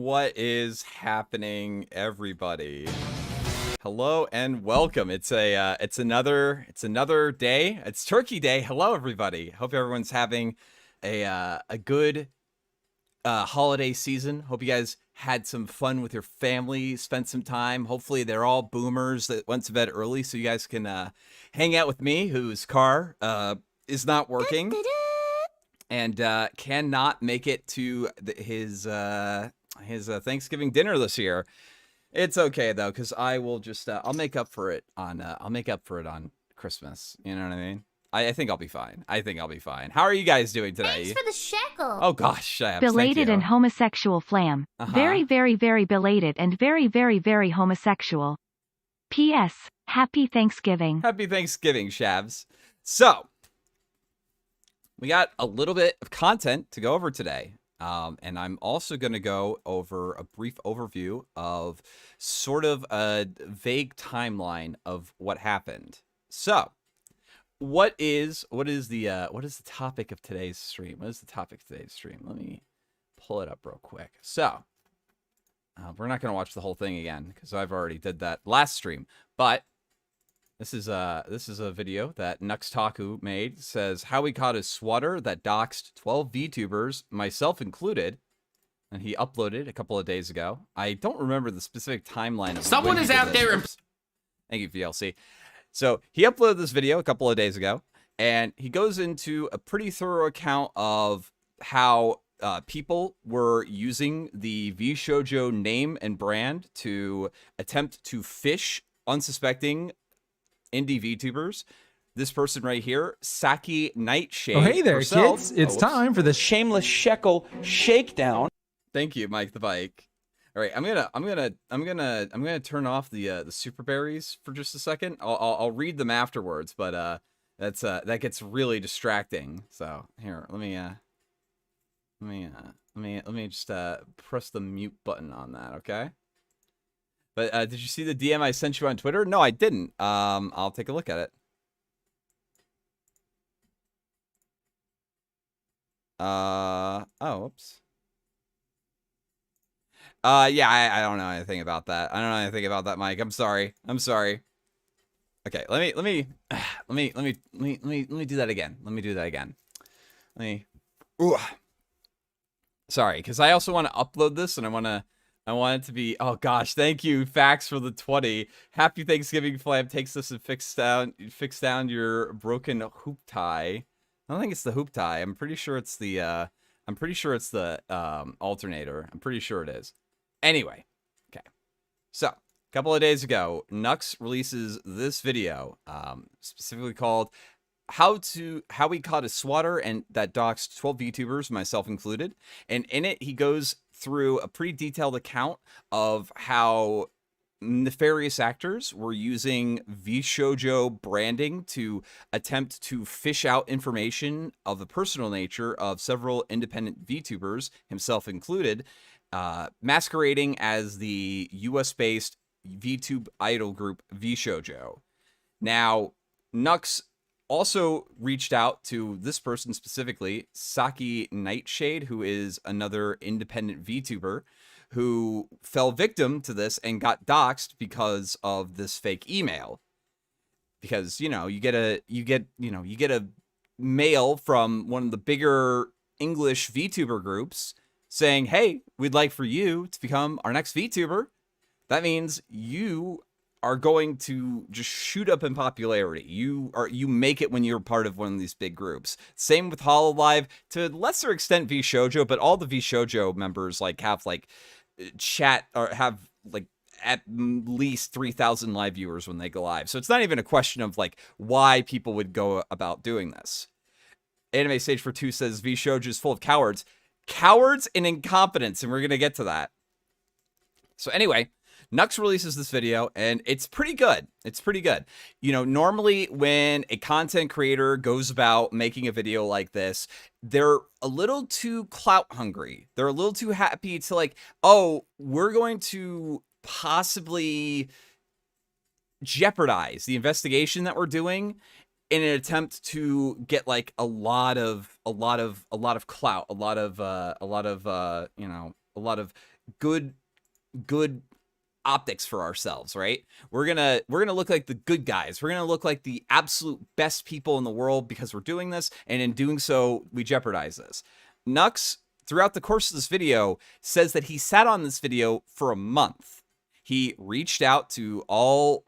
What is happening, everybody? Hello and welcome. It's another day. It's Turkey Day. Hello, everybody. Hope everyone's having a good holiday season. Hope you guys had some fun with your family, spent some time. Hopefully, they're all boomers that went to bed early, so you guys can hang out with me, whose car is not working. And cannot make it to his Thanksgiving dinner this year. It's okay though, because I will just I'll make up for it on Christmas. You know what I mean? I think I'll be fine. How are you guys doing today? Thanks for the shekel. Oh gosh, belated and homosexual flam. Very, very, very belated and very, very, very homosexual. P.S. Happy Thanksgiving. Happy Thanksgiving, Shavs. So, we got a little bit of content to go over today. And I'm also going to go over a brief overview of sort of a vague timeline of what happened. So, what is the topic of today's stream? What is the topic of today's stream? Let me pull it up real quick. So, we're not going to watch the whole thing again because I've already did that last stream, but this is a video that Nux Taku made. It says how we caught a swatter that doxed 12 VTubers, myself included, and he uploaded a couple of days ago. I don't remember the specific timeline. Someone is out there. Thank you, VLC. So he uploaded this video a couple of days ago, and he goes into a pretty thorough account of how people were using the Vshojo name and brand to attempt to fish unsuspecting indie VTubers. This person right here, Saki Nightshade. Oh, hey there, herself. kids. It's time for the Shameless shekel shakedown. Thank you, Mike the Bike. All right, I'm gonna turn off the super berries for just a second. I'll read them afterwards, but that gets really distracting. So here, let me just press the mute button on that, okay? But did you see the DM I sent you on Twitter? No, I didn't. I'll take a look at it. Oh, oops. Yeah, I don't know anything about that. I don't know anything about that, Mike. I'm sorry. Okay, let me do that again. Sorry, because I also want to upload this, and I want it to be, oh gosh, thank you, Fax, for the 20. Happy Thanksgiving, Flam. Takes this and fix down your broken hoop tie. I don't think it's the hoop tie. I'm pretty sure it's the alternator. I'm pretty sure it is. Anyway, okay. So, a couple of days ago, Nux releases this video, specifically called how we caught a swatter and that doxed 12 VTubers, myself included. And in it, he goes through a pretty detailed account of how nefarious actors were using Vshojo branding to attempt to fish out information of the personal nature of several independent VTubers, himself included, masquerading as the US-based VTube idol group Vshojo. Now, Nux also reached out to this person specifically, Saki Nightshade, who is another independent VTuber who fell victim to this and got doxxed because of this fake email. Because, you know, you get a mail from one of the bigger English VTuber groups saying, "Hey, we'd like for you to become our next VTuber." That means you are going to just shoot up in popularity. You make it when you're part of one of these big groups. Same with HoloLive, to a lesser extent Vshojo, but all the Vshojo members have chat or have at least 3,000 live viewers when they go live. So it's not even a question of why people would go about doing this. Anime Stage for 2 says Vshojo is full of cowards. Cowards and incompetence, and we're gonna get to that. So anyway, Nux releases this video, and it's pretty good. You know, normally when a content creator goes about making a video like this, they're a little too clout hungry. They're a little too happy to oh, we're going to possibly jeopardize the investigation that we're doing in an attempt to get a lot of clout, a lot of good optics for ourselves, right? We're gonna look like the good guys. We're gonna look like the absolute best people in the world because we're doing this, and in doing so, we jeopardize this. Nux, throughout the course of this video, says that he sat on this video for a month. He reached out to all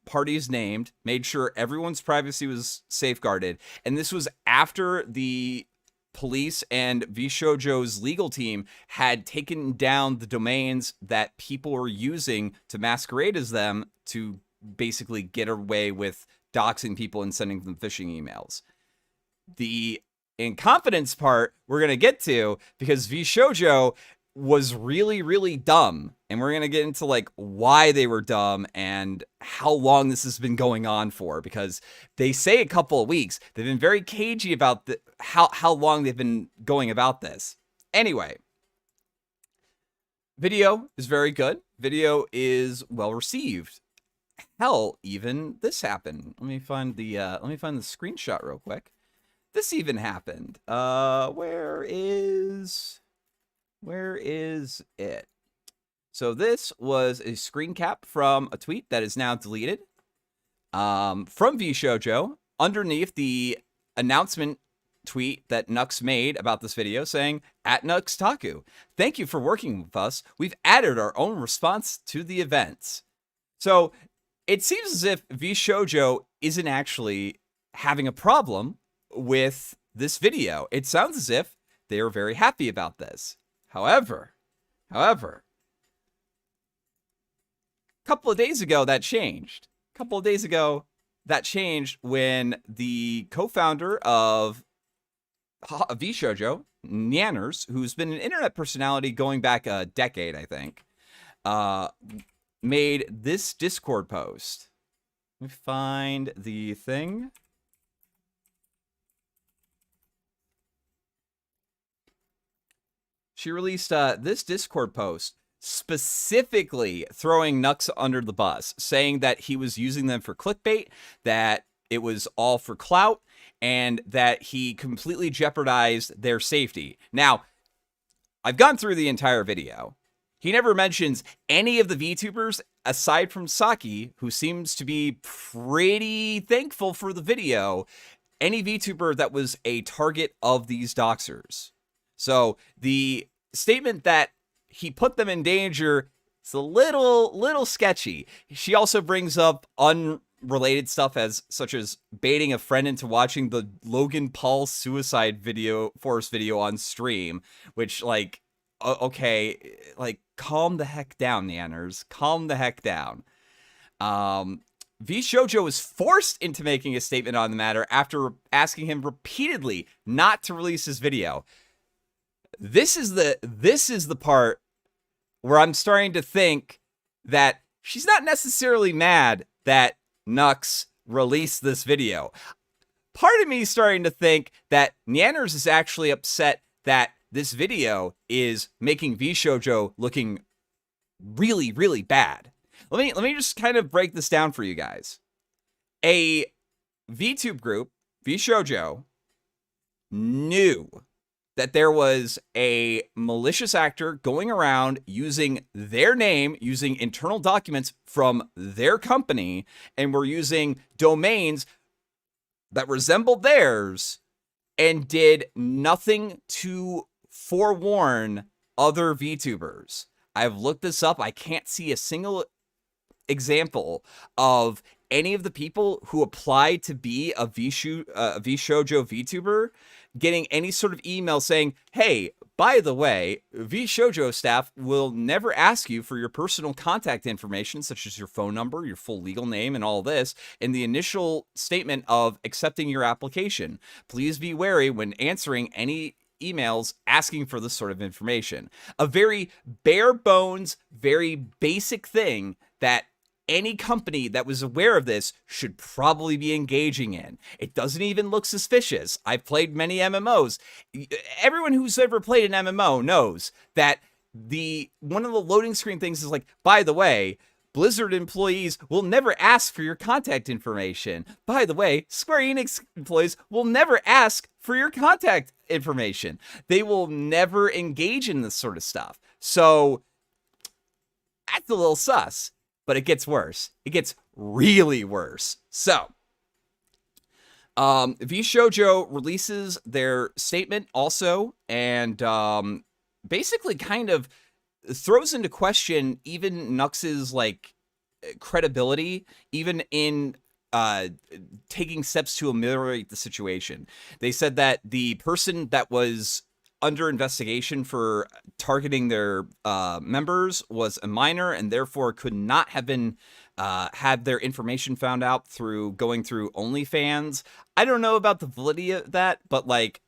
parties named, made sure everyone's privacy was safeguarded, and this was after the police and Vshojo's legal team had taken down the domains that people were using to masquerade as them to basically get away with doxing people and sending them phishing emails. The incompetence part we're going to get to, because Vshojo was really, really dumb, and we're going to get into like why they were dumb and how long this has been going on for, because they say a couple of weeks. They've been very cagey about how long they've been going about this. Anyway, video is very good. Video is well received. Hell, even this happened. Let me find the screenshot real quick. This even happened. Where is it? So this was a screen cap from a tweet that is now deleted from Vshojo underneath the announcement tweet that Nux made about this video, saying, @Nux Taku, thank you for working with us. We've added our own response to the events. So it seems as if Vshojo isn't actually having a problem with this video. It sounds as if they are very happy about this. However, a couple of days ago, that changed. When the co-founder of Vshojo, Nyanners, who's been an internet personality going back a decade, I think, made this Discord post. Let me find the thing. She released this Discord post specifically throwing Nux under the bus, saying that he was using them for clickbait, that it was all for clout, and that he completely jeopardized their safety. Now, I've gone through the entire video. He never mentions any of the VTubers aside from Saki, who seems to be pretty thankful for the video, any VTuber that was a target of these doxers. So the statement that he put them in danger is a little sketchy. She also brings up unrelated stuff such as baiting a friend into watching the Logan Paul suicide forest video on stream, which, like, okay, like, calm the heck down, Nyanners. Calm the heck down. Vshojo was forced into making a statement on the matter after asking him repeatedly not to release his video. This is the part where I'm starting to think that she's not necessarily mad that Nux released this video. Part of me is starting to think that Nyanners is actually upset that this video is making Vshojo looking really, really bad. Let me just kind of break this down for you guys. A VTube group, Vshojo, knew that there was a malicious actor going around using their name, using internal documents from their company, and were using domains that resembled theirs, and did nothing to forewarn other VTubers. I've looked this up. I can't see a single example of any of the people who applied to be a Vshojo VTuber getting any sort of email saying, hey, by the way, Vshojo staff will never ask you for your personal contact information, such as your phone number, your full legal name, and all this, in the initial statement of accepting your application. Please be wary when answering any emails asking for this sort of information. A very bare bones, very basic thing that any company that was aware of this should probably be engaging in. It doesn't even look suspicious. I've played many MMOs. Everyone who's ever played an MMO knows that one of the loading screen things is like, by the way, Blizzard employees will never ask for your contact information. By the way, Square Enix employees will never ask for your contact information. They will never engage in this sort of stuff. So That's a little sus, but it gets worse. It gets really worse. So, Vshojo releases their statement also, and basically kind of throws into question even Nux's like credibility, even in taking steps to ameliorate the situation. They said that the person that was under investigation for targeting their members was a minor and therefore could not have been had their information found out through going through OnlyFans. I don't know about the validity of that, but like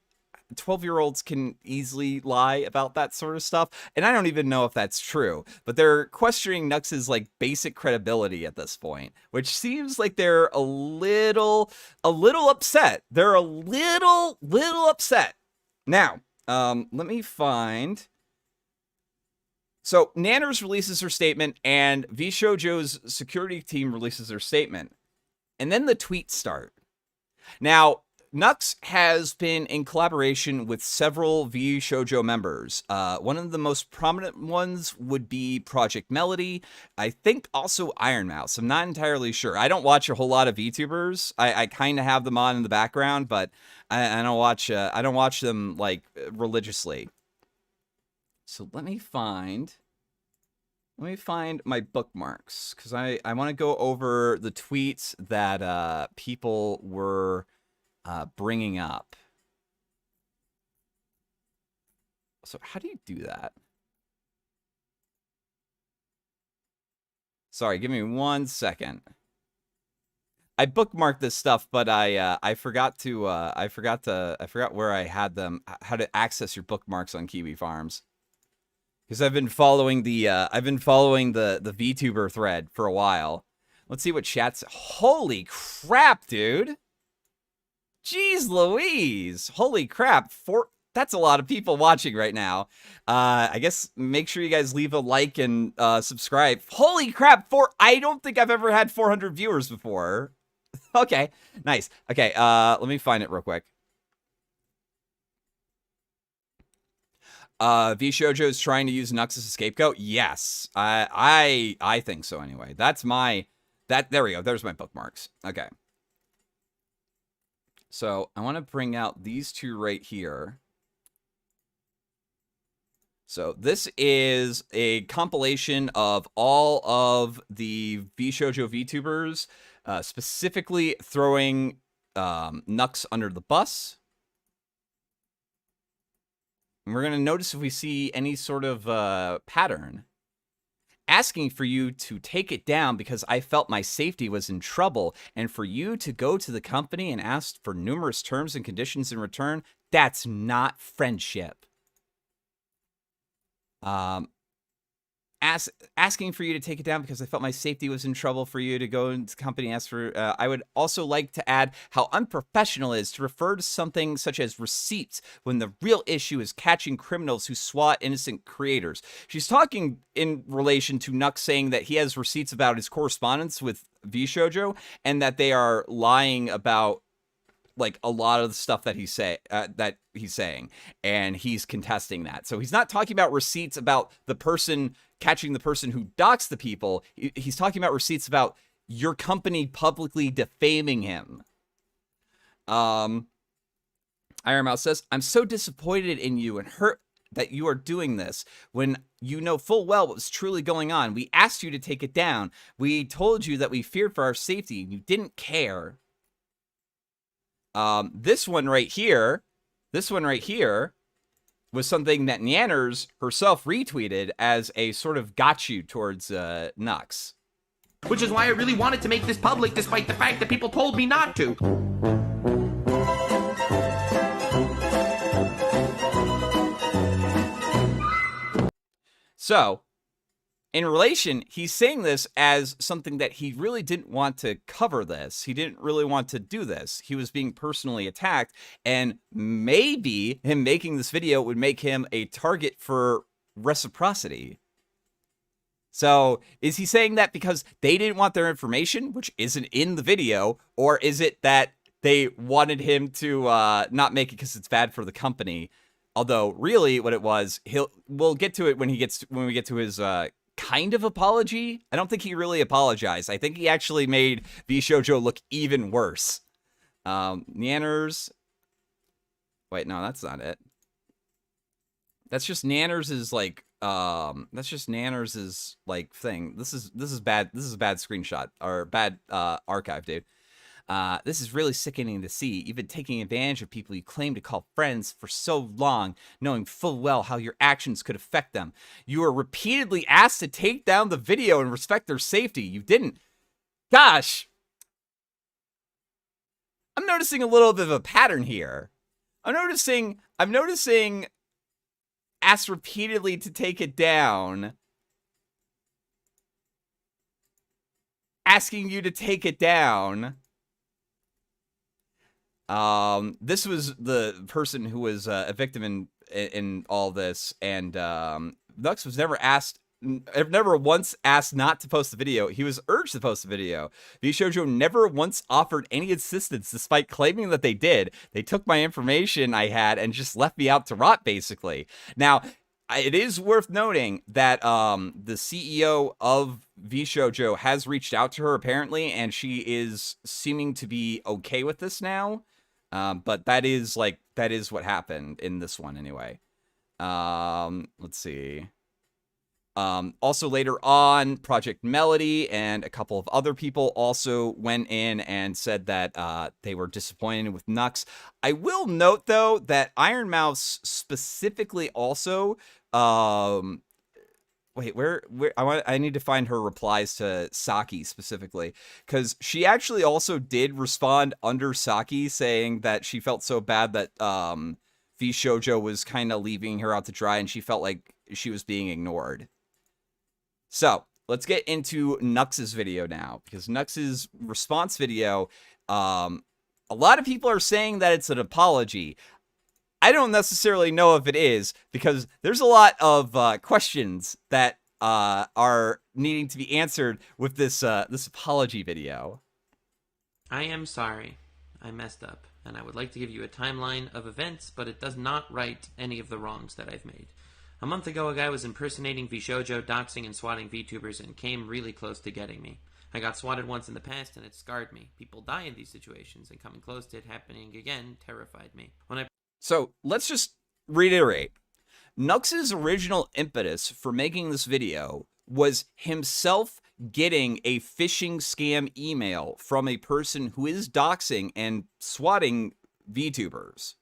12-year-olds can easily lie about that sort of stuff, and I don't even know if that's true, but they're questioning Nux's like basic credibility at this point, which seems like they're a little upset. They're a little upset. Now, let me find. So Nanners releases her statement, and Vshojo's security team releases their statement. And then the tweets start. Now, Nux has been in collaboration with several Vshojo members. One of the most prominent ones would be Project Melody. I think also Iron Mouse. I'm not entirely sure. I don't watch a whole lot of VTubers. I kind of have them on in the background, but I don't watch them like religiously. So let me find my bookmarks, because I want to go over the tweets that people were bringing up. So how do you do that? Sorry, give me 1 second. I bookmarked this stuff, but I forgot where I had them, how to access your bookmarks on Kiwi Farms. Because I've been following the VTuber thread for a while. Let's see what chat's. Holy crap, dude! Jeez Louise! Holy crap! That's a lot of people watching right now. I guess make sure you guys leave a like and subscribe. Holy crap! I don't think I've ever had 400 viewers before. Okay, nice. Okay, let me find it real quick. Vshojo is trying to use Nux as a scapegoat. Yes, I think so. Anyway, there we go. There's my bookmarks. Okay. So I want to bring out these two right here. So this is a compilation of all of the Vshojo VTubers, specifically throwing Nux under the bus. And we're going to notice if we see any sort of pattern. Asking for you to take it down because I felt my safety was in trouble, and for you to go to the company and ask for numerous terms and conditions in return, that's not friendship. Asking for you to take it down because I felt my safety was in trouble, for you to go into the company and ask for, I would also like to add how unprofessional it is to refer to something such as receipts when the real issue is catching criminals who swat innocent creators. She's talking in relation to Nux saying that he has receipts about his correspondence with Vshojo and that they are lying about like a lot of the stuff that he's saying, and he's contesting that. So he's not talking about receipts about the person catching the person who doxed the people. He's talking about receipts about your company publicly defaming him. Iron Mouse says, I'm so disappointed in you and hurt that you are doing this when you know full well what was truly going on. We asked you to take it down. We told you that we feared for our safety. You didn't care. This one right here was something that Nanners herself retweeted as a sort of got you towards Nux. Which is why I really wanted to make this public despite the fact that people told me not to. So, in relation, he's saying this as something that he really didn't want to cover this. He didn't really want to do this. He was being personally attacked, and maybe him making this video would make him a target for reciprocity. So, is he saying that because they didn't want their information, which isn't in the video, or is it that they wanted him to not make it because it's bad for the company? Although, really, what it was, we'll get to it when we get to his kind of apology. I don't think he really apologized. I think he actually made Vshojo look even worse. Nanners. Wait, no, that's not it. That's just Nanners' like that's just Nanners' like thing. This is bad. This is a bad screenshot or bad archive, dude. This is really sickening to see. You've been taking advantage of people you claim to call friends for so long, knowing full well how your actions could affect them. You were repeatedly asked to take down the video and respect their safety. You didn't. Gosh. I'm noticing a little bit of a pattern here. I'm noticing asked repeatedly to take it down. Asking you to take it down. This was the person who was a victim in all this, and Nux was never once asked not to post the video. He was urged to post the video. Vshojo never once offered any assistance, despite claiming that they did. They took my information I had and just left me out to rot, basically. Now, it is worth noting that the CEO of Vshojo has reached out to her, apparently, and she is seeming to be okay with this now. But that is what happened in this one anyway. Let's see. Also later on, Project Melody and a couple of other people also went in and said that they were disappointed with Nux. I will note though that Iron Mouse specifically also wait, where I need to find her replies to Saki specifically, because she actually also did respond under Saki saying that she felt so bad that Vshojo was kind of leaving her out to dry and she felt like she was being ignored. So let's get into Nux's video now, because Nux's response video, a lot of people are saying that it's an apology. I don't necessarily know if it is, because there's a lot of questions that are needing to be answered with this this apology video. I am sorry. I messed up, and I would like to give you a timeline of events, but it does not right any of the wrongs that I've made. A month ago, a guy was impersonating Vshojo, doxing and swatting VTubers, and came really close to getting me. I got swatted once in the past, and it scarred me. People die in these situations, and coming close to it happening again terrified me. So let's just reiterate. Nux's original impetus for making this video was himself getting a phishing scam email from a person who is doxing and swatting VTubers.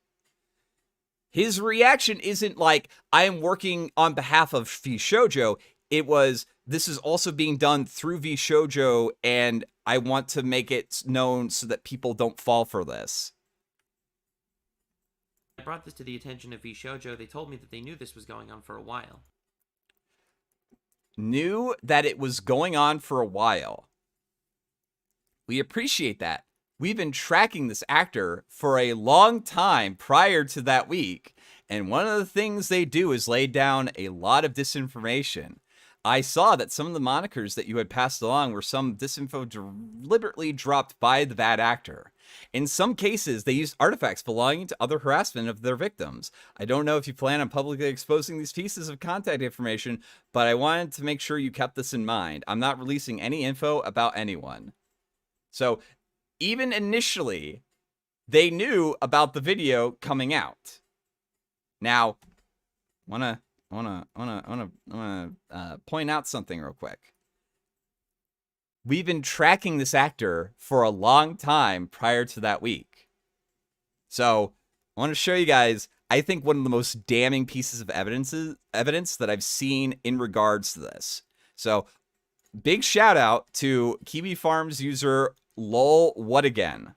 His reaction isn't like, I am working on behalf of Vshojo. It was, this is also being done through Vshojo, and I want to make it known so that people don't fall for this. I brought this to the attention of Vshojo. They told me that they knew this was going on for a while. Knew that it was going on for a while. We appreciate that. We've been tracking this actor for a long time prior to that week, and one of the things they do is lay down a lot of disinformation. I saw that some of the monikers that you had passed along were some disinfo deliberately dropped by the bad actor. In some cases, they used artifacts belonging to other harassment of their victims. I don't know if you plan on publicly exposing these pieces of contact information, but I wanted to make sure you kept this in mind. I'm not releasing any info about anyone. So, even initially, they knew about the video coming out. Now, I wanna point out something real quick. We've been tracking this actor for a long time prior to that week. So, I want to show you guys, I think, one of the most damning pieces of evidence that I've seen in regards to this. So, big shout out to Kiwi Farms user lol what again.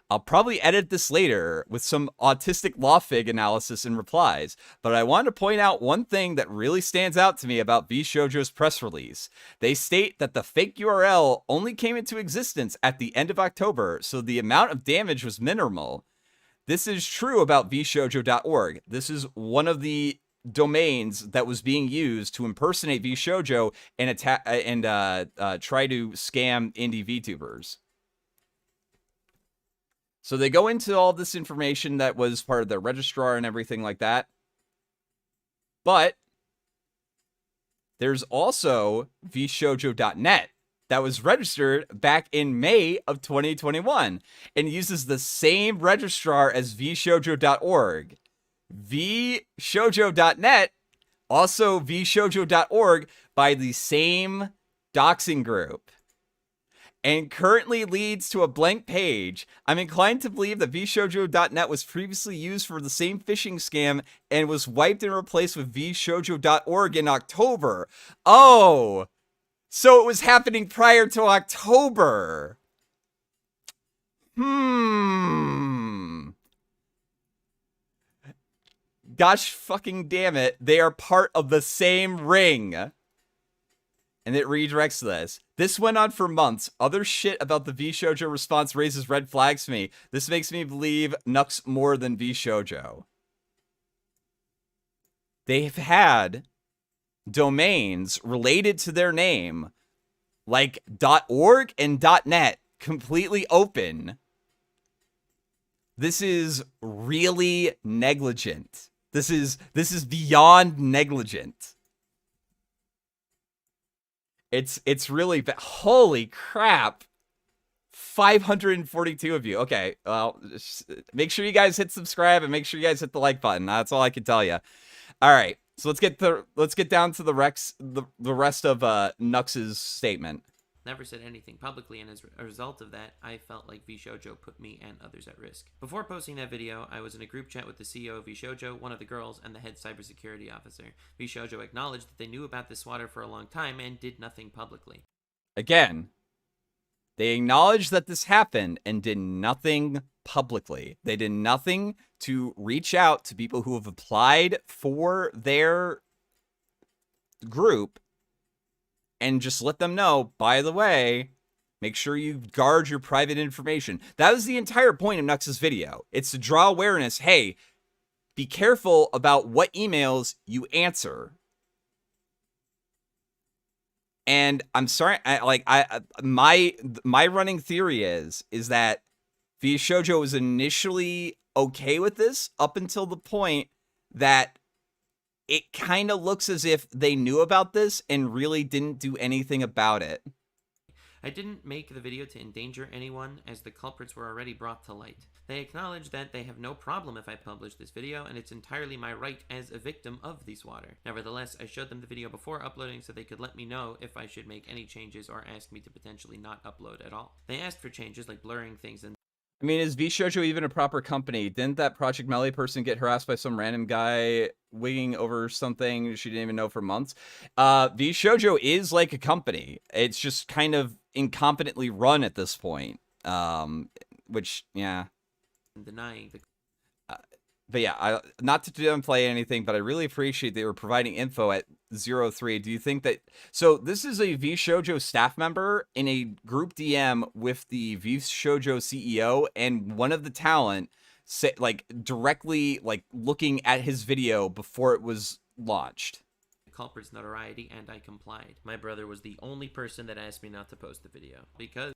I'll probably edit this later with some autistic lawfig analysis and replies, but I want to point out one thing that really stands out to me about Vshojo's press release. They state that the fake URL only came into existence at the end of October, so the amount of damage was minimal. This is true about vshojo.org. This is one of the domains that was being used to impersonate Vshojo and try to scam indie VTubers. So they go into all this information that was part of their registrar and everything like that. But there's also vshojo.net that was registered back in May of 2021 and uses the same registrar as vshojo.org. Vshojo.net, also vshojo.org, by the same doxing group, and currently leads to a blank page. I'm inclined to believe that vshojo.net was previously used for the same phishing scam and was wiped and replaced with vshojo.org in October. Oh, so it was happening prior to October. Gosh fucking damn it. They are part of the same ring. And it redirects this. This went on for months. Other shit about the Vshojo response raises red flags for me. This makes me believe Nux more than Vshojo. They've had domains related to their name, like .org and .net, completely open. This is really negligent. This is beyond negligent. It's really bad. Holy crap. 542 of you. Okay, well, make sure you guys hit subscribe and make sure you guys hit the like button. That's all I can tell you. All right, so let's get down to the rest of Nux's statement. Never said anything publicly, and as a result of that, I felt like Vshojo put me and others at risk. Before posting that video, I was in a group chat with the CEO of Vshojo, one of the girls, and the head cybersecurity officer. Vshojo acknowledged that they knew about this swatter for a long time and did nothing publicly. Again, they acknowledged that this happened and did nothing publicly. They did nothing to reach out to people who have applied for their group and just let them know, by the way, make sure you guard your private information. That was the entire point of Nux's video. It's to draw awareness. Hey, be careful about what emails you answer. And I'm sorry, my running theory is that Vshojo was initially okay with this up until the point that it kind of looks as if they knew about this and really didn't do anything about it. I didn't make the video to endanger anyone, as the culprits were already brought to light. They acknowledge that they have no problem if I publish this video, and it's entirely my right as a victim of the swatter. Nevertheless, I showed them the video before uploading so they could let me know if I should make any changes or ask me to potentially not upload at all. They asked for changes like blurring things and I mean, is Vshojo even a proper company? Didn't that Project Melee person get harassed by some random guy wigging over something she didn't even know for months? Vshojo is like a company. It's just kind of incompetently run at this point. Which, yeah. denying the But yeah, not to downplay anything, but I really appreciate they were providing info at 03. Do you think that... So this is a Vshojo staff member in a group DM with the Vshojo CEO and one of the talent directly looking at his video before it was launched. culprit's notoriety, and I complied. My brother was the only person that asked me not to post the video because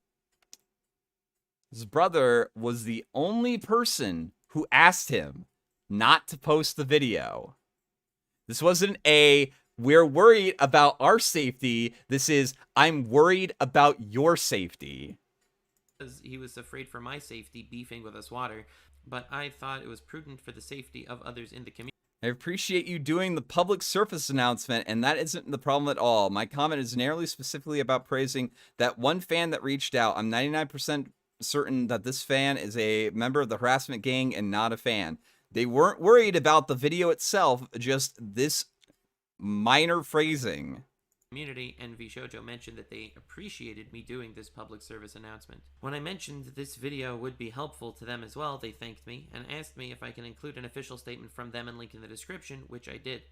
his brother was the only person who asked him not to post the video. This wasn't a, we're worried about our safety. This is, I'm worried about your safety. he was afraid for my safety beefing with a swatter, but I thought it was prudent for the safety of others in the community. I appreciate you doing the public service announcement, and that isn't the problem at all. My comment is narrowly specifically about praising that one fan that reached out. I'm 99% certain that this fan is a member of the harassment gang and not a fan. They weren't worried about the video itself, just this minor phrasing. Community, and Vshojo mentioned that they appreciated me doing this public service announcement. When I mentioned this video would be helpful to them as well, they thanked me and asked me if I can include an official statement from them and link in the description, which I did.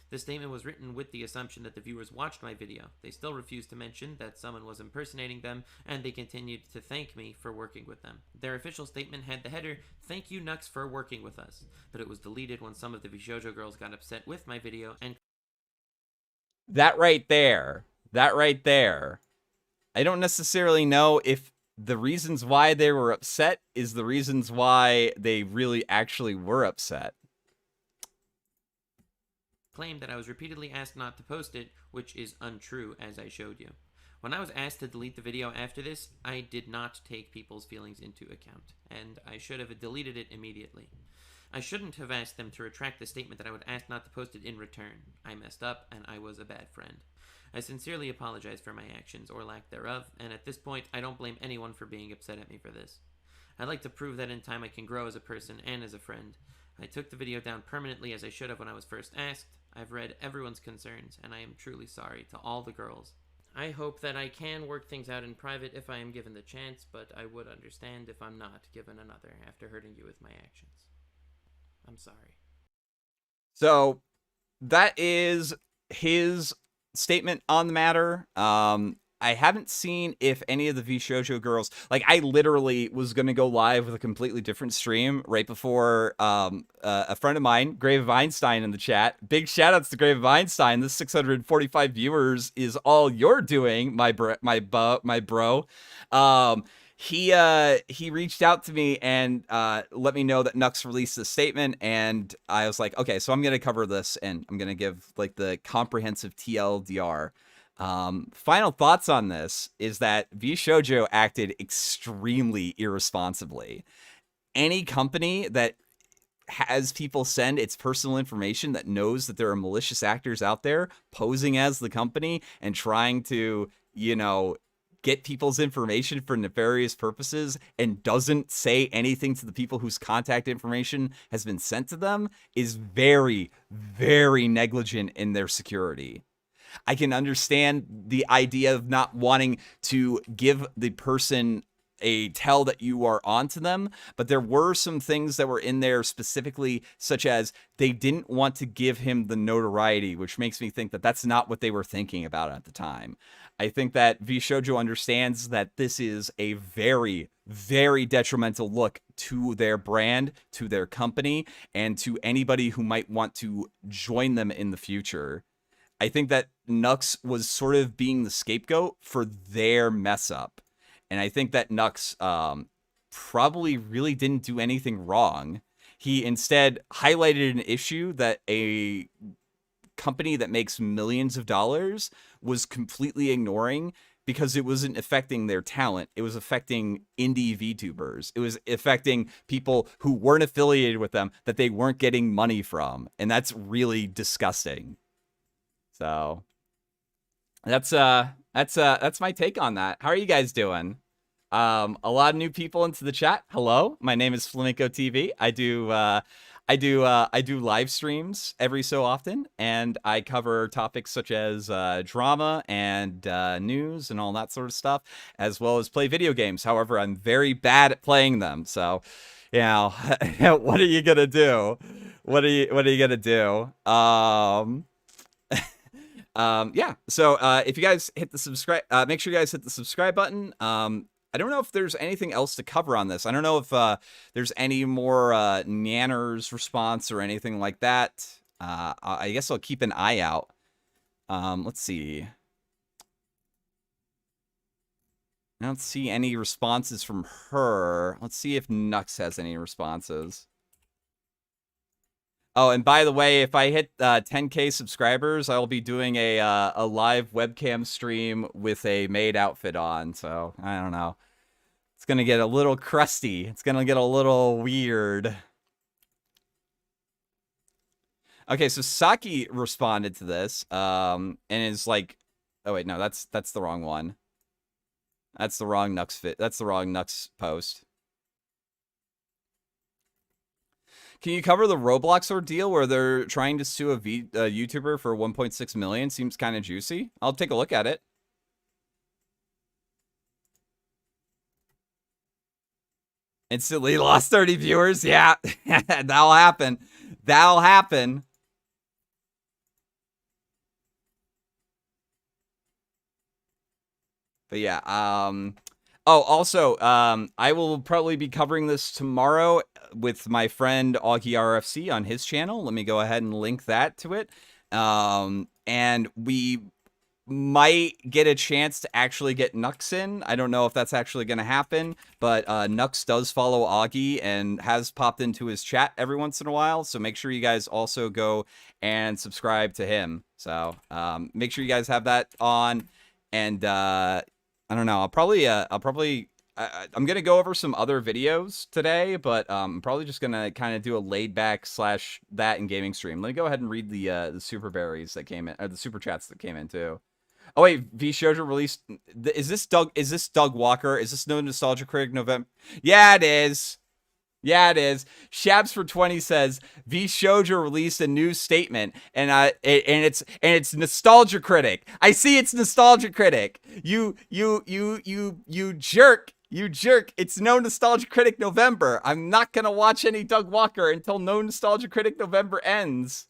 The statement was written with the assumption that the viewers watched my video. They still refused to mention that someone was impersonating them, and they continued to thank me for working with them. Their official statement had the header, "Thank you, Nux, for working with us," but it was deleted when some of the Vshojo girls got upset with my video and That right there, I don't necessarily know if the reasons why they were upset is the reasons why they really actually were upset. claimed that I was repeatedly asked not to post it, which is untrue, as I showed you. When I was asked to delete the video after this, I did not take people's feelings into account, and I should have deleted it immediately. I shouldn't have asked them to retract the statement that I would ask not to post it in return. I messed up, and I was a bad friend. I sincerely apologize for my actions, or lack thereof, and at this point, I don't blame anyone for being upset at me for this. I'd like to prove that in time I can grow as a person and as a friend. I took the video down permanently as I should have when I was first asked. I've read everyone's concerns, and I am truly sorry to all the girls. I hope that I can work things out in private if I am given the chance, but I would understand if I'm not given another after hurting you with my actions. I'm sorry. So that is his statement on the matter. I haven't seen if any of the Vshojo girls, like, I literally was going to go live with a completely different stream right before a friend of mine, Grave of Einstein, in the chat. Big shout outs to Grave of Einstein. This 645 viewers is all you're doing, my bro. He reached out to me and let me know that Nux released a statement, and I was like, okay, so I'm going to cover this and I'm going to give like the comprehensive TLDR. Final thoughts on this is that Vshojo acted extremely irresponsibly. Any company that has people send its personal information, that knows that there are malicious actors out there posing as the company and trying to, you know, get people's information for nefarious purposes, and doesn't say anything to the people whose contact information has been sent to them, is very, very negligent in their security. I can understand the idea of not wanting to give the person a tell that you are onto them, but there were some things that were in there specifically, such as they didn't want to give him the notoriety, which makes me think that that's not what they were thinking about at the time. I think that Vshojo understands that this is a very, very detrimental look to their brand, to their company, and to anybody who might want to join them in the future. I think that Nux was sort of being the scapegoat for their mess up. And I think that Nux probably really didn't do anything wrong. He instead highlighted an issue that a company that makes millions of dollars was completely ignoring, because it wasn't affecting their talent. It was affecting indie VTubers. It was affecting people who weren't affiliated with them, that they weren't getting money from. And that's really disgusting. So that's my take on that. How are you guys doing? A lot of new people into the chat. Hello, my name is FlamencoTV. I do live streams every so often, and I cover topics such as drama and news and all that sort of stuff, as well as play video games. However, I'm very bad at playing them, so you know, what are you gonna do? What are you gonna do? Yeah, so if you guys hit the subscribe, make sure you guys hit the subscribe button. I don't know if there's anything else to cover on this. I don't know if there's any more Nanner's response or anything like that. I guess I'll keep an eye out. Let's see. I don't see any responses from her. Let's see if Nux has any responses. Oh, and by the way, if I hit 10K subscribers, I'll be doing a live webcam stream with a maid outfit on. So, I don't know. It's going to get a little crusty. It's going to get a little weird. Okay, so Saki responded to this and is like, oh, wait, no, that's the wrong one. That's the wrong Nux fit. That's the wrong Nux post. Can you cover the Roblox ordeal where they're trying to sue a YouTuber for 1.6 million? Seems kind of juicy. I'll take a look at it. Instantly lost 30 viewers. Yeah, that'll happen. That'll happen. But yeah, oh, also, I will probably be covering this tomorrow with my friend Augie RFC on his channel. Let me go ahead and link that to it. And we might get a chance to actually get Nux in. I don't know if that's actually going to happen, but Nux does follow Augie and has popped into his chat every once in a while. So make sure you guys also go and subscribe to him. So make sure you guys have that on. And I don't know. I'm going to go over some other videos today, but I'm probably just going to kind of do a laid back / that in gaming stream. Let me go ahead and read the super berries that came in, or the super chats that came in too. Oh wait, Vshojo released. Is this Doug Walker? Is this no Nostalgia Critic November? Yeah, it is. Yeah, it is. Shabs for 20 says Vshojo released a new statement, and it's Nostalgia Critic. I see it's Nostalgia Critic. You jerk. You jerk. It's no Nostalgia Critic November. I'm not gonna watch any Doug Walker until no Nostalgia Critic November ends.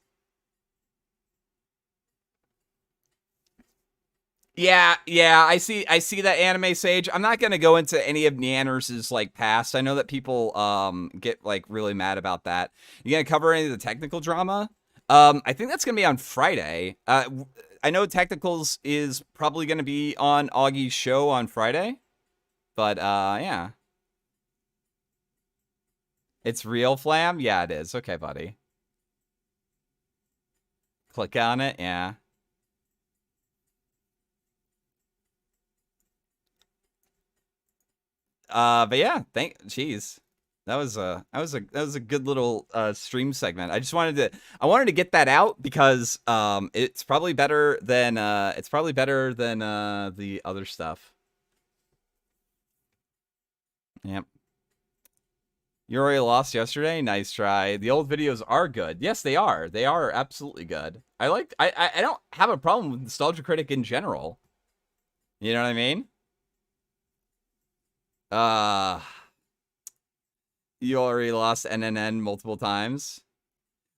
Yeah, I see that, Anime Sage. I'm not gonna go into any of Neanners' like past. I know that people get like really mad about that. You gonna cover any of the technical drama? I think that's gonna be on Friday. I know Technicals is probably gonna be on Augie's show on Friday. But, yeah. It's real, Flam? Yeah, it is. Okay, buddy. Click on it, yeah. But yeah, jeez. That was a good little stream segment. I wanted to get that out because it's probably better than the other stuff. Yep. You already lost yesterday? Nice try. The old videos are good. Yes, they are. They are absolutely good. I don't have a problem with Nostalgia Critic in general. You know what I mean? You already lost NNN multiple times.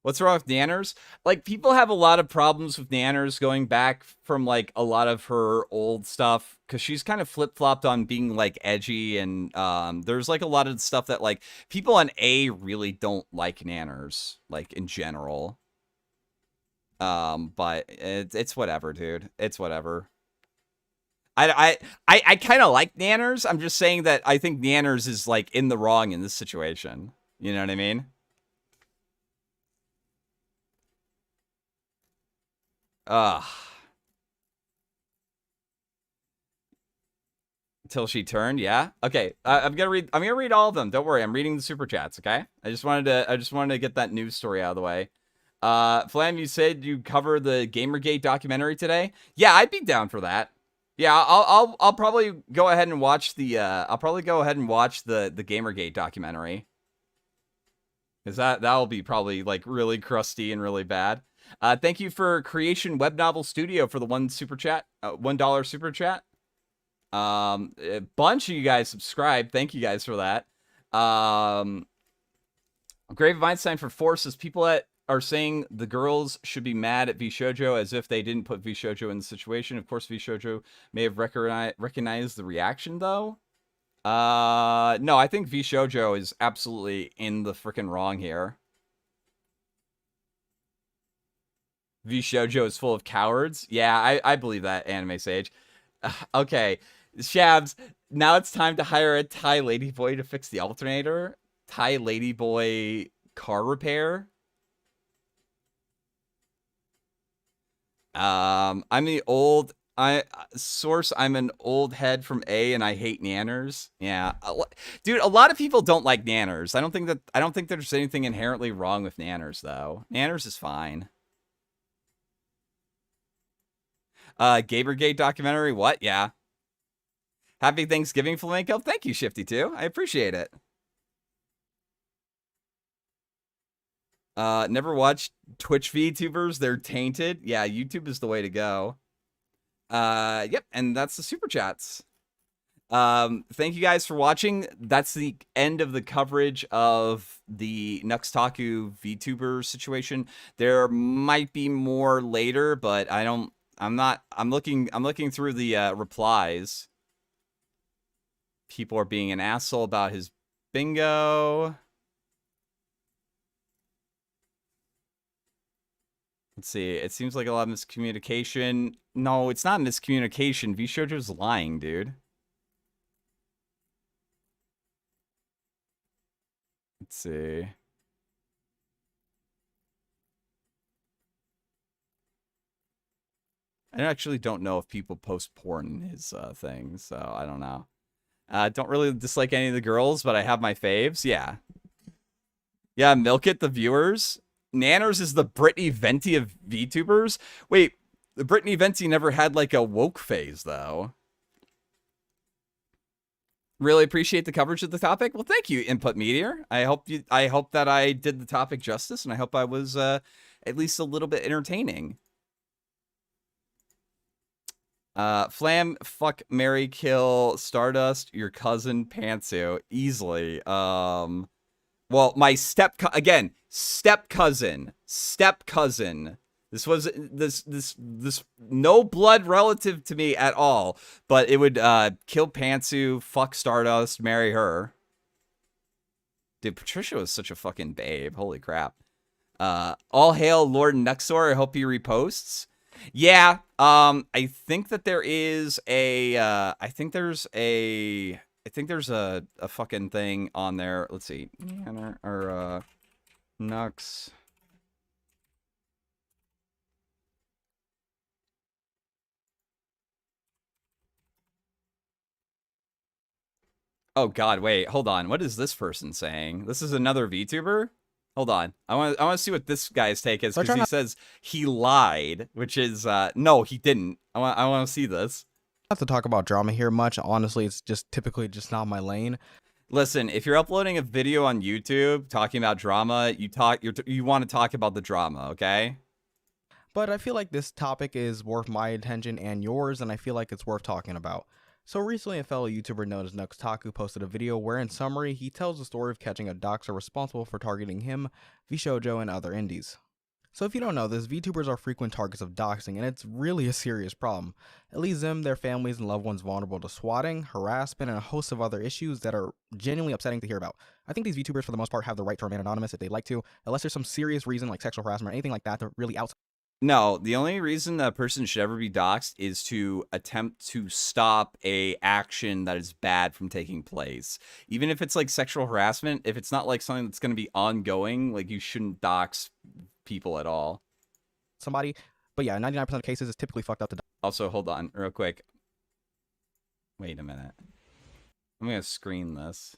What's wrong with Neanners? Like, people have a lot of problems with Neanners going back from, like, a lot of her old stuff, because she's kind of flip-flopped on being, like, edgy, and there's, like, a lot of stuff that, like, people on A really don't like Neanners, like, in general. But it's whatever, dude. It's whatever. I kind of like Neanners. I'm just saying that I think Neanners is, like, in the wrong in this situation. You know what I mean? Till she turned, yeah. Okay, I'm gonna read all of them. Don't worry, I'm reading the super chats. Okay, I just wanted to get that news story out of the way. Flam, you said you cover the GamerGate documentary today. Yeah, I'd be down for that. Yeah, I'll probably go ahead and watch the the GamerGate documentary, because that'll be probably like really crusty and really bad. Thank you for Creation Web Novel Studio for the $1 super chat. $1 super chat. A bunch of you guys subscribed. Thank you guys for that. Grave of Einstein for Forces. People that are saying the girls should be mad at Vshojo as if they didn't put Vshojo in the situation. Of course, Vshojo may have recognized the reaction, though. No, I think Vshojo is absolutely in the freaking wrong here. Vshojo is full of cowards. Yeah, I believe that, Anime Sage. Okay, Shabs, now it's time to hire a Thai ladyboy to fix the alternator. Thai ladyboy car repair. I'm an old head from A and I hate Neanners. Yeah. Dude, a lot of people don't like Neanners. I don't think there's anything inherently wrong with Neanners, though. Neanners is fine. GamerGate documentary, what? Yeah. Happy Thanksgiving, Flamenco. Thank you, Shifty2. I appreciate it. Never watched Twitch VTubers. They're tainted. Yeah, YouTube is the way to go. Yep, and that's the super chats. Thank you guys for watching. That's the end of the coverage of the Nux Taku VTuber situation. There might be more later, but I'm looking through the replies. People are being an asshole about his bingo. Let's see. It seems like a lot of miscommunication. No, it's not miscommunication. Vshojo's lying, dude. Let's see. I actually don't know if people post porn in his thing, so I don't know. Don't really dislike any of the girls, but I have my faves. Yeah. Yeah, milk it, the viewers. Nanners is the Brittany Venti of VTubers. Wait, the Brittany Venti never had like a woke phase, though. Really appreciate the coverage of the topic. Well, thank you, Input Meteor. I hope that I did the topic justice, and I hope I was at least a little bit entertaining. Flam, fuck, marry, kill, Stardust, your cousin, Pantsu, easily. Well, my step cousin. This was this no blood relative to me at all, but it would kill Pantsu, fuck Stardust, marry her. Dude, Patricia was such a fucking babe. Holy crap. All hail Lord Nuxor. I hope he reposts. Yeah, I think that there is a I think there's a fucking thing on there. Let's see. Or Nux. Oh god, wait, hold on. What is this person saying? This is another VTuber? Hold on. I want to see what this guy's take is, because he says he lied, which is no, he didn't. I want to see this. Not to talk about drama here much. Honestly, it's just typically just not my lane. Listen, if you're uploading a video on YouTube talking about drama, you want to talk about the drama, okay? But I feel like this topic is worth my attention and yours, and I feel like it's worth talking about. So recently, a fellow YouTuber known as Nux Taku posted a video where, in summary, he tells the story of catching a doxer responsible for targeting him, Vshojo, and other indies. So if you don't know this, VTubers are frequent targets of doxing, and it's really a serious problem. It leaves them, their families, and loved ones vulnerable to swatting, harassment, and a host of other issues that are genuinely upsetting to hear about. I think these VTubers, for the most part, have the right to remain anonymous if they'd like to, unless there's some serious reason like sexual harassment or anything like that to really outside. No, the only reason a person should ever be doxxed is to attempt to stop a action that is bad from taking place. Even if it's like sexual harassment, if it's not like something that's going to be ongoing, like you shouldn't dox people at all. Somebody, but yeah, 99% of cases it's typically fucked up to. Also, hold on real quick. Wait a minute. I'm going to screen this.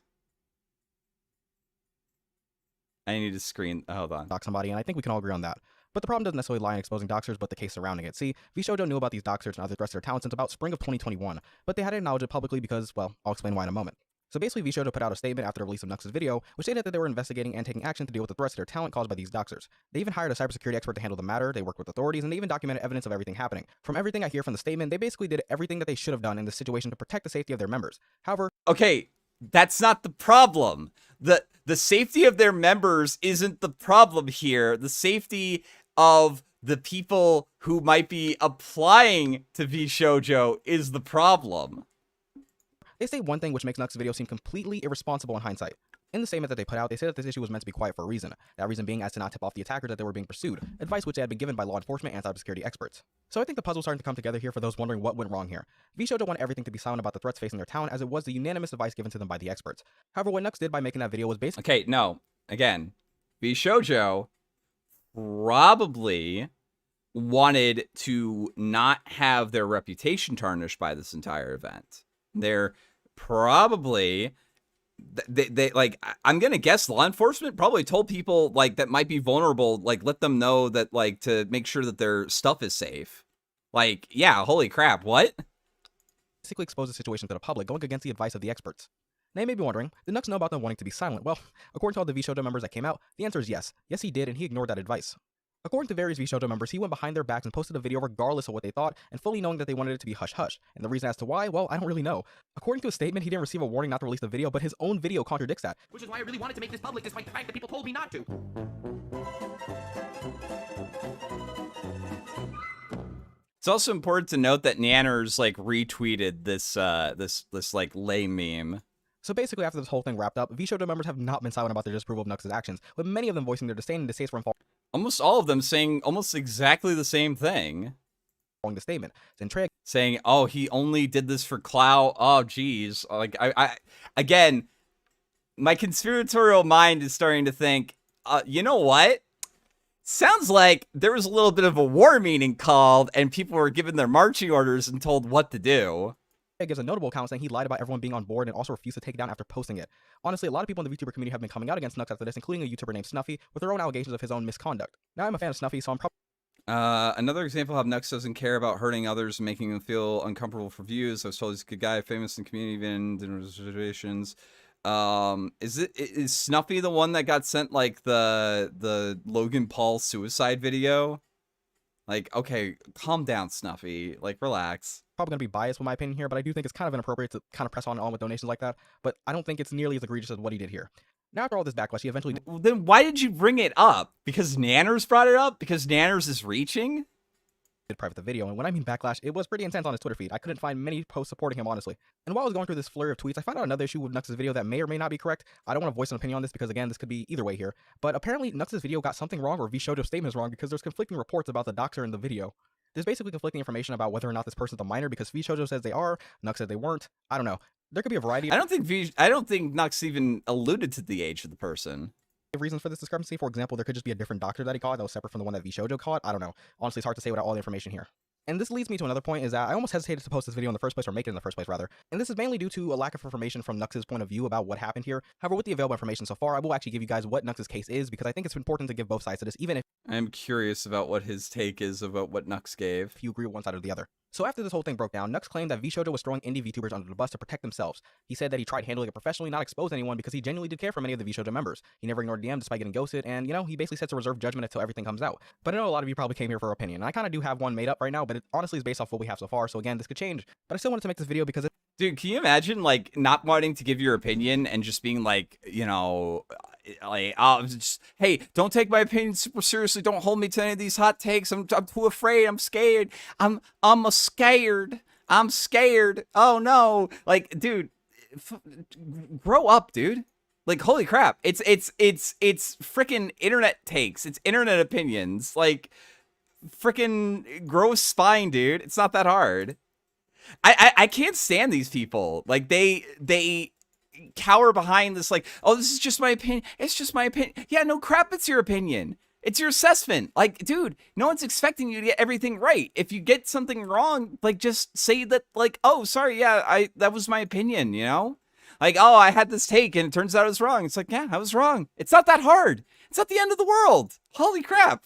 I need to screen. Hold on. Dox somebody, and I think we can all agree on that. But the problem doesn't necessarily lie in exposing doxers, but the case surrounding it. See, Vshojo knew about these doxers and other threats to their talent since about spring of 2021, but they hadn't acknowledged it publicly because, well, I'll explain why in a moment. So basically, Vshojo put out a statement after the release of Nux's video, which stated that they were investigating and taking action to deal with the threats to their talent caused by these doxers. They even hired a cybersecurity expert to handle the matter, they worked with authorities, and they even documented evidence of everything happening. From everything I hear from the statement, they basically did everything that they should have done in this situation to protect the safety of their members. However, okay, that's not the problem. The safety of their members isn't the problem here. The safety of the people who might be applying to Vshojo is the problem. They say one thing which makes Nux's video seem completely irresponsible in hindsight. In the statement that they put out, they say that this issue was meant to be quiet for a reason. That reason being as to not tip off the attackers that they were being pursued, advice which had been given by law enforcement and cybersecurity experts. So I think the puzzle's starting to come together here for those wondering what went wrong here. Vshojo wanted everything to be silent about the threats facing their town, as it was the unanimous advice given to them by the experts. However, what Nux did by making that video was basically— Okay, no. Again, Vshojo probably wanted to not have their reputation tarnished by this entire event. They're probably they like, I'm gonna guess law enforcement probably told people like that might be vulnerable, like let them know that, like, to make sure that their stuff is safe. Like, yeah, holy crap, what? basically expose the situation to the public, going against the advice of the experts. Now you may be wondering, did Nux know about them wanting to be silent? Well, according to all the Vshojo members that came out, the answer is yes. Yes, he did, and he ignored that advice. According to various Vshojo members, he went behind their backs and posted a video regardless of what they thought, and fully knowing that they wanted it to be hush-hush. And the reason as to why, well, I don't really know. According to a statement, he didn't receive a warning not to release the video, but his own video contradicts that. Which is why I really wanted to make this public, despite the fact that people told me not to. It's also important to note that Nanners like retweeted this this like lame meme. So basically, after this whole thing wrapped up, Vshojo members have not been silent about their disapproval of Nux's actions, with many of them voicing their disdain and distaste for him. almost all of them saying almost exactly the same thing. The statement. Zentraya saying, "Oh, he only did this for clout." Oh, geez. Like I again, my conspiratorial mind is starting to think, you know what? Sounds like there was a little bit of a war meeting called, and people were given their marching orders and told what to do. gives a notable account saying he lied about everyone being on board and also refused to take it down after posting it. Honestly, a lot of people in the VTuber community have been coming out against Nux after this, including a YouTuber named Snuffy, with their own allegations of his own misconduct. Now, I'm a fan of Snuffy, so I'm probably another example of how Nux doesn't care about hurting others and making them feel uncomfortable for views. I was told he's a good guy, famous in the community, even in situations. Is Snuffy the one that got sent like the Logan Paul suicide video? Like, okay, calm down, Snuffy. Like, relax. Probably going to be biased with my opinion here, but I do think it's kind of inappropriate to kind of press on with donations like that. But I don't think it's nearly as egregious as what he did here. Now, after all this backlash, he eventually... Then why did you bring it up? Because Nanners brought it up? Because Nanners is reaching? Did private the video, and when I mean backlash, it was pretty intense on his Twitter feed. I couldn't find many posts supporting him, honestly. And while I was going through this flurry of tweets, I found out another issue with Nux's video that may or may not be correct. I don't want to voice an opinion on this because, again, this could be either way here. But apparently, Nux's video got something wrong, or Vshojo's statement is wrong, because there's conflicting reports about the doxer in the video. There's basically conflicting information about whether or not this person's a minor, because Vshojo says they are, Nux said they weren't. I don't know. There could be a variety of... I don't think Nux even alluded to the age of the person. Reasons for this discrepancy. For example, there could just be a different doxer that he caught that was separate from the one that Vshojo caught. I don't know. Honestly, it's hard to say without all the information here. And this leads me to another point, is that I almost hesitated to post this video in the first place, or make it in the first place, rather. And this is mainly due to a lack of information from Nux's point of view about what happened here. However, with the available information so far, I will actually give you guys what Nux's case is, because I think it's important to give both sides to this, even if I'm curious about what his take is about what Nux gave. you agree with one side or the other. So after this whole thing broke down, Nux claimed that Vshojo was throwing indie VTubers under the bus to protect themselves. He said that he tried handling it professionally, not expose anyone, because he genuinely did care for many of the Vshojo members. He never ignored DM despite getting ghosted, and, you know, he basically sets a reserved judgment until everything comes out. But I know a lot of you probably came here for opinion, and I kind of do have one made up right now, but it honestly is based off what we have so far, so again, this could change. But I still wanted to make this video because Dude, can you imagine, like, not wanting to give your opinion and just being like, you know, like, just, hey, don't take my opinion super seriously. Don't hold me to any of these hot takes. I'm too afraid. I'm scared. I'm scared. I'm scared. Oh, no. Like, dude, grow up, dude. Like, holy crap. It's freaking internet takes. It's internet opinions. Like, freaking grow a spine, dude. It's not that hard. I can't stand these people. Like, they cower behind this, like, oh, this is just my opinion. It's just my opinion. Yeah, no crap, it's your opinion. It's your assessment. Like, dude, no one's expecting you to get everything right. If you get something wrong, like, just say that, like, oh, sorry, yeah, that was my opinion, you know? Like, oh, I had this take and it turns out it was wrong. It's like, yeah, I was wrong. It's not that hard. It's not the end of the world. Holy crap.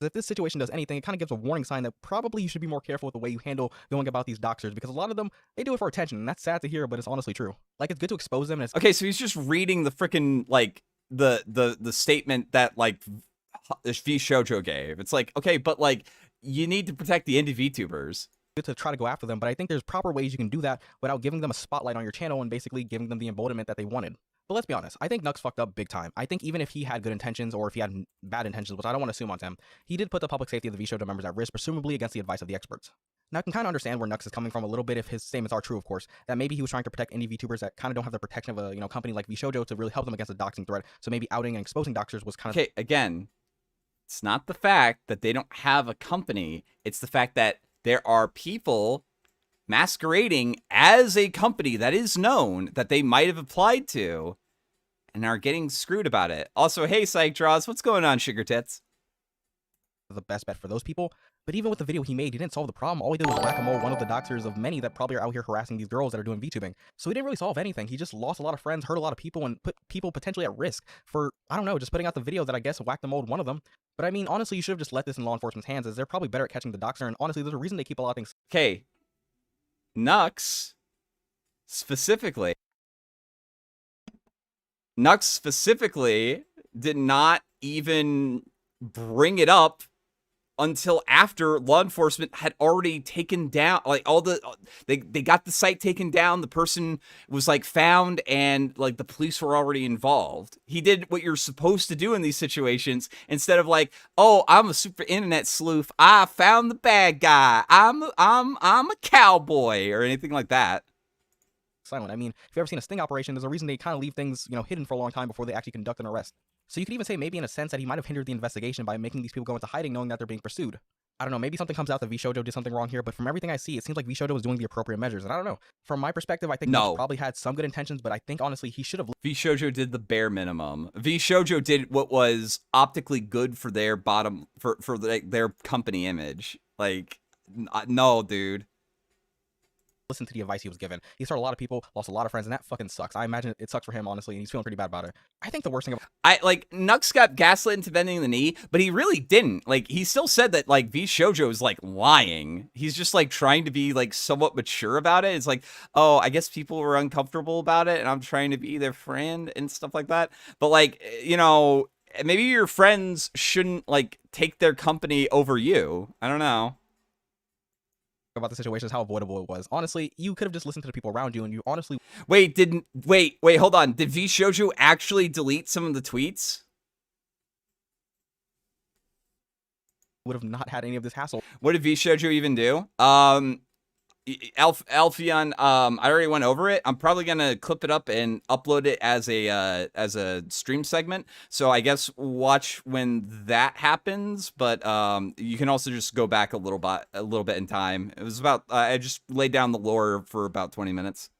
if this situation does anything, it kind of gives a warning sign that probably you should be more careful with the way you handle going about these doxers, because a lot of them, they do it for attention, and that's sad to hear, but it's honestly true. Like, it's good to expose them, and it's... Okay, so he's just reading the freaking, like, the statement that, like, Vshojo gave. It's like, okay, but, like, you need to protect the indie VTubers. Good to try to go after them, but I think there's proper ways you can do that without giving them a spotlight on your channel and basically giving them the emboldenment that they wanted. But let's be honest, I think Nux fucked up big time. I think even if he had good intentions, or if he had bad intentions, which I don't want to assume on him, he did put the public safety of the Vshojo members at risk, presumably against the advice of the experts. Now, I can kind of understand where Nux is coming from a little bit if his statements are true, of course, that maybe he was trying to protect indie VTubers that kind of don't have the protection of a company like Vshojo to really help them against the doxing threat, so maybe outing and exposing doxers was kind of... Okay, again, it's not the fact that they don't have a company, it's the fact that there are people masquerading as a company that is known that they might have applied to and are getting screwed about it. Also, hey, Psych Draws, what's going on, Sugar Tits? The best bet for those people. But even with the video he made, he didn't solve the problem. All he did was whack-a-mole one of the doxers of many that probably are out here harassing these girls that are doing VTubing. So he didn't really solve anything. He just lost a lot of friends, hurt a lot of people, and put people potentially at risk for, I don't know, just putting out the video that I guess whacked the mold one of them. But I mean, honestly, you should have just let this in law enforcement's hands, as they're probably better at catching the doxer, and honestly, there's a reason they keep a lot of things. Okay, Nux specifically did not even bring it up until after law enforcement had already taken down, like, all the, they got the site taken down, the person was, like, found, and, like, the police were already involved. He did what you're supposed to do in these situations, instead of, like, oh, I'm a super internet sleuth, I found the bad guy, I'm a cowboy, or anything like that. silent. I mean, if you've ever seen a sting operation, there's a reason they kind of leave things, hidden for a long time before they actually conduct an arrest. So you could even say maybe in a sense that he might have hindered the investigation by making these people go into hiding knowing that they're being pursued. I don't know, maybe something comes out that Vshojo did something wrong here, but from everything I see, it seems like Vshojo was doing the appropriate measures, and I don't know. From my perspective, I think Nux probably had some good intentions, but I think honestly he should have. Vshojo did the bare minimum. Vshojo did what was optically good for their their company image. Like, no, dude. Listen to the advice he was given. He hurt a lot of people, lost a lot of friends, and that fucking sucks. I imagine it sucks for him, honestly, and he's feeling pretty bad about it. I think the worst thing Nux got gaslit into bending the knee, but he really didn't. Like, he still said that, like, Vshojo is, like, lying. He's just, like, trying to be, like, somewhat mature about it. It's like, oh, I guess people were uncomfortable about it, and I'm trying to be their friend and stuff like that. But, like, maybe your friends shouldn't, like, take their company over you. I don't know. About the situation is how avoidable it was. Honestly, you could have just listened to the people around you, and you honestly wait, hold on. Did Vshojo actually delete some of the tweets? Would have not had any of this hassle. What did Vshojo even do? Alfion, I already went over it. I'm probably gonna clip it up and upload it as a stream segment. So I guess watch when that happens. But you can also just go back a little bit in time. It was about I just laid down the lore for about 20 minutes.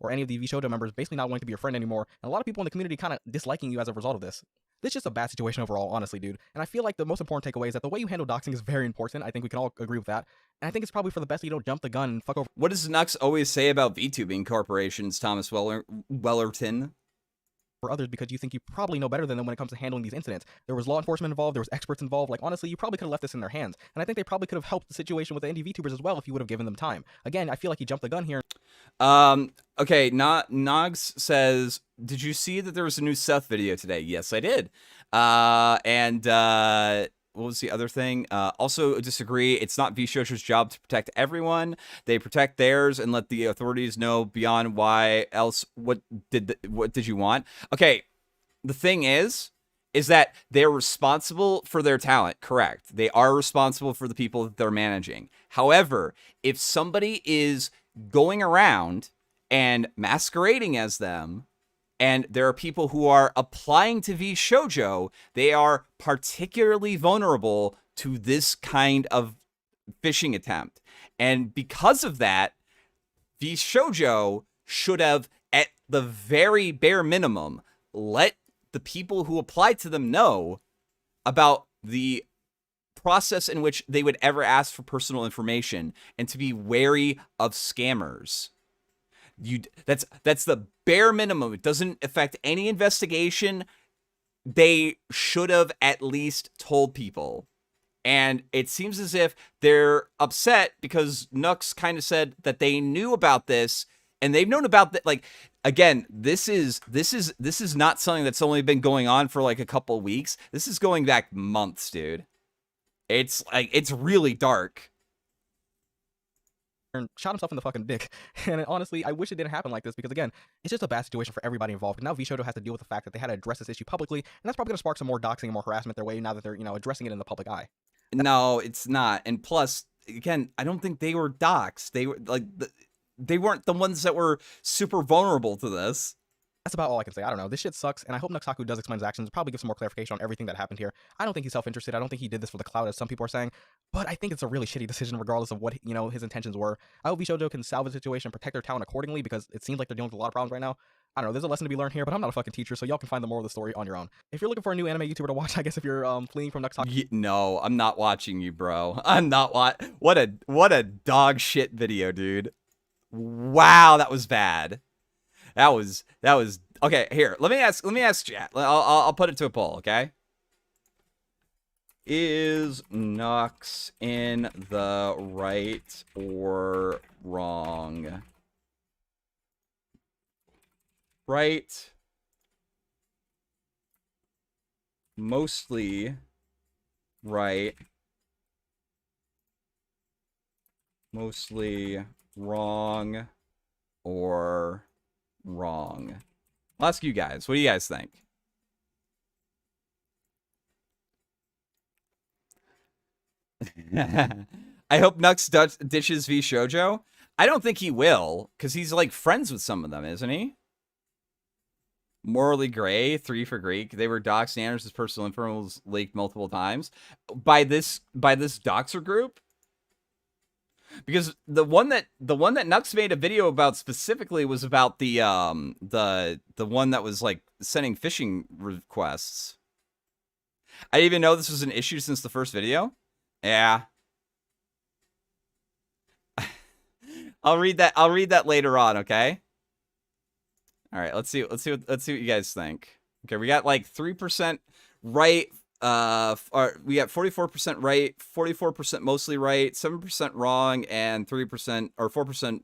Or any of the Vshojo members basically not wanting to be your friend anymore, and a lot of people in the community kind of disliking you as a result of this. This is just a bad situation overall, honestly, dude. And I feel like the most important takeaway is that the way you handle doxing is very important. I think we can all agree with that. And I think it's probably for the best that you don't jump the gun and fuck over. What does Nux always say about VTubing corporations, Thomas Wellerton? For others, because you think you probably know better than them when it comes to handling these incidents. There was law enforcement involved, there was experts involved. Like, honestly, you probably could have left this in their hands. And I think they probably could have helped the situation with the indie VTubers as well if you would have given them time. Again, I feel like you jumped the gun here. Okay, Nogs says, did you see that there was a new Seth video today? Yes, I did. What was the other thing? Also disagree. It's not Vshojo's job to protect everyone. They protect theirs and let the authorities know beyond why else. What did you want? Okay, the thing is that they're responsible for their talent. Correct. They are responsible for the people that they're managing. However, if somebody is going around and masquerading as them, and there are people who are applying to Vshojo, they are particularly vulnerable to this kind of phishing attempt. And because of that, Vshojo should have, at the very bare minimum, let the people who applied to them know about the process in which they would ever ask for personal information and to be wary of scammers. That's the bare minimum. It doesn't affect any investigation. They should have at least told people. And it seems as if they're upset because Nux kind of said that they knew about this and they've known about that. Like, again, this is not something that's only been going on for like a couple weeks. This is going back months, dude. It's like, it's really dark. And shot himself in the fucking dick. And honestly, I wish it didn't happen like this because, again, it's just a bad situation for everybody involved. Now Vshojo has to deal with the fact that they had to address this issue publicly, and that's probably going to spark some more doxing and more harassment their way now that they're, addressing it in the public eye. No, it's not. And plus, again, I don't think they were doxed. They were like, they weren't the ones that were super vulnerable to this. That's about all I can say. I don't know. This shit sucks, and I hope Nux Taku does explain his actions, probably give some more clarification on everything that happened here. I don't think he's self-interested. I don't think he did this for the clout, as some people are saying, but I think it's a really shitty decision regardless of what, his intentions were. I hope Vshojo can salvage the situation and protect their talent accordingly because it seems like they're dealing with a lot of problems right now. I don't know. There's a lesson to be learned here, but I'm not a fucking teacher, so y'all can find the moral of the story on your own. If you're looking for a new anime YouTuber to watch, I guess if you're fleeing from Nux Taku. No, I'm not watching you, bro. I'm not what a dog shit video, dude. Wow, that was bad. That was okay. Here, let me ask chat. I'll put it to a poll, okay? Is Nux in the right or wrong? Right. Mostly right. Mostly wrong or wrong. I'll ask you guys. What do you guys think? I hope Nux ditches Vshojo. I don't think he will, because he's like friends with some of them, isn't he? Morally Gray, 3 for Greek. They were doxed. Anders' personal info was leaked multiple times by this doxer group. Because the one that Nux made a video about specifically was about the one that was like sending phishing requests. I didn't even know this was an issue since the first video. Yeah. I'll read that later on, okay? All right, let's see what you guys think. Okay, we got like 3% right, or we got 44% right, 44% mostly right, 7% wrong, and 3% or 4%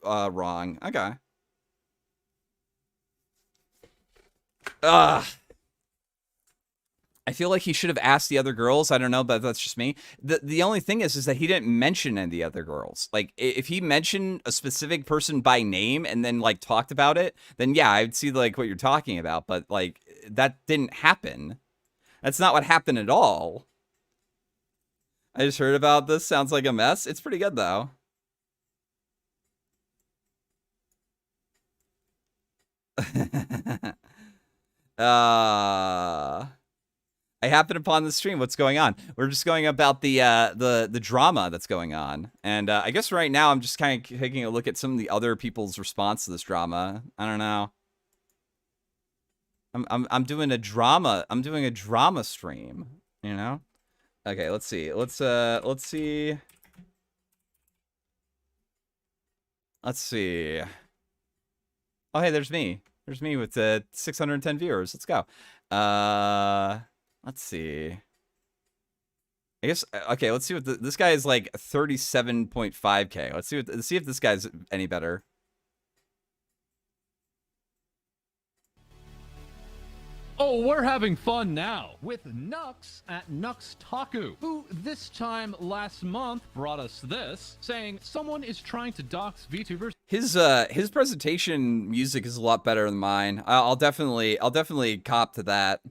wrong. Okay. I feel like he should have asked the other girls. I don't know, but that's just me. The only thing is that he didn't mention any of the other girls. Like, if he mentioned a specific person by name and then, like, talked about it, then, yeah, I'd see, like, what you're talking about. But, like, that didn't happen. That's not what happened at all. I just heard about this. Sounds like a mess. It's pretty good, though. I happened upon the stream. What's going on? We're just going about the drama that's going on, and I guess right now I'm just kind of taking a look at some of the other people's response to this drama. I don't know. I'm doing a drama. I'm doing a drama stream. You know. Okay. Let's see. Let's see. Let's see. Oh, hey, there's me. There's me with 610 viewers. Let's go. Let's see. I guess, okay, let's see what this guy is like 37.5K. Let's see if this guy's any better. Oh, we're having fun now with Nux at Nux Taku, who this time last month brought us this, saying someone is trying to dox VTubers. His presentation music is a lot better than mine. I'll definitely cop to that.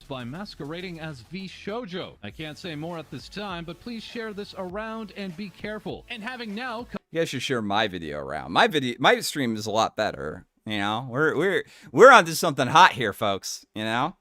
By masquerading as Vshojo. I can't say more at this time, but please share this around and be careful. And having now, you guys should share my video around. My stream is a lot better. You know, we're onto something hot here, folks. You know.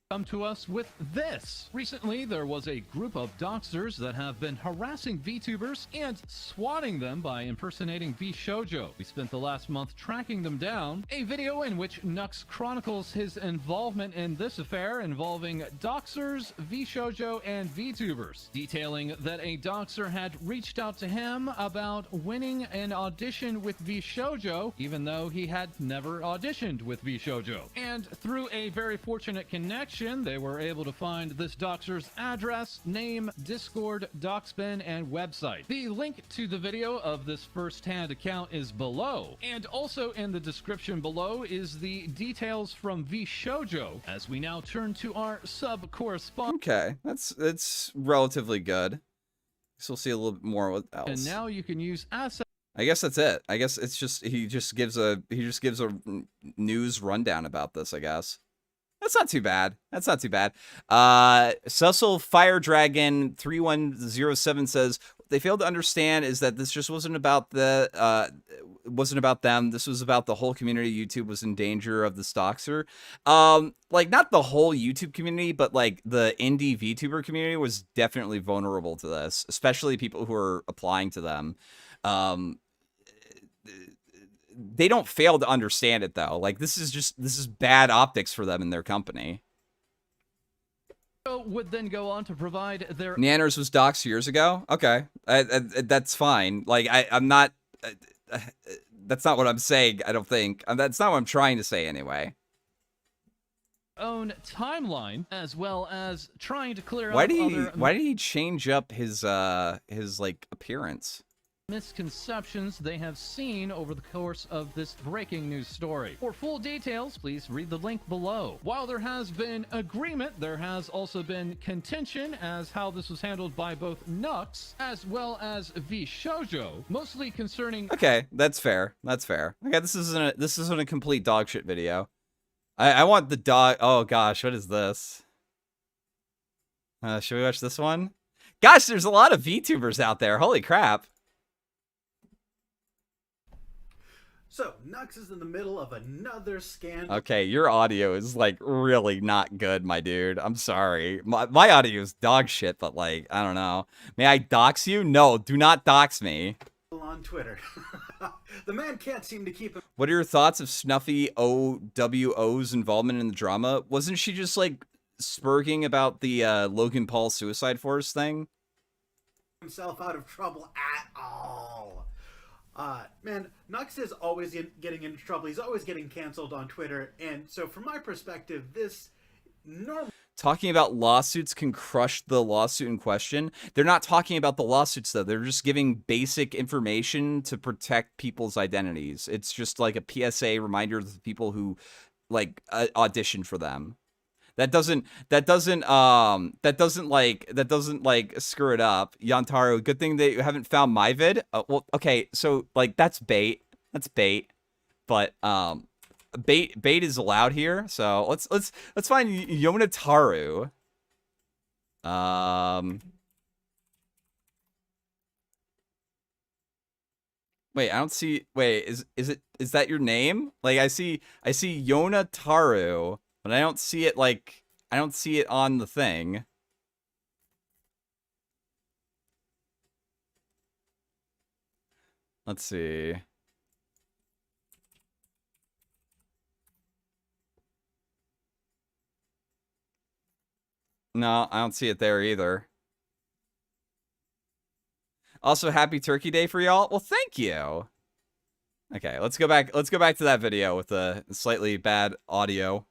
Come to us with this. Recently, there was a group of doxers that have been harassing VTubers and swatting them by impersonating Vshojo. We spent the last month tracking them down. A video in which Nux chronicles his involvement in this affair involving doxers, Vshojo, and VTubers, detailing that a doxer had reached out to him about winning an audition with Vshojo, even though he had never auditioned with Vshojo. And through a very fortunate connection, they were able to find this doxer's address, name, Discord, doxpin, and website. The link to the video of this first-hand account is below, and also in the description below is the details from Vshojo, as we now turn to our sub-correspondent. Okay, that's relatively good. So we'll see a little bit more what else. And now you can use assets. I guess that's it. I guess it's just he just gives a news rundown about this, I guess. That's not too bad. That's not too bad. Cecil Fire Dragon 3107 says what they failed to understand is that this just wasn't about wasn't about them. This was about the whole community. YouTube was in danger of the doxer. Like not the whole YouTube community, but like the indie VTuber community was definitely vulnerable to this, especially people who are applying to them. They don't fail to understand it though. Like this is bad optics for them and their company. Would then go on to provide their Nanners was doxed years ago. Okay, that's fine. Like I'm not. That's not what I'm saying. I don't think that's not what I'm trying to say anyway. Own timeline, as well as trying to clear up why did he change up his like appearance? Misconceptions they have seen over the course of this breaking news story. For full details, please read the link below. While there has been agreement, there has also been contention as how this was handled by both Nux as well as Vshojo, mostly concerning. Okay, that's fair. That's fair. Okay, this isn't a complete dog shit video. I want the dog. Oh gosh, what is this? Should we watch this one? Gosh, there's a lot of VTubers out there. Holy crap. So, Nux is in the middle of another scandal. Okay, your audio is, like, really not good, my dude. I'm sorry. My audio is dog shit, but, like, I don't know. May I dox you? No, do not dox me. On Twitter. The man can't seem to keep him. What are your thoughts of Snuffy OWO's involvement in the drama? Wasn't she just, like, spurging about the Logan Paul Suicide Force thing? Himself out of trouble at all. Man, Nux is always getting into trouble. He's always getting canceled on Twitter. And so from my perspective, this normal... Talking about lawsuits can crush the lawsuit in question. They're not talking about the lawsuits, though. They're just giving basic information to protect people's identities. It's just like a PSA reminder to the people who, like, audition for them. That doesn't screw it up. Yantaro, good thing that you haven't found my vid. Well, okay, so, like, that's bait. That's bait. But, bait is allowed here, so let's find Yonataru. Wait, I don't see. Wait, is that your name? Like, I see Yonataru, but I don't see it. Like, I don't see it on the thing. Let's see. No, I don't see it there either. Also, happy Turkey Day for y'all. Well, thank you. Okay, let's go back to that video with the slightly bad audio.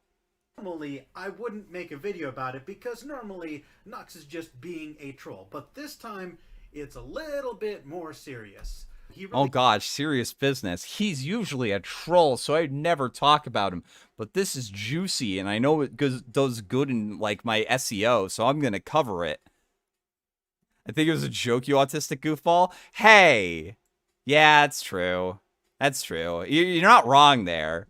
Normally, I wouldn't make a video about it because normally Nux is just being a troll. But this time, it's a little bit more serious. Oh gosh, serious business. He's usually a troll, so I'd never talk about him. But this is juicy, and I know it does good in, like, my SEO, so I'm gonna cover it. I think it was a joke, you autistic goofball. Hey! Yeah, it's true. That's true. You're not wrong there.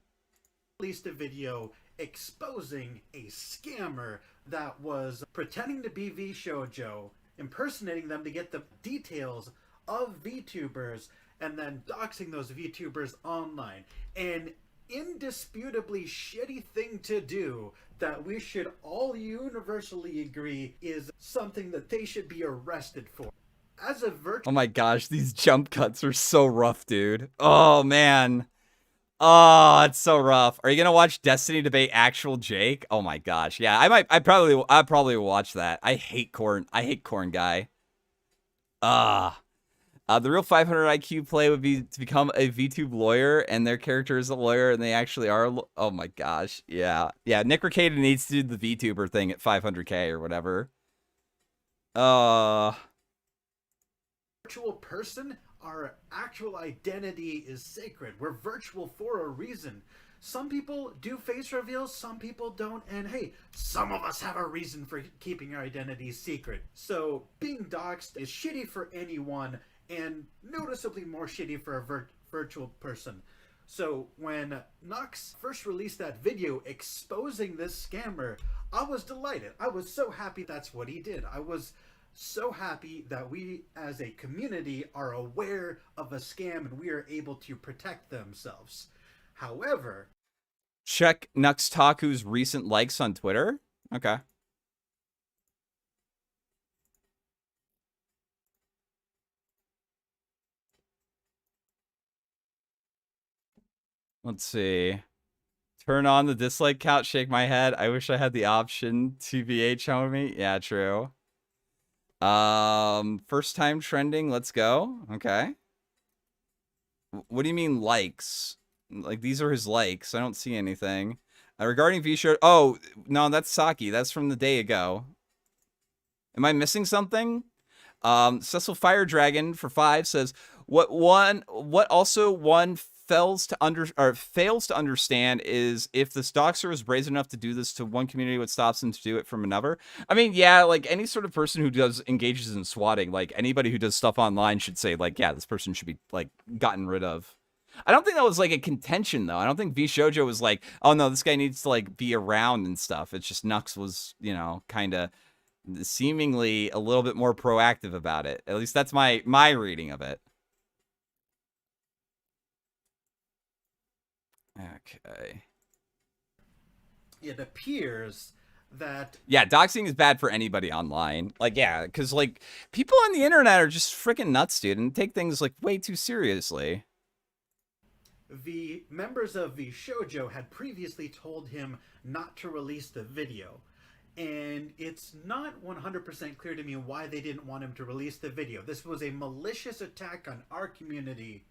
Released a video exposing a scammer that was pretending to be Vshojo, impersonating them to get the details of VTubers, and then doxing those VTubers online. An indisputably shitty thing to do that we should all universally agree is something that they should be arrested for. As a virtual... Oh my gosh, these jump cuts are so rough, dude. Oh, man. Oh, it's so rough. Are you gonna watch Destiny debate actual Jake? Oh my gosh. Yeah, I'd probably watch that. I hate Corn guy. The real 500 IQ play would be to become a VTube lawyer, and their character is a lawyer, and they actually are. Oh my gosh, yeah. Nick Ricada needs to do the VTuber thing at 500K or whatever. Virtual person, our actual identity is sacred. We're virtual for a reason. Some people do face reveals, some people don't, and hey, some of us have a reason for keeping our identities secret. So being doxxed is shitty for anyone, and noticeably more shitty for a virtual person. So when Nux first released that video exposing this scammer, I was delighted. I was so happy that's what he did. I was so happy that we as a community are aware of a scam and we are able to protect themselves. However... Check Nux Taku's recent likes on Twitter. Okay. Let's see. Turn on the dislike count, shake my head. I wish I had the option to VH on me. Yeah, true. First time trending, let's go. Okay. What do you mean likes? Like, these are his likes. I don't see anything. Regarding Vshojo, oh, no, that's Saki. That's from the day ago. Am I missing something? Cecil Fire Dragon for 5 says, what also one fails to understand is if this doxer is brazen enough to do this to one community, what stops them to do it from another? I mean, yeah, like any sort of person who engages in swatting, like anybody who does stuff online should say, like, yeah, this person should be like gotten rid of. I don't think that was like a contention though. I don't think Vshojo was like, oh no, this guy needs to like be around and stuff. It's just Nux was, you know, kind of seemingly a little bit more proactive about it. At least that's my reading of it. Okay. It appears that yeah, doxing is bad for anybody online. Like, yeah, because like people on the internet are just freaking nuts, dude, and take things like way too seriously. the members of Vshojo had previously told him not to release the video. And it's not 100% clear to me why they didn't want him to release the video. This was a malicious attack on our community.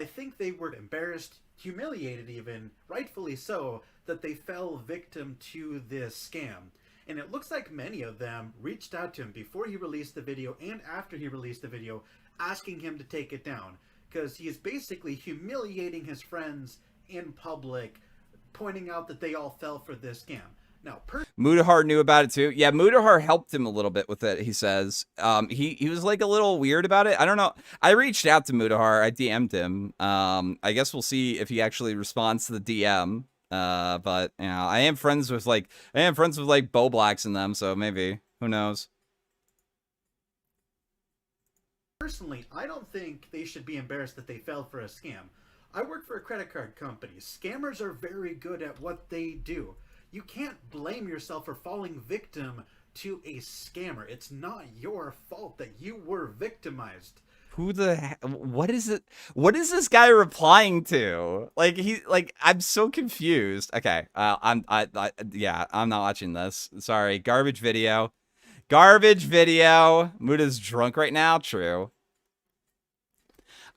I think they were embarrassed, humiliated even, rightfully so, that they fell victim to this scam. And it looks like many of them reached out to him before he released the video and after he released the video, asking him to take it down. Because he is basically humiliating his friends in public, pointing out that they all fell for this scam. Now, Mudahar knew about it too. Yeah, Mudahar helped him a little bit with it, he says. He was like a little weird about it. I don't know. I reached out to Mudahar. I DM'd him. I guess we'll see if he actually responds to the DM. But you know, I am friends with like Bo Blacks and them, so maybe. Who knows? Personally, I don't think they should be embarrassed that they fell for a scam. I work for a credit card company. Scammers are very good at what they do. You can't blame yourself for falling victim to a scammer. It's not your fault that you were victimized. Who the heck? What is it? What is this guy replying to? Like I'm so confused. Okay, I'm not watching this. Sorry, garbage video. Garbage video. Muda's drunk right now. True.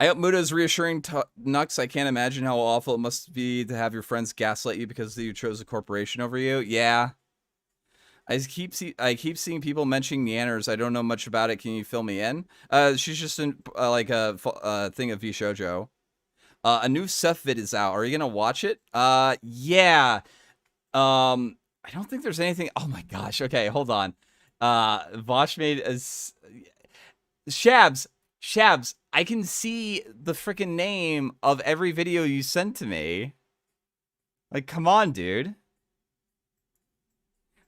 I hope Muda is reassuring Nux. I can't imagine how awful it must be to have your friends gaslight you because you chose a corporation over you. Yeah. I keep seeing people mentioning Neanners. I don't know much about it. Can you fill me in? She's just in like a thing of Vshojo. A new Seth vid is out. Are you gonna watch it? Yeah. I don't think there's anything. Oh my gosh. Okay, hold on. Vosh made as Shabs. I can see the freaking name of every video you sent to me. Like, come on, dude.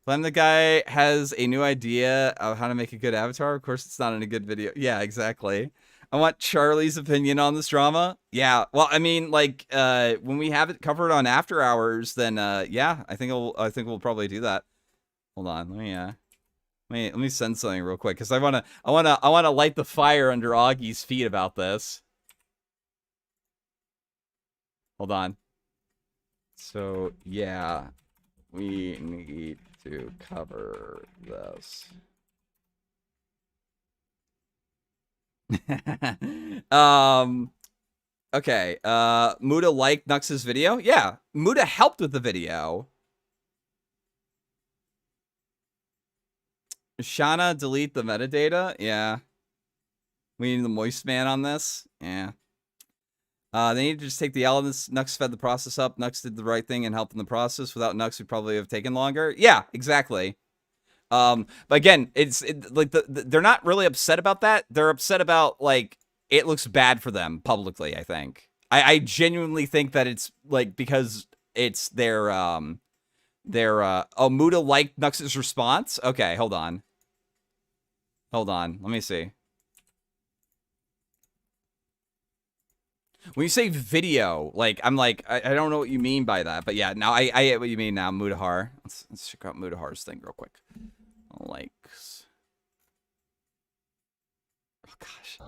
Flem the guy has a new idea of how to make a good avatar. Of course, it's not in a good video. Yeah, exactly. I want Charlie's opinion on this drama. Yeah, well, I mean, like, when we have it covered on After Hours, then yeah, I think we'll probably do that. Hold on, let me send something real quick because I wanna light the fire under Augie's feet about this. Hold on. So yeah, we need to cover this. Okay. Muda liked Nux's video. Yeah, Muda helped with the video. Shana, delete the metadata. Yeah. We need the moist man on this. Yeah. They need to just take the L in this. Nux fed the process up. Nux did the right thing and helped in the process. Without Nux, we'd probably have taken longer. Yeah, exactly. But again, like they're not really upset about that. They're upset about like it looks bad for them publicly. I think. I genuinely think that it's like because it's their oh, Muda liked Nux's response. Okay, hold on. Let me see. When you say video, like I'm like I don't know what you mean by that, but yeah, now I get what you mean now. Mudahar. Let's check out Mudahar's thing real quick. Likes. Oh gosh.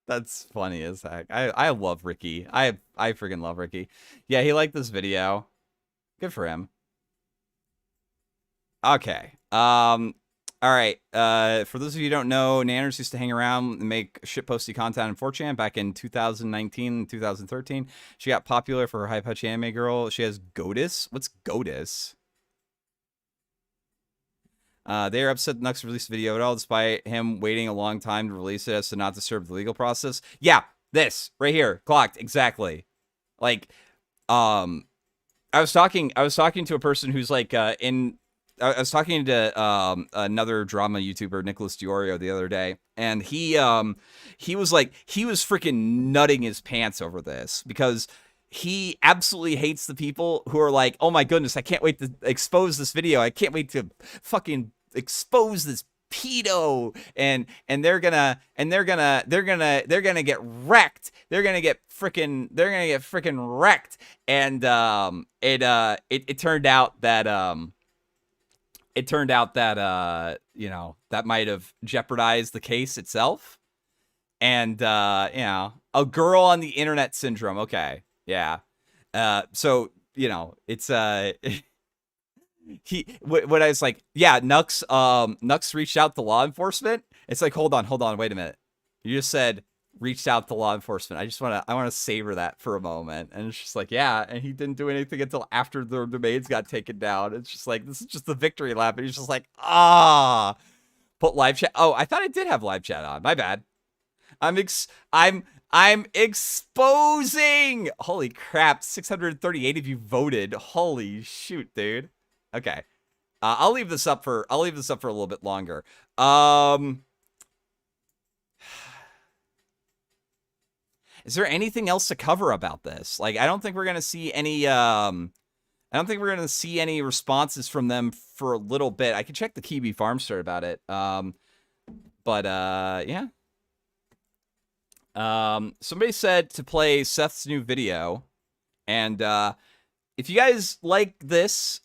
That's funny as heck. I love Ricky. I freaking love Ricky. Yeah, he liked this video. Good for him. Okay. All right. For those of you who don't know, Nanners used to hang around and make shitposty content on 4chan back in 2019 and 2013. She got popular for her high-pitch anime girl. She has Godis. What's Godis? They are upset Nux released the video at all, despite him waiting a long time to release it as to not disturb the legal process. Yeah, this right here, clocked exactly. Like, I was talking to a person who's like I was talking to another drama YouTuber, Nicholas Diorio, the other day, and he was like he was freaking nutting his pants over this because he absolutely hates the people who are like, oh my goodness, I can't wait to expose this video. I can't wait to fucking expose this pedo, and they're gonna get wrecked. They're gonna get freaking wrecked. And it turned out that you know, that might have jeopardized the case itself. And you know, a girl on the internet syndrome. Okay, yeah. So you know, it's when I was like, yeah, Nux reached out to law enforcement. It's like, hold on, wait a minute. You just said reached out to law enforcement. I want to savor that for a moment. And it's just like, yeah, and he didn't do anything until after the domains got taken down. It's just like, this is just the victory lap. And he's just like, put live chat. Oh, I thought I did have live chat on. My bad. I'm exposing. Holy crap! 638 of you voted. Holy shoot, dude. Okay, I'll leave this up for a little bit longer. Is there anything else to cover about this? Like, I don't think we're gonna see any. I don't think we're gonna see any responses from them for a little bit. I can check the Kiwi Farm store about it. But yeah. Somebody said to play Seth's new video, and if you guys like this,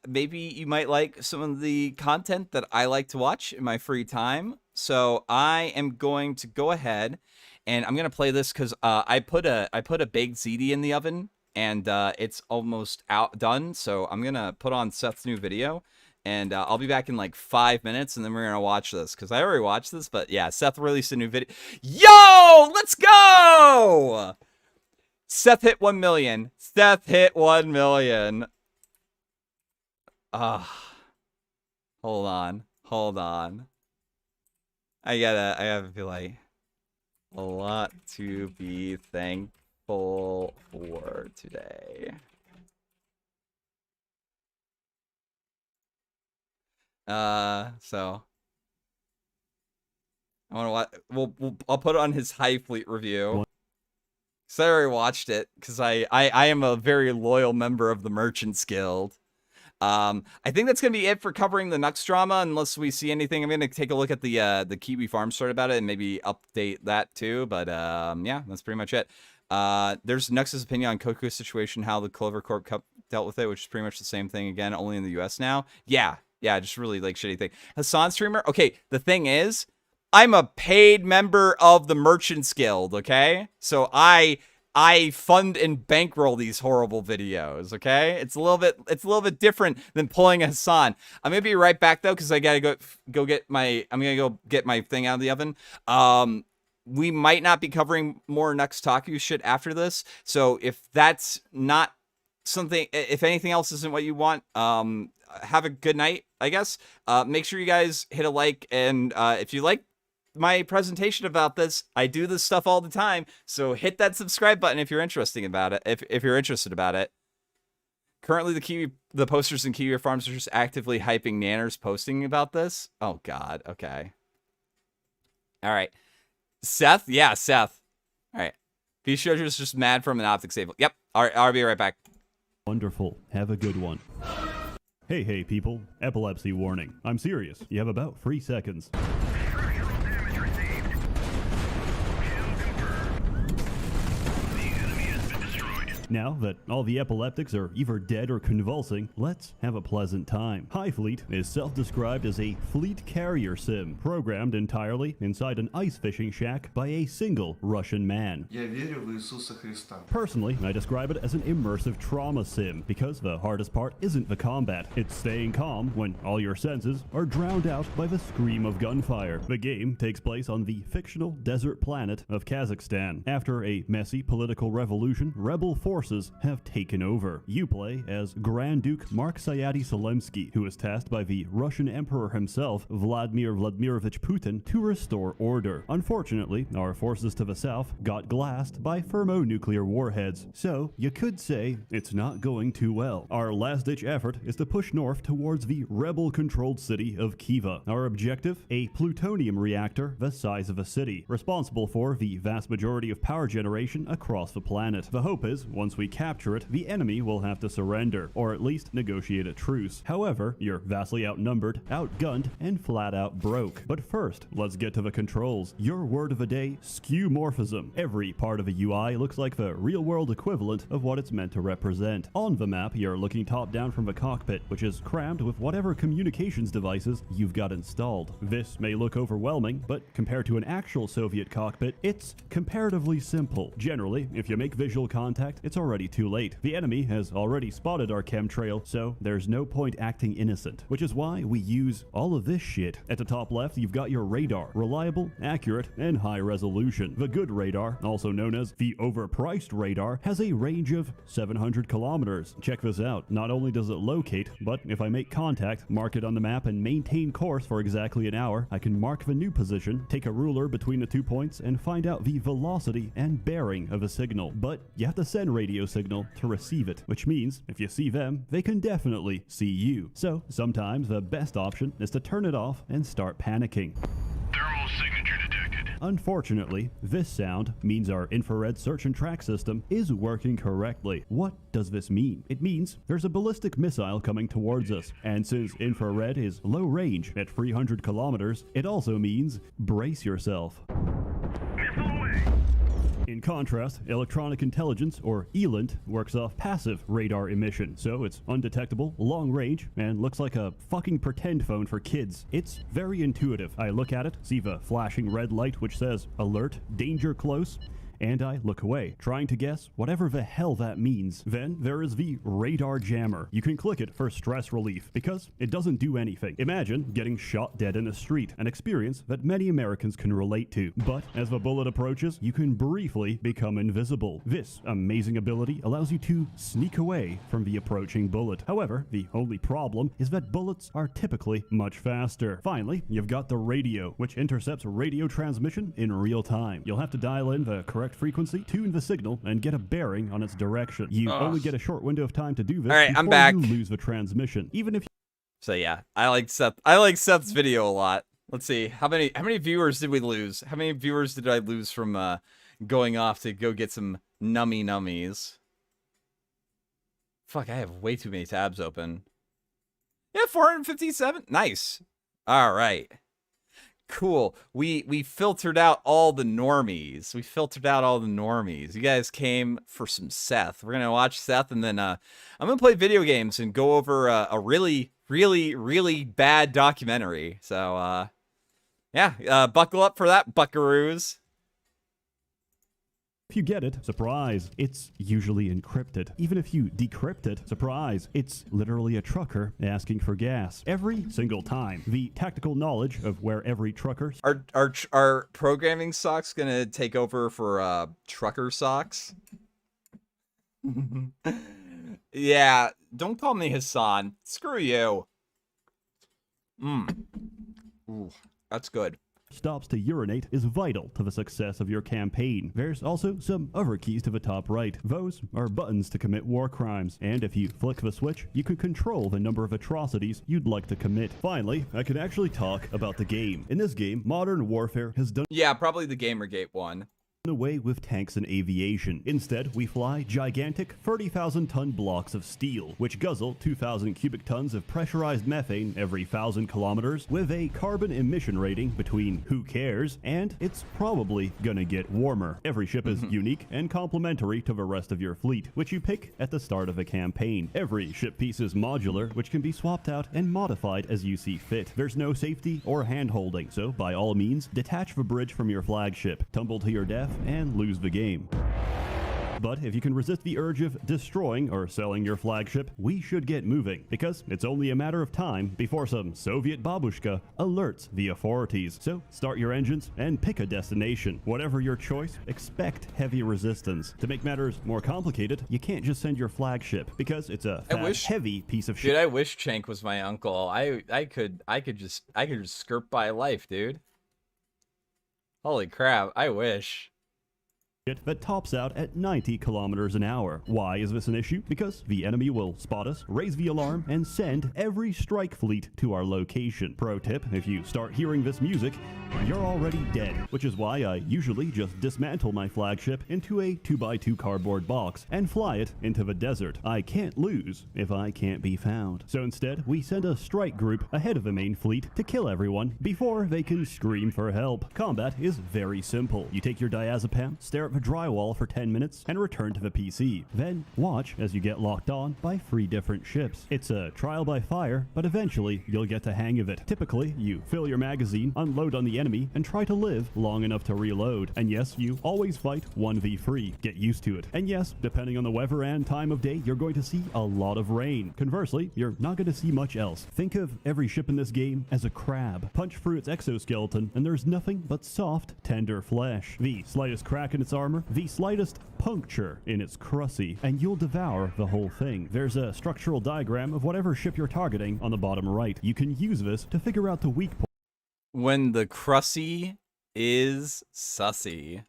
maybe you might like some of the content that I like to watch in my free time. So I am going to go ahead and I'm gonna play this because I put a baked ziti in the oven, and it's almost done. So I'm gonna put on Seth's new video. And I'll be back in like 5 minutes, and then we're going to watch this. Because I already watched this, but yeah, Seth released a new video. Yo! Let's go! Seth hit 1 million. Seth hit 1 million. Hold on. I gotta feel like a lot to be thankful for today. So I want to watch. I'll put it on his HighFleet review. So I already watched it because I am a very loyal member of the Merchants Guild. I think that's gonna be it for covering the Nux drama, unless we see anything. I'm gonna take a look at the Kiwi Farm story about it and maybe update that too. But yeah, that's pretty much it. There's Nux's opinion on Koku's situation, how the Clover Corp dealt with it, which is pretty much the same thing again, only in the US now. Yeah, just really like shitty thing. Hassan streamer. Okay, the thing is, I'm a paid member of the Merchants Guild. Okay, so I fund and bankroll these horrible videos. Okay, it's a little bit different than pulling a Hassan. I'm gonna be right back though, because I gotta go get my. I'm gonna go get my thing out of the oven. We might not be covering more Nux Taku shit after this. So if that's not something, if anything else isn't what you want, have a good night, I guess. Make sure you guys hit a like, and if you like my presentation about this, I do this stuff all the time, so hit that subscribe button if you're interested about it. If you're interested about it. Currently, the posters in Kiwi Farms are just actively hyping Nanners posting about this. Oh God. Okay. All right. Seth. Yeah, Seth. All right. Vshojo is just mad from an optics table. Yep. All right. I'll be right back. Wonderful. Have a good one. Hey people, epilepsy warning. I'm serious. You have about 3 seconds. Now that all the epileptics are either dead or convulsing, let's have a pleasant time. HighFleet is self-described as a fleet carrier sim, programmed entirely inside an ice fishing shack by a single Russian man. Я верю в Иисуса Христа. Personally, I describe it as an immersive trauma sim, because the hardest part isn't the combat, it's staying calm when all your senses are drowned out by the scream of gunfire. The game takes place on the fictional desert planet of Kazakhstan. After a messy political revolution, rebel forces have taken over. You play as Grand Duke Mark Sayati-Solemsky, who is tasked by the Russian Emperor himself, Vladimir Vladimirovich Putin, to restore order. Unfortunately, our forces to the south got glassed by thermonuclear warheads, so you could say it's not going too well. Our last-ditch effort is to push north towards the rebel-controlled city of Khiva. Our objective? A plutonium reactor the size of a city, responsible for the vast majority of power generation across the planet. The hope is, once once we capture it, the enemy will have to surrender, or at least negotiate a truce. However, you're vastly outnumbered, outgunned, and flat out broke. But first, let's get to the controls. Your word of the day, skeuomorphism. Every part of a UI looks like the real-world equivalent of what it's meant to represent. On the map, you're looking top-down from the cockpit, which is crammed with whatever communications devices you've got installed. This may look overwhelming, but compared to an actual Soviet cockpit, it's comparatively simple. Generally, if you make visual contact, it's already too late. The enemy has already spotted our chemtrail, so there's no point acting innocent, which is why we use all of this shit. At the top left, you've got your radar. Reliable, accurate, and high resolution. The good radar, also known as the overpriced radar, has a range of 700 kilometers. Check this out. Not only does it locate, but if I make contact, mark it on the map, and maintain course for exactly an hour, I can mark the new position, take a ruler between the 2 points, and find out the velocity and bearing of a signal. But you have to send radio signal to receive it, which means if you see them, they can definitely see you. So sometimes the best option is to turn it off and start panicking. Thermal signature detected. Unfortunately, this sound means our infrared search and track system is working correctly. What does this mean? It means there's a ballistic missile coming towards us, and since infrared is low range at 300 kilometers, it also means brace yourself. Missile away. In contrast, electronic intelligence, or ELINT, works off passive radar emission, so it's undetectable, long range, and looks like a fucking pretend phone for kids. It's very intuitive. I look at it, see the flashing red light which says, alert, danger close, and I look away, trying to guess whatever the hell that means. Then there is the radar jammer. You can click it for stress relief, because it doesn't do anything. Imagine getting shot dead in the street, an experience that many Americans can relate to. But as the bullet approaches, you can briefly become invisible. This amazing ability allows you to sneak away from the approaching bullet. However, the only problem is that bullets are typically much faster. Finally, you've got the radio, which intercepts radio transmission in real time. You'll have to dial in the correct frequency, tune the signal, and get a bearing on its direction. You only get a short window of time to do this. All right, before I'm back. You lose the transmission, even if. So yeah, I like Seth's video a lot. Let's see, how many viewers did we lose? How many viewers did I lose from going off to go get some nummies? Fuck, I have way too many tabs open. Yeah, 457. Nice. All right. Cool. We filtered out all the normies. You guys came for some Seth. We're gonna watch Seth, and then I'm gonna play video games and go over a really bad documentary. So yeah, buckle up for that, buckaroos. If you get it, surprise, it's usually encrypted. Even if you decrypt it, surprise, it's literally a trucker asking for gas. Every single time. The tactical knowledge of where every trucker... Are programming socks gonna take over for trucker socks? Yeah, don't call me Hassan. Screw you. Ooh, that's good. Stops to urinate is vital to the success of your campaign. There's also some other keys to the top right. Those are buttons to commit war crimes, and if you flick the switch, you can control the number of atrocities you'd like to commit. Finally, I can actually talk about the game. In this game, modern warfare has done probably the GamerGate one. Away with tanks and aviation. Instead, we fly gigantic 30,000-ton blocks of steel, which guzzle 2,000 cubic tons of pressurized methane every 1,000 kilometers, with a carbon emission rating between who cares and it's probably gonna get warmer. Every ship is unique and complementary to the rest of your fleet, which you pick at the start of a campaign. Every ship piece is modular, which can be swapped out and modified as you see fit. There's no safety or hand-holding, so by all means, detach the bridge from your flagship, tumble to your death, and lose the game. But if you can resist the urge of destroying or selling your flagship, we should get moving, because it's only a matter of time before some Soviet babushka alerts the authorities. So start your engines and pick a destination. Whatever your choice, expect heavy resistance. To make matters more complicated, you can't just send your flagship, because it's a fat, heavy piece of shit. Dude, I wish Chank was my uncle. I could just skirt by life, dude. Holy crap, I wish. that tops out at 90 kilometers an hour. Why is this an issue? Because the enemy will spot us, raise the alarm, and send every strike fleet to our location. Pro tip, if you start hearing this music, you're already dead, which is why I usually just dismantle my flagship into a 2x2 cardboard box and fly it into the desert. I can't lose if I can't be found. So instead, we send a strike group ahead of the main fleet to kill everyone before they can scream for help. Combat is very simple. You take your diazepam, stare at the drywall for 10 minutes, and return to the PC. Then watch as you get locked on by 3 different ships. It's a trial by fire, but eventually you'll get the hang of it. Typically, you fill your magazine, unload on the enemy, and try to live long enough to reload. And yes, you always fight 1v3. Get used to it. And yes, depending on the weather and time of day, you're going to see a lot of rain. Conversely, you're not going to see much else. Think of every ship in this game as a crab. Punch through its exoskeleton, and there's nothing but soft, tender flesh. The slightest crack in its armor, the slightest puncture in its crusty, and you'll devour the whole thing. There's a structural diagram of whatever ship you're targeting on the bottom right. You can use this to figure out the weak point. When the crusty is sussy.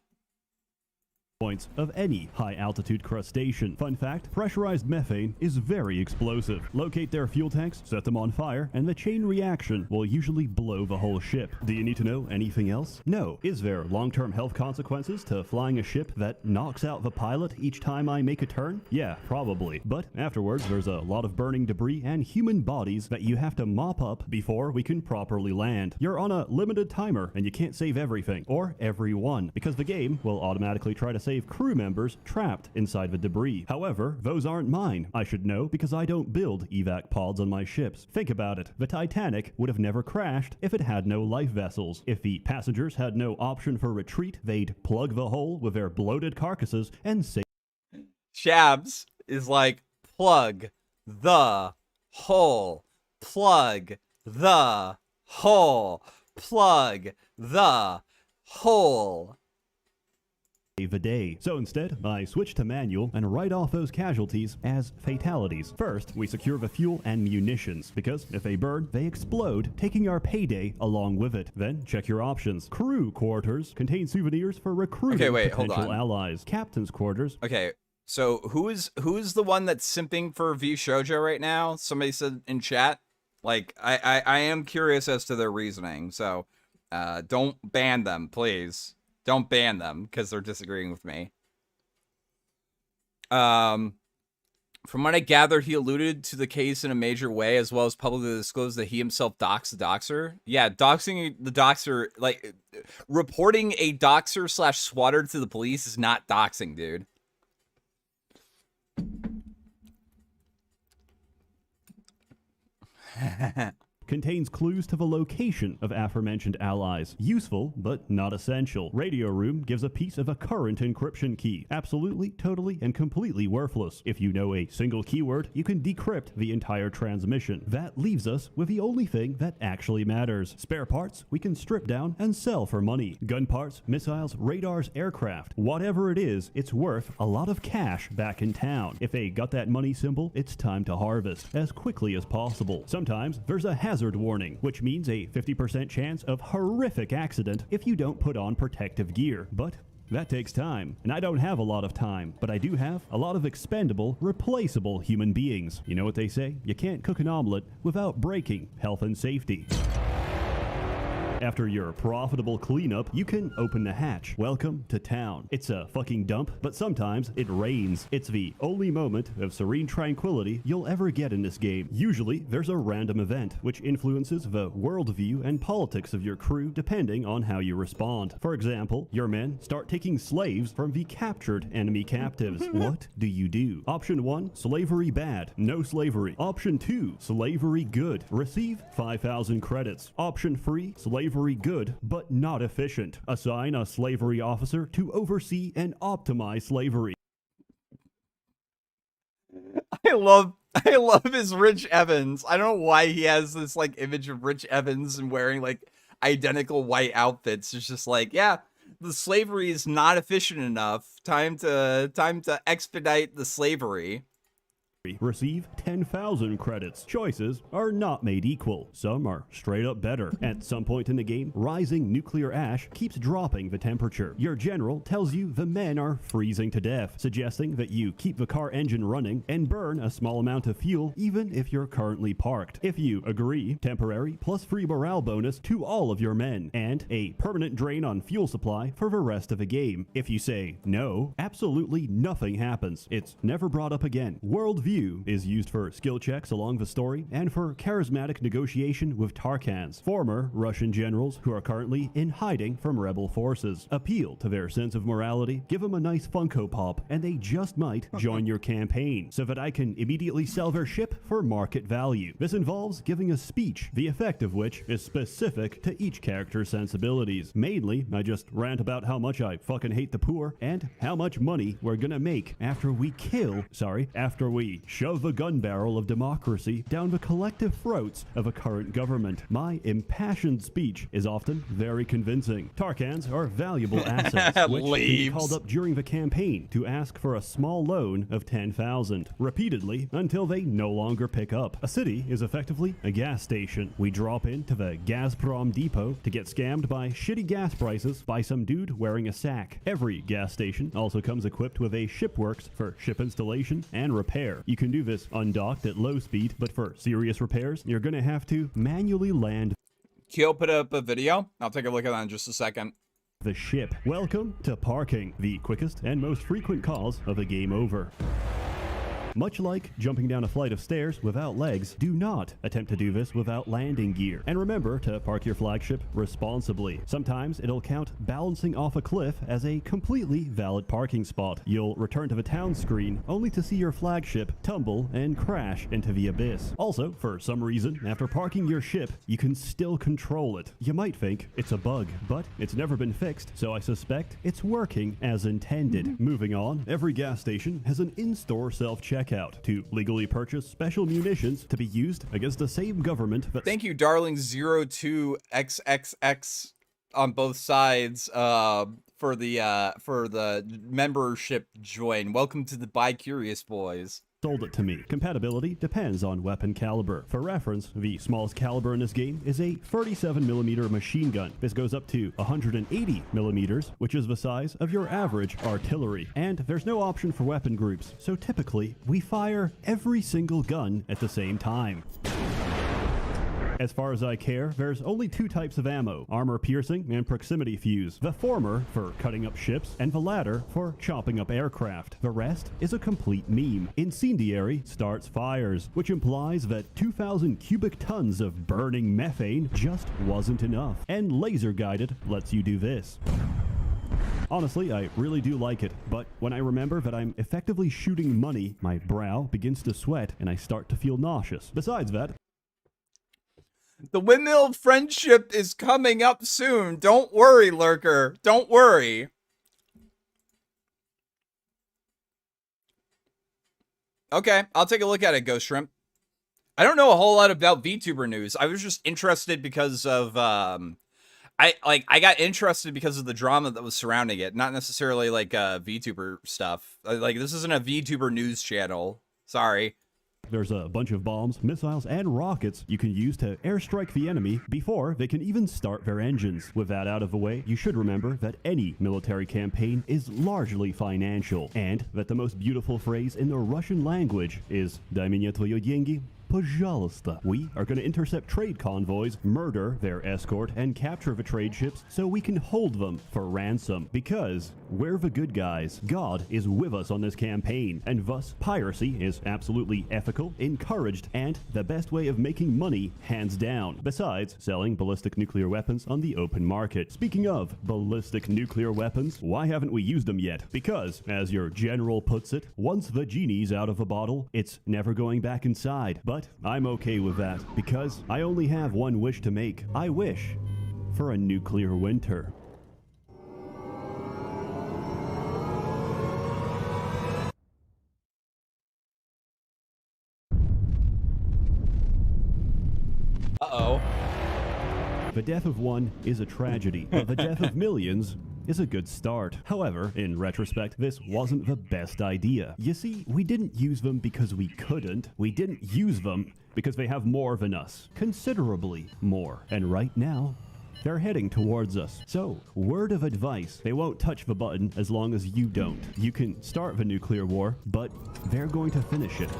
Points of any high-altitude crustacean. Fun fact, pressurized methane is very explosive. Locate their fuel tanks, set them on fire, and the chain reaction will usually blow the whole ship. Do you need to know anything else? No. Is there long-term health consequences to flying a ship that knocks out the pilot each time I make a turn? Yeah, probably. But afterwards, there's a lot of burning debris and human bodies that you have to mop up before we can properly land. You're on a limited timer, and you can't save everything, or everyone, because the game will automatically try to save crew members trapped inside the debris. However, those aren't mine. I should know because I don't build evac pods on my ships. Think about it. The Titanic would have never crashed if it had no life vessels. If the passengers had no option for retreat, they'd plug the hole with their bloated carcasses and save. Shabs is like, plug the hole. Plug the hole. Plug the hole. The day. So instead, I switch to manual and write off those casualties as fatalities. First, we secure the fuel and munitions, because if they burn, they explode, taking our payday along with it. Then, check your options. Crew quarters contain souvenirs for recruiting potential allies. Captain's quarters. Okay, so who is the one that's simping for Vshojo right now? Somebody said in chat. Like, I am curious as to their reasoning, so don't ban them, please. Don't ban them because they're disagreeing with me. From what I gathered, he alluded to the case in a major way, as well as publicly disclosed that he himself doxed the doxer. Yeah, doxing the doxer, like, reporting a doxer / swatter to the police is not doxing, dude. Contains clues to the location of aforementioned allies. Useful, but not essential. Radio Room gives a piece of a current encryption key. Absolutely, totally, and completely worthless. If you know a single keyword, you can decrypt the entire transmission. That leaves us with the only thing that actually matters. Spare parts we can strip down and sell for money. Gun parts, missiles, radars, aircraft. Whatever it is, it's worth a lot of cash back in town. If they got that money symbol, it's time to harvest as quickly as possible. Sometimes there's a hazard warning, which means a 50% chance of horrific accident if you don't put on protective gear. But that takes time, and I don't have a lot of time, but I do have a lot of expendable, replaceable human beings. You know what they say? You can't cook an omelet without breaking health and safety. After your profitable cleanup, you can open the hatch. Welcome to town. It's a fucking dump, but sometimes it rains. It's the only moment of serene tranquility you'll ever get in this game. Usually, there's a random event, which influences the worldview and politics of your crew depending on how you respond. For example, your men start taking slaves from the captured enemy captives. What do you do? Option 1, slavery bad. No slavery. Option 2, slavery good. Receive 5,000 credits. Option 3, slavery good, but not efficient. Assign a slavery officer to oversee and optimize slavery. I love his Rich Evans. I don't know why he has this like image of Rich Evans and wearing like identical white outfits. It's just like, yeah, the slavery is not efficient enough. Time to expedite the slavery. receive 10,000 credits. Choices are not made equal. Some are straight up better. At some point in the game, rising nuclear ash keeps dropping the temperature. Your general tells you the men are freezing to death, suggesting that you keep the car engine running and burn a small amount of fuel even if you're currently parked. If you agree, temporary plus free morale bonus to all of your men, and a permanent drain on fuel supply for the rest of the game. If you say no, absolutely nothing happens. It's never brought up again. Worldview is used for skill checks along the story and for charismatic negotiation with Tarkans, former Russian generals who are currently in hiding from rebel forces. Appeal to their sense of morality, give them a nice Funko Pop, and they just might join your campaign so that I can immediately sell their ship for market value. This involves giving a speech, the effect of which is specific to each character's sensibilities. Mainly, I just rant about how much I fucking hate the poor and how much money we're gonna make after we shove the gun barrel of democracy down the collective throats of a current government. My impassioned speech is often very convincing. Tarkans are valuable assets, which can be called up during the campaign to ask for a small loan of 10,000, repeatedly until they no longer pick up. A city is effectively a gas station. We drop into the Gazprom depot to get scammed by shitty gas prices by some dude wearing a sack. Every gas station also comes equipped with a shipworks for ship installation and repair. You can do this undocked at low speed, but for serious repairs, you're gonna have to manually land. Kyo put up a video. I'll take a look at that in just a second. The ship. Welcome to parking, the quickest and most frequent cause of a game over. Much like jumping down a flight of stairs without legs, do not attempt to do this without landing gear. And remember to park your flagship responsibly. Sometimes it'll count balancing off a cliff as a completely valid parking spot. You'll return to the town screen only to see your flagship tumble and crash into the abyss. Also, for some reason, after parking your ship, you can still control it. You might think it's a bug, but it's never been fixed, so I suspect it's working as intended. Moving on, every gas station has an in-store self-checkout to legally purchase special munitions to be used against the same government that— Thank you, darling 02XXX on both sides for the membership join. Welcome to the Bi-Curious Boys. Sold it to me. Compatibility depends on weapon caliber. For reference, the smallest caliber in this game is a 37mm machine gun. This goes up to 180mm, which is the size of your average artillery. And there's no option for weapon groups, so typically we fire every single gun at the same time. As far as I care, there's only two types of ammo, armor piercing and proximity fuse. The former for cutting up ships and the latter for chopping up aircraft. The rest is a complete meme. Incendiary starts fires, which implies that 2,000 cubic tons of burning methane just wasn't enough. And laser guided lets you do this. Honestly, I really do like it, but when I remember that I'm effectively shooting money, my brow begins to sweat and I start to feel nauseous. Besides that, the windmill friendship is coming up soon. Don't worry, Lurker. Don't worry. Okay, I'll take a look at it, Ghost Shrimp. I don't know a whole lot about VTuber news. I was just interested because of I got interested because of the drama that was surrounding it, not necessarily like VTuber stuff. Like, this isn't a VTuber news channel. Sorry. There's a bunch of bombs, missiles, and rockets you can use to airstrike the enemy before they can even start their engines. With that out of the way, you should remember that any military campaign is largely financial, and that the most beautiful phrase in the Russian language is «Дай мне твои деньги». Пожалуйста. We are going to intercept trade convoys, murder their escort, and capture the trade ships so we can hold them for ransom. Because we're the good guys. God is with us on this campaign, and thus piracy is absolutely ethical, encouraged, and the best way of making money, hands down. Besides selling ballistic nuclear weapons on the open market. Speaking of ballistic nuclear weapons, why haven't we used them yet? Because, as your general puts it, once the genie's out of a bottle, it's never going back inside. But I'm okay with that, because I only have one wish to make. I wish for a nuclear winter. Uh-oh. The death of one is a tragedy, but the death of millions is a good start. However, in retrospect, this wasn't the best idea. You see, we didn't use them because we couldn't. We didn't use them because they have more than us. Considerably more. And right now, they're heading towards us. So, word of advice, they won't touch the button as long as you don't. You can start the nuclear war, but they're going to finish it.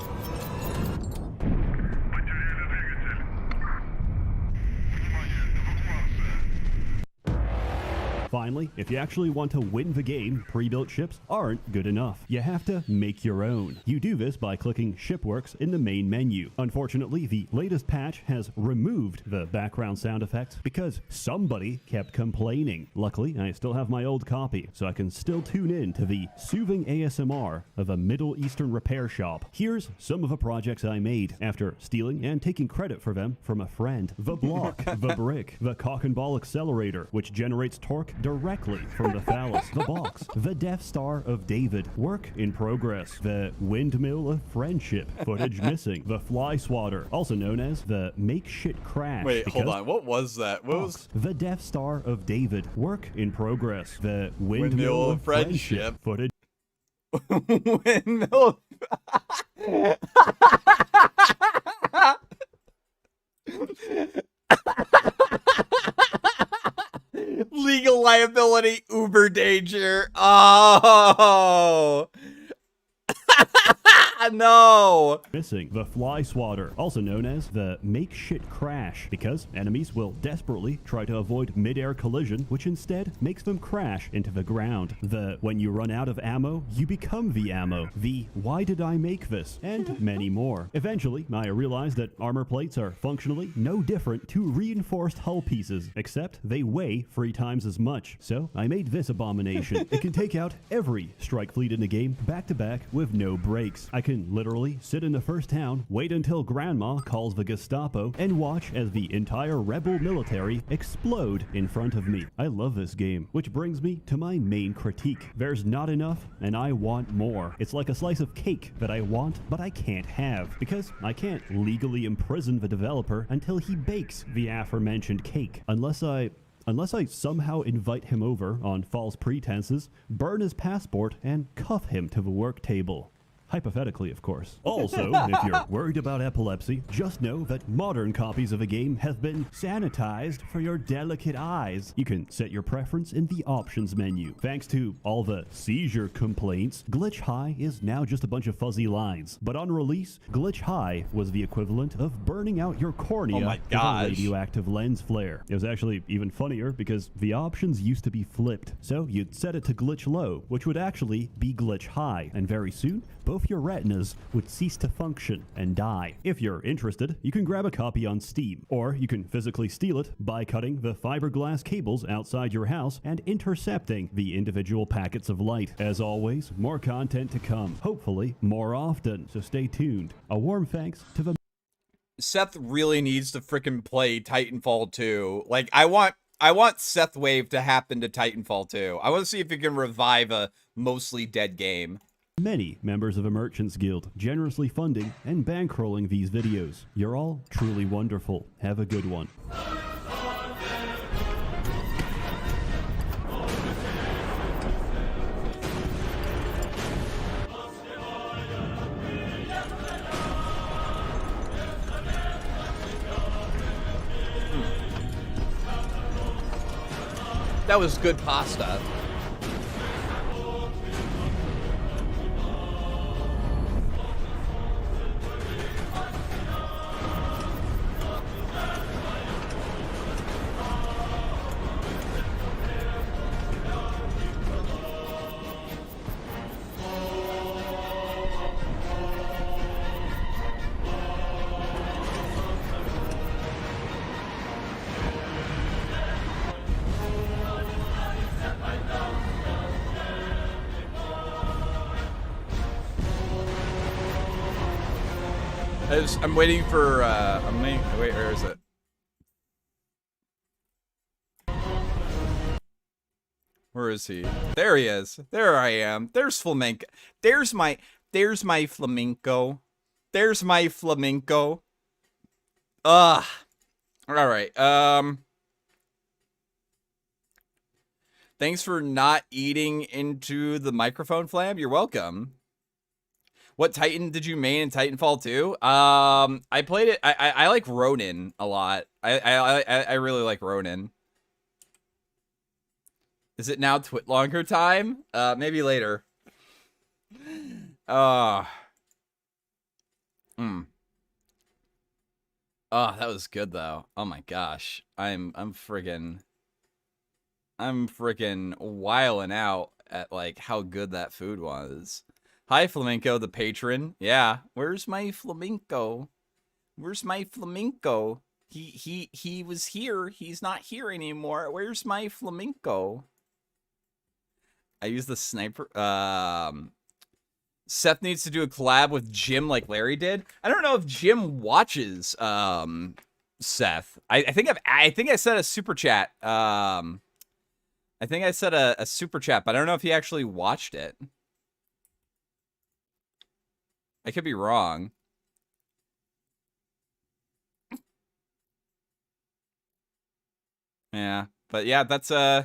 Finally, if you actually want to win the game, pre-built ships aren't good enough. You have to make your own. You do this by clicking Shipworks in the main menu. Unfortunately, the latest patch has removed the background sound effects because somebody kept complaining. Luckily, I still have my old copy, so I can still tune in to the soothing ASMR of a Middle Eastern repair shop. Here's some of the projects I made after stealing and taking credit for them from a friend. The block, the brick, the cock and ball accelerator, which generates torque directly from the phallus, the box, the Death Star of David, work in progress, the windmill of friendship, footage missing, the fly swatter, also known as the make shit crash. Wait, hold on, what was that? What was the Death Star of David, work in progress, the windmill of friendship, footage. Windmill. Legal liability, Uber danger. Oh. No! Missing the fly swatter, also known as the make shit crash, because enemies will desperately try to avoid mid-air collision, which instead makes them crash into the ground. The when you run out of ammo, you become the ammo. The why did I make this? And many more. Eventually, I realized that armor plates are functionally no different to reinforced hull pieces, except they weigh 3 times as much. So I made this abomination. It can take out every strike fleet in the game back to back with no brakes. I can literally sit in the first town, wait until grandma calls the Gestapo, and watch as the entire rebel military explode in front of me. I love this game, which brings me to my main critique. There's not enough, and I want more. It's like a slice of cake that I want, but I can't have, because I can't legally imprison the developer until he bakes the aforementioned cake. Unless I somehow invite him over on false pretenses, burn his passport, and cuff him to the work table. Hypothetically, of course. Also, if you're worried about epilepsy, just know that modern copies of a game have been sanitized for your delicate eyes. You can set your preference in the options menu. Thanks to all the seizure complaints, Glitch High is now just a bunch of fuzzy lines. But on release, Glitch High was the equivalent of burning out your cornea with a radioactive lens flare. It was actually even funnier because the options used to be flipped. So you'd set it to Glitch Low, which would actually be Glitch High, and very soon, both your retinas would cease to function and die. If you're interested, you can grab a copy on Steam, or you can physically steal it by cutting the fiberglass cables outside your house and intercepting the individual packets of light. As always, more content to come, hopefully more often, so stay tuned. A warm thanks to the... Seth really needs to frickin' play Titanfall 2. Like, I want Seth Wave to happen to Titanfall 2. I want to see if he can revive a mostly dead game. Many members of a Merchants Guild generously funding and bankrolling these videos. You're all truly wonderful. Have a good one. That was good pasta. I'm waiting for, wait, where is it? Where is he? There he is. There I am. There's flamenco. There's my flamenco. There's my flamenco. All right. Thanks for not eating into the microphone, Flam. You're welcome. What Titan did you main in Titanfall 2? I played it. I like Ronin a lot. I really like Ronin. Is it now Twit longer time? Maybe later. Oh, that was good though. Oh my gosh. I'm friggin' wilding out at like how good that food was. Hi Flamenco, the patron. Yeah, where's my flamenco? Where's my flamenco? He was here. He's not here anymore. Where's my flamenco? I use the sniper. Seth needs to do a collab with Jim like Larry did. I don't know if Jim watches Seth. I think I said a super chat. I think I said a super chat, but I don't know if he actually watched it. I could be wrong. Yeah, but yeah, that's I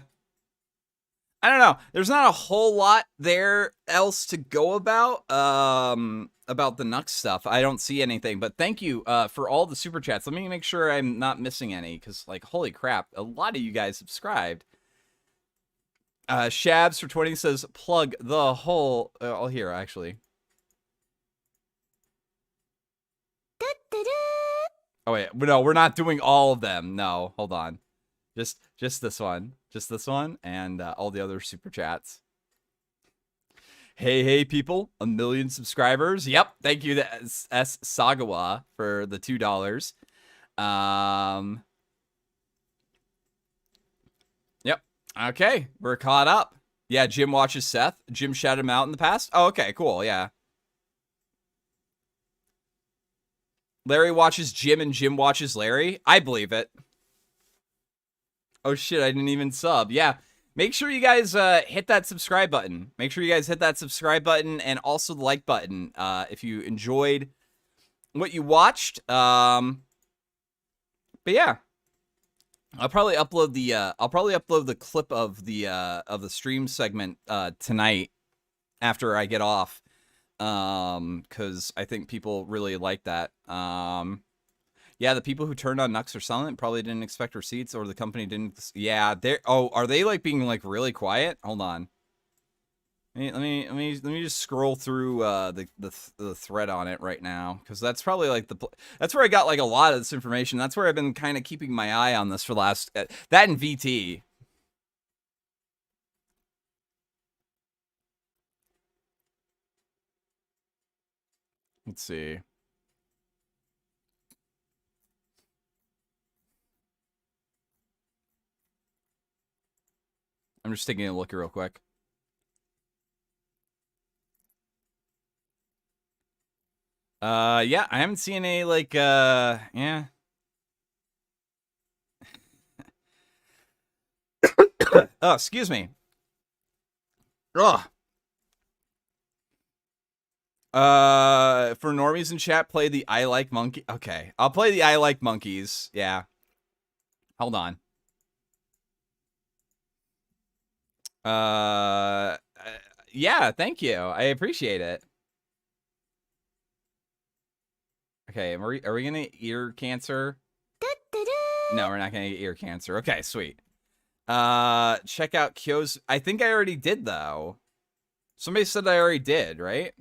don't know. There's not a whole lot there else to go about the Nux stuff. I don't see anything, but thank you for all the super chats. Let me make sure I'm not missing any, because like holy crap, a lot of you guys subscribed. Shabs for 20 says plug the whole. I'll hear actually. Oh wait, no, we're not doing all of them. No, hold on. Just this one. Just this one and all the other super chats. Hey people, 1 million subscribers. Yep, thank you to S Sagawa for the $2. Yep. Okay, we're caught up. Yeah, Jim watches Seth. Jim shouted him out in the past. Oh, okay, cool. Yeah. Larry watches Jim and Jim watches Larry. I believe it. Oh shit, I didn't even sub. Yeah, make sure you guys hit that subscribe button. Make sure you guys hit that subscribe button and also the like button if you enjoyed what you watched. But yeah, I'll probably upload the clip of the stream segment tonight after I get off. Because I think people really like that. Yeah, the people who turned on Nux are silent probably didn't expect receipts, or the company didn't. Yeah, they're. Oh, are they like being like really quiet? Hold on. Let me just scroll through the thread on it right now, because that's probably like that's where I got like a lot of this information. That's where I've been kind of keeping my eye on this for the last that and VT. Let's see. I'm just taking a look real quick. Yeah, I haven't seen any like yeah. Oh, excuse me. Ugh. For normies in chat, play the I Like Monkey. Okay, I'll play the I Like Monkeys. Yeah. Hold on. Yeah, thank you. I appreciate it. Okay, are we gonna get ear cancer? No, we're not gonna get ear cancer. Okay, sweet. Check out Kyo's. I think I already did though. Somebody said I already did, right?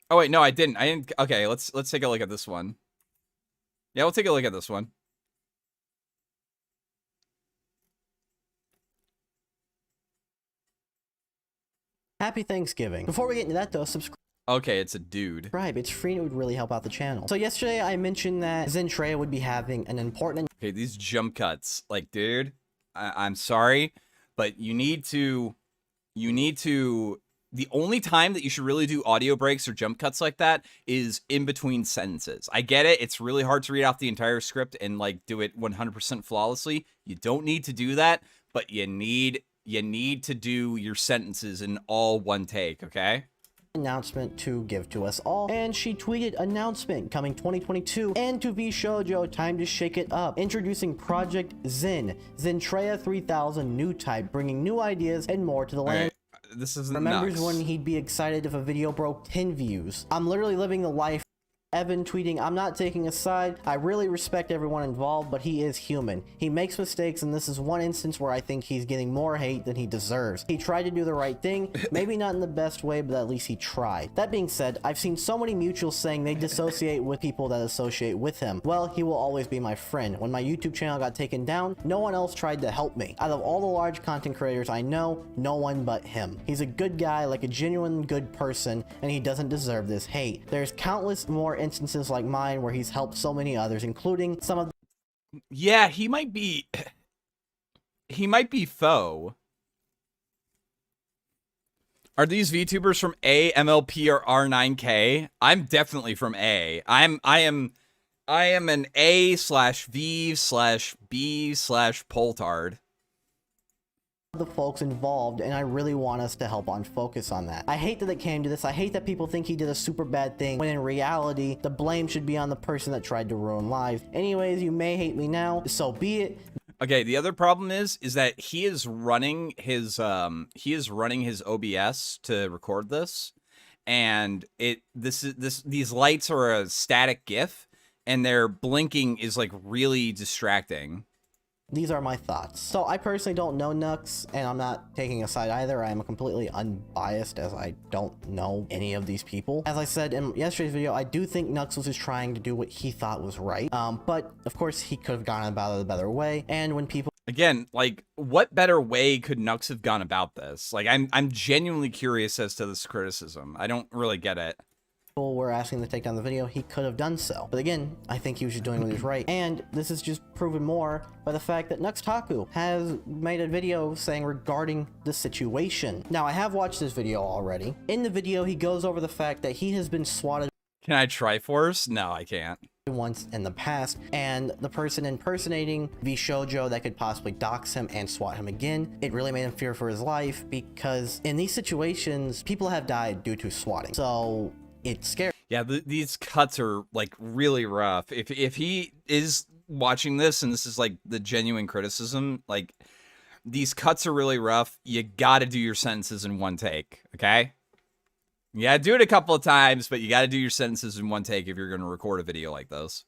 Oh wait, no, I didn't. Okay, let's take a look at this one. Yeah, we'll take a look at this one. Happy Thanksgiving. Before we get into that though, subscribe. Okay, it's a dude. It's free and it would really help out the channel. So yesterday I mentioned that Zentreya would be having an important... Okay, these jump cuts. Like, dude, I'm sorry, but you need to... The only time that you should really do audio breaks or jump cuts like that is in between sentences. I get it. It's really hard to read off the entire script and like do it 100% flawlessly. You don't need to do that, but you need to do your sentences in all one take, okay? announcement to give to us all, and she tweeted announcement coming 2022 and to Vshojo time to shake it up, introducing Project Zen, Zentrea 3000 new type, bringing new ideas and more to the land. This is Remembers Nux. when he'd be excited if a video broke 10 views. I'm literally living the life. Evan tweeting, I'm not taking a side. I really respect everyone involved, but he is human. He makes mistakes, and this is one instance where I think he's getting more hate than he deserves. He tried to do the right thing, maybe not in the best way, but at least he tried. That being said, I've seen so many mutuals saying they dissociate with people that associate with him. Well, he will always be my friend. When my YouTube channel got taken down, no one else tried to help me. Out of all the large content creators I know, no one but him. He's a good guy, like a genuine good person, and he doesn't deserve this hate. There's countless more instances like mine where he's helped so many others, including some of Yeah, he might be faux. Are these VTubers from A, MLP, or R9K? I'm definitely from A. I am an A/V/B/Poltard. the folks involved, and I really want us to help on focus on that. I hate that it came to this. I hate that people think he did a super bad thing, when in reality, the blame should be on the person that tried to ruin lives. Anyways, you may hate me now, so be it. Okay, the other problem is that he is running his OBS to record this, and these lights are a static GIF, and their blinking is like really distracting. These are my thoughts. So I personally don't know Nux, and I'm not taking a side either. I am completely unbiased as I don't know any of these people. As I said in yesterday's video, I do think Nux was just trying to do what he thought was right. But of course he could have gone about it a better way. And when people Again, like, what better way could Nux have gone about this? Like, I'm genuinely curious as to this criticism. I don't really get it. people were asking to take down the video, he could have done so. But again, I think he was just doing what he was right. And this is just proven more by the fact that Nux Taku has made a video saying regarding the situation. Now, I have watched this video already. In the video, he goes over the fact that he has been swatted. Can I Triforce? No, I can't. Once in the past, and the person impersonating Vshojo that could possibly dox him and swat him again, it really made him fear for his life, because in these situations, people have died due to swatting. So it's scary. Yeah, these cuts are like really rough. If he is watching this and this is like the genuine criticism, like these cuts are really rough. You gotta do your sentences in one take, okay? Yeah, do it a couple of times, but you got to do your sentences in one take if you're going to record a video like this.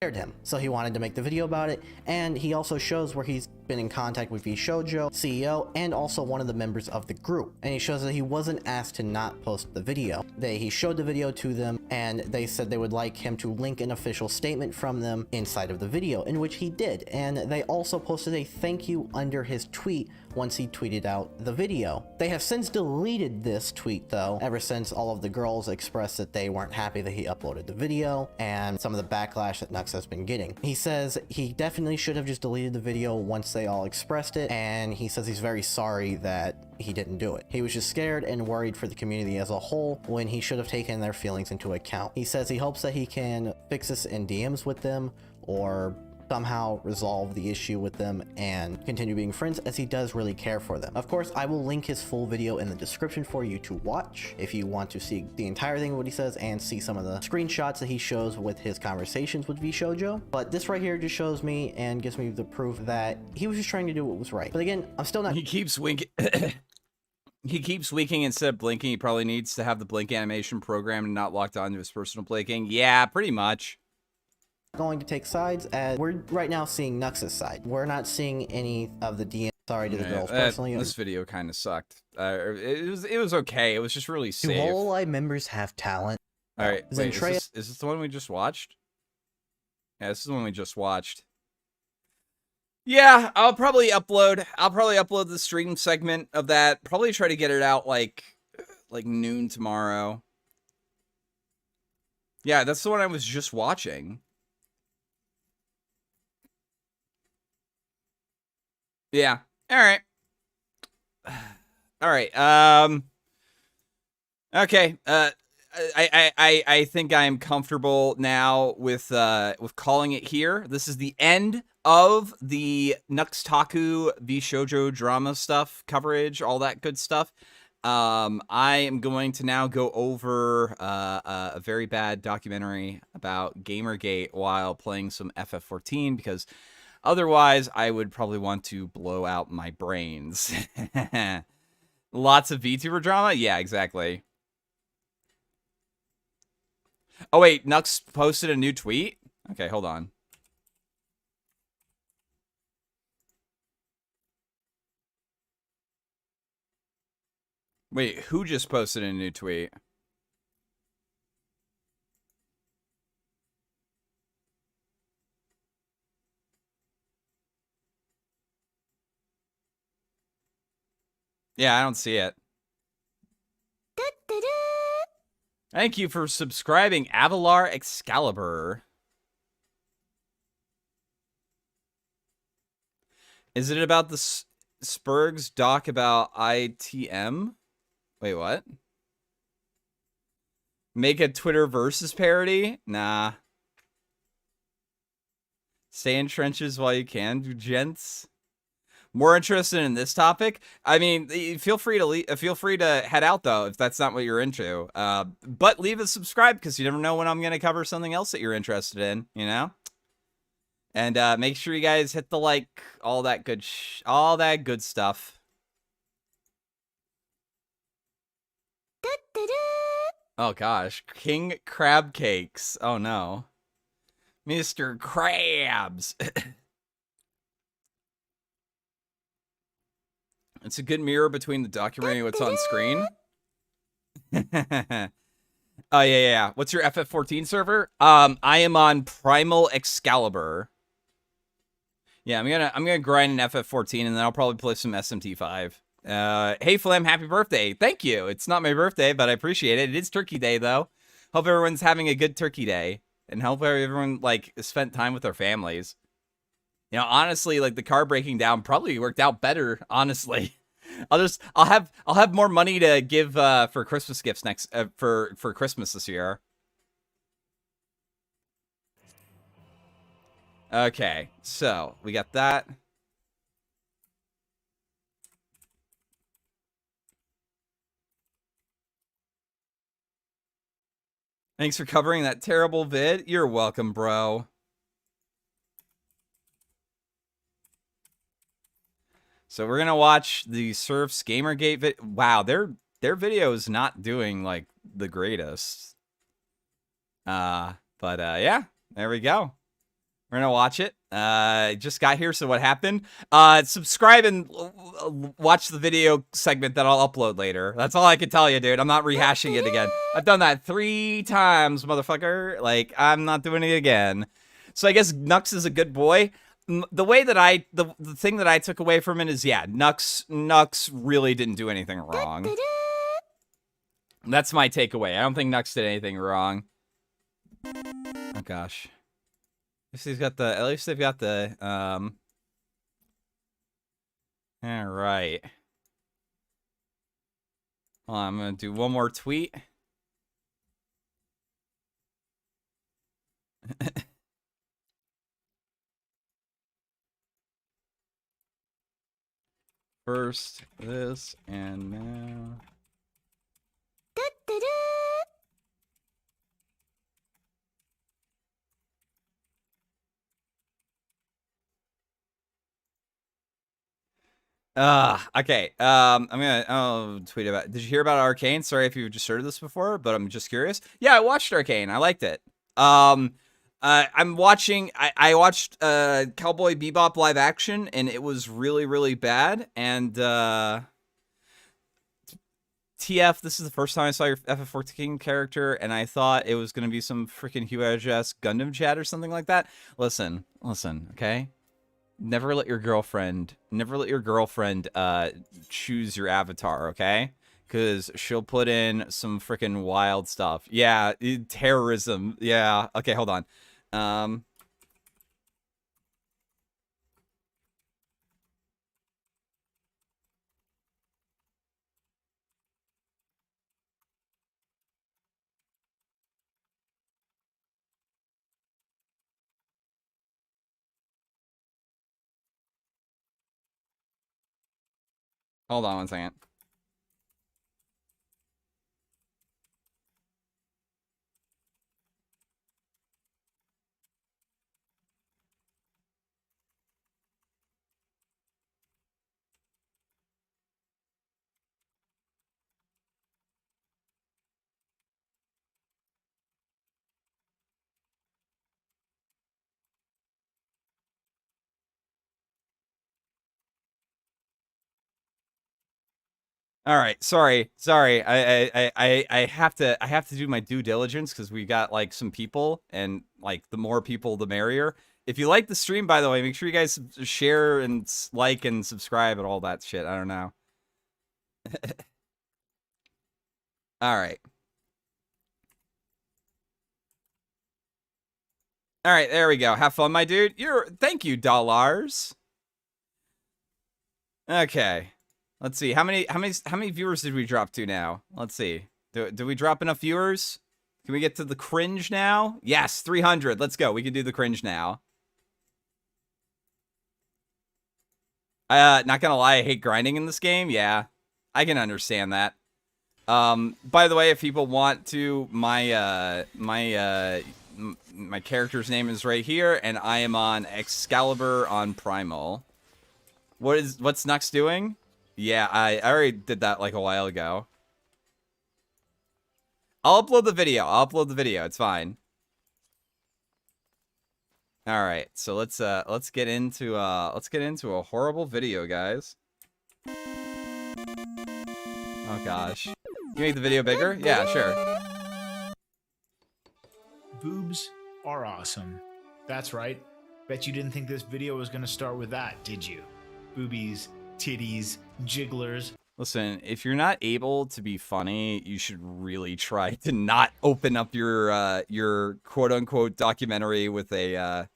Him, so he wanted to make the video about it, and he also shows where he's been in contact with Vshojo, CEO, and also one of the members of the group, and he shows that he wasn't asked to not post the video. He showed the video to them, and they said they would like him to link an official statement from them inside of the video, in which he did, and they also posted a thank you under his tweet once he tweeted out the video. They have since deleted this tweet though, ever since all of the girls expressed that they weren't happy that he uploaded the video, and some of the backlash that Nux has been getting. He says he definitely should have just deleted the video once they all expressed it, and he says he's very sorry that he didn't do it. He was just scared and worried for the community as a whole when he should have taken their feelings into account. He says he hopes that he can fix this in DMs with them, or somehow resolve the issue with them and continue being friends, as he does really care for them. Of course, I will link his full video in the description for you to watch if you want to see the entire thing of what he says and see some of the screenshots that he shows with his conversations with Vshojo. But this right here just shows me and gives me the proof that he was just trying to do what was right. But again, I'm still not— He keeps winking. He keeps winking instead of blinking. He probably needs to have the blink animation programmed and not locked onto his personal blinking. Yeah, pretty much. Going to take sides, as we're right now seeing Nux's side. We're not seeing any of the DM. Sorry to the girls personally. This video kind of sucked. It was okay. It was just really safe. Do Hololive members have talent? All right, wait, is this the one we just watched? Yeah, this is the one we just watched. Yeah, I'll probably upload the stream segment of that. Probably try to get it out like noon tomorrow. Yeah, that's the one I was just watching. Yeah. All right. All right. Okay. I think I am comfortable now with calling it here. This is the end of the Nux Taku Vshojo drama stuff, coverage, all that good stuff. I am going to now go over a very bad documentary about Gamergate while playing some FF14 because otherwise I would probably want to blow out my brains. Lots of VTuber drama? Yeah, exactly. Oh, wait, Nux posted a new tweet? Okay, hold on. Wait, who just posted a new tweet? Yeah, I don't see it. Thank you for subscribing, Avalar Excalibur. Is it about the Spurgs doc about ITM? Wait, what? Make a Twitter versus parody? Nah. Stay in trenches while you can, gents. More interested in this topic? I mean, feel free to head out though if that's not what you're into. But leave a subscribe because you never know when I'm gonna cover something else that you're interested in. You know. And make sure you guys hit the like, all that good stuff. Oh gosh, King Crab Cakes. Oh no, Mr. Krabs. It's a good mirror between the documentary and what's on screen. Oh yeah. What's your FF14 server? I am on Primal Excalibur. Yeah, I'm gonna grind an FF14 and then I'll probably play some SMT5. Hey Flam, happy birthday! Thank you. It's not my birthday, but I appreciate it. It is Turkey Day though. Hope everyone's having a good Turkey Day, and hope everyone like spent time with their families. You know, honestly, like the car breaking down probably worked out better. Honestly, I'll have more money to give for Christmas gifts for Christmas this year. Okay, so we got that. Thanks for covering that terrible vid. You're welcome, bro. So we're gonna watch the Surf's Gamergate vid. Wow, their video is not doing like the greatest. But yeah, there we go. We're gonna watch it. Just got here, so what happened? Subscribe and watch the video segment that I'll upload later. That's all I can tell you, dude. I'm not rehashing it again. I've done that 3 times, motherfucker. Like, I'm not doing it again. So I guess Nux is a good boy. The way that the thing that I took away from it is, yeah, Nux really didn't do anything wrong. That's my takeaway. I don't think Nux did anything wrong. Oh gosh. At least they've got the all right. Well, I'm gonna do one more tweet. First this and now. Okay. I'll tweet about it. Did you hear about Arcane? Sorry if you've just heard of this before, but I'm just curious. Yeah, I watched Arcane. I liked it. I watched Cowboy Bebop live action, and it was really, really bad. And TF, this is the first time I saw your FF14 character, and I thought it was gonna be some freaking huge-ass Gundam chat or something like that. Listen, okay? Never let your girlfriend choose your avatar, okay? Because she'll put in some freaking wild stuff. Yeah, terrorism. Yeah. Okay, hold on. Hold on one second. All right, sorry. I have to do my due diligence because we got like some people, and like the more people, the merrier. If you like the stream, by the way, make sure you guys share and like and subscribe and all that shit. I don't know. All right. All right, there we go. Have fun, my dude. Thank you, dollars. Okay. Let's see. How many viewers did we drop to now? Let's see. Do we drop enough viewers? Can we get to the cringe now? Yes, 300. Let's go. We can do the cringe now. Not gonna lie, I hate grinding in this game. Yeah, I can understand that. By the way, if people want to, my character's name is right here, and I am on Excalibur on Primal. What's Nux doing? Yeah, I already did that like a while ago. I'll upload the video. It's fine. All right, so let's get into a horrible video, guys. Oh gosh. You make the video bigger? Yeah, sure. Boobs are awesome. That's right. Bet you didn't think this video was gonna start with that, did you? Boobies, titties, jigglers. Listen, if you're not able to be funny, you should really try to not open up your quote-unquote documentary with a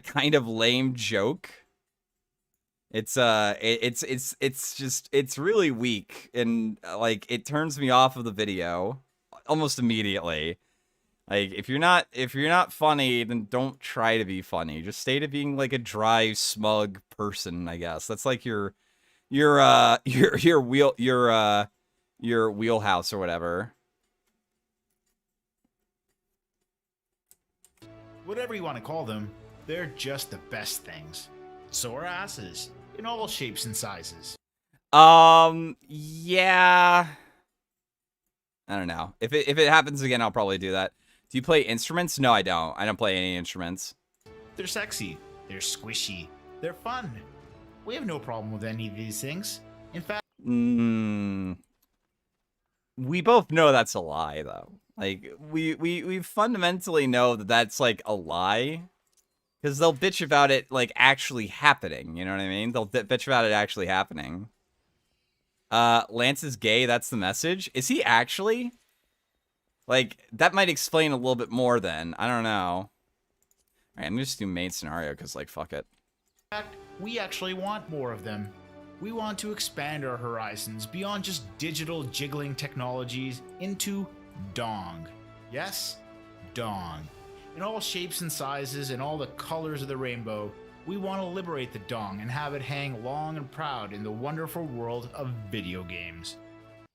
kind of lame joke. It's really weak, and like it turns me off of the video almost immediately. Like if you're not funny, then don't try to be funny. Just stay to being like a dry, smug person, I guess. That's like your wheelhouse or whatever. Whatever you want to call them, they're just the best things. So are asses, in all shapes and sizes. Yeah. I don't know. If it happens again, I'll probably do that. Do you play instruments? No, I don't. I don't play any instruments. They're sexy, they're squishy, they're fun. We have no problem with any of these things. In fact, we both know that's a lie, though. Like we fundamentally know that that's like a lie, because they'll bitch about it like actually happening. You know what I mean? They'll bitch about it actually happening. Lance is gay. That's the message. Is he actually? Like, that might explain a little bit more then. I don't know. All right, I'm gonna just do main scenario because, like, fuck it. in fact, we actually want more of them. We want to expand our horizons beyond just digital jiggling technologies into dong. Yes, dong. In all shapes and sizes and all the colors of the rainbow, we want to liberate the dong and have it hang long and proud in the wonderful world of video games.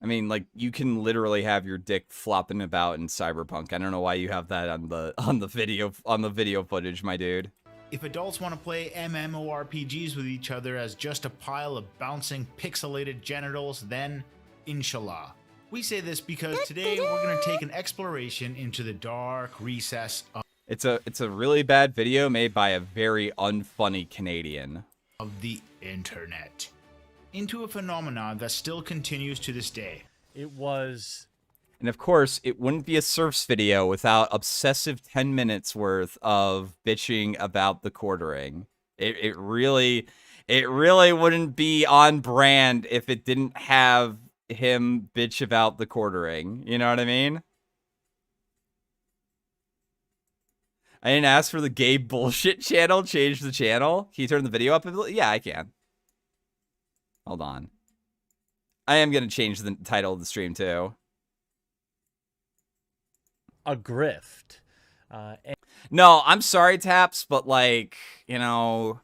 I mean, like, you can literally have your dick flopping about in Cyberpunk. I don't know why you have that on the video footage, my dude. If adults want to play MMORPGs with each other as just a pile of bouncing pixelated genitals, then inshallah. We say this because today we're going to take an exploration into the dark recess It's a really bad video made by a very unfunny Canadian of the internet, into a phenomenon that still continues to this day. It was... And of course, it wouldn't be a surfs video without obsessive 10 minutes worth of bitching about the quartering. It really wouldn't be on brand if it didn't have him bitch about the quartering. You know what I mean? I didn't ask for the gay bullshit channel. Change the channel. Can you turn the video up? Yeah, I can. Hold on. I am going to change the title of the stream, too. A grift. No, I'm sorry, Taps, but, like, you know,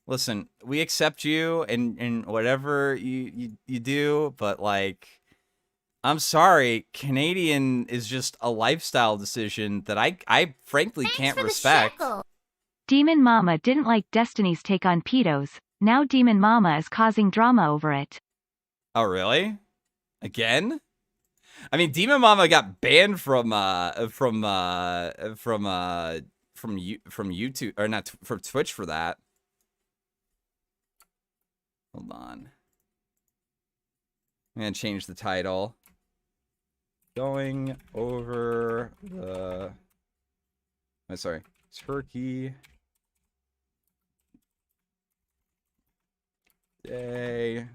listen, we accept you and whatever you do, but, like, I'm sorry, Canadian is just a lifestyle decision that I frankly can't respect. Demon Mama didn't like Destiny's take on pedos. Now Demon Mama is causing drama over it. Oh, really? Again? I mean, Demon Mama got banned from YouTube, or not from Twitch for that. Hold on. I'm gonna change the title. Going over the... Oh, sorry. Turkey Day.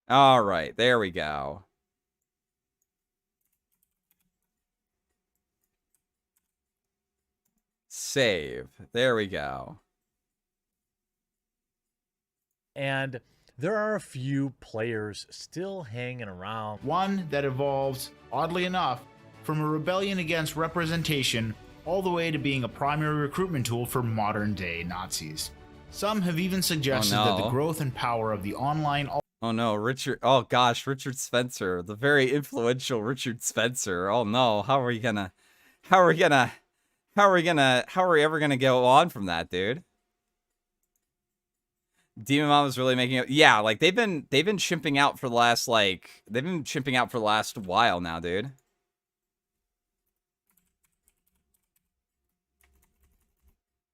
All right, there we go. Save. There we go. And there are a few players still hanging around. One that evolved, oddly enough, from a rebellion against representation all the way to being a primary recruitment tool for modern-day Nazis. Some have even suggested that the growth and power of the online... Oh no, Richard. Oh gosh, Richard Spencer, the very influential Richard Spencer. Oh no, how are we ever gonna go on from that, dude? Demon Mom is really making it. Yeah, like they've been chimping out for the last while now, dude.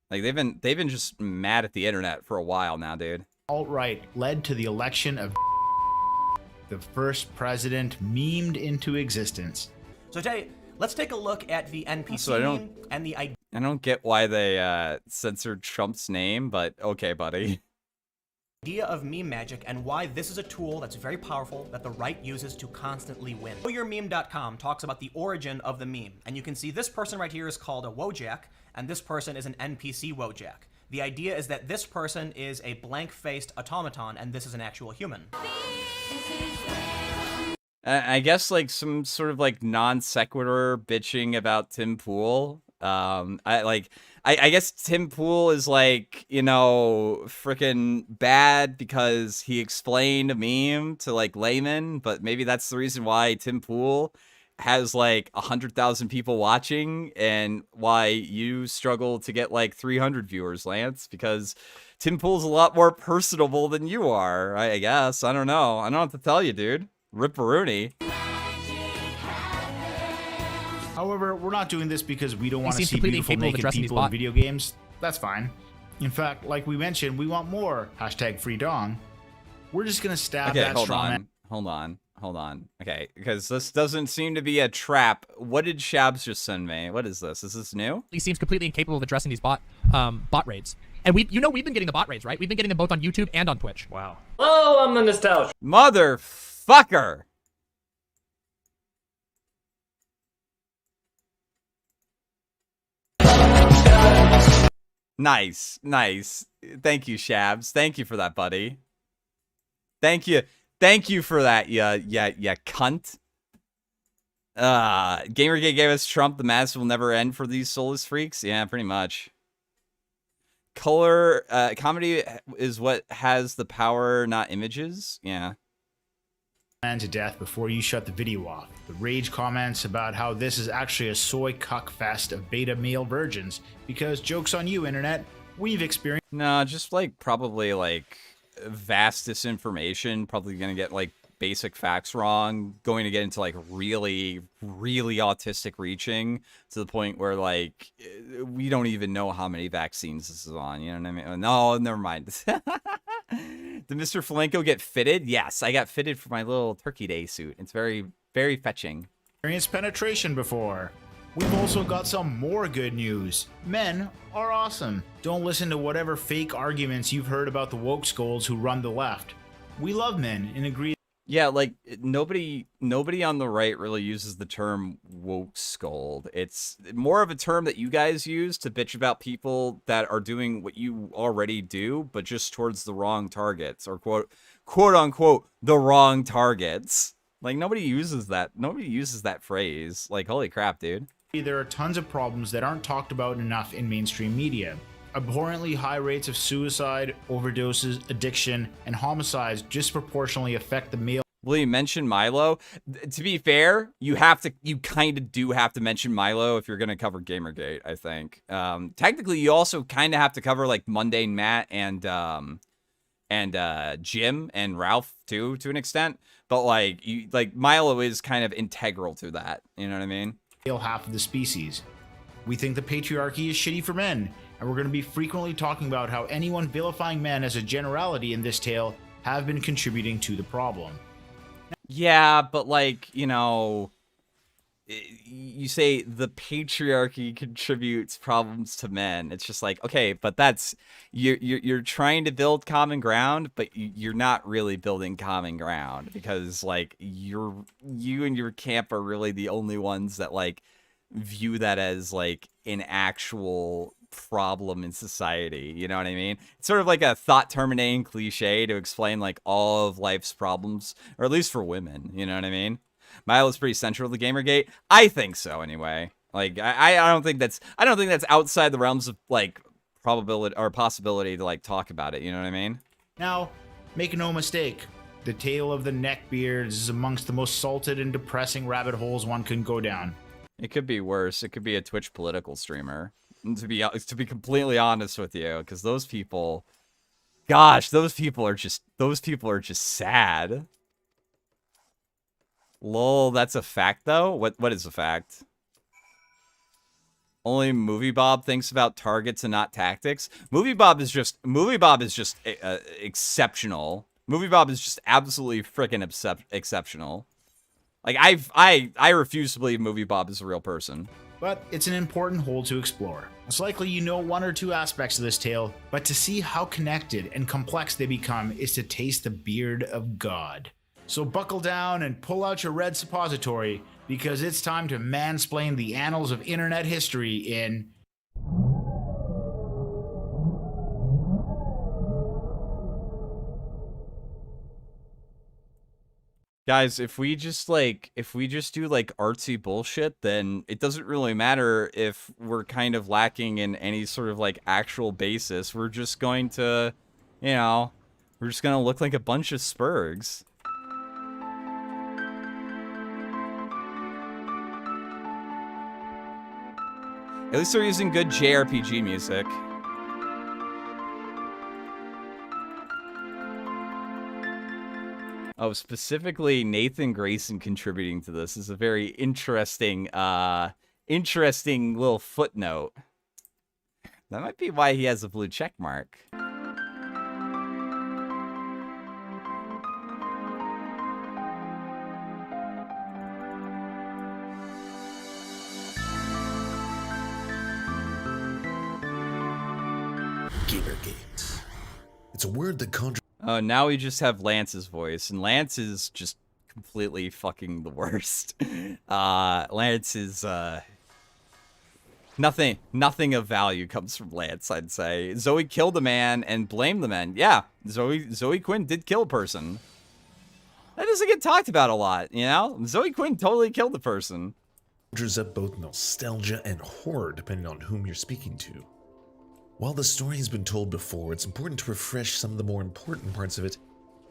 Like they've been just mad at the internet for a while now, dude. Alt-right led to the election of the first president memed into existence. So today, let's take a look at the NPC So meme and the idea. I don't get why they censored Trump's name, but okay, buddy. Of meme magic and why this is a tool that's very powerful that the right uses to constantly win. KnowYourMeme.com talks about the origin of the meme, and you can see this person right here is called a Wojak, and this person is an NPC Wojak. The idea is that this person is a blank-faced automaton, and this is an actual human. I guess like some sort of like non sequitur bitching about Tim Pool. I guess Tim Pool is like, you know, freaking bad because he explained a meme to like laymen, but maybe that's the reason why Tim Pool has like 100,000 people watching and why you struggle to get like 300 viewers, Lance, because Tim Pool's a lot more personable than you are, I guess. I don't know. I don't have to tell you, dude. Ripperoonie. However, we're not doing this because we don't want to see beautiful naked people in video games. That's fine. In fact, like we mentioned, we want more #FreeDong. We're just gonna stab that strawman. Hold on. Okay, because this doesn't seem to be a trap. What did Shabs just send me? What is this? Is this new? He seems completely incapable of addressing these bot raids. And we've been getting the bot raids, right? We've been getting them both on YouTube and on Twitch. Wow. Oh, I'm the nostalgia. Motherfucker. Nice. Thank you, Shabs. Thank you for that, buddy. Thank you for that, yeah, cunt. Gamergate gave us Trump. The madness will never end for these soulless freaks. Yeah, pretty much. Color, comedy is what has the power, not images. Yeah. Man to death before you shut the video off. The rage comments about how this is actually a soy cuck fest of beta male virgins, because joke's on you, internet, we've experienced. No, just like probably like vast disinformation, probably gonna get like basic facts wrong, going to get into like really autistic reaching to the point where like we don't even know how many vaccines this is on, you know what I mean? No, never mind. Did Mr. Flamenco get fitted? Yes, I got fitted for my little Turkey Day suit. It's very fetching. Experienced penetration before. We've also got some more good news. Men are awesome. Don't listen to whatever fake arguments you've heard about the woke scolds who run the left. We love men and agree. Yeah, like nobody on the right really uses the term woke scold. It's more of a term that you guys use to bitch about people that are doing what you already do, but just towards the wrong targets, or quote unquote the wrong targets. Like nobody uses that phrase. Like, holy crap, dude. There are tons of problems that aren't talked about enough in mainstream media. Abhorrently high rates of suicide, overdoses, addiction, and homicides disproportionately affect the male. Will you mention Milo? To be fair, you kind of do have to mention Milo if you're going to cover Gamergate, I think. Technically, you also kind of have to cover like Mundane Matt and Jim and Ralph too, to an extent. But like Milo is kind of integral to that. You know what I mean? Half of the species. We think the patriarchy is shitty for men, and we're going to be frequently talking about how anyone vilifying men as a generality in this tale have been contributing to the problem. Yeah, but like, you know, you say the patriarchy contributes problems to men. It's just like, okay, but that's you're trying to build common ground, but you're not really building common ground, because like you and your camp are really the only ones that like view that as like an actual problem in society. You know what I mean? It's sort of like a thought terminating cliche to explain like all of life's problems, or at least for women. You know what I mean? Milo's pretty central to Gamergate. I think so anyway. Like I don't think that's outside the realms of like probability or possibility to like talk about it. You know what I mean? Now, make no mistake, the tale of the neckbeards is amongst the most salted and depressing rabbit holes one can go down. It could be worse. It could be a Twitch political streamer. To be completely honest with you, because those people, gosh, those people are just sad. Lol, that's a fact though. What is a fact? Only Movie Bob thinks about targets and not tactics. Movie Bob is just exceptional. Movie Bob is just absolutely freaking exceptional. Like I refuse to believe Movie Bob is a real person. But it's an important hole to explore. It's likely you know one or two aspects of this tale, but to see how connected and complex they become is to taste the beard of God. So buckle down and pull out your red suppository, because it's time to mansplain the annals of internet history in... Guys, if we just do like artsy bullshit, then it doesn't really matter if we're kind of lacking in any sort of like actual basis. We're just going to, you know, we're just going to look like a bunch of spurgs. At least they're using good JRPG music. Oh, specifically Nathan Grayson contributing to this is a very interesting little footnote. That might be why he has a blue check mark. GamerGate. It's a word that conjures. Oh, now we just have Lance's voice, and Lance is just completely fucking the worst. Lance is, nothing of value comes from Lance, I'd say. Zoe killed a man and blamed the men. Yeah, Zoe Quinn did kill a person. That doesn't get talked about a lot, you know? Zoe Quinn totally killed a person. Conjures up both nostalgia and horror, depending on whom you're speaking to. While the story has been told before, it's important to refresh some of the more important parts of it,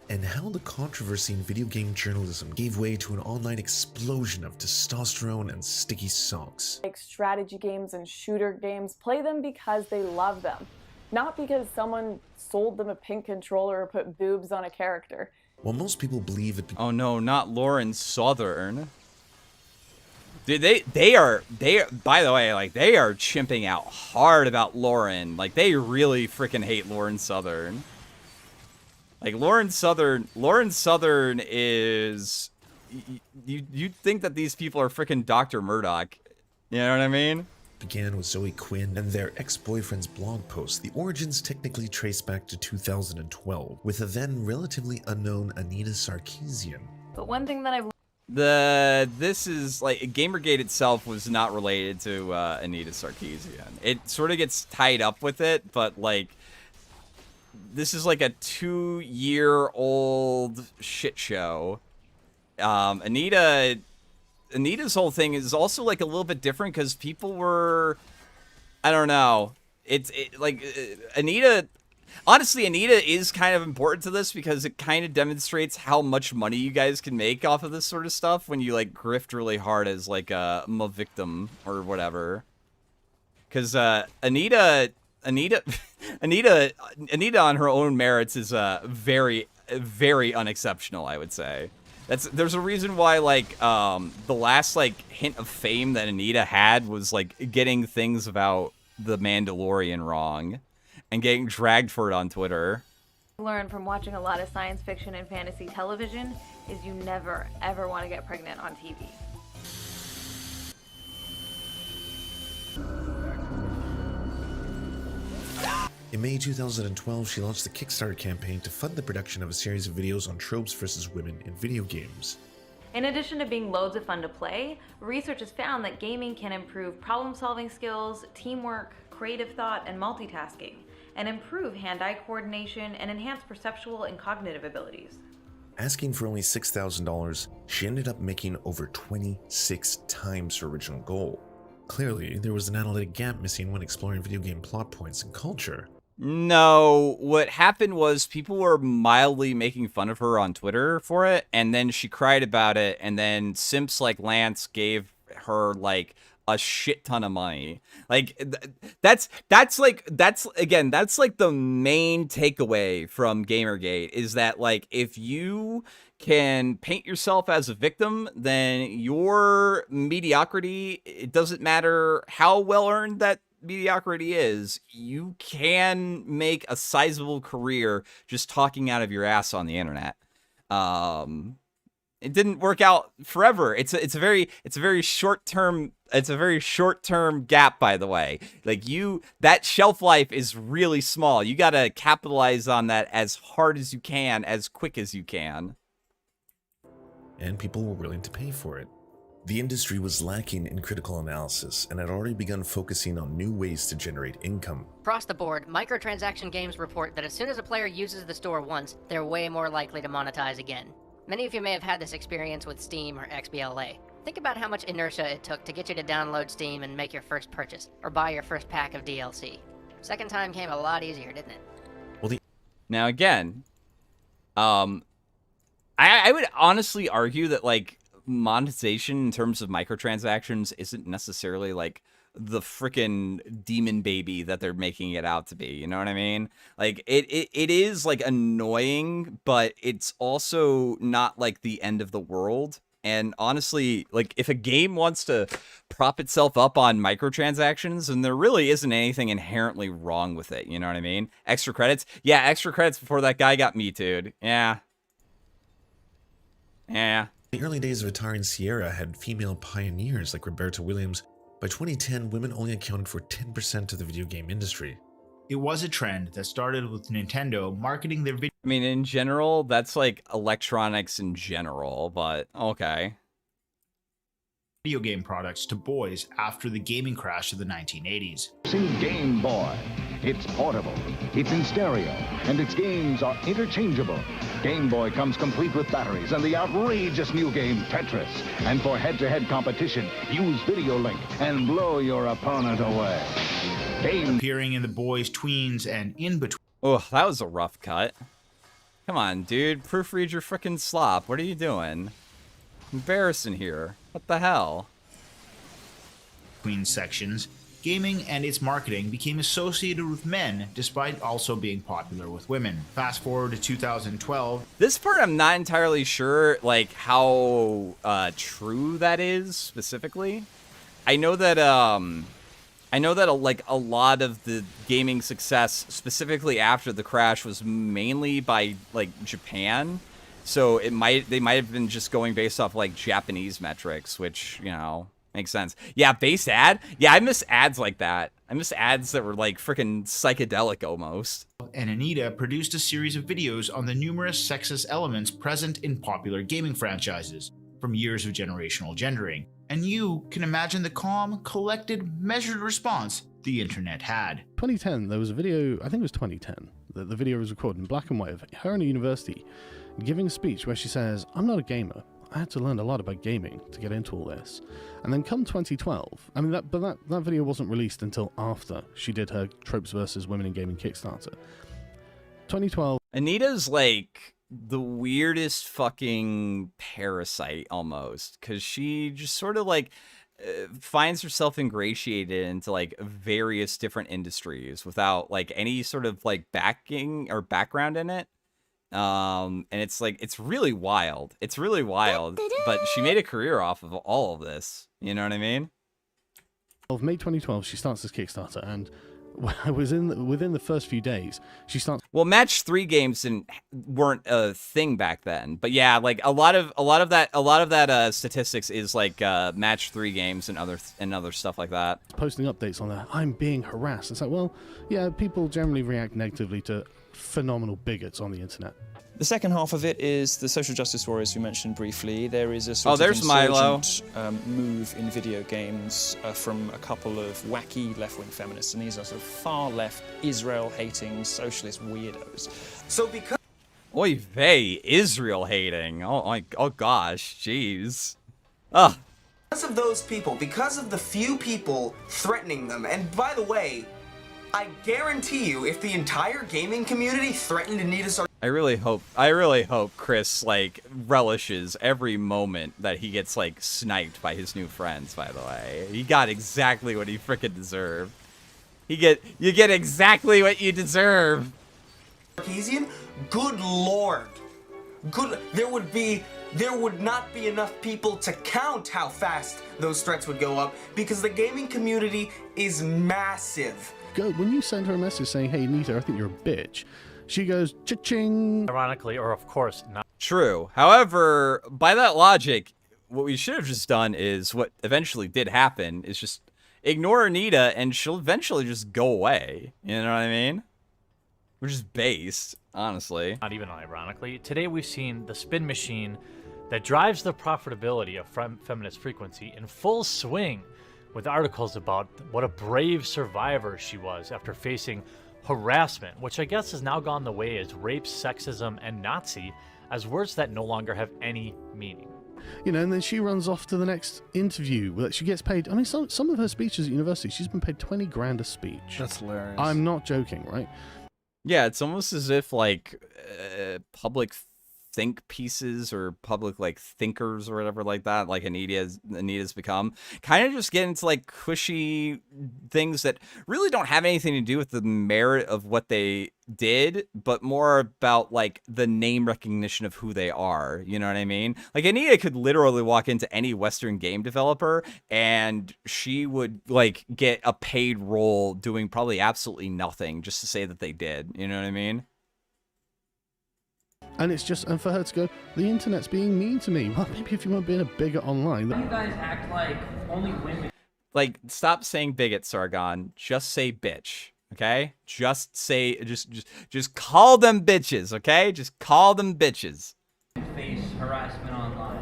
and how the controversy in video game journalism gave way to an online explosion of testosterone and sticky socks. Like strategy games and shooter games, play them because they love them, not because someone sold them a pink controller or put boobs on a character. While most people believe it... Oh no, not Lauren Southern. Dude, they are, by the way, like, they are chimping out hard about Lauren. Like, they really freaking hate Lauren Southern. Like, Lauren Southern is, you'd think that these people are freaking Dr. Murdoch. You know what I mean? Began with Zoe Quinn and their ex-boyfriend's blog post. The origins technically trace back to 2012, with a then relatively unknown Anita Sarkeesian. But one thing that I've this is like Gamergate itself was not related to Anita Sarkeesian. It sort of gets tied up with it, but like this is like a 2-year-old shit show. Anita's whole thing is also like a little bit different because people were, I don't know. Anita. Honestly, Anita is kind of important to this because it kind of demonstrates how much money you guys can make off of this sort of stuff when you like grift really hard as like a victim or whatever. Because Anita, Anita on her own merits is very, very unexceptional, I would say. There's a reason why, like, the last, like, hint of fame that Anita had was, like, getting things about the Mandalorian wrong and getting dragged for it on Twitter. Learn from watching a lot of science fiction and fantasy television is you never, ever want to get pregnant on TV. In May 2012, she launched the Kickstarter campaign to fund the production of a series of videos on tropes versus women in video games. In addition to being loads of fun to play, research has found that gaming can improve problem-solving skills, teamwork, creative thought, and multitasking, and improve hand-eye coordination and enhance perceptual and cognitive abilities. Asking for only $6,000, she ended up making over 26 times her original goal. Clearly, there was an analytic gap missing when exploring video game plot points and culture. No, what happened was people were mildly making fun of her on Twitter for it, and then she cried about it, and then simps like Lance gave her, like, a shit ton of money. Like, that's like the main takeaway from GamerGate, is that, like, if you can paint yourself as a victim, then your mediocrity, it doesn't matter how well earned that mediocrity is, you can make a sizable career just talking out of your ass on the internet. It didn't work out forever. It's a very short term gap, by the way. Like, that shelf life is really small. You got to capitalize on that as hard as you can, as quick as you can. And people were willing to pay for it. The industry was lacking in critical analysis and had already begun focusing on new ways to generate income. Across the board, microtransaction games report that as soon as a player uses the store once, they're way more likely to monetize again. Many of you may have had this experience with Steam or XBLA. Think about how much inertia it took to get you to download Steam and make your first purchase, or buy your first pack of DLC. Second time came a lot easier, didn't it? Now again, I would honestly argue that, like, monetization in terms of microtransactions isn't necessarily, like, the frickin' demon baby that they're making it out to be. You know what I mean? Like, it is, like, annoying, but it's also not, like, the end of the world. And honestly, like, if a game wants to prop itself up on microtransactions, then there really isn't anything inherently wrong with it. You know what I mean? Extra credits? Yeah, extra credits before that guy got Me Too'd. Yeah. Yeah. The early days of Atari Sierra had female pioneers like Roberta Williams. By 2010, women only accounted for 10% of the video game industry. It was a trend that started with Nintendo marketing their video. I mean, in general, that's like electronics in general, but okay. Video game products to boys after the gaming crash of the 1980s. Game Boy. It's portable, it's in stereo, and its games are interchangeable. Game Boy comes complete with batteries and the outrageous new game Tetris. And for head-to-head competition, use Video Link and blow your opponent away. Appearing in the boys, tweens, and in between. Oh, that was a rough cut. Come on, dude. Proofread your frickin' slop. What are you doing? Embarrassing here. What the hell? Between sections, gaming and its marketing became associated with men, despite also being popular with women. Fast forward to 2012. This part I'm not entirely sure, like, how true that is specifically. I know that like a lot of the gaming success, specifically after the crash, was mainly by like Japan. So they might have been just going based off like Japanese metrics, which, you know, makes sense. Yeah, base ad. Yeah, I miss ads like that. I miss ads that were like freaking psychedelic almost. And Anita produced a series of videos on the numerous sexist elements present in popular gaming franchises from years of generational gendering. And you can imagine the calm, collected, measured response the internet had. 2010, there was a video, I think it was 2010, that the video was recorded in black and white of her in a university giving a speech where she says, "I'm not a gamer. I had to learn a lot about gaming to get into all this." And then come 2012, I mean, that video wasn't released until after she did her Tropes versus Women in Gaming Kickstarter. 2012. Anita's like the weirdest fucking parasite almost, because she just sort of like finds herself ingratiated into like various different industries without like any sort of like backing or background in it. And it's like, it's really wild. It's really wild, but she made a career off of all of this. You know what I mean? Of May 2012, she starts this Kickstarter, and within the first few days, she starts. Well, match 3 games weren't a thing back then, but yeah, like a lot of that statistics is like match 3 games and other stuff like that. Posting updates on that. I'm being harassed. It's like, well, yeah, people generally react negatively to phenomenal bigots on the internet. The second half of it is the social justice warriors we mentioned briefly. There is a sort of there's Milo. Move in video games from a couple of wacky left-wing feminists, and these are sort of far-left, Israel-hating, socialist weirdos. So because... Oy vey, Israel-hating. Oh gosh, jeez. Ugh. Because of those people, because of the few people threatening them, and by the way, I guarantee you, if the entire gaming community threatened Anita's... I really hope Chris, like, relishes every moment that he gets, like, sniped by his new friends, by the way. He got exactly what he frickin' deserved. You get exactly what you deserve. Sarkeesian? Good lord. There would not be enough people to count how fast those threats would go up, because the gaming community is massive. When you send her a message saying, hey, Nita, I think you're a bitch, she goes, cha-ching. Ironically, or of course not. True. However, by that logic, what we should have just done is what eventually did happen is just ignore Anita and she'll eventually just go away. You know what I mean? Which is based, honestly. Not even ironically. Today we've seen the spin machine that drives the profitability of feminist frequency in full swing, with articles about what a brave survivor she was after facing harassment, which I guess has now gone the way as rape, sexism, and Nazi as words that no longer have any meaning. You know, and then she runs off to the next interview. She gets paid. I mean, some of her speeches at university, she's been paid 20 grand a speech. That's hilarious. I'm not joking, right? Yeah, it's almost as if like public think pieces or public like thinkers or whatever like that, like Anita's become, kind of just get into like cushy things that really don't have anything to do with the merit of what they did, but more about like the name recognition of who they are. You know what I mean? Like Anita could literally walk into any Western game developer and she would like get a paid role doing probably absolutely nothing just to say that they did. You know what I mean? And it's just, and for her to go, the internet's being mean to me. Well, maybe if you weren't being a bigot online. You guys act like only women. Like, stop saying bigot, Sargon. Just say bitch, okay? Just say, just call them bitches, okay? Just call them bitches. Face harassment online.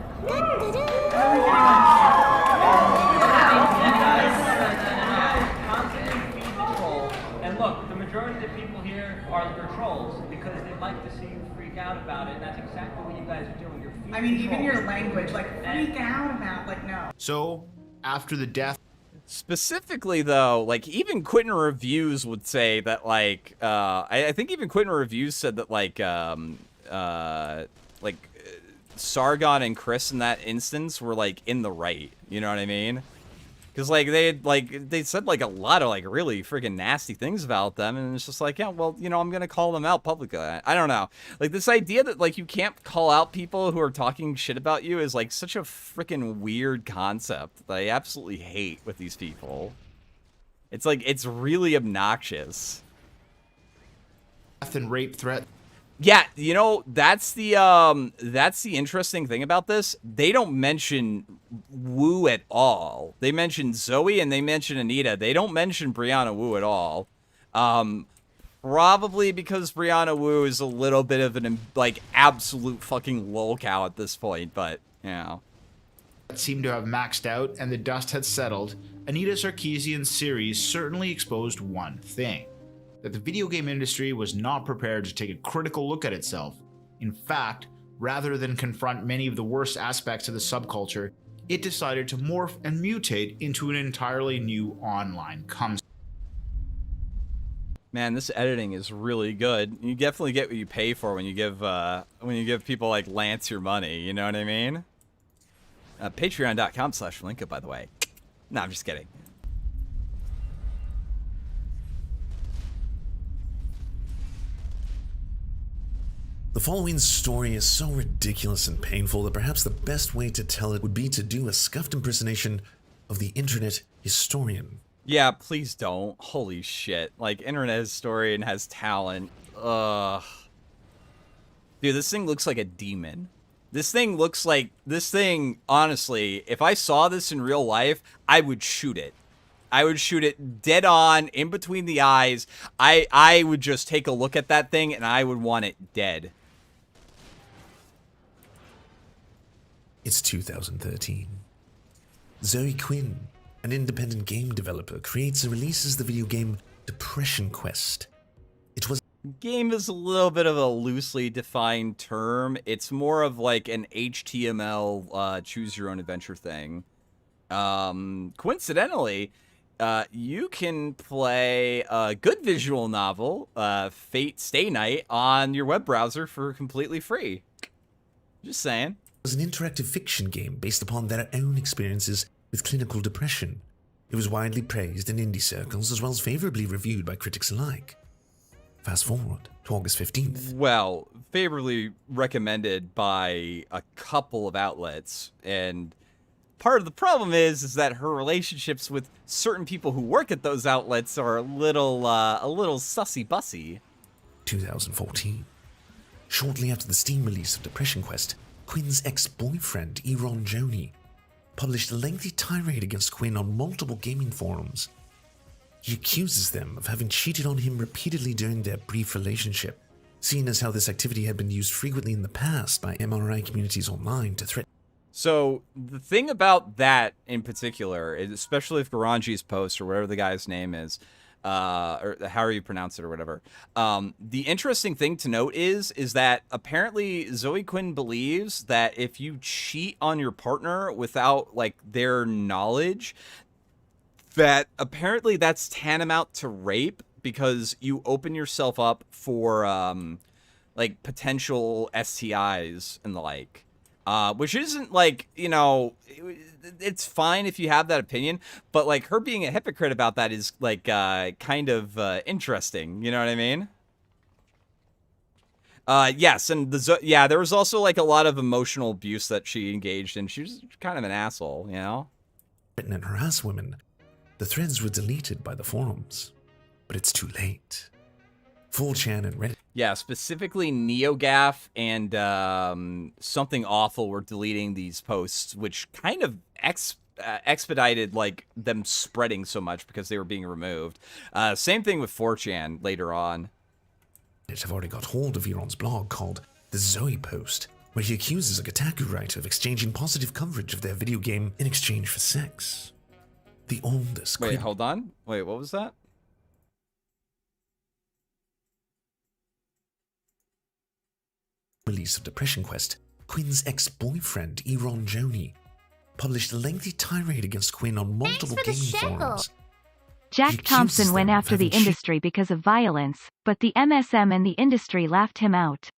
And look, the majority of the people here are trolls because they like to see you freak out about it, and that's exactly what you guys are doing. You're feeding I mean, even trolls. your language, like, freak out about, like, no. So, after the death... Specifically, though, like, even Quentin Reviews would say that, like, I think even Quentin Reviews said that, like, Sargon and Chris in that instance were, like, in the right. You know what I mean? Because, like, they said, like, a lot of, like, really freaking nasty things about them, and it's just like, yeah, well, you know, I'm gonna call them out publicly. I don't know. Like, this idea that, like, you can't call out people who are talking shit about you is, like, such a freaking weird concept that I absolutely hate with these people. It's, like, it's really obnoxious. Death and rape threat. Yeah, you know, that's the interesting thing about this. They don't mention Wu at all. They mention Zoe and they mention Anita. They don't mention Brianna Wu at all. Probably because Brianna Wu is a little bit of an, like, absolute fucking lolcow at this point, but, you know. Seemed to have maxed out and the dust had settled, Anita Sarkeesian's series certainly exposed one thing. That the video game industry was not prepared to take a critical look at itself. In fact, rather than confront many of the worst aspects of the subculture, it decided to morph and mutate into an entirely new online concept. Man, this editing is really good. You definitely get what you pay for when you give people like Lance your money. You know what I mean? Patreon.com/Flaminco, by the way. No, I'm just kidding. The following story is so ridiculous and painful that perhaps the best way to tell it would be to do a scuffed impersonation of the internet historian. Yeah, please don't. Holy shit. Like, internet historian has talent. Ugh. Dude, this thing looks like a demon. This thing, honestly, if I saw this in real life, I would shoot it. I would shoot it dead on, in between the eyes. I would just take a look at that thing, and I would want it dead. It's 2013. Zoe Quinn, an independent game developer, creates and releases the video game Depression Quest. It was Game is a little bit of a loosely defined term. It's more of like an HTML choose your own adventure thing. Coincidentally, you can play a good visual novel, Fate Stay Night, on your web browser for completely free. Just saying. It was an interactive fiction game based upon their own experiences with clinical depression. It was widely praised in indie circles as well as favorably reviewed by critics alike. Fast forward to August 15th. Well, favorably recommended by a couple of outlets, and part of the problem is that her relationships with certain people who work at those outlets are a little sussy-bussy. 2014. Shortly after the Steam release of Depression Quest, Quinn's ex-boyfriend, Eron Joni, published a lengthy tirade against Quinn on multiple gaming forums. He accuses them of having cheated on him repeatedly during their brief relationship, seeing as how this activity had been used frequently in the past by MRI communities online to threaten. So the thing about that in particular, especially if Garanji's post or whatever the guy's name is, or however you pronounce it or whatever, the interesting thing to note is that apparently Zoe Quinn believes that if you cheat on your partner without like their knowledge, that apparently that's tantamount to rape because you open yourself up for like potential STIs and the like. Which isn't like, you know, it's fine if you have that opinion, but like her being a hypocrite about that is like kind of interesting. You know what I mean? Yes, and there was also like a lot of emotional abuse that she engaged in. She was kind of an asshole, you know? And harass women. The threads were deleted by the forums, but it's too late. 4chan and Reddit. Yeah, specifically NeoGAF and Something Awful were deleting these posts, which kind of expedited like them spreading so much because they were being removed. Same thing with 4chan later on. I've already got hold of Eron's blog called The Zoe Post, where he accuses a Kotaku writer of exchanging positive coverage of their video game in exchange for sex. The oldest. Wait, hold on. Wait, what was that? Release of Depression Quest, Quinn's ex-boyfriend, Eron Joni, published a lengthy tirade against Quinn on multiple gaming forums. Jack Thompson went after the industry because of violence, but the MSM and the industry laughed him out.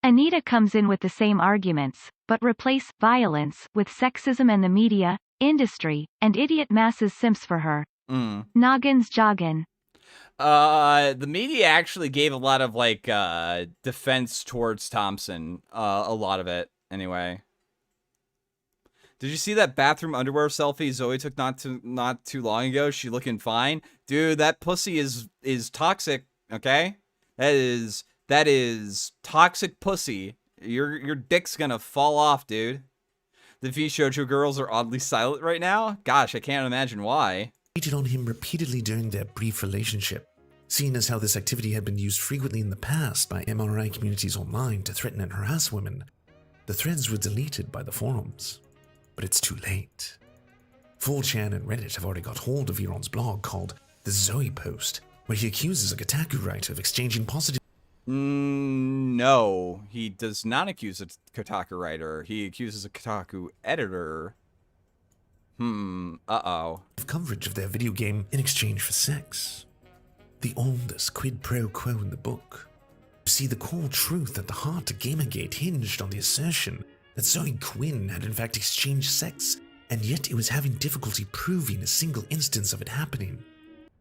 Anita comes in with the same arguments, but replace violence with sexism and the media, industry, and idiot masses simps for her. Noggins joggin'. The media actually gave a lot of like defense towards Thompson. A lot of it, anyway. Did you see that bathroom underwear selfie Zoe took not too long ago? She looking fine, dude. That pussy is toxic. Okay, that is toxic pussy. Your dick's gonna fall off, dude. The Vshojo girls are oddly silent right now. Gosh, I can't imagine why. Cheated on him repeatedly during their brief relationship, seeing as how this activity had been used frequently in the past by MRI communities online to threaten and harass women. The threads were deleted by the forums, but it's too late. 4chan and Reddit have already got hold of Eron's blog called The Zoe Post, where he accuses a Kotaku writer of exchanging positive. No, he does not accuse a Kotaku writer. He accuses a Kotaku editor. Uh-oh. Coverage of their video game in exchange for sex. The oldest quid pro quo in the book. You see, the core truth at the heart of GamerGate hinged on the assertion that Zoe Quinn had in fact exchanged sex and yet it was having difficulty proving a single instance of it happening.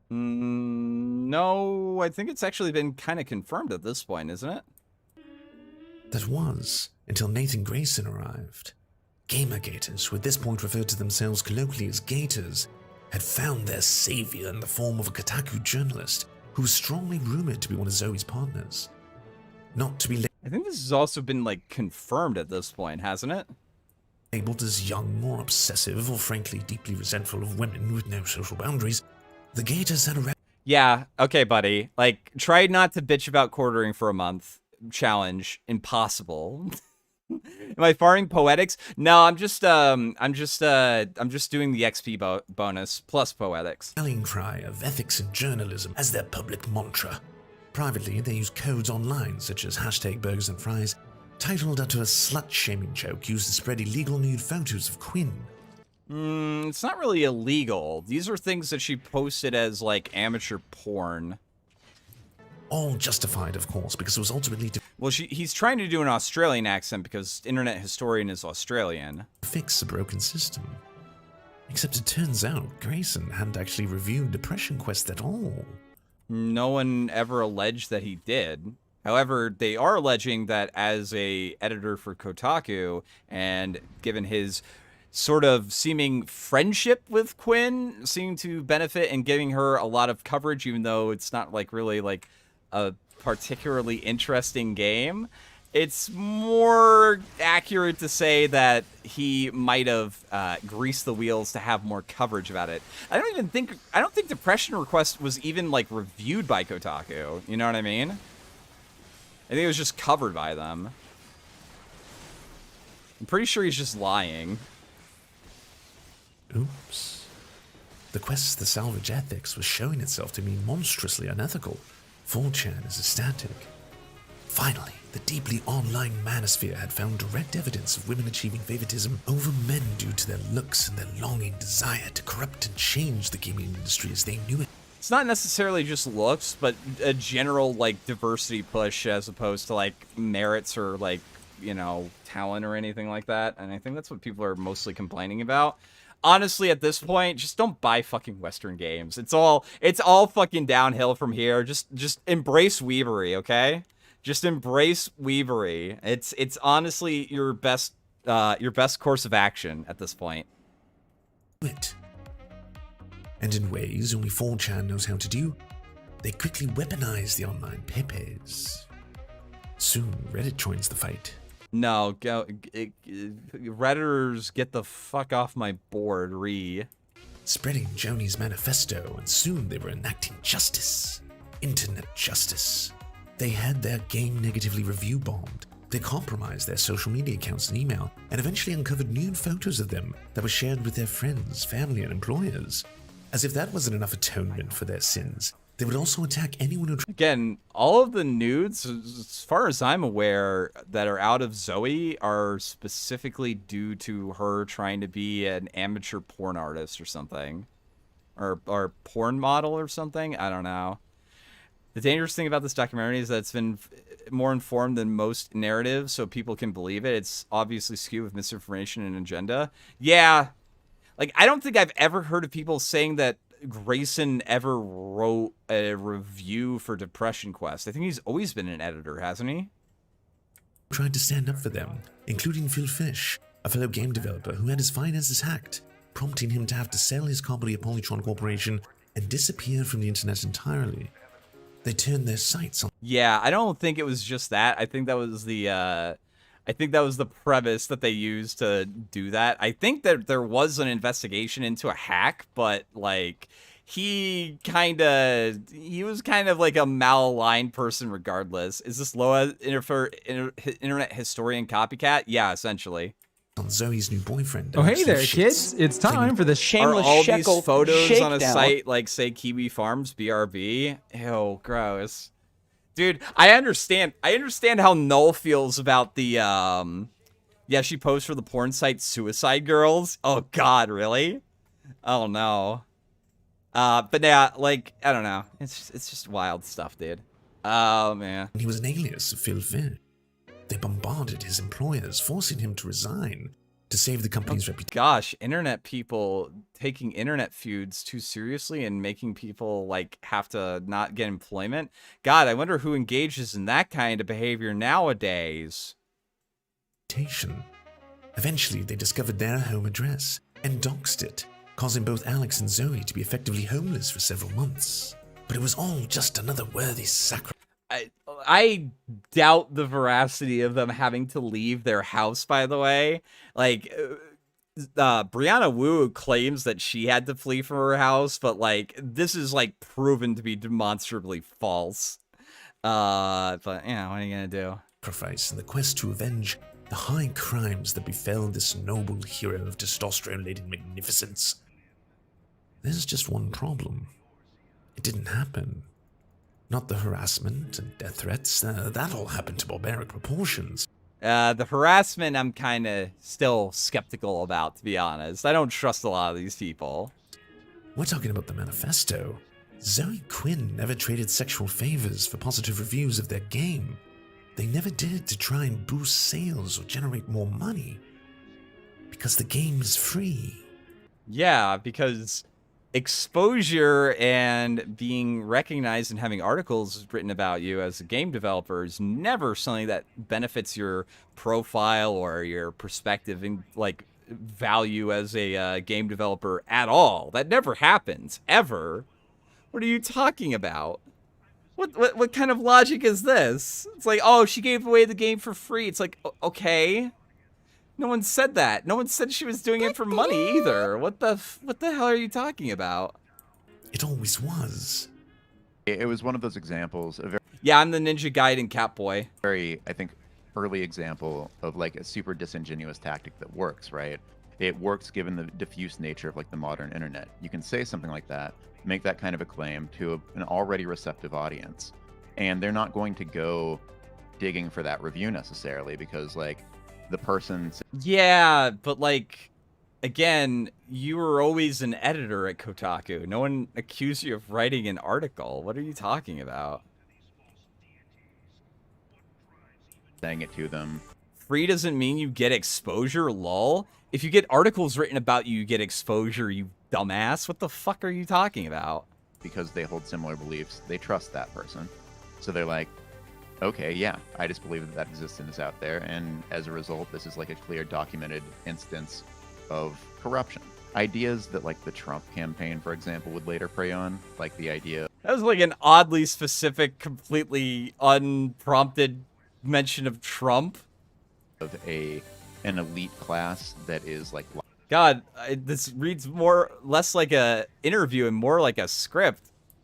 No, I think it's actually been kind of confirmed at this point, isn't it? That was, until Nathan Grayson arrived. GamerGaters, who at this point referred to themselves colloquially as Gators, had found their savior in the form of a Kotaku journalist who was strongly rumored to be one of Zoe's partners. Not to be I think this has also been, like, confirmed at this point, hasn't it? labeled as young or obsessive or frankly deeply resentful of women with no social boundaries, the Gators had a Yeah, okay, buddy. Like, try not to bitch about quartering for a month. Challenge. Impossible. Am I firing poetics? No, I'm just doing the XP bonus plus poetics. rallying cry of ethics and journalism as their public mantra. Privately, they use codes online, such as #burgers and fries, titled after a slut-shaming joke used to spread illegal nude photos of Quinn. It's not really illegal. These are things that she posted as, like, amateur porn. All justified, of course, because it was ultimately to Well, he's trying to do an Australian accent because Internet Historian is Australian. fix a broken system. Except it turns out Grayson hadn't actually reviewed Depression Quest at all. No one ever alleged that he did. However, they are alleging that as a editor for Kotaku, and given his sort of seeming friendship with Quinn, seeming to benefit in giving her a lot of coverage, even though it's not like really like a particularly interesting game. It's more accurate to say that he might have greased the wheels to have more coverage about it. I don't think Depression Request was even like reviewed by Kotaku. You know what I mean? I think it was just covered by them. I'm pretty sure he's just lying. Oops. The quest to salvage ethics was showing itself to be monstrously unethical. 4chan is ecstatic. Finally, the deeply online manosphere had found direct evidence of women achieving favoritism over men due to their looks and their longing desire to corrupt and change the gaming industry as they knew it. It's not necessarily just looks, but a general, like, diversity push as opposed to, like, merits or, like, you know, talent or anything like that. And I think that's what people are mostly complaining about. Honestly, at this point, just don't buy fucking Western games. It's all fucking downhill from here. Just embrace weevery, okay? Just embrace weevery. It's honestly your best course of action at this point. And in ways only 4chan knows how to do, they quickly weaponize the online pepes. Soon, Reddit joins the fight. No, Redditors, get the fuck off my board, Spreading Joni's manifesto, and soon they were enacting justice. Internet justice. They had their game negatively review bombed. They compromised their social media accounts and email, and eventually uncovered nude photos of them that were shared with their friends, family, and employers. As if that wasn't enough atonement for their sins, they would also attack anyone who... Again, all of the nudes, as far as I'm aware, that are out of Zoe are specifically due to her trying to be an amateur porn artist or something. Or porn model or something? I don't know. The dangerous thing about this documentary is that it's been more informed than most narratives, so people can believe it. It's obviously skewed with misinformation and agenda. Yeah. Like, I don't think I've ever heard of people saying that Grayson ever wrote a review for Depression Quest. I think he's always been an editor, hasn't he? Tried to stand up for them, including Phil Fish, a fellow game developer who had his finances hacked, prompting him to have to sell his company to Polytron Corporation and disappear from the internet entirely. They turned their sights on... Yeah, I don't think it was just that. I think that was the premise that they used to do that. I think that there was an investigation into a hack, but like he was kind of like a malaligned person regardless. Is this Loa internet historian copycat? Yeah, essentially. On Zoe's new boyfriend. Oh, hey there, kids. It's time for the shameless Are all shekel these photos shakedown. on a site like, say, Kiwi Farms, BRB? Ew, gross. Dude, I understand how Null feels about the, yeah, she posed for the porn site Suicide Girls. Oh, God, really? Oh, no. But yeah, like, I don't know. It's just wild stuff, dude. Oh, man. He was an alias of Phil Fish. They bombarded his employers, forcing him to resign. to save the company's reputation. Gosh, internet people taking internet feuds too seriously and making people like have to not get employment. God, I wonder who engages in that kind of behavior nowadays. Eventually, they discovered their home address and doxed it, causing both Alex and Zoe to be effectively homeless for several months. But it was all just another worthy sacrifice. I doubt the veracity of them having to leave their house, by the way. Like, Brianna Wu claims that she had to flee from her house, but, like, this is, like, proven to be demonstrably false. But, yeah, what are you gonna do? Sacrifice in the quest to avenge the high crimes that befell this noble hero of testosterone-laden magnificence. There's just one problem. It didn't happen. Not the harassment and death threats. That all happened to barbaric proportions. The harassment I'm kind of still skeptical about, to be honest. I don't trust a lot of these people. We're talking about the manifesto. Zoe Quinn never traded sexual favors for positive reviews of their game. They never did it to try and boost sales or generate more money. Because the game is free. Yeah, because exposure and being recognized and having articles written about you as a game developer is never something that benefits your profile or your perspective and like value as a game developer at all. That never happens, ever. What are you talking about? What kind of logic is this? It's like, oh, she gave away the game for free. It's like, okay. No one said that. No one said she was doing it for money either. What the hell are you talking about? It always was. It was one of those examples. Yeah, I'm the Ninja Gaiden Catboy. Very, I think, early example of like a super disingenuous tactic that works, right? It works given the diffuse nature of like the modern internet. You can say something like that, make that kind of a claim to an already receptive audience, and they're not going to go digging for that review necessarily because like the person. Yeah, but like, again, you were always an editor at Kotaku. No one accused you of writing an article. What are you talking about? Saying it to them. Free doesn't mean you get exposure, lol. If you get articles written about you, you get exposure, you dumbass. What the fuck are you talking about? Because they hold similar beliefs, they trust that person. So they're like, okay, yeah, I just believe that that existence is out there, and as a result, this is like a clear documented instance of corruption. Ideas that like the Trump campaign, for example, would later prey on, like the idea. That was like an oddly specific, completely unprompted mention of Trump. Of an elite class that is like. God, this reads less like a interview and more like a script.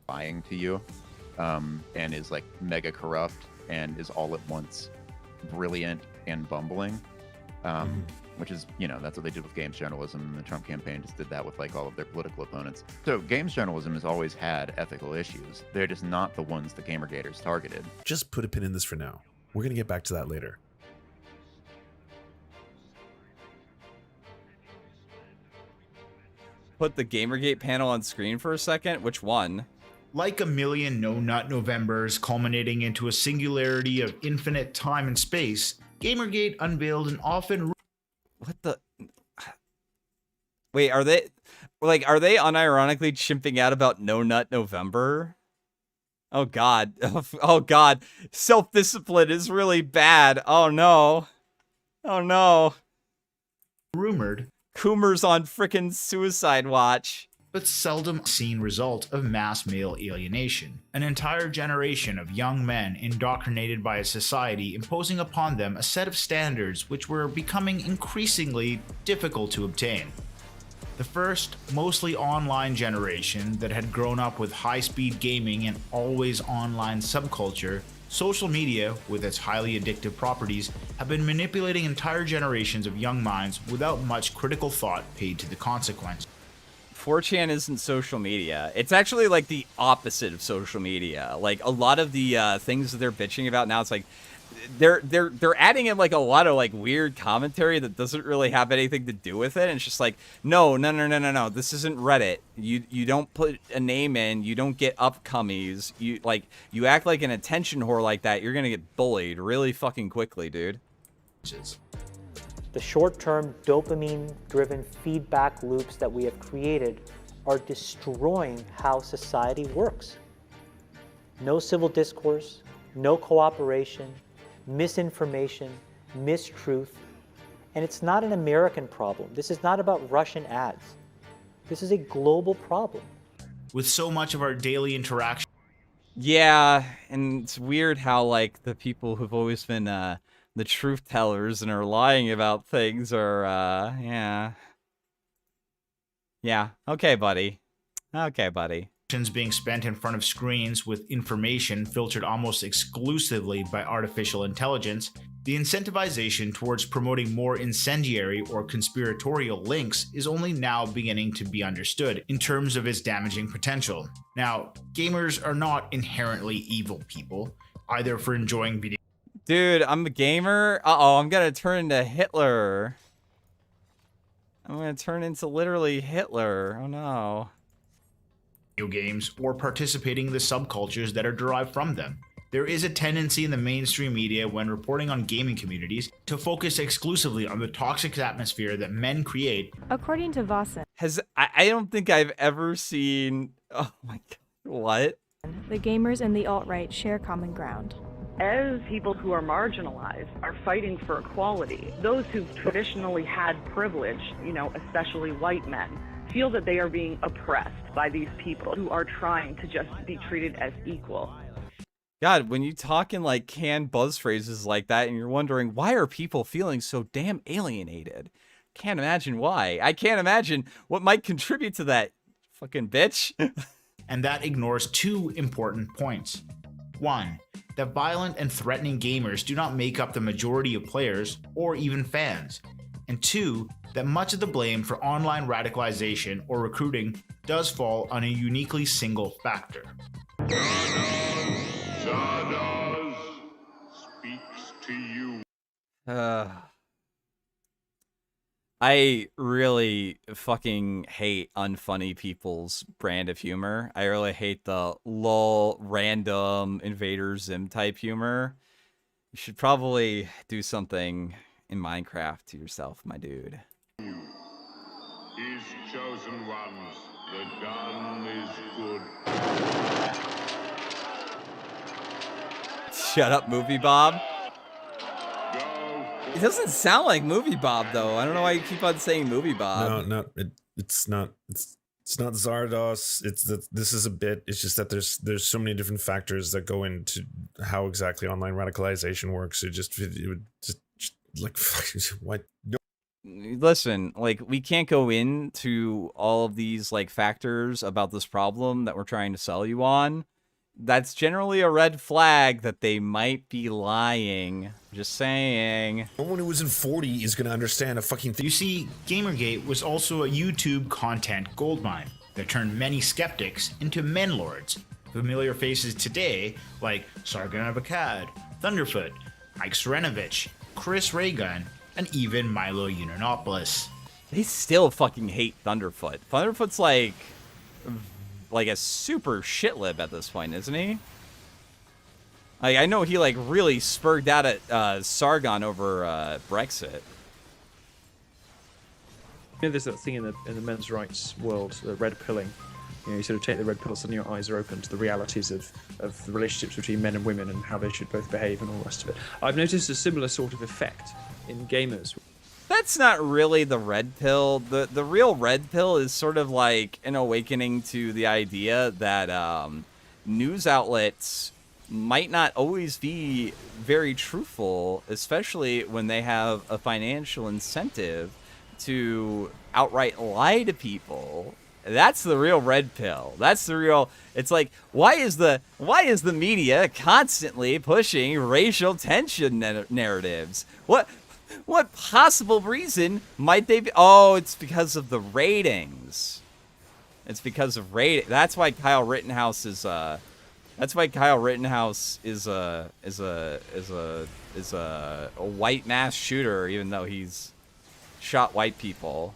Lying to you, and is like mega corrupt. And is all at once brilliant and bumbling, which is, you know, that's what they did with games journalism, and the Trump campaign just did that with like all of their political opponents. So games journalism has always had ethical issues. They're just not the ones the GamerGaters targeted. Just put a pin in this for now. We're going to get back to that later. Put the GamerGate panel on screen for a second. Which one? Like a million no-nut Novembers culminating into a singularity of infinite time and space, GamerGate unveiled an often... What the... Wait, are they unironically chimping out about No Nut November? Oh god. Oh god. Self-discipline is really bad. Oh no. Oh no. Rumored. Coomer's on frickin' suicide watch. But seldom seen result of mass male alienation. An entire generation of young men indoctrinated by a society imposing upon them a set of standards which were becoming increasingly difficult to obtain. The first, mostly online generation that had grown up with high-speed gaming and always online subculture, social media, with its highly addictive properties, have been manipulating entire generations of young minds without much critical thought paid to the consequence. 4chan isn't social media. It's actually like the opposite of social media. Like a lot of the things that they're bitching about now, it's like they're adding in like a lot of like weird commentary that doesn't really have anything to do with it. And it's just like, no. This isn't Reddit. You don't put a name in. You don't get upcomies. You act like an attention whore like that. You're gonna get bullied really fucking quickly, dude. The short-term dopamine-driven feedback loops that we have created are destroying how society works. No civil discourse, no cooperation, misinformation, mistruth, and it's not an American problem. This is not about Russian ads. This is a global problem. With so much of our daily interaction. Yeah, and it's weird how, like, the people who've always been the truth tellers and are lying about things are, yeah. Yeah, okay, buddy. Okay, buddy. Being spent in front of screens with information filtered almost exclusively by artificial intelligence, the incentivization towards promoting more incendiary or conspiratorial links is only now beginning to be understood in terms of its damaging potential. Now, gamers are not inherently evil people, either for enjoying video. Dude, I'm a gamer. Uh-oh, I'm gonna turn into Hitler. I'm gonna turn into literally Hitler. Oh no. Video games or participating in the subcultures that are derived from them. There is a tendency in the mainstream media when reporting on gaming communities to focus exclusively on the toxic atmosphere that men create. According to Vshojo, I don't think I've ever seen, oh my god, what? The gamers and the alt-right share common ground. As people who are marginalized are fighting for equality, those who've traditionally had privilege, especially white men, feel that they are being oppressed by these people who are trying to just be treated as equal. God, when you talk in like canned buzz phrases like that and you're wondering, why are people feeling so damn alienated? Can't imagine why. I can't imagine what might contribute to that, fucking bitch. And that ignores two important points. One, that violent and threatening gamers do not make up the majority of players or even fans. And two, that much of the blame for online radicalization or recruiting does fall on a uniquely single factor. Zardoz speaks to you. I really fucking hate unfunny people's brand of humor. I really hate the lol, random invader zim type humor. You should probably do something in Minecraft to yourself, my dude. His chosen ones, the gun is good. Shut up, Movie Bob. It doesn't sound like Movie Bob, though. I don't know why you keep on saying Movie Bob. No, it's not Zardoz. This is a bit. It's just that there's so many different factors that go into how exactly online radicalization works. It would just like what? No. Listen, like, we can't go into all of these like factors about this problem that we're trying to sell you on. That's generally a red flag that they might be lying. Just saying. No one who was in 40 is going to understand a fucking thing. You see, GamerGate was also a YouTube content goldmine that turned many skeptics into men lords. Familiar faces today like Sargon of Akkad, Thunderfoot, Mike Serenovich, Chris Raygun, and even Milo Yiannopoulos. They still fucking hate Thunderfoot. Thunderfoot's like a super shitlib at this point, isn't he? Like, I know he like really spurred out at Sargon over Brexit. There's that thing in the men's rights world, the red pilling. You sort of take the red pill, suddenly your eyes are open to the realities of the relationships between men and women and how they should both behave and all the rest of it. I've noticed a similar sort of effect in gamers. That's not really the red pill. The real red pill is sort of like an awakening to the idea that news outlets might not always be very truthful, especially when they have a financial incentive to outright lie to people. That's the real red pill. That's the real. It's like, why is the media constantly pushing racial tension narratives? What possible reason might they be? Oh, it's because of the ratings. It's because of rating. That's why Kyle Rittenhouse is a white mass shooter, even though he's shot white people.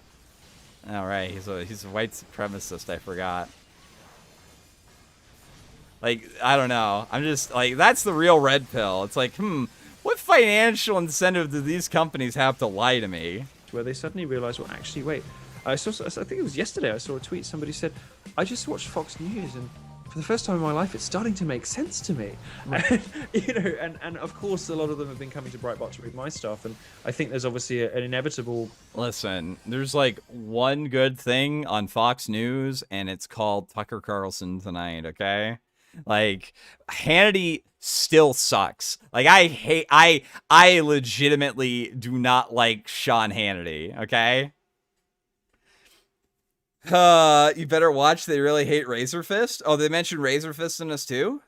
All right, he's a white supremacist. I forgot. Like, I don't know. I'm just like, that's the real red pill. It's like, What financial incentive do these companies have to lie to me? Where they suddenly realize, well, actually, wait. I think it was yesterday, I saw a tweet, somebody said, I just watched Fox News and for the first time in my life, it's starting to make sense to me. And, you know, and of course, a lot of them have been coming to Breitbart to read my stuff, and I think there's obviously an inevitable... Listen, there's like one good thing on Fox News, and it's called Tucker Carlson Tonight, okay? Like, Hannity still sucks. Like, I legitimately do not like Sean Hannity, okay? You better watch. They really hate Razor Fist. Oh, they mentioned Razor Fist in this too?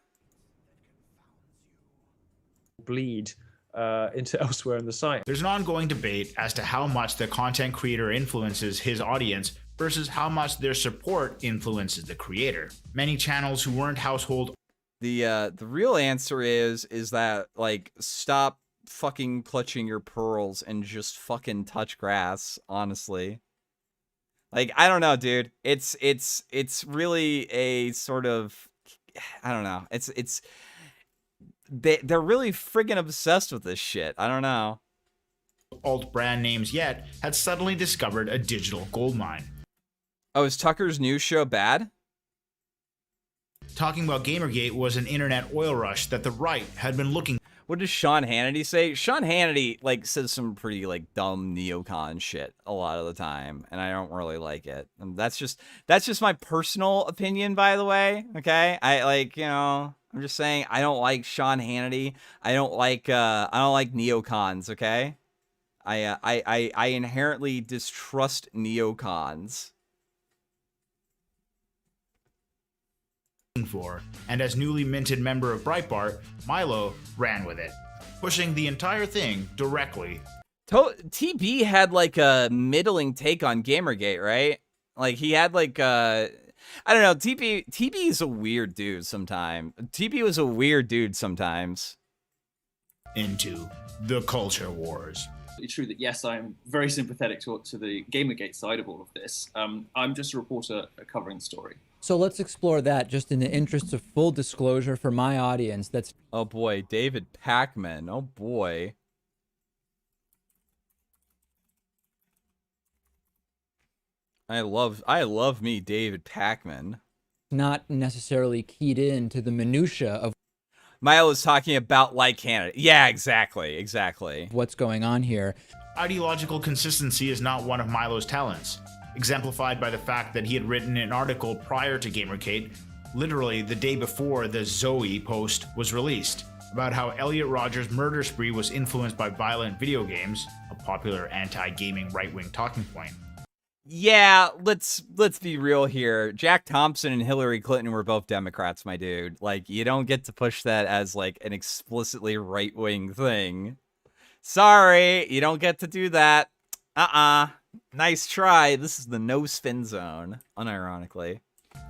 Bleed into elsewhere in the site. There's an ongoing debate as to how much the content creator influences his audience versus how much their support influences the creator. Many channels who weren't household... The real answer is that, like, stop fucking clutching your pearls and just fucking touch grass, honestly. Like, I don't know, dude. It's really a sort of, I don't know. They're really friggin' obsessed with this shit. I don't know. Alt brand names yet had suddenly discovered a digital goldmine. Oh, is Tucker's news show bad? Talking about Gamergate was an internet oil rush that the right had been looking. What does Sean Hannity say? Sean Hannity, like, says some pretty, like, dumb neocon shit a lot of the time, and I don't really like it. And that's just my personal opinion, by the way, okay? I, like, you know, I'm just saying I don't like Sean Hannity. I don't like neocons, okay? I inherently distrust neocons. For, and as newly minted member of Breitbart, Milo ran with it, pushing the entire thing directly. TB had like a middling take on Gamergate, right? Like he had like I don't know, TB is a weird dude sometimes. TB was a weird dude sometimes. Into the culture wars. It's true that yes, I'm very sympathetic to the Gamergate side of all of this. I'm just a reporter covering the story. So let's explore that just in the interest of full disclosure for my audience. That's oh boy, David Pakman. Oh boy. I love me David Pakman. Not necessarily keyed in to the minutia of Milo's talking about like Canada. Yeah, exactly. What's going on here. Ideological consistency is not one of Milo's talents, exemplified by the fact that he had written an article prior to Gamergate, literally the day before the Zoe post was released, about how Elliot Rodgers' murder spree was influenced by violent video games, a popular anti-gaming right-wing talking point. Yeah, let's be real here. Jack Thompson and Hillary Clinton were both Democrats, my dude. Like, you don't get to push that as like an explicitly right-wing thing. Sorry, you don't get to do that. Nice try. This is the no spin zone, unironically.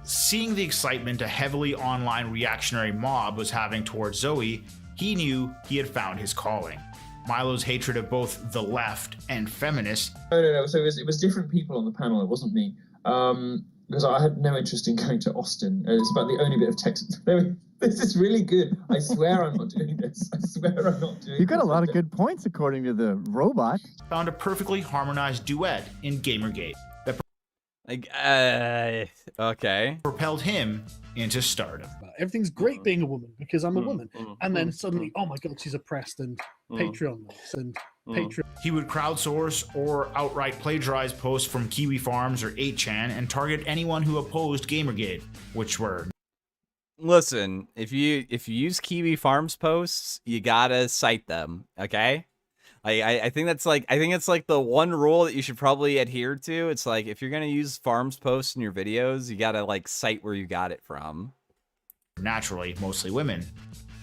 Seeing the excitement a heavily online reactionary mob was having towards Zoe, he knew he had found his calling. Milo's hatred of both the left and feminists. No. So it was different people on the panel. It wasn't me. Because I had no interest in going to Austin. It's about the only bit of text. This is really good. I swear I'm not doing this. I swear I'm not doing this. You got a lot of good points according to the robot. Found a perfectly harmonized duet in Gamergate that okay. propelled him into stardom. Everything's great being a woman because I'm a woman. And then suddenly, oh my god, she's oppressed and Patreon this and Patreon. He would crowdsource or outright plagiarize posts from Kiwi Farms or 8chan and target anyone who opposed Gamergate, which were... Listen, if you use Kiwi Farms posts, you gotta cite them, okay? I think it's like the one rule that you should probably adhere to. It's like if you're gonna use Farms posts in your videos, you gotta like cite where you got it from. Naturally, mostly women.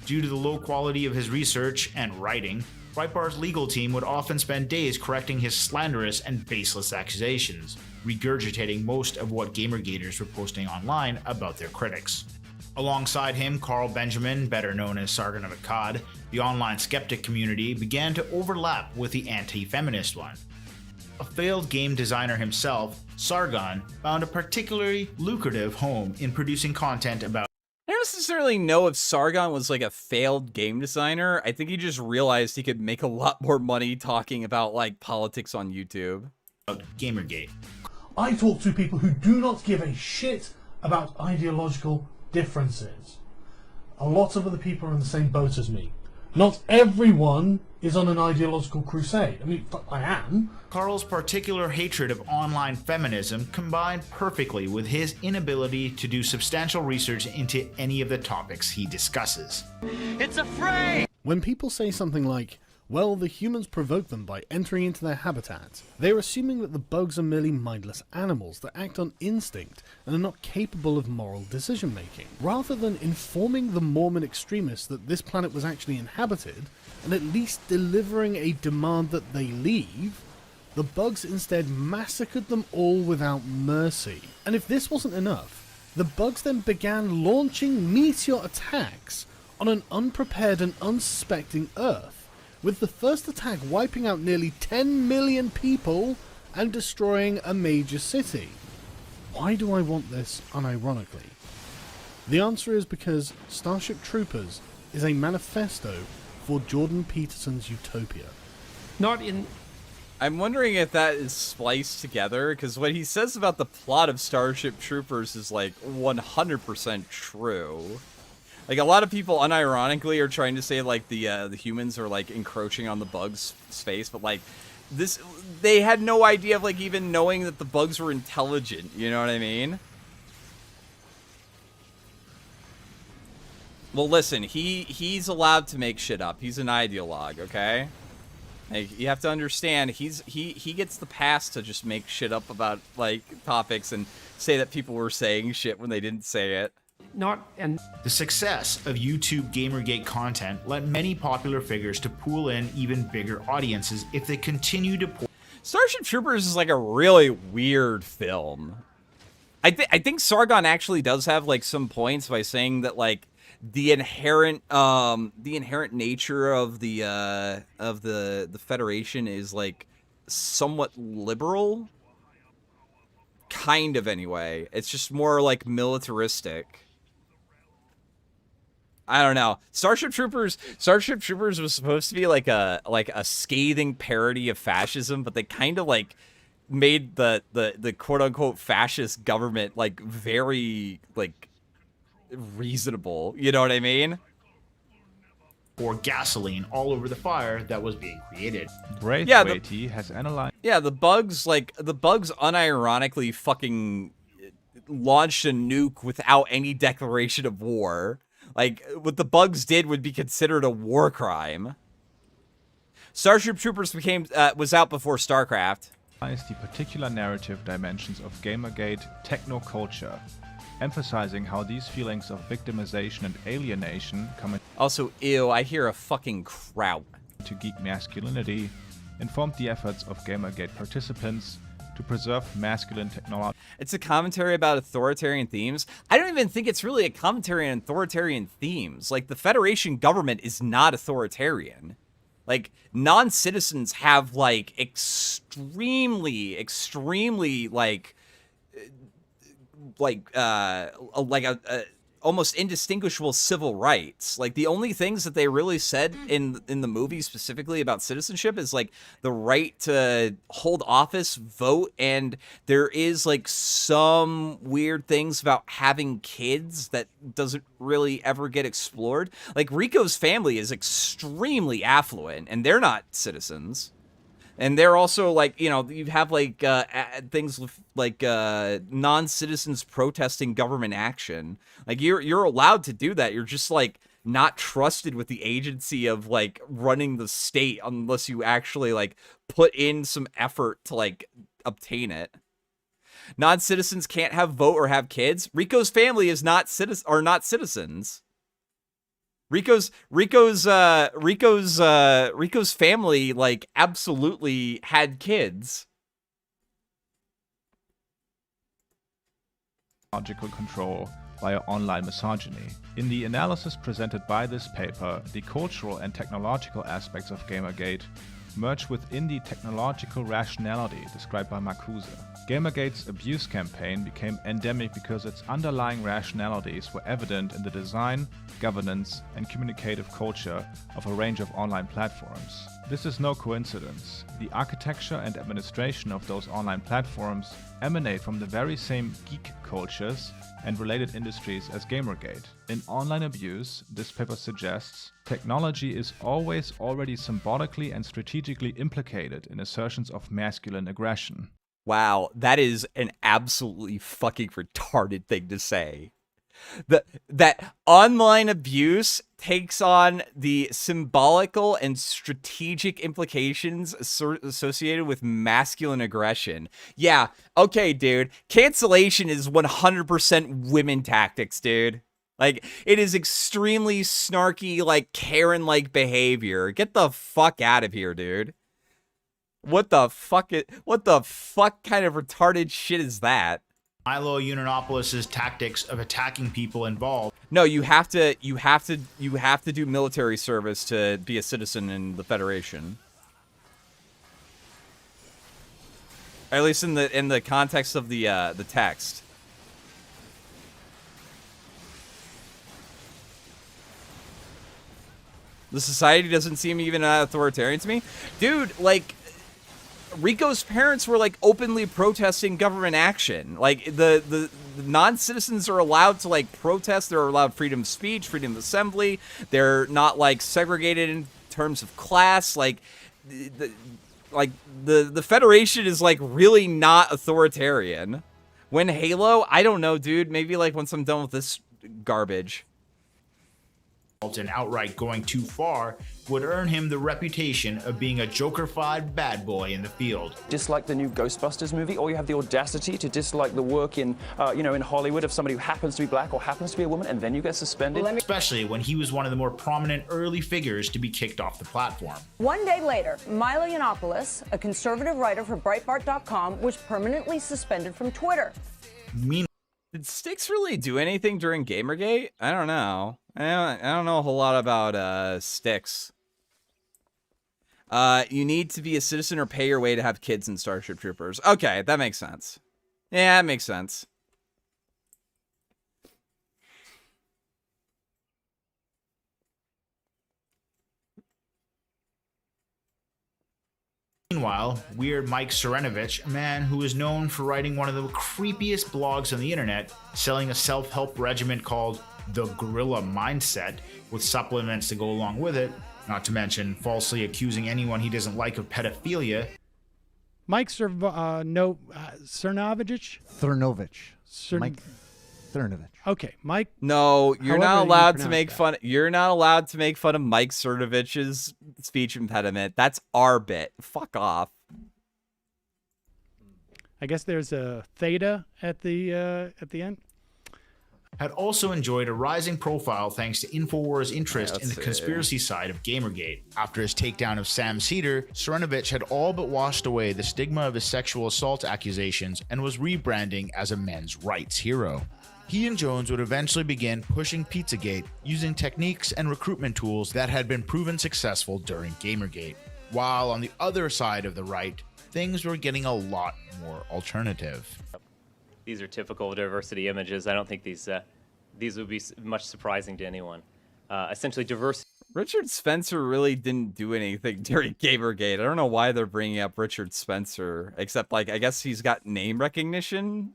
Due to the low quality of his research and writing, Breitbart's legal team would often spend days correcting his slanderous and baseless accusations, regurgitating most of what Gamergaters were posting online about their critics. Alongside him, Carl Benjamin, better known as Sargon of Akkad, the online skeptic community began to overlap with the anti-feminist one. A failed game designer himself, Sargon found a particularly lucrative home in producing content about I don't necessarily know if Sargon was like a failed game designer. I think he just realized he could make a lot more money talking about like politics on YouTube. GamerGate. I talk to people who do not give a shit about ideological differences. A lot of other people are in the same boat as me. Not everyone is on an ideological crusade. I mean, I am. Carl's particular hatred of online feminism combined perfectly with his inability to do substantial research into any of the topics he discusses. It's a fray! When people say something like, well, the humans provoke them by entering into their habitat, they are assuming that the bugs are merely mindless animals that act on instinct and are not capable of moral decision making. Rather than informing the Mormon extremists that this planet was actually inhabited, and at least delivering a demand that they leave, the bugs instead massacred them all without mercy. And if this wasn't enough, the bugs then began launching meteor attacks on an unprepared and unsuspecting Earth, with the first attack wiping out nearly 10 million people and destroying a major city. Why do I want this unironically? The answer is because Starship Troopers is a manifesto for Jordan Peterson's utopia. Not in... I'm wondering if that is spliced together, because what he says about the plot of Starship Troopers is like 100% true. Like, a lot of people unironically are trying to say, like, the humans are, like, encroaching on the bugs' space, but, like, they had no idea of, like, even knowing that the bugs were intelligent, you know what I mean? Well, listen, he's allowed to make shit up. He's an ideologue, okay? Like, you have to understand, he gets the pass to just make shit up about, like, topics and say that people were saying shit when they didn't say it. The success of YouTube GamerGate content led many popular figures to pull in even bigger audiences if they continue to Starship Troopers is like a really weird film. I think Sargon actually does have like some points by saying that like the inherent nature of the Federation is like somewhat liberal, kind of anyway. It's just more like militaristic. I don't know. Starship Troopers was supposed to be like a scathing parody of fascism, but they kind of like made the quote unquote fascist government like very like reasonable. You know what I mean? Or gasoline all over the fire that was being created. Braithwaite has analyzed. Yeah, the bugs unironically fucking launched a nuke without any declaration of war. Like, what the bugs did would be considered a war crime. Starship Troopers was out before StarCraft. The particular narrative dimensions of Gamergate technoculture, emphasizing how these feelings of victimization and alienation come in. Also, ew, I hear a fucking kraut. To geek masculinity, informed the efforts of Gamergate participants to preserve masculine technology. It's a commentary about authoritarian themes. I don't even think it's really a commentary on authoritarian themes. Like, the Federation government is not authoritarian. Like, non-citizens have, like, extremely, like almost indistinguishable civil rights. Like, the only things that they really said in the movie specifically about citizenship is like the right to hold office, vote, and there is like some weird things about having kids that doesn't really ever get explored. Like, Rico's family is extremely affluent and they're not citizens. And they're also, like, you know, you have, like, things like non-citizens protesting government action. Like, you're allowed to do that. You're just, like, not trusted with the agency of, like, running the state unless you actually, like, put in some effort to, like, obtain it. Non-citizens can't have vote or have kids. Rico's family is not citizens. Rico's family, like, absolutely had kids. Logical control via online misogyny. In the analysis presented by this paper, the cultural and technological aspects of Gamergate merged within the technological rationality described by Marcuse. GamerGate's abuse campaign became endemic because its underlying rationalities were evident in the design, governance, and communicative culture of a range of online platforms. This is no coincidence. The architecture and administration of those online platforms emanate from the very same geek cultures and related industries as GamerGate. In online abuse, this paper suggests, technology is always already symbolically and strategically implicated in assertions of masculine aggression. Wow, that is an absolutely fucking retarded thing to say. That online abuse takes on the symbolical and strategic implications associated with masculine aggression. Yeah, okay, dude. Cancellation is 100% women tactics, dude. Like, it is extremely snarky, like, Karen-like behavior. Get the fuck out of here, dude. What the fuck kind of retarded shit is that? Milo Yiannopoulos' tactics of attacking people involved. No, you have to do military service to be a citizen in the Federation. At least in the context of the text. The society doesn't seem even authoritarian to me. Dude, like, Rico's parents were, like, openly protesting government action. Like, the non-citizens are allowed to, like, protest. They're allowed freedom of speech, freedom of assembly. They're not, like, segregated in terms of class. Like, the Federation is, like, really not authoritarian. When Halo, I don't know, dude. Maybe, like, once I'm done with this garbage. And outright going too far would earn him the reputation of being a Joker-fied bad boy in the field. Dislike the new Ghostbusters movie, or you have the audacity to dislike the work in, in Hollywood of somebody who happens to be black or happens to be a woman, and then you get suspended. Especially when he was one of the more prominent early figures to be kicked off the platform. One day later, Milo Yiannopoulos, a conservative writer for Breitbart.com, was permanently suspended from Twitter. Did Styx really do anything during Gamergate? I don't know. I don't know a whole lot about Styx. You need to be a citizen or pay your way to have kids in Starship Troopers. Okay, that makes sense. Yeah, that makes sense. Meanwhile, Weird Mike Serenovich, a man who is known for writing one of the creepiest blogs on the internet, selling a self-help regimen called The Gorilla Mindset, with supplements to go along with it, not to mention falsely accusing anyone he doesn't like of pedophilia. Mike Cernovich? Mike Cernovich. Okay, Mike. No, you're not allowed to make fun. You're not allowed to make fun of Mike Cernovich's speech impediment. That's our bit. Fuck off. I guess there's a theta at the end. Had also enjoyed a rising profile thanks to InfoWars' interest in the conspiracy side of Gamergate. After his takedown of Sam Cedar, Serenovich had all but washed away the stigma of his sexual assault accusations and was rebranding as a men's rights hero. He and Jones would eventually begin pushing Pizzagate using techniques and recruitment tools that had been proven successful during Gamergate. While on the other side of the right, things were getting a lot more alternative. These are typical diversity images. I don't think these would be much surprising to anyone. Essentially, diversity. Richard Spencer really didn't do anything during Gamergate. I don't know why they're bringing up Richard Spencer, except, like, I guess he's got name recognition.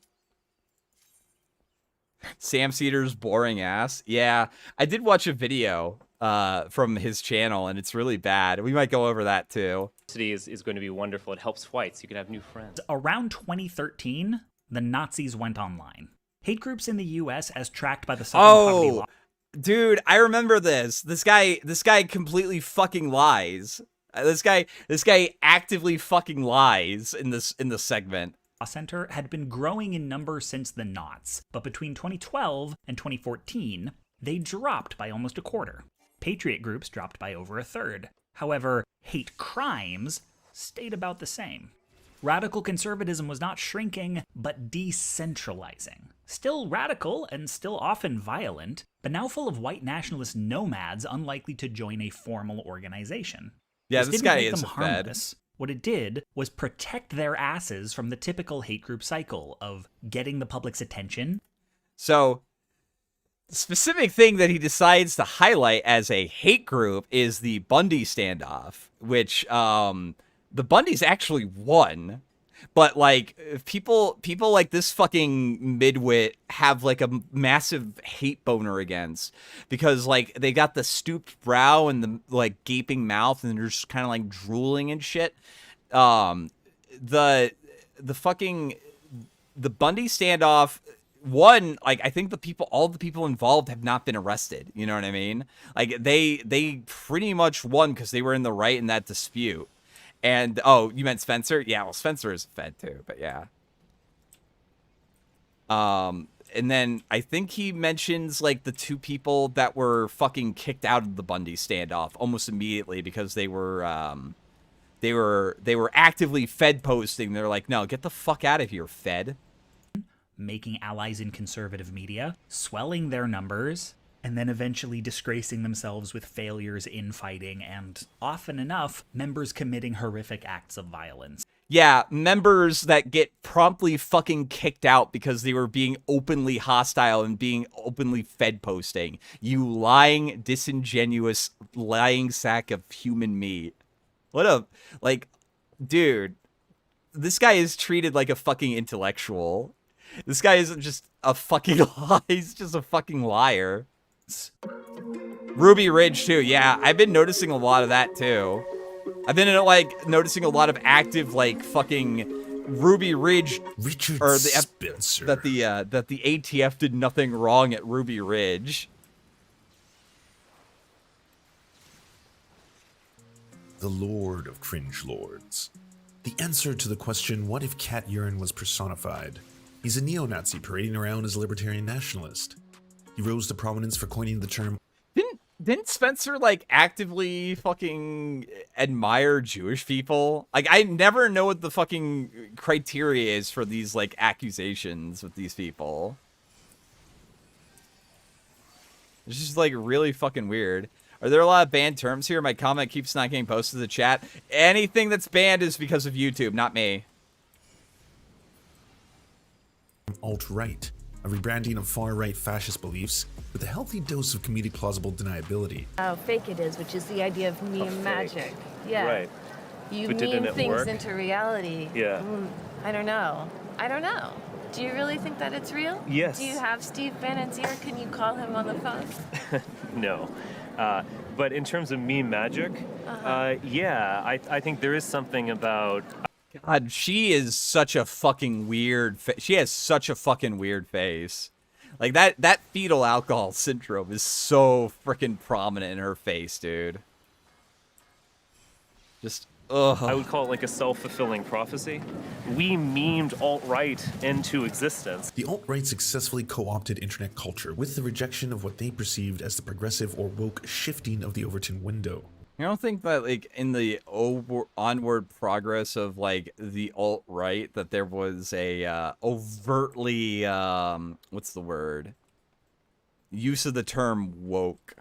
Sam Cedar's boring ass. Yeah, I did watch a video from his channel, and it's really bad. We might go over that too. Diversity is going to be wonderful. It helps fights. You can have new friends. Around 2013, the Nazis went online. Hate groups in the U.S. as tracked by the Southern Poverty Law. Dude, I remember this. This guy completely fucking lies. This guy actively fucking lies in this segment. Center had been growing in number since the Knots, but between 2012 and 2014, they dropped by almost a quarter. Patriot groups dropped by over a third. However, hate crimes stayed about the same. Radical conservatism was not shrinking, but decentralizing. Still radical and still often violent, but now full of white nationalist nomads unlikely to join a formal organization. Yeah, This this didn't guy make is them a fed. harmless. What it did was protect their asses from the typical hate group cycle of getting the public's attention. So, the specific thing that he decides to highlight as a hate group is the Bundy standoff, which the Bundys actually won. But, like, people like this fucking midwit have, like, a massive hate boner against. Because, like, they got the stooped brow and the, like, gaping mouth, and they're just kind of, like, drooling and shit. The Bundy standoff, one, like, I think all the people involved have not been arrested. You know what I mean? Like, they pretty much won because they were in the right in that dispute. And, oh, you meant Spencer? Yeah, well, Spencer is a fed too, but yeah. And then I think he mentions, like, the two people that were fucking kicked out of the Bundy standoff almost immediately because they were actively fed posting. They're like, no, get the fuck out of here, fed. Making allies in conservative media, swelling their numbers, and then eventually disgracing themselves with failures in fighting, and often enough, members committing horrific acts of violence. Yeah, members that get promptly fucking kicked out because they were being openly hostile and being openly fed posting. You lying, disingenuous, lying sack of human meat. What a, like, dude, this guy is treated like a fucking intellectual. This guy isn't just a fucking lie, he's just a fucking liar. Ruby Ridge too, yeah, I've been noticing a lot of that too. I've been like noticing a lot of active like fucking Ruby Ridge Richard or Spencer. that the ATF did nothing wrong at Ruby Ridge. The Lord of Cringe Lords. The answer to the question, what if cat urine was personified? He's a neo-Nazi parading around as a libertarian nationalist. He rose to prominence for coining the term. Didn't Spencer like actively fucking admire Jewish people? Like, I never know what the fucking criteria is for these like accusations with these people. It's just like really fucking weird. Are there a lot of banned terms here? My comment keeps not getting posted to the chat. Anything that's banned is because of YouTube, not me. Alt-right, a rebranding of far-right fascist beliefs with a healthy dose of comedic plausible deniability. How fake it is, which is the idea of meme magic. Yeah. Right. You But didn't meme it things work? into reality. Yeah. I don't know. I don't know. Do you really think that it's real? Yes. Do you have Steve Bannon's ear? Can you call him on the phone? No. But in terms of meme magic, yeah, I think there is something about... God, she is such a fucking weird... She has such a fucking weird face. Like, that fetal alcohol syndrome is so freaking prominent in her face, dude. Just, ugh. I would call it like a self-fulfilling prophecy. We memed alt-right into existence. The alt-right successfully co-opted internet culture with the rejection of what they perceived as the progressive or woke shifting of the Overton window. I don't think that, like, in the onward progress of, like, the alt-right, that there was a overtly, what's the word? Use of the term woke.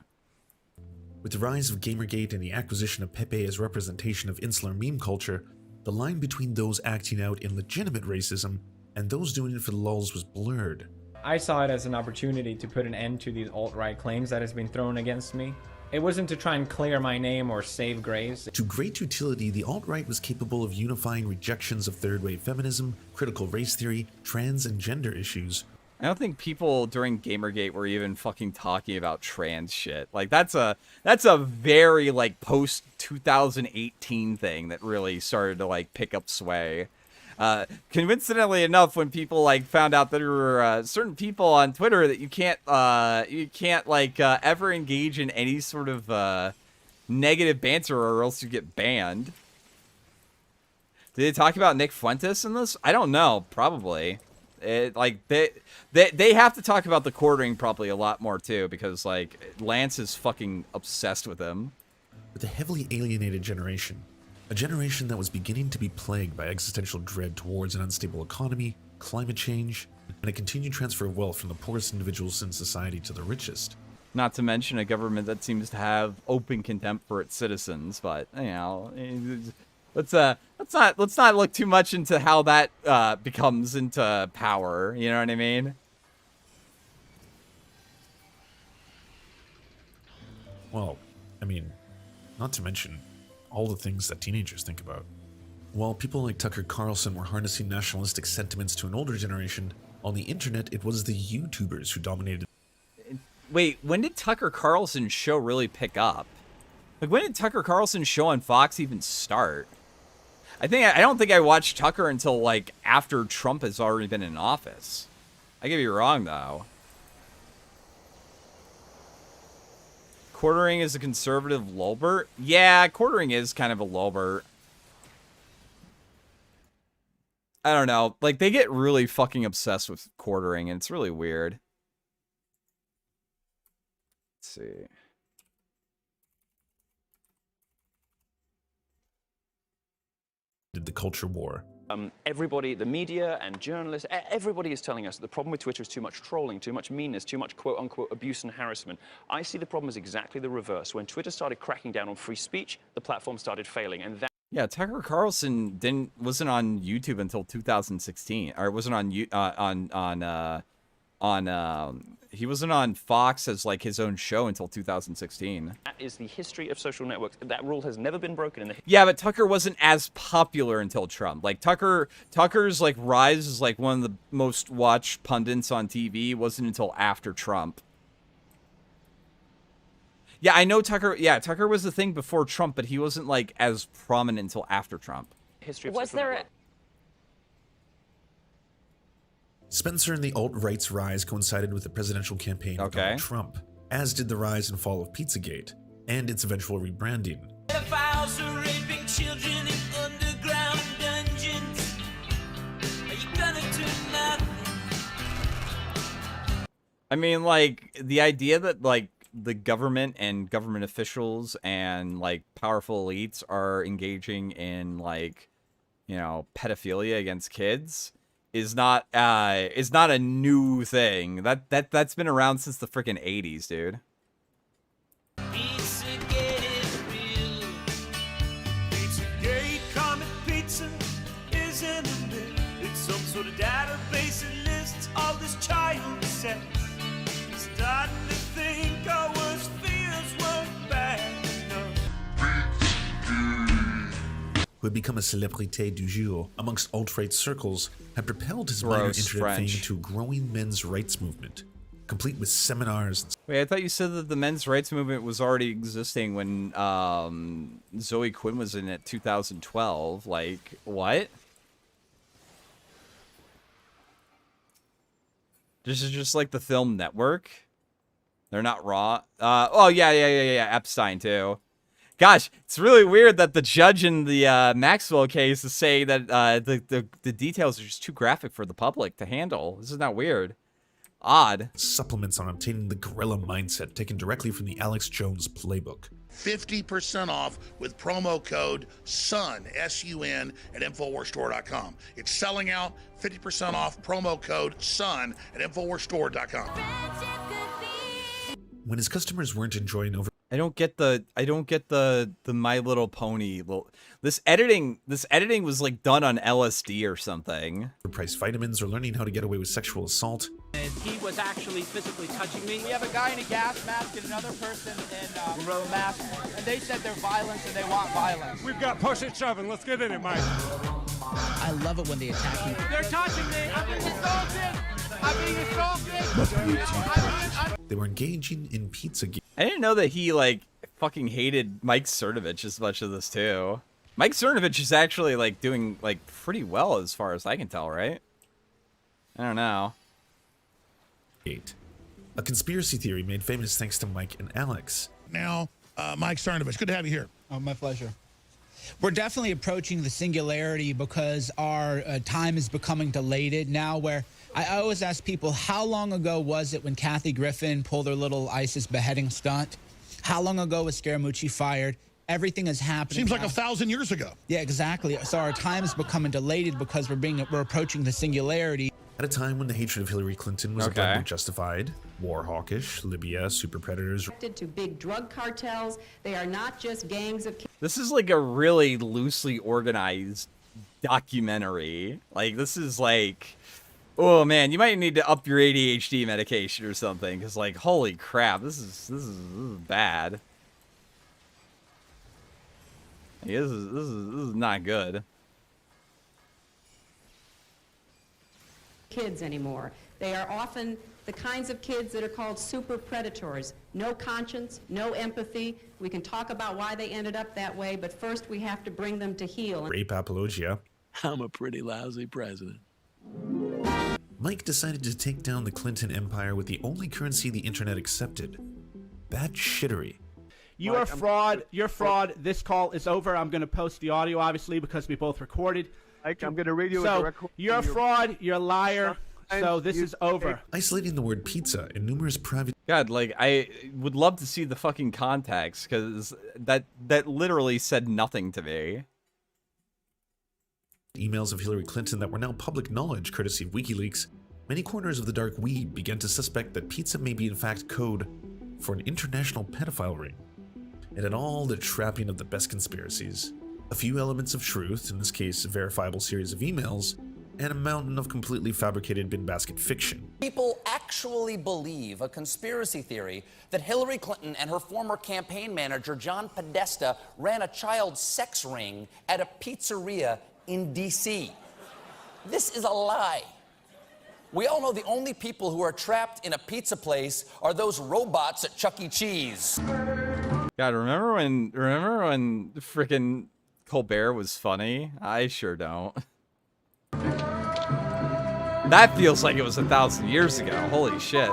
With the rise of GamerGate and the acquisition of Pepe as representation of insular meme culture, the line between those acting out in legitimate racism and those doing it for the lulz was blurred. I saw it as an opportunity to put an end to these alt-right claims that has been thrown against me. It wasn't to try and clear my name or save grace. To great utility, the alt-right was capable of unifying rejections of third-wave feminism, critical race theory, trans and gender issues. I don't think people during Gamergate were even fucking talking about trans shit. Like, that's a very, like, post-2018 thing that really started to, like, pick up sway. Coincidentally enough, when people like found out that there were certain people on Twitter that you can't like ever engage in any sort of negative banter or else you get banned. Did they talk about Nick Fuentes in this? I don't know. Probably. Like they have to talk about the quartering probably a lot more too, because like Lance is fucking obsessed with him. With a heavily alienated generation. A generation that was beginning to be plagued by existential dread towards an unstable economy, climate change, and a continued transfer of wealth from the poorest individuals in society to the richest. Not to mention a government that seems to have open contempt for its citizens. But you know, let's not look too much into how that becomes into power. You know what I mean? Well, I mean, not to mention all the things that teenagers think about. While people like Tucker Carlson were harnessing nationalistic sentiments to an older generation, on the internet it was the YouTubers who dominated. Wait, when did Tucker Carlson's show really pick up? Like, when did Tucker Carlson's show on Fox even start? I don't think I watched Tucker until, like, after Trump has already been in office. I could be wrong, though. Quartering is a conservative lulbert? Yeah, quartering is kind of a lulbert. I don't know. Like, they get really fucking obsessed with quartering, and it's really weird. Let's see. Did the culture war. Everybody, the media and journalists, everybody is telling us that the problem with Twitter is too much trolling, too much meanness, too much quote-unquote abuse and harassment. I see the problem as exactly the reverse. When Twitter started cracking down on free speech, the platform started failing, and that... Yeah, Tucker Carlson wasn't on YouTube until 2016, or wasn't on he wasn't on Fox as like his own show until 2016. That is the history of social networks. That rule has never been broken in the... Yeah, but Tucker wasn't as popular until Trump. Like Tucker's like rise as like one of the most watched pundits on TV wasn't until after Trump. Yeah, I know Tucker. Yeah, Tucker was the thing before Trump, but he wasn't like as prominent until after Trump. History of Was social there... networks. Spencer and the alt-right's rise coincided with the presidential campaign of Donald Trump, as did the rise and fall of Pizzagate, and its eventual rebranding. Pedophiles are raping children in underground dungeons. Are you gonna do nothing? I mean, like, the idea that, like, the government and government officials and, like, powerful elites are engaging in, like, you know, pedophilia against kids is not a new thing. That's been around since the freaking 80s, dude. Pizzagate is real. Pizzagate, Comet Pizza is in the myth. It's some sort of database that lists all this child sex. Starting to think our worst fears weren't bad enough. Who had become a célébrité du jour amongst alt-right circles, had propelled his minor internet fame to a growing men's rights movement, complete with seminars. Wait, I thought you said that the men's rights movement was already existing when Zoe Quinn was in it 2012. Like, what? This is just like the film Network. They're not Raw. Oh, yeah. Epstein, too. Gosh, it's really weird that the judge in the Maxwell case is saying that the details are just too graphic for the public to handle. This is not weird. Odd. Supplements on obtaining the guerrilla mindset taken directly from the Alex Jones playbook. 50% off with promo code SUN, S-U-N, at InfoWarsStore.com. It's selling out. 50% off, promo code SUN at InfoWarsStore.com. When his customers weren't enjoying over... I don't get the My Little Pony. This editing was like done on LSD or something. Overpriced vitamins or learning how to get away with sexual assault. He was actually physically touching me. We have a guy in a gas mask and another person in a gorilla mask, and they said they're violent and they want violence. We've got push it, shoving. Let's get in it, Mike. I love it when they attack me. They're touching me. I'm being assaulted. I'm being assaulted. They were engaging in Pizzagate. I didn't know that he like fucking hated Mike Cernovich as much as this too. Mike Cernovich is actually like doing like pretty well as far as I can tell, right? I don't know. A conspiracy theory made famous thanks to Mike and Alex. Now, Mike Cernovich, good to have you here. Oh, my pleasure. We're definitely approaching the singularity because our time is becoming dilated now, where I always ask people, how long ago was it when Kathy Griffin pulled her little ISIS beheading stunt? How long ago was Scaramucci fired? Everything is happening. Seems like 1,000 years ago. Yeah, exactly. So our time is becoming dilated because we're approaching the singularity. At a time when the hatred of Hillary Clinton was abundantly justified, war hawkish, Libya, super predators. To big drug cartels, they are not just gangs of. This is like a really loosely organized documentary. Like, this is like, oh man, you might need to up your ADHD medication or something, because like, holy crap, this is bad. Yeah, this is not good. Kids anymore. They are often the kinds of kids that are called super predators. No conscience, no empathy. We can talk about why they ended up that way, but first we have to bring them to heel. Rape apologia. I'm a pretty lousy president. Mike decided to take down the Clinton empire with the only currency the internet accepted. Bad shittery. You are fraud. You're fraud. This call is over. I'm going to post the audio, obviously, because we both recorded. I'm going to read you so a record. You're a fraud. You're a liar. So this is over. Isolating the word pizza in numerous private. God, like, I would love to see the fucking context, because that literally said nothing to me. Emails of Hillary Clinton that were now public knowledge courtesy of WikiLeaks, many corners of the dark web began to suspect that pizza may be in fact code for an international pedophile ring. It had all the trapping of the best conspiracies. A few elements of truth, in this case a verifiable series of emails, and a mountain of completely fabricated bin basket fiction. People actually believe a conspiracy theory that Hillary Clinton and her former campaign manager John Podesta ran a child sex ring at a pizzeria in D.C. This is a lie. We all know the only people who are trapped in a pizza place are those robots at Chuck E. Cheese. God, remember when frickin' Colbert was funny? I sure don't. That feels like it was 1,000 years ago. Holy shit.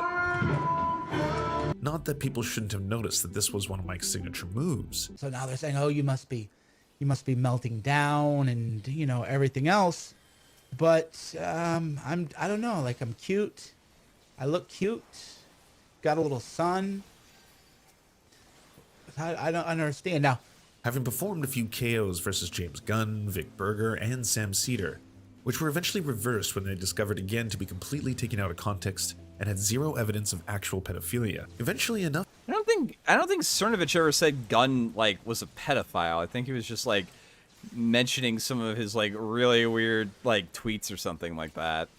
Not that people shouldn't have noticed that this was one of Mike's signature moves. So now they're saying, oh, you must be melting down and, you know, everything else. But I don't know, like, I'm cute. I look cute. Got a little sun. I don't understand. Now, having performed a few KOs versus James Gunn, Vic Berger, and Sam Cedar, which were eventually reversed when they discovered again to be completely taken out of context and had zero evidence of actual pedophilia. Eventually enough. I don't think Cernovich ever said Gunn like was a pedophile. I think he was just like mentioning some of his like really weird like tweets or something like that.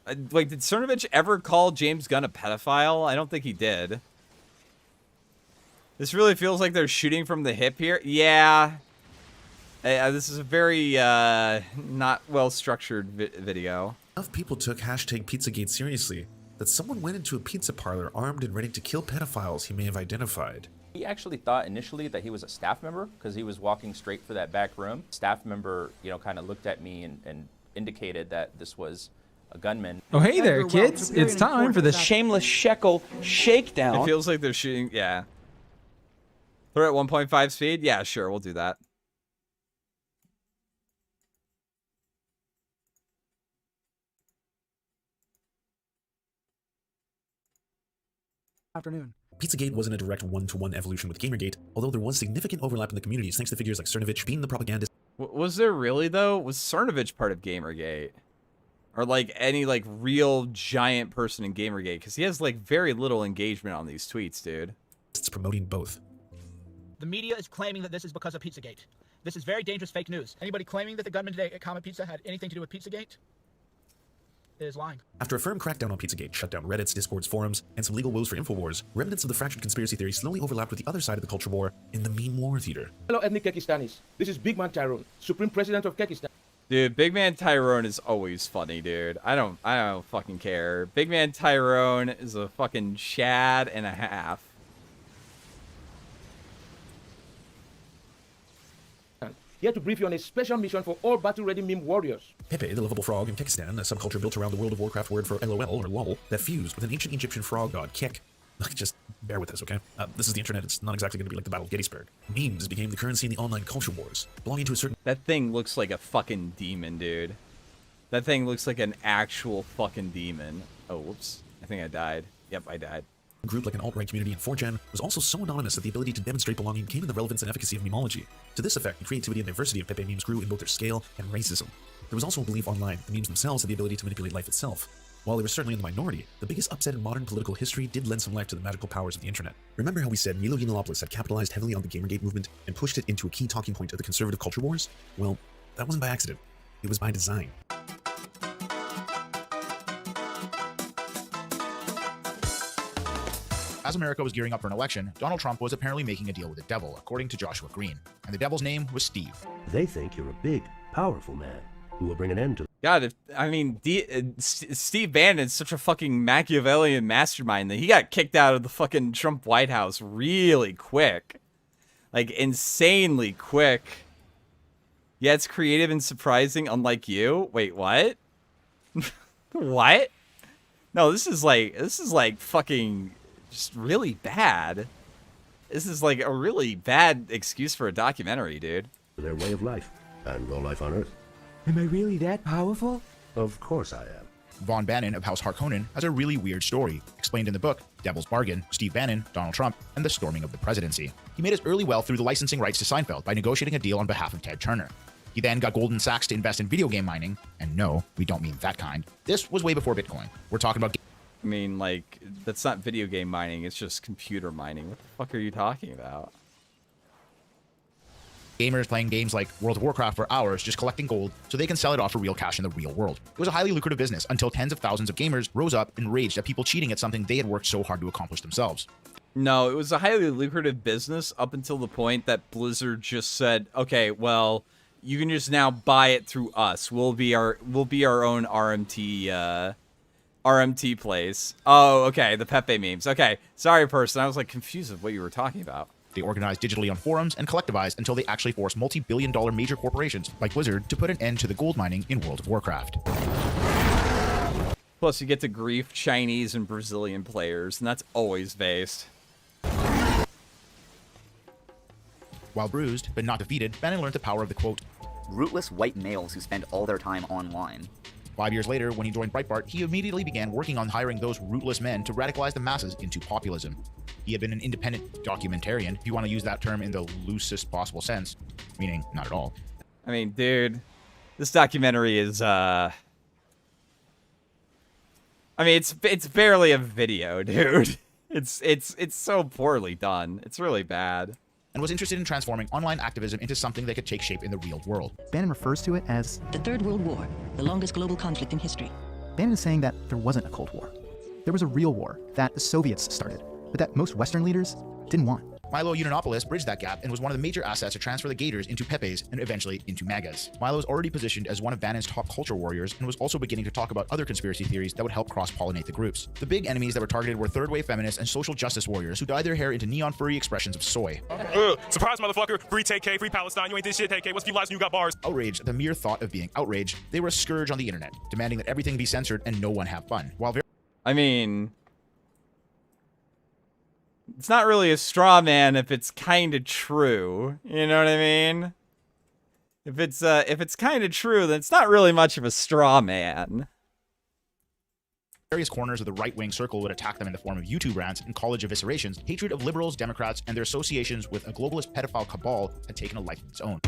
Like, did Cernovich ever call James Gunn a pedophile? I don't think he did. This really feels like they're shooting from the hip here. Yeah. This is a very not well-structured video. Enough people took hashtag Pizzagate seriously that someone went into a pizza parlor armed and ready to kill pedophiles he may have identified. He actually thought initially that he was a staff member because he was walking straight for that back room. Staff member, you know, kind of looked at me and indicated that this was a gunman. Oh, hey there, kids. It's time for the Shameless Shekel Shakedown. It feels like they're shooting, yeah. They're at 1.5 speed? Yeah, sure, we'll do that. Afternoon. Pizzagate wasn't a direct one-to-one evolution with Gamergate, although there was significant overlap in the communities thanks to figures like Cernovich being the propagandist. Was there really, though? Was Cernovich part of Gamergate? Or, like, any, like, real giant person in Gamergate? Because he has, like, very little engagement on these tweets, dude. It's promoting both. The media is claiming that this is because of Pizzagate. This is very dangerous fake news. Anybody claiming that the gunman today at Comet Pizza had anything to do with Pizzagate is lying. After a firm crackdown on Pizzagate shut down Reddit's, Discord's, forums, and some legal woes for InfoWars, remnants of the fractured conspiracy theory slowly overlapped with the other side of the culture war in the meme war theater. Hello, ethnic Kyrgyzstanis. This is Big Man Tyrone, Supreme President of Kyrgyzstan. Dude, Big Man Tyrone is always funny, dude. I don't fucking care. Big Man Tyrone is a fucking Chad and a half. Here to brief you on a special mission for all battle-ready meme warriors. Pepe, the lovable frog in Kyrgyzstan, a subculture built around the World of Warcraft word for LOL or LOL that fused with an ancient Egyptian frog god, Kek. Just bear with us, okay? This is the internet. It's not exactly going to be like the Battle of Gettysburg. Memes became the currency in the online culture wars, belonging to a certain... That thing looks like a fucking demon, dude. That thing looks like an actual fucking demon. Oh, whoops. I think I died. Yep, I died. A group like an alt-right community in 4chan was also so anonymous that the ability to demonstrate belonging came in the relevance and efficacy of memology. To this effect, the creativity and diversity of Pepe memes grew in both their scale and racism. There was also a belief online that the memes themselves had the ability to manipulate life itself. While they were certainly in the minority, the biggest upset in modern political history did lend some life to the magical powers of the internet. Remember how we said Milo Yiannopoulos had capitalized heavily on the GamerGate movement and pushed it into a key talking point of the conservative culture wars? Well, that wasn't by accident. It was by design. As America was gearing up for an election, Donald Trump was apparently making a deal with the devil, according to Joshua Green. And the devil's name was Steve. They think you're a big, powerful man who will bring an end to... God, Steve Bannon's such a fucking Machiavellian mastermind that he got kicked out of the fucking Trump White House really quick. Like, insanely quick. Yeah, it's creative and surprising, unlike you. Wait, what? What? No, this is like fucking... just really bad. This is like a really bad excuse for a documentary, dude. Their way of life and all life on Earth. Am I really that powerful? Of course I am. Vaughn Bannon of House Harkonnen has a really weird story, explained in the book Devil's Bargain, Steve Bannon, Donald Trump, and the Storming of the Presidency. He made his early wealth through the licensing rights to Seinfeld by negotiating a deal on behalf of Ted Turner. He then got Goldman Sachs to invest in video game mining, and no, we don't mean that kind. This was way before Bitcoin. We're talking about... I mean, like, that's not video game mining, it's just computer mining. What the fuck are you talking about? Gamers playing games like World of Warcraft for hours just collecting gold so they can sell it off for real cash in the real world. It was a highly lucrative business until tens of thousands of gamers rose up enraged at people cheating at something they had worked so hard to accomplish themselves. No, it was a highly lucrative business up until the point that Blizzard just said, okay, well, you can just now buy it through us. We'll be our own RMT place. Oh, okay, the Pepe memes. Okay, sorry, person. I was like confused with what you were talking about. They organized digitally on forums and collectivized until they actually forced multi-billion-dollar major corporations like Blizzard to put an end to the gold mining in World of Warcraft. Plus, you get to grief Chinese and Brazilian players, and that's always based. While bruised, but not defeated, Bannon learned the power of the, quote, rootless white males who spend all their time online. 5 years later, when he joined Breitbart, he immediately began working on hiring those rootless men to radicalize the masses into populism. He had been an independent documentarian, if you want to use that term in the loosest possible sense, meaning not at all. I mean, dude, this documentary is, I mean, it's barely a video, dude. It's so poorly done. It's really bad. And was interested in transforming online activism into something that could take shape in the real world. Bannon refers to it as the Third World War, the longest global conflict in history. Bannon is saying that there wasn't a Cold War. There was a real war that the Soviets started, but that most Western leaders didn't want. Milo Yiannopoulos bridged that gap and was one of the major assets to transfer the Gators into Pepes and eventually into MAGAs. Milo was already positioned as one of Bannon's top culture warriors and was also beginning to talk about other conspiracy theories that would help cross-pollinate the groups. The big enemies that were targeted were third-wave feminists and social justice warriors who dyed their hair into neon furry expressions of soy. Surprise, motherfucker. Free TK, free Palestine. You ain't this shit, TK. What's your lives and you got bars? Outraged at the mere thought of being outraged, they were a scourge on the internet, demanding that everything be censored and no one have fun. While I mean, it's not really a straw man if it's kind of true. You know what I mean? If it's kind of true, then it's not really much of a straw man. Various corners of the right-wing circle would attack them in the form of YouTube rants and college eviscerations. Hatred of liberals, Democrats, and their associations with a globalist pedophile cabal had taken a life of its own.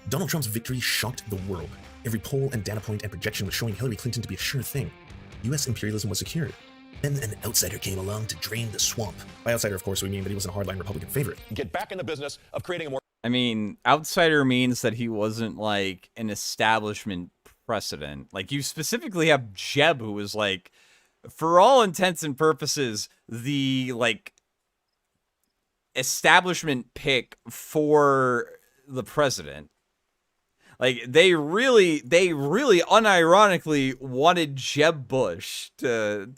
Donald Trump's victory shocked the world. Every poll and data point and projection was showing Hillary Clinton to be a sure thing. US imperialism was secured. Then an outsider came along to drain the swamp. By outsider, of course, we mean that he wasn't a hardline Republican favorite. Get back in the business of creating a more... I mean, outsider means that he wasn't, like, an establishment precedent. Like, you specifically have Jeb, who was, like, for all intents and purposes, the, like, establishment pick for the president. Like, they really unironically wanted Jeb Bush to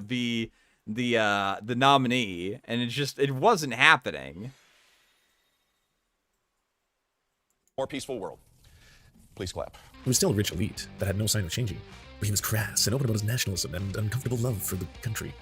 be the nominee, and it wasn't happening. More peaceful world. Please clap. He was still a rich elite that had no sign of changing, but he was crass and open about his nationalism and uncomfortable love for the country.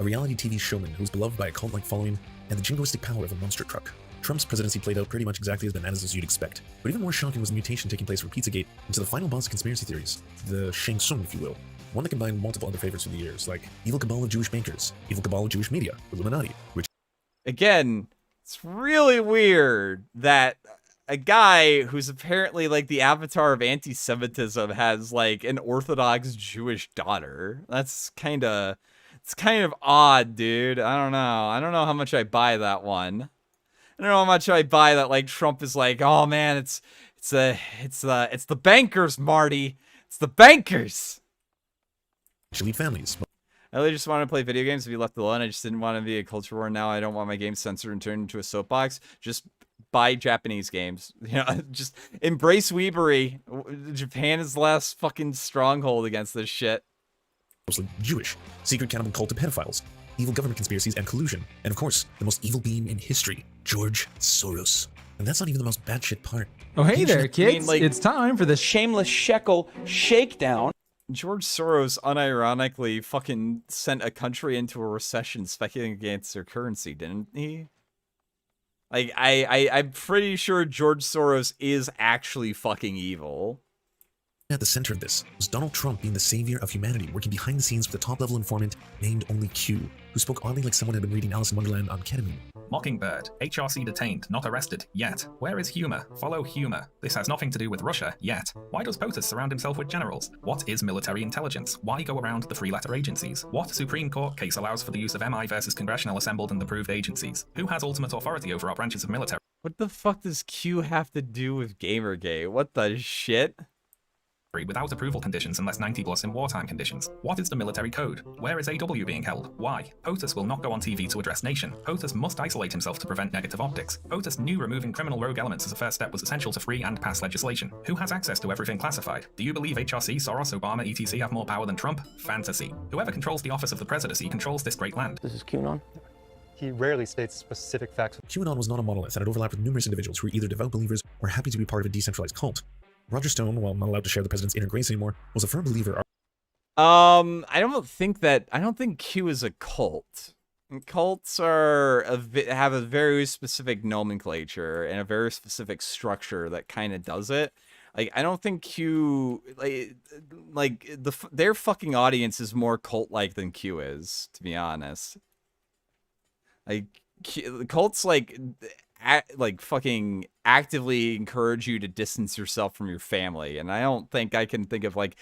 A reality TV showman who was beloved by a cult-like following and the jingoistic power of a monster truck. Trump's presidency played out pretty much exactly as bananas as you'd expect, but even more shocking was the mutation taking place for Pizzagate into the final boss of conspiracy theories, the Shang Tsung, if you will. One that combined multiple other favorites through the years, like evil cabal of Jewish bankers, evil cabal of Jewish media, Illuminati, which... Again, It's really weird that a guy who's apparently like the avatar of anti-Semitism has like an Orthodox Jewish daughter. It's kind of odd, dude. I don't know. I don't know how much I buy that one. I don't know how much I buy that. Like Trump is like, oh man, it's the bankers, Marty. It's the bankers. Elite families. I really just want to play video games to be left alone. I just didn't want to be a culture war now. I don't want my game censored and turned into a soapbox. Just buy Japanese games. You know, just embrace weebery. Japan is the last fucking stronghold against this shit. Mostly Jewish, secret cannibal cult of pedophiles, evil government conspiracies and collusion, and of course, the most evil being in history, George Soros. And that's not even the most batshit part. Oh, hey there, kids. It's time for the shameless shekel shakedown. George Soros unironically fucking sent a country into a recession speculating against their currency, didn't he? Like, I'm pretty sure George Soros is actually fucking evil. At the center of this was Donald Trump being the savior of humanity, working behind the scenes with a top-level informant named only Q, who spoke oddly like someone had been reading Alice in Wonderland on ketamine. Mockingbird, HRC detained, not arrested, yet. Where is humor? Follow humor. This has nothing to do with Russia, yet. Why does POTUS surround himself with generals? What is military intelligence? Why go around the three-letter agencies? What Supreme Court case allows for the use of MI versus congressional assembled and approved agencies? Who has ultimate authority over our branches of military? What the fuck does Q have to do with Gamergate? What the shit? Without approval conditions unless 90+ in wartime conditions. What is the military code? Where is AW being held? Why? POTUS will not go on TV to address nation. POTUS must isolate himself to prevent negative optics. POTUS knew removing criminal rogue elements as a first step was essential to free and pass legislation. Who has access to everything classified? Do you believe HRC, Soros, Obama, etc. have more power than Trump? Fantasy. Whoever controls the office of the presidency controls this great land. This is QAnon. He rarely states specific facts. QAnon was not a monolith and it overlapped with numerous individuals who were either devout believers or happy to be part of a decentralized cult. Roger Stone, while not allowed to share the president's inner grace anymore, was a firm believer. I don't think Q is a cult. Cults have a very specific nomenclature and a very specific structure that kind of does it. Like, I don't think Q their fucking audience is more cult-like than Q is, to be honest. Like, cults fucking actively encourage you to distance yourself from your family, and I don't think I can think of like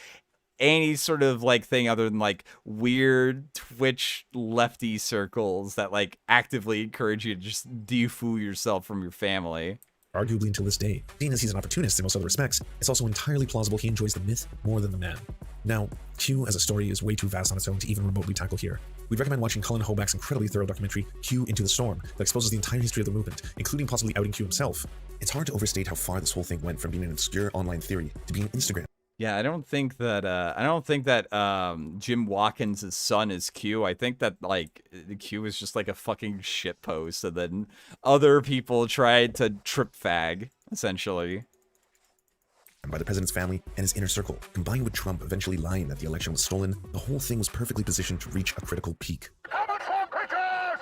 any sort of like thing other than like weird Twitch lefty circles that like actively encourage you to just defoo yourself from your family. Arguably until this day, being as he's an opportunist in most other respects, it's also entirely plausible he enjoys the myth more than the man. Now, Q as a story is way too vast on its own to even remotely tackle here. We'd recommend watching Colin Hoback's incredibly thorough documentary, Q Into the Storm, that exposes the entire history of the movement, including possibly outing Q himself. It's hard to overstate how far this whole thing went from being an obscure online theory to being Instagram. Yeah, I don't think that Jim Watkins' son is Q. I think that like Q is just like a fucking shit post, and then other people tried to trip fag, essentially. By the president's family and his inner circle, combined with Trump eventually lying that the election was stolen, the whole thing was perfectly positioned to reach a critical peak. Common swamp creatures!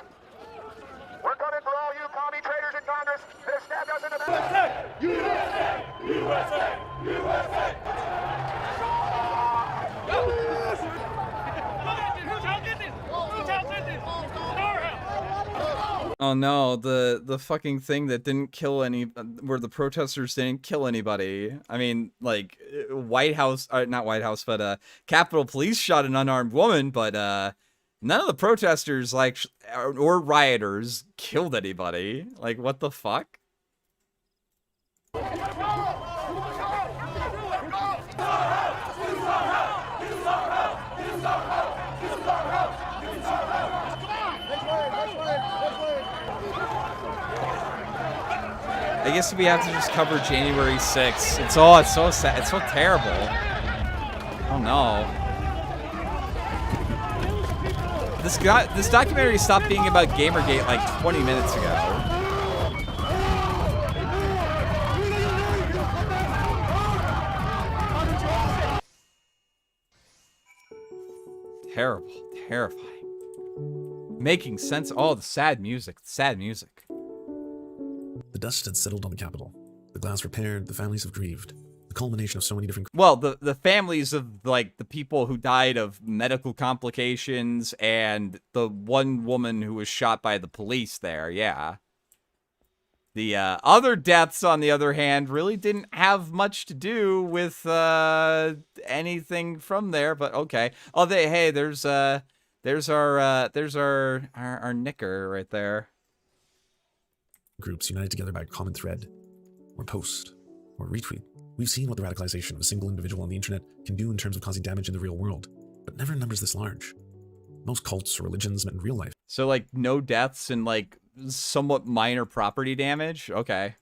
We're coming for all you commie traitors in Congress that have stabbed us in the back! USA! USA! USA! Oh no, the fucking thing that didn't kill where the protesters didn't kill anybody. I mean, like, not White House, but Capitol Police shot an unarmed woman, but none of the protesters, like, or rioters killed anybody. Like, what the fuck? I guess we have to just cover January 6th. It's so sad. It's so terrible. Oh no. This documentary stopped being about Gamergate like 20 minutes ago. Terrible. Terrifying. Making sense. Oh, the sad music. Sad music. The dust had settled on the Capitol. The glass repaired, the families have grieved. The culmination of so many different... Well, the families of, like, the people who died of medical complications and the one woman who was shot by the police there, yeah. The other deaths, on the other hand, really didn't have much to do with anything from there. But okay. Oh, hey, there's our knicker right there. Groups united together by a common thread, or post, or retweet. We've seen what the radicalization of a single individual on the internet can do in terms of causing damage in the real world, but never in numbers this large. Most cults or religions met in real life. So, like, no deaths and, like, somewhat minor property damage? Okay.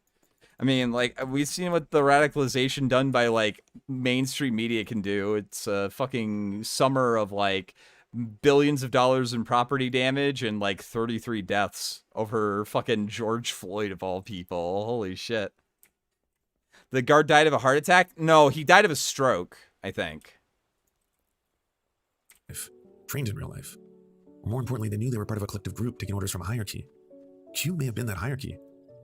I mean, like, we've seen what the radicalization done by, like, mainstream media can do. It's a fucking summer of, like, billions of dollars in property damage and, like, 33 deaths over fucking George Floyd, of all people. Holy shit. The guard died of a heart attack? No, he died of a stroke, I think. Trained in real life. Or more importantly, they knew they were part of a collective group taking orders from a hierarchy. Q may have been that hierarchy,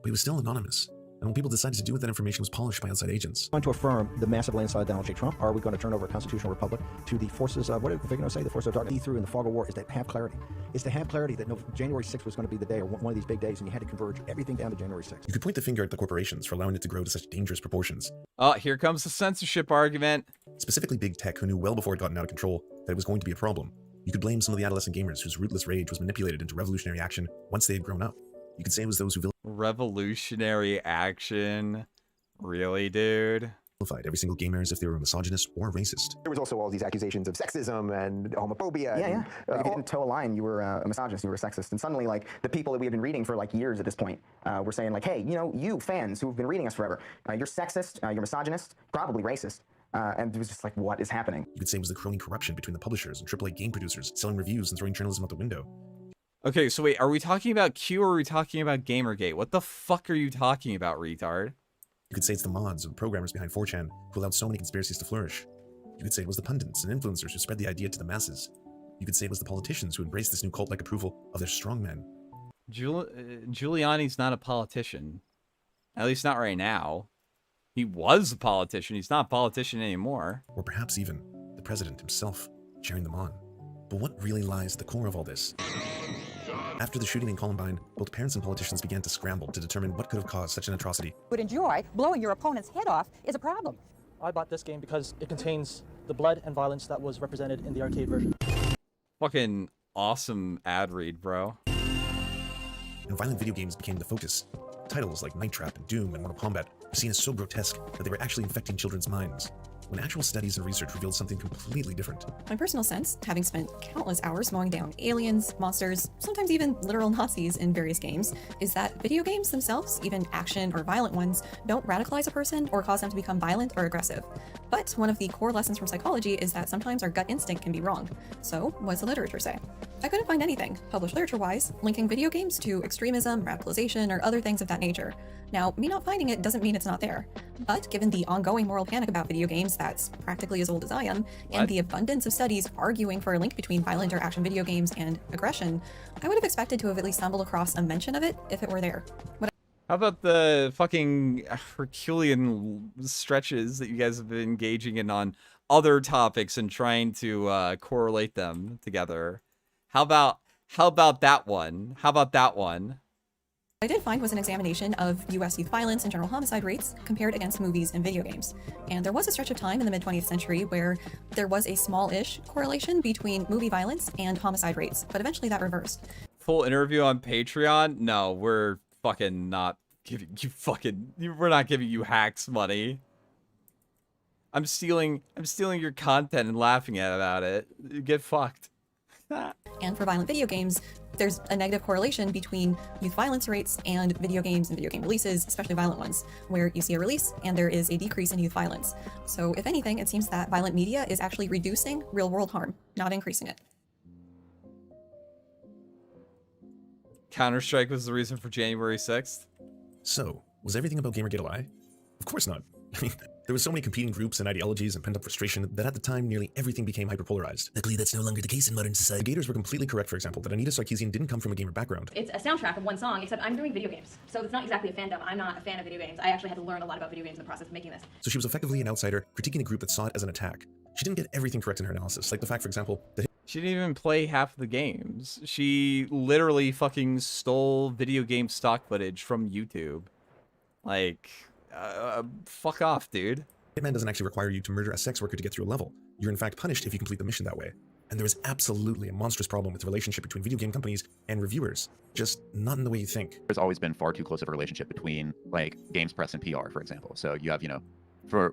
but he was still anonymous. And what people decided to do with that information was polished by outside agents. Going to affirm the massive landslide Donald J. Trump? Are we going to turn over a constitutional republic to the forces of, what did Vigano say? The forces of darkness. See through in the fog of war is to have clarity. Is to have clarity that January 6th was going to be the day, or one of these big days, and you had to converge everything down to January 6th. You could point the finger at the corporations for allowing it to grow to such dangerous proportions. Oh, here comes the censorship argument. Specifically big tech, who knew well before it gotten out of control that it was going to be a problem. You could blame some of the adolescent gamers whose rootless rage was manipulated into revolutionary action once they had grown up. You could say it was those who revolutionary action? Really, dude? Vilified every single gamer as if they were a misogynist or racist. There was also all these accusations of sexism and homophobia. Yeah, if you didn't toe a line, you were a misogynist, you were a sexist. And suddenly, like, the people that we have been reading for, like, years at this point were saying, like, hey, you know, you fans who have been reading us forever, you're sexist, you're misogynist, probably racist. And it was just like, what is happening? You could say it was the crony corruption between the publishers and AAA game producers, selling reviews and throwing journalism out the window. Okay, so wait, are we talking about Q or are we talking about GamerGate? What the fuck are you talking about, retard? You could say it's the mods and programmers behind 4chan who allowed so many conspiracies to flourish. You could say it was the pundits and influencers who spread the idea to the masses. You could say it was the politicians who embraced this new cult-like approval of their strongmen. Giuliani's not a politician. At least not right now. He was a politician. He's not a politician anymore. Or perhaps even the president himself cheering them on. But what really lies at the core of all this? After the shooting in Columbine, both parents and politicians began to scramble to determine what could have caused such an atrocity. Would enjoy blowing your opponent's head off is a problem. I bought this game because it contains the blood and violence that was represented in the arcade version. Fucking awesome ad read, bro. And violent video games became the focus. Titles like Night Trap and Doom and Mortal Kombat were seen as so grotesque that they were actually infecting children's minds, when actual studies and research revealed something completely different. My personal sense, having spent countless hours mowing down aliens, monsters, sometimes even literal Nazis in various games, is that video games themselves, even action or violent ones, don't radicalize a person or cause them to become violent or aggressive. But one of the core lessons from psychology is that sometimes our gut instinct can be wrong. So, what does the literature say? I couldn't find anything, published literature-wise, linking video games to extremism, radicalization, or other things of that nature. Now, me not finding it doesn't mean it's not there. But given the ongoing moral panic about video games that's practically as old as I am, and the abundance of studies arguing for a link between violent or action video games and aggression, I would have expected to have at least stumbled across a mention of it if it were there. How about the fucking Herculean stretches that you guys have been engaging in on other topics and trying to correlate them together? How about that one? How about that one? What I did find was an examination of US youth violence and general homicide rates compared against movies and video games. And there was a stretch of time in the mid-20th century where there was a small-ish correlation between movie violence and homicide rates, but eventually that reversed. Full interview on Patreon? No, we're fucking not giving you we're not giving you hacks money. I'm stealing your content and laughing about it. You get fucked. And for violent video games, there's a negative correlation between youth violence rates and video games and video game releases, especially violent ones, where you see a release and there is a decrease in youth violence. So if anything, it seems that violent media is actually reducing real-world harm, not increasing it. Counter-Strike was the reason for January 6th? So, was everything about GamerGate a lie? Of course not. I mean, there were so many competing groups and ideologies and pent-up frustration that at the time nearly everything became hyperpolarized. Luckily, that's no longer the case in modern society. The Gators were completely correct, for example, that Anita Sarkeesian didn't come from a gamer background. It's a soundtrack of one song, except I'm doing video games. So it's not exactly a fandom. I'm not a fan of video games. I actually had to learn a lot about video games in the process of making this. So she was effectively an outsider, critiquing a group that saw it as an attack. She didn't get everything correct in her analysis, like the fact, for example, that she didn't even play half of the games. She literally fucking stole video game stock footage from YouTube. Like, fuck off, dude. Hitman doesn't actually require you to murder a sex worker to get through a level. You're in fact punished if you complete the mission that way. And there is absolutely a monstrous problem with the relationship between video game companies and reviewers. Just not in the way you think. There's always been far too close of a relationship between, like, games press and PR, for example. So you have, you know,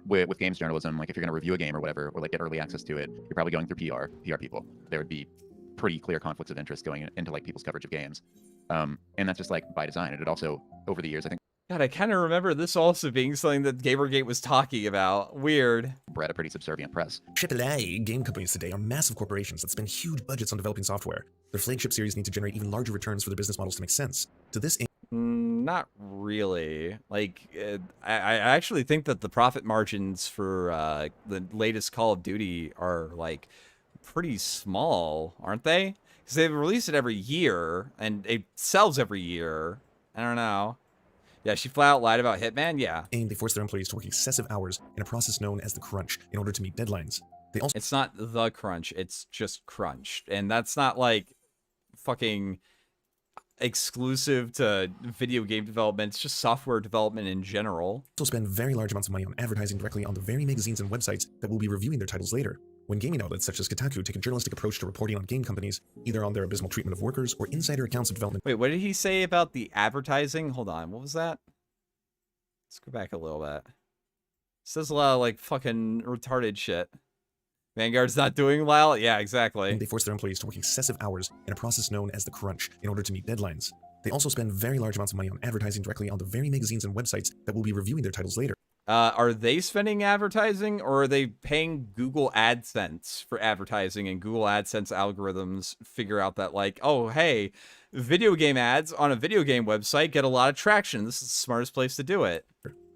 with games journalism, like if you're going to review a game or whatever, or like get early access to it, you're probably going through PR people. There would be pretty clear conflicts of interest going into like people's coverage of games. And that's just like by design. And it also, over the years, I think, God, I kind of remember this also being something that GamerGate was talking about. Weird. bred a pretty subservient press. AAA game companies today are massive corporations that spend huge budgets on developing software. Their flagship series need to generate even larger returns for their business models to make sense. To this not really. Like, I actually think that the profit margins for the latest Call of Duty are, like, pretty small, aren't they? Because they release it every year, and it sells every year. I don't know. Yeah, she flat out lied about Hitman? Yeah. And they force their employees to work excessive hours in a process known as the crunch in order to meet deadlines. They also It's not the crunch, it's just crunched. And that's not, like, fucking exclusive to video game development. It's just software development in general. also spend very large amounts of money on advertising directly on the very magazines and websites that will be reviewing their titles later. When gaming outlets such as Kotaku take a journalistic approach to reporting on game companies, either on their abysmal treatment of workers or insider accounts of development. Wait, what did he say about the advertising? Hold on, what was that? Let's go back a little bit. Says a lot of, like, fucking retarded shit. Vanguard's not doing well? Yeah, exactly. And they force their employees to work excessive hours in a process known as the crunch in order to meet deadlines. They also spend very large amounts of money on advertising directly on the very magazines and websites that will be reviewing their titles later. Are they spending advertising, or are they paying Google AdSense for advertising, and Google AdSense algorithms figure out that, like, oh, hey, video game ads on a video game website get a lot of traction. This is the smartest place to do it.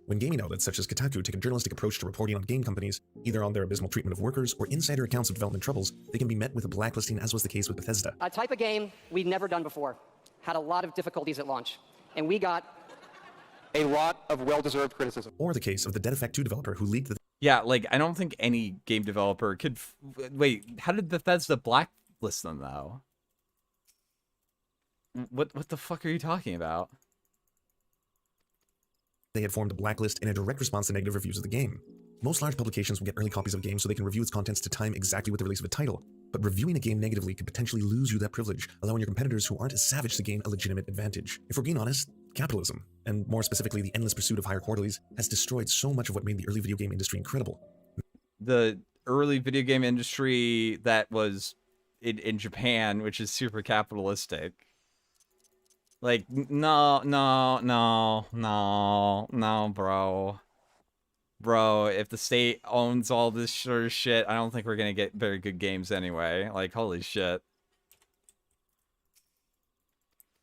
When gaming outlets such as Kotaku take a journalistic approach to reporting on game companies, either on their abysmal treatment of workers or insider accounts of development troubles, they can be met with a blacklisting, as was the case with Bethesda. A type of game we'd never done before. Had a lot of difficulties at launch. And we got a lot of well-deserved criticism. Or the case of the Dead Effect 2 developer who leaked the... Yeah, like, I don't think any game developer could... Wait, how did Bethesda blacklist them, though? What the fuck are you talking about? They had formed a blacklist in a direct response to negative reviews of the game. Most large publications will get early copies of a game so they can review its contents to time exactly with the release of a title, but reviewing a game negatively could potentially lose you that privilege, allowing your competitors who aren't as savage to gain a legitimate advantage. If we're being honest, capitalism, and more specifically the endless pursuit of higher quarterlies, has destroyed so much of what made the early video game industry incredible. The early video game industry that was in Japan, which is super capitalistic. Like, no, bro. Bro, if the state owns all this sort of shit, I don't think we're gonna get very good games anyway. Like, holy shit.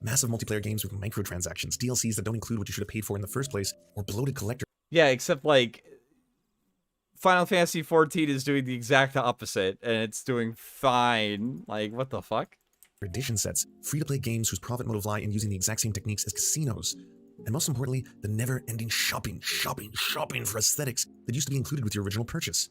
Massive multiplayer games with microtransactions, DLCs that don't include what you should have paid for in the first place, or bloated collector. Yeah, except, like, Final Fantasy XIV is doing the exact opposite, and it's doing fine. Like, what the fuck? Edition sets, free-to-play games whose profit motive lie in using the exact same techniques as casinos. And most importantly, the never-ending shopping for aesthetics that used to be included with your original purchase.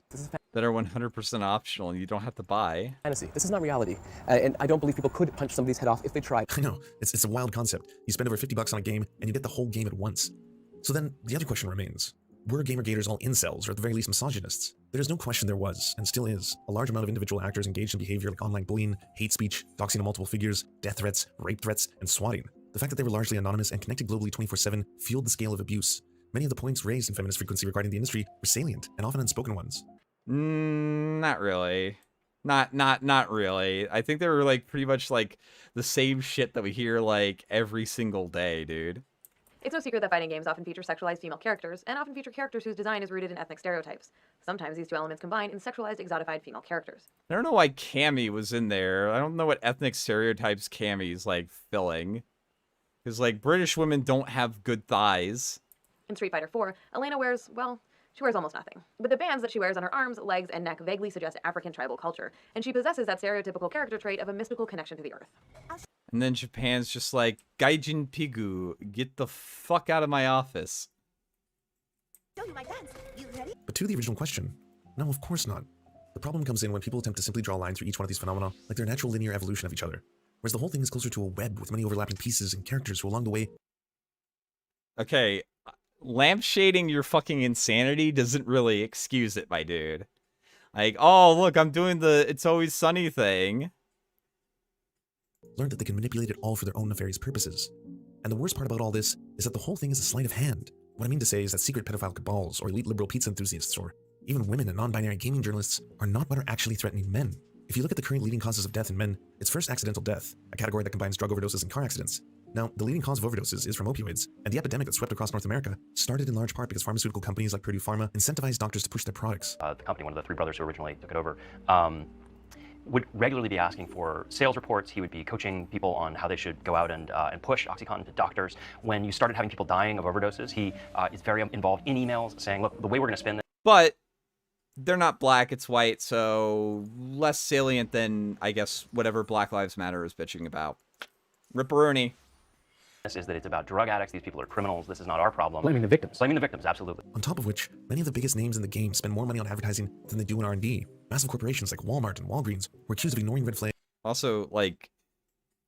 That are 100% optional and you don't have to buy. Fantasy. This is not reality. And I don't believe people could punch somebody's head off if they tried. I know, it's a wild concept. You spend over $50 on a game and you get the whole game at once. So then, the other question remains. Were GamerGaters all incels, or at the very least misogynists? There is no question there was, and still is, a large amount of individual actors engaged in behavior like online bullying, hate speech, doxing of multiple figures, death threats, rape threats, and swatting. The fact that they were largely anonymous and connected globally 24/7 fueled the scale of abuse. Many of the points raised in feminist frequency regarding the industry were salient, and often unspoken ones. Not really. Not really. I think they were, like, pretty much, like, the same shit that we hear, like, every single day, dude. It's no secret that fighting games often feature sexualized female characters, and often feature characters whose design is rooted in ethnic stereotypes. Sometimes these two elements combine in sexualized, exotified female characters. I don't know why Cammy was in there. I don't know what ethnic stereotypes Cammy's, like, filling. Because, like, British women don't have good thighs. In Street Fighter 4, Elena wears, well, she wears almost nothing. But the bands that she wears on her arms, legs, and neck vaguely suggest African tribal culture, and she possesses that stereotypical character trait of a mystical connection to the earth. And then Japan's just like, Gaijin Pigu, get the fuck out of my office. But to the original question, no, of course not. The problem comes in when people attempt to simply draw a line through each one of these phenomena like they're a natural linear evolution of each other, whereas the whole thing is closer to a web with many overlapping pieces and characters who along the way... Okay, lampshading your fucking insanity doesn't really excuse it, my dude. Like, oh, look, I'm doing the It's Always Sunny thing. Learned that they can manipulate it all for their own nefarious purposes. And the worst part about all this is that the whole thing is a sleight of hand. What I mean to say is that secret pedophile cabals, or elite liberal pizza enthusiasts, or even women and non-binary gaming journalists are not what are actually threatening men. If you look at the current leading causes of death in men, it's first accidental death, a category that combines drug overdoses and car accidents. Now, the leading cause of overdoses is from opioids, and the epidemic that swept across North America started in large part because pharmaceutical companies like Purdue Pharma incentivized doctors to push their products. The company, one of the three brothers who originally took it over, would regularly be asking for sales reports. He would be coaching people on how they should go out and push OxyContin to doctors. When you started having people dying of overdoses, he is very involved in emails saying, look, the way we're going to spin this. But they're not black, it's white, so less salient than, I guess, whatever Black Lives Matter is bitching about. Ripperoonie. Is that it's about drug addicts. These people are criminals. This is not our problem. Blaming the victims. Blaming the victims, absolutely. On top of which, many of the biggest names in the game spend more money on advertising than they do in R&D. Massive corporations like Walmart and Walgreens were accused of ignoring red flags. Also, like,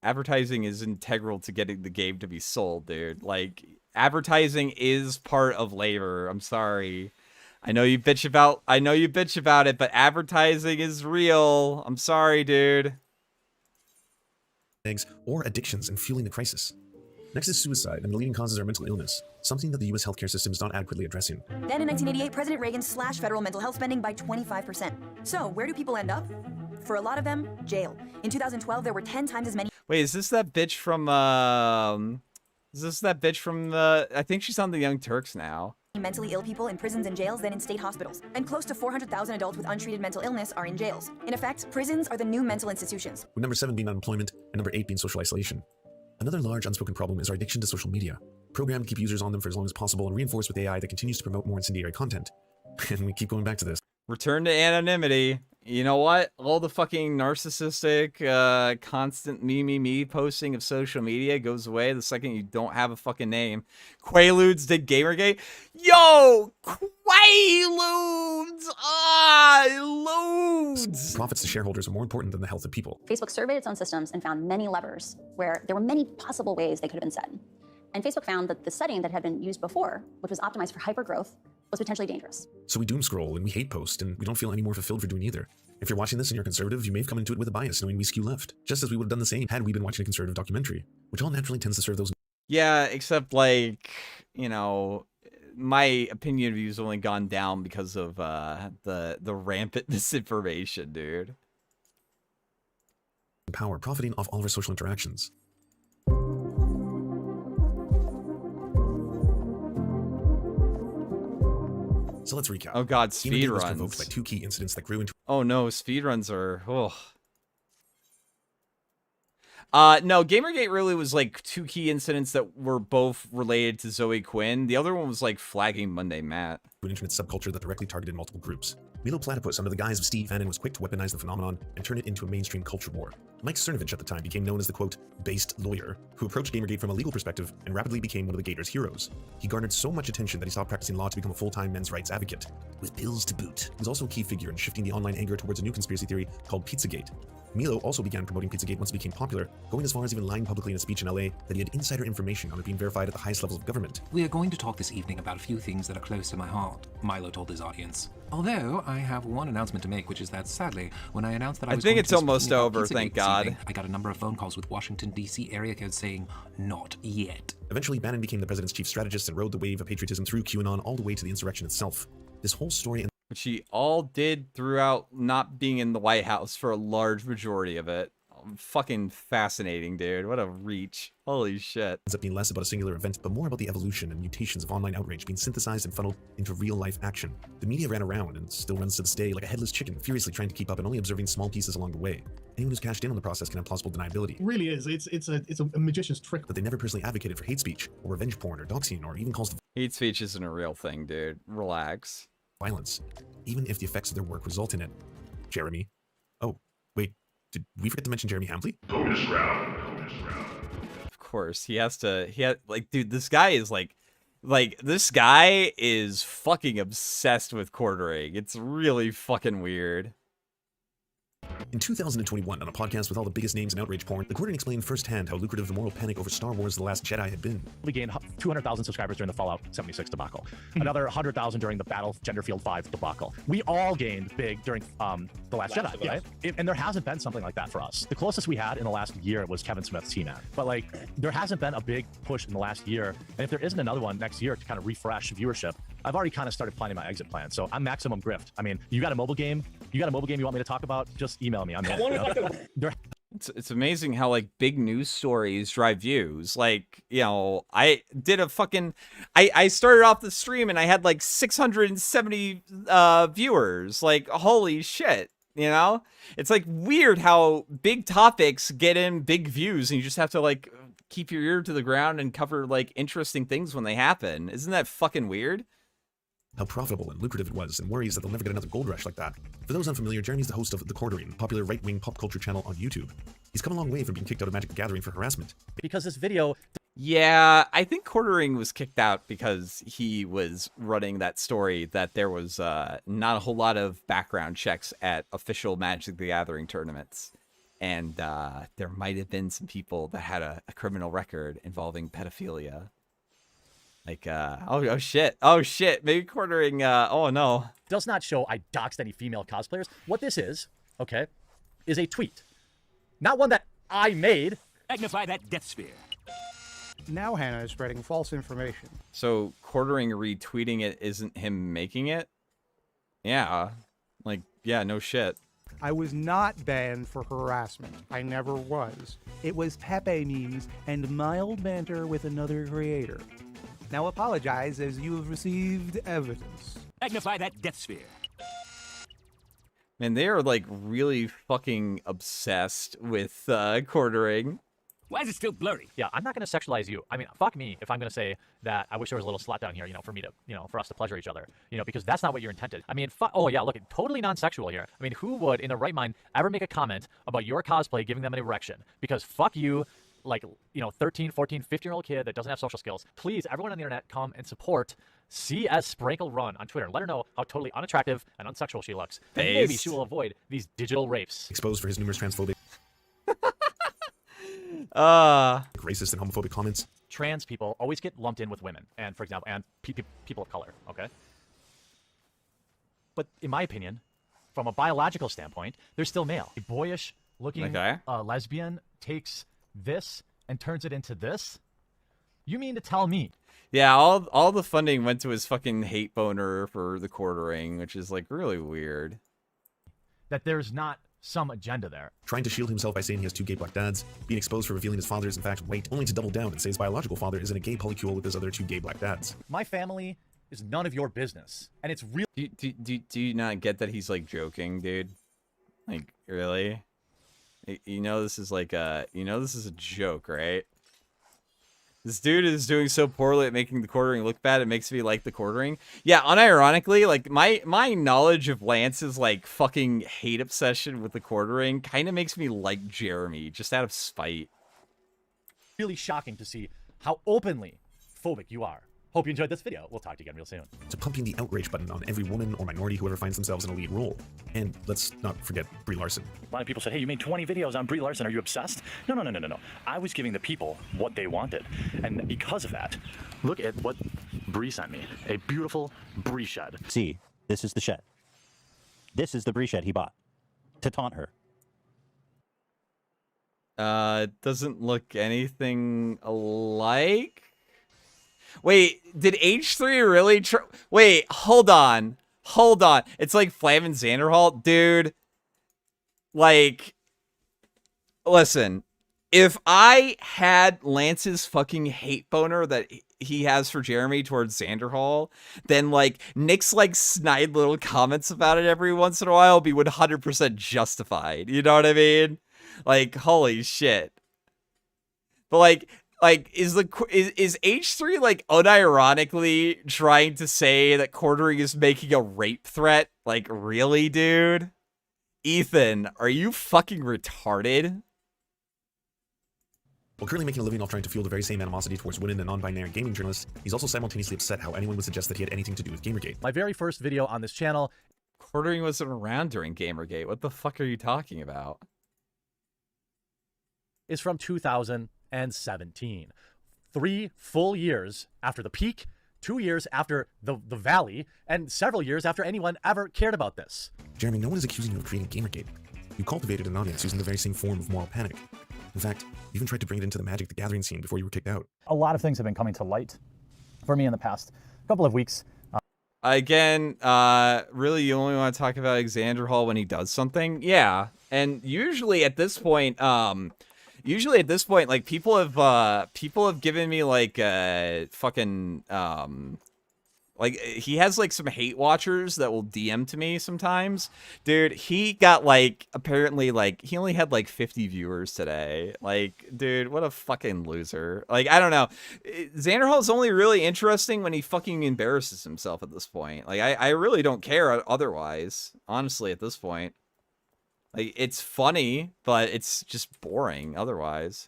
advertising is integral to getting the game to be sold, dude. Like, advertising is part of labor. I'm sorry. I know you bitch about it, but advertising is real. I'm sorry, dude. Or addictions and fueling the crisis. Next is suicide, and the leading causes are mental illness, something that the U.S. healthcare system is not adequately addressing. Then in 1988, President Reagan slashed federal mental health spending by 25%. So where do people end up? For a lot of them, jail. In 2012, there were 10 times as many. Wait, is this that bitch from, I think she's on the Young Turks now. Mentally ill people in prisons and jails than in state hospitals. And close to 400,000 adults with untreated mental illness are in jails. In effect, prisons are the new mental institutions. With number 7 being unemployment, and number 8 being social isolation. Another large unspoken problem is our addiction to social media, programmed to keep users on them for as long as possible and reinforced with AI that continues to promote more incendiary content. And we keep going back to this. Return to anonymity. You know what? All the fucking narcissistic, constant me posting of social media goes away the second you don't have a fucking name. Quaaludes did Gamergate. Yo! Quaaludes! Loads! Profits to shareholders are more important than the health of people. Facebook surveyed its own systems and found many levers where there were many possible ways they could have been set. And Facebook found that the setting that had been used before, which was optimized for hypergrowth, was potentially dangerous. So we doom scroll and we hate post, and we don't feel any more fulfilled for doing either. If you're watching this and you're conservative, you may have come into it with a bias, knowing we skew left, just as we would have done the same had we been watching a conservative documentary, which all naturally tends to serve those. Yeah, except, like, you know, my opinion of you has only gone down because of the rampant misinformation, dude. Power, profiting off all of our social interactions. So let's recap. Oh god, speed was runs. provoked by 2 key incidents that grew into. Oh no, speedruns are. Oh. No, Gamergate really was like 2 key incidents that were both related to Zoe Quinn. The other one was like flagging Monday Matt. An internet subculture that directly targeted multiple groups. Milo Platypus, under the guise of Steve Bannon, was quick to weaponize the phenomenon and turn it into a mainstream culture war. Mike Cernovich at the time became known as the, quote, based lawyer, who approached Gamergate from a legal perspective and rapidly became one of the Gators' heroes. He garnered so much attention that he stopped practicing law to become a full-time men's rights advocate, with pills to boot. He was also a key figure in shifting the online anger towards a new conspiracy theory called Pizzagate. Milo also began promoting Pizzagate once it became popular, going as far as even lying publicly in a speech in LA that he had insider information on it being verified at the highest levels of government. We are going to talk this evening about a few things that are close to my heart, Milo told his audience. Although, I have one announcement to make, which is that, sadly, when I announced that I was think going it's to be almost speaking about over, Pizzagate thank this God. evening, I got a number of phone calls with Washington, D.C. area code saying, not yet. Eventually, Bannon became the president's chief strategist and rode the wave of patriotism through QAnon all the way to the insurrection itself. This whole story and which he all did throughout not being in the White House for a large majority of it. Fucking fascinating, dude. What a reach. Holy shit. ends up being less about a singular event, but more about the evolution and mutations of online outrage being synthesized and funneled into real-life action. The media ran around, and still runs to this day, like a headless chicken, furiously trying to keep up and only observing small pieces along the way. Anyone who's cashed in on the process can have plausible deniability. It really is. It's a magician's trick. But they never personally advocated for hate speech, or revenge porn, or doxing, or even calls to hate speech isn't a real thing, dude. Relax. Violence, even if the effects of their work result in it. Jeremy. Oh, wait. Did we forget to mention Jeremy Hambley? Bonus round. Of course, like, dude, this guy is like this guy is fucking obsessed with quartering. It's really fucking weird. In 2021, on a podcast with all the biggest names in outrage porn, the Quartering explained firsthand how lucrative the moral panic over Star Wars The Last Jedi had been. We gained 200,000 subscribers during the Fallout 76 debacle. Another 100,000 during the Battle Genderfield 5 debacle. We all gained big during The Last Jedi, right? And there hasn't been something like that for us. The closest we had in the last year was Kevin Smith's T-Man. But like, there hasn't been a big push in the last year. And if there isn't another one next year to kind of refresh viewership, I've already kind of started planning my exit plan. So I'm maximum grift. I mean, you got a mobile game you want me to talk about? Just email me. I'm in. It's amazing how like big news stories drive views. Like, you know, I did a fucking I started off the stream and I had like 670 viewers. Like, holy shit, you know? It's like weird how big topics get in big views and you just have to like keep your ear to the ground and cover like interesting things when they happen. Isn't that fucking weird? How profitable and lucrative it was, and worries that they'll never get another gold rush like that. For those unfamiliar, Jeremy's the host of The Quartering, a popular right-wing pop culture channel on YouTube. He's come a long way from being kicked out of Magic the Gathering for harassment. Because this video... Yeah, I think Quartering was kicked out because he was running that story that there was not a whole lot of background checks at official Magic the Gathering tournaments. And there might have been some people that had a criminal record involving pedophilia. Like, oh shit, maybe Quartering, oh no. Does not show I doxed any female cosplayers. What this is, okay, is a tweet. Not one that I made. Magnify that death sphere. Now Hannah is spreading false information. So Quartering retweeting it isn't him making it? Yeah, like, yeah, no shit. I was not banned for harassment. I never was. It was Pepe memes and mild banter with another creator. Now apologize as you have received evidence. Magnify that death sphere. Man, they are like really fucking obsessed with Quartering. Why is it still blurry? Yeah, I'm not going to sexualize you. I mean, fuck me if I'm going to say that I wish there was a little slut down here, you know, for me to, you know, for us to pleasure each other, you know, because that's not what you're intended. I mean, oh yeah, look, totally non-sexual here. I mean, who would in their right mind ever make a comment about your cosplay giving them an erection? Because fuck you. Like, you know, 13, 14, 15-year-old kid that doesn't have social skills. Please, everyone on the internet, come and support CS Sprinkle Run on Twitter. Let her know how totally unattractive and unsexual she looks. And maybe she will avoid these digital rapes. Exposed for his numerous transphobic, racist and homophobic comments. Trans people always get lumped in with women, and for example, and people of color, okay? But in my opinion, from a biological standpoint, they're still male. A boyish-looking lesbian takes this and turns it into this? You mean to tell me? Yeah, all the funding went to his fucking hate boner for the Quartering, which is like really weird. That there's not some agenda there. Trying to shield himself by saying he has 2 gay black dads, being exposed for revealing his father is in fact white, only to double down and say his biological father isn't a gay polycule with his other 2 gay black dads. My family is none of your business, and it's real. Do you not get that he's like joking, dude? Like, really? You know this is like this is a joke, right? This dude is doing so poorly at making the Quartering look bad, it makes me like the Quartering. Yeah, unironically, like my knowledge of Lance's like fucking hate obsession with the Quartering kind of makes me like Jeremy, just out of spite. Really shocking to see how openly phobic you are. Hope you enjoyed this video. We'll talk to you again real soon. To pumping the outrage button on every woman or minority who ever finds themselves in a lead role. And let's not forget Brie Larson. A lot of people said, hey, you made 20 videos on Brie Larson. Are you obsessed? No. I was giving the people what they wanted. And because of that, look at what Brie sent me. A beautiful Brie shed. See, this is the shed. This is the Brie shed he bought to taunt her. It doesn't look anything alike. Wait, did H3 really wait, hold on. It's like Flamin' Xanderhalt, dude. Like, listen, if I had Lance's fucking hate boner that he has for Jeremy towards Xanderhall, then like Nick's like snide little comments about it every once in a while be 100% justified. You know what I mean? Like, holy shit. But like is H3 like unironically trying to say that Quartering is making a rape threat? Like, really, dude? Ethan, are you fucking retarded? While currently making a living off trying to fuel the very same animosity towards women and non-binary gaming journalists, he's also simultaneously upset how anyone would suggest that he had anything to do with GamerGate. My very first video on this channel. recording wasn't around during GamerGate. What the fuck are you talking about? Is from 2017. 3 full years after the peak, 2 years after the valley, and several years after anyone ever cared about this. Jeremy, no one is accusing you of creating GamerGate. You cultivated an audience using the very same form of moral panic. In fact, you even tried to bring it into the Magic the Gathering scene before you were kicked out. A lot of things have been coming to light for me in the past couple of weeks. Again, really, you only want to talk about Xander Hall when he does something? Yeah, and usually at this point, like people have given me like fucking like he has like some hate watchers that will DM to me sometimes. Dude, he got like apparently like he only had like 50 viewers today. Like, dude, what a fucking loser. Like, I don't know. Xander Hall is only really interesting when he fucking embarrasses himself at this point. Like, I really don't care otherwise, honestly, at this point. Like, it's funny, but it's just boring otherwise.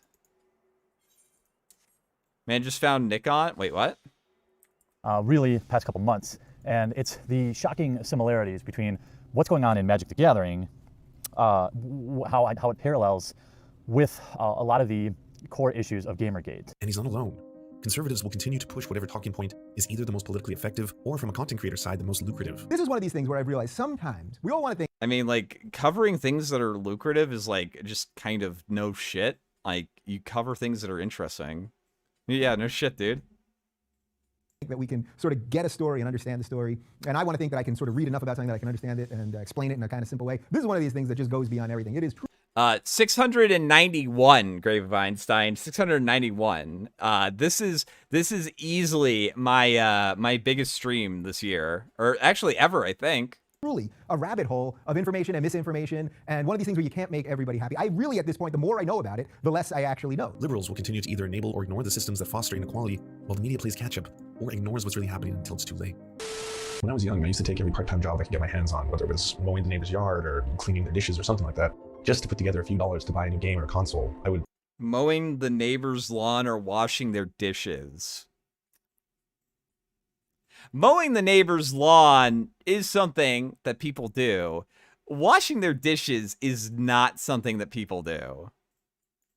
Man, just found Nick on. Wait, what? Really past couple months, and it's the shocking similarities between what's going on in Magic the Gathering, how it parallels with a lot of the core issues of GamerGate. And he's not alone. Conservatives will continue to push whatever talking point is either the most politically effective or, from a content creator side, the most lucrative. This is one of these things where I've realized sometimes we all want to think. I mean, like, covering things that are lucrative is like just kind of no shit. Like, you cover things that are interesting. Yeah, no shit, dude. That we can sort of get a story and understand the story. And I want to think that I can sort of read enough about something that I can understand it and explain it in a kind of simple way. This is one of these things that just goes beyond everything. It is true. 691, Grave of Einstein, 691. This is easily my my biggest stream this year, or actually ever, I think. Truly a rabbit hole of information and misinformation, and one of these things where you can't make everybody happy. I really, at this point, the more I know about it, the less I actually know. Liberals will continue to either enable or ignore the systems that foster inequality, while the media plays catch-up, or ignores what's really happening until it's too late. When I was young, I used to take every part-time job I could get my hands on, whether it was mowing the neighbor's yard or cleaning their dishes or something like that, just to put together a few dollars to buy a new game or console. I would mowing the neighbor's lawn or washing their dishes. Mowing the neighbor's lawn is something that people do. Washing their dishes is not something that people do.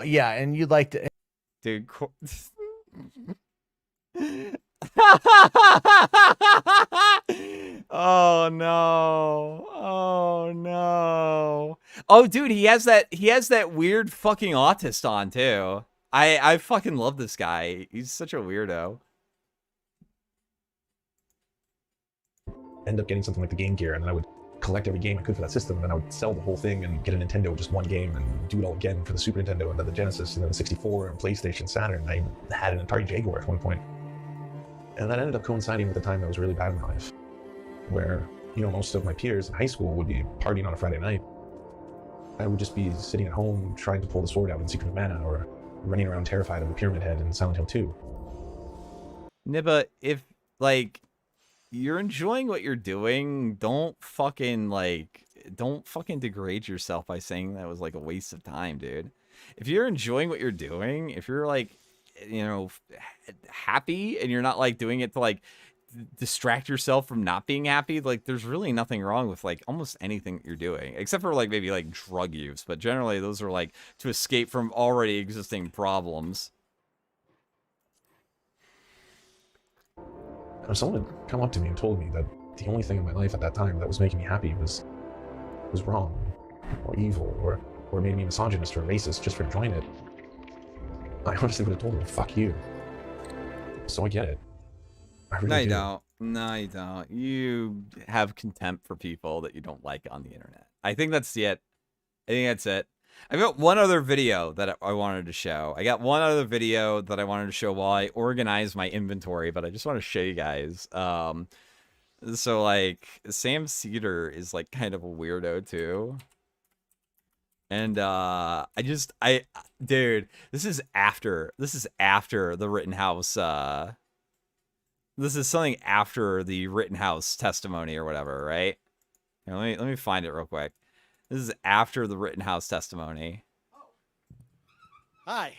Yeah, and you'd like to... Dude, oh no. Oh no. Oh dude, he has that weird fucking autist on too. I fucking love this guy. He's such a weirdo. end up getting something like the Game Gear, and then I would collect every game I could for that system, and then I would sell the whole thing and get a Nintendo with just one game and do it all again for the Super Nintendo, and then the Genesis, and then the 64, and PlayStation, Saturn. I had an Atari Jaguar at one point. And that ended up coinciding with the time that was really bad in my life, where, you know, most of my peers in high school would be partying on a Friday night. I would just be sitting at home trying to pull the sword out in Secret of Mana, or running around terrified of the Pyramid Head in Silent Hill 2. Nibba, if, like, you're enjoying what you're doing, don't fucking degrade yourself by saying that was, like, a waste of time, dude. If you're enjoying what you're doing, if you're, like, you know, happy, and you're not, like, doing it to, like, distract yourself from not being happy, like, there's really nothing wrong with, like, almost anything that you're doing, except for, like, maybe, like, drug use, but generally those are, like, to escape from already existing problems. If someone had come up to me and told me that the only thing in my life at that time that was making me happy was wrong, or evil, or made me misogynist or racist just for enjoying it, I honestly would have told them, fuck you. So I get it. I really No, you do. don't. No, you don't. You have contempt for people that you don't like on the internet. I think that's it. I think that's it. I've got one other video that I wanted to show. I got one other video that I wanted to show while I organize my inventory, but I just want to show you guys. So, like, Sam Cedar is, like, kind of a weirdo, too. And, dude, this is after the Rittenhouse, this is something after the Rittenhouse testimony or whatever, right? Here, let me find it real quick. This is after the Rittenhouse testimony. Hi,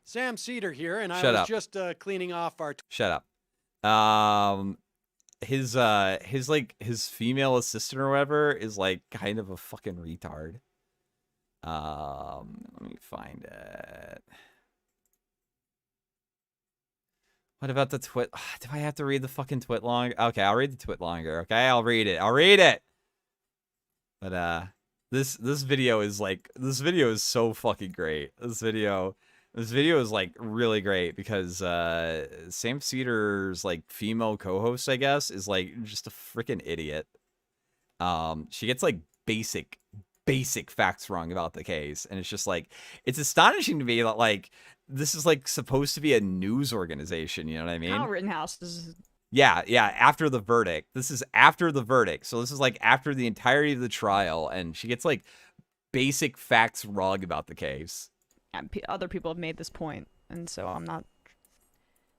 Sam Cedar here, and Shut I was up. just cleaning off our... Shut up. his female assistant or whatever is like kind of a fucking retard. Let me find it. What about the twit? Do I have to read the fucking twit long? Okay, I'll read the twit longer. Okay, I'll read it. I'll read it. But this video is like, this video is so fucking great. This video is like really great because Sam Cedar's like female co-host, I guess, is like just a freaking idiot. She gets like basic facts wrong about the case, and it's just like, it's astonishing to me that like this is like supposed to be a news organization, you know what I mean? Kyle Rittenhouse is... Yeah, after the verdict. This is after the verdict. So this is like after the entirety of the trial, and she gets like basic facts wrong about the case. And other people have made this point, and so I'm not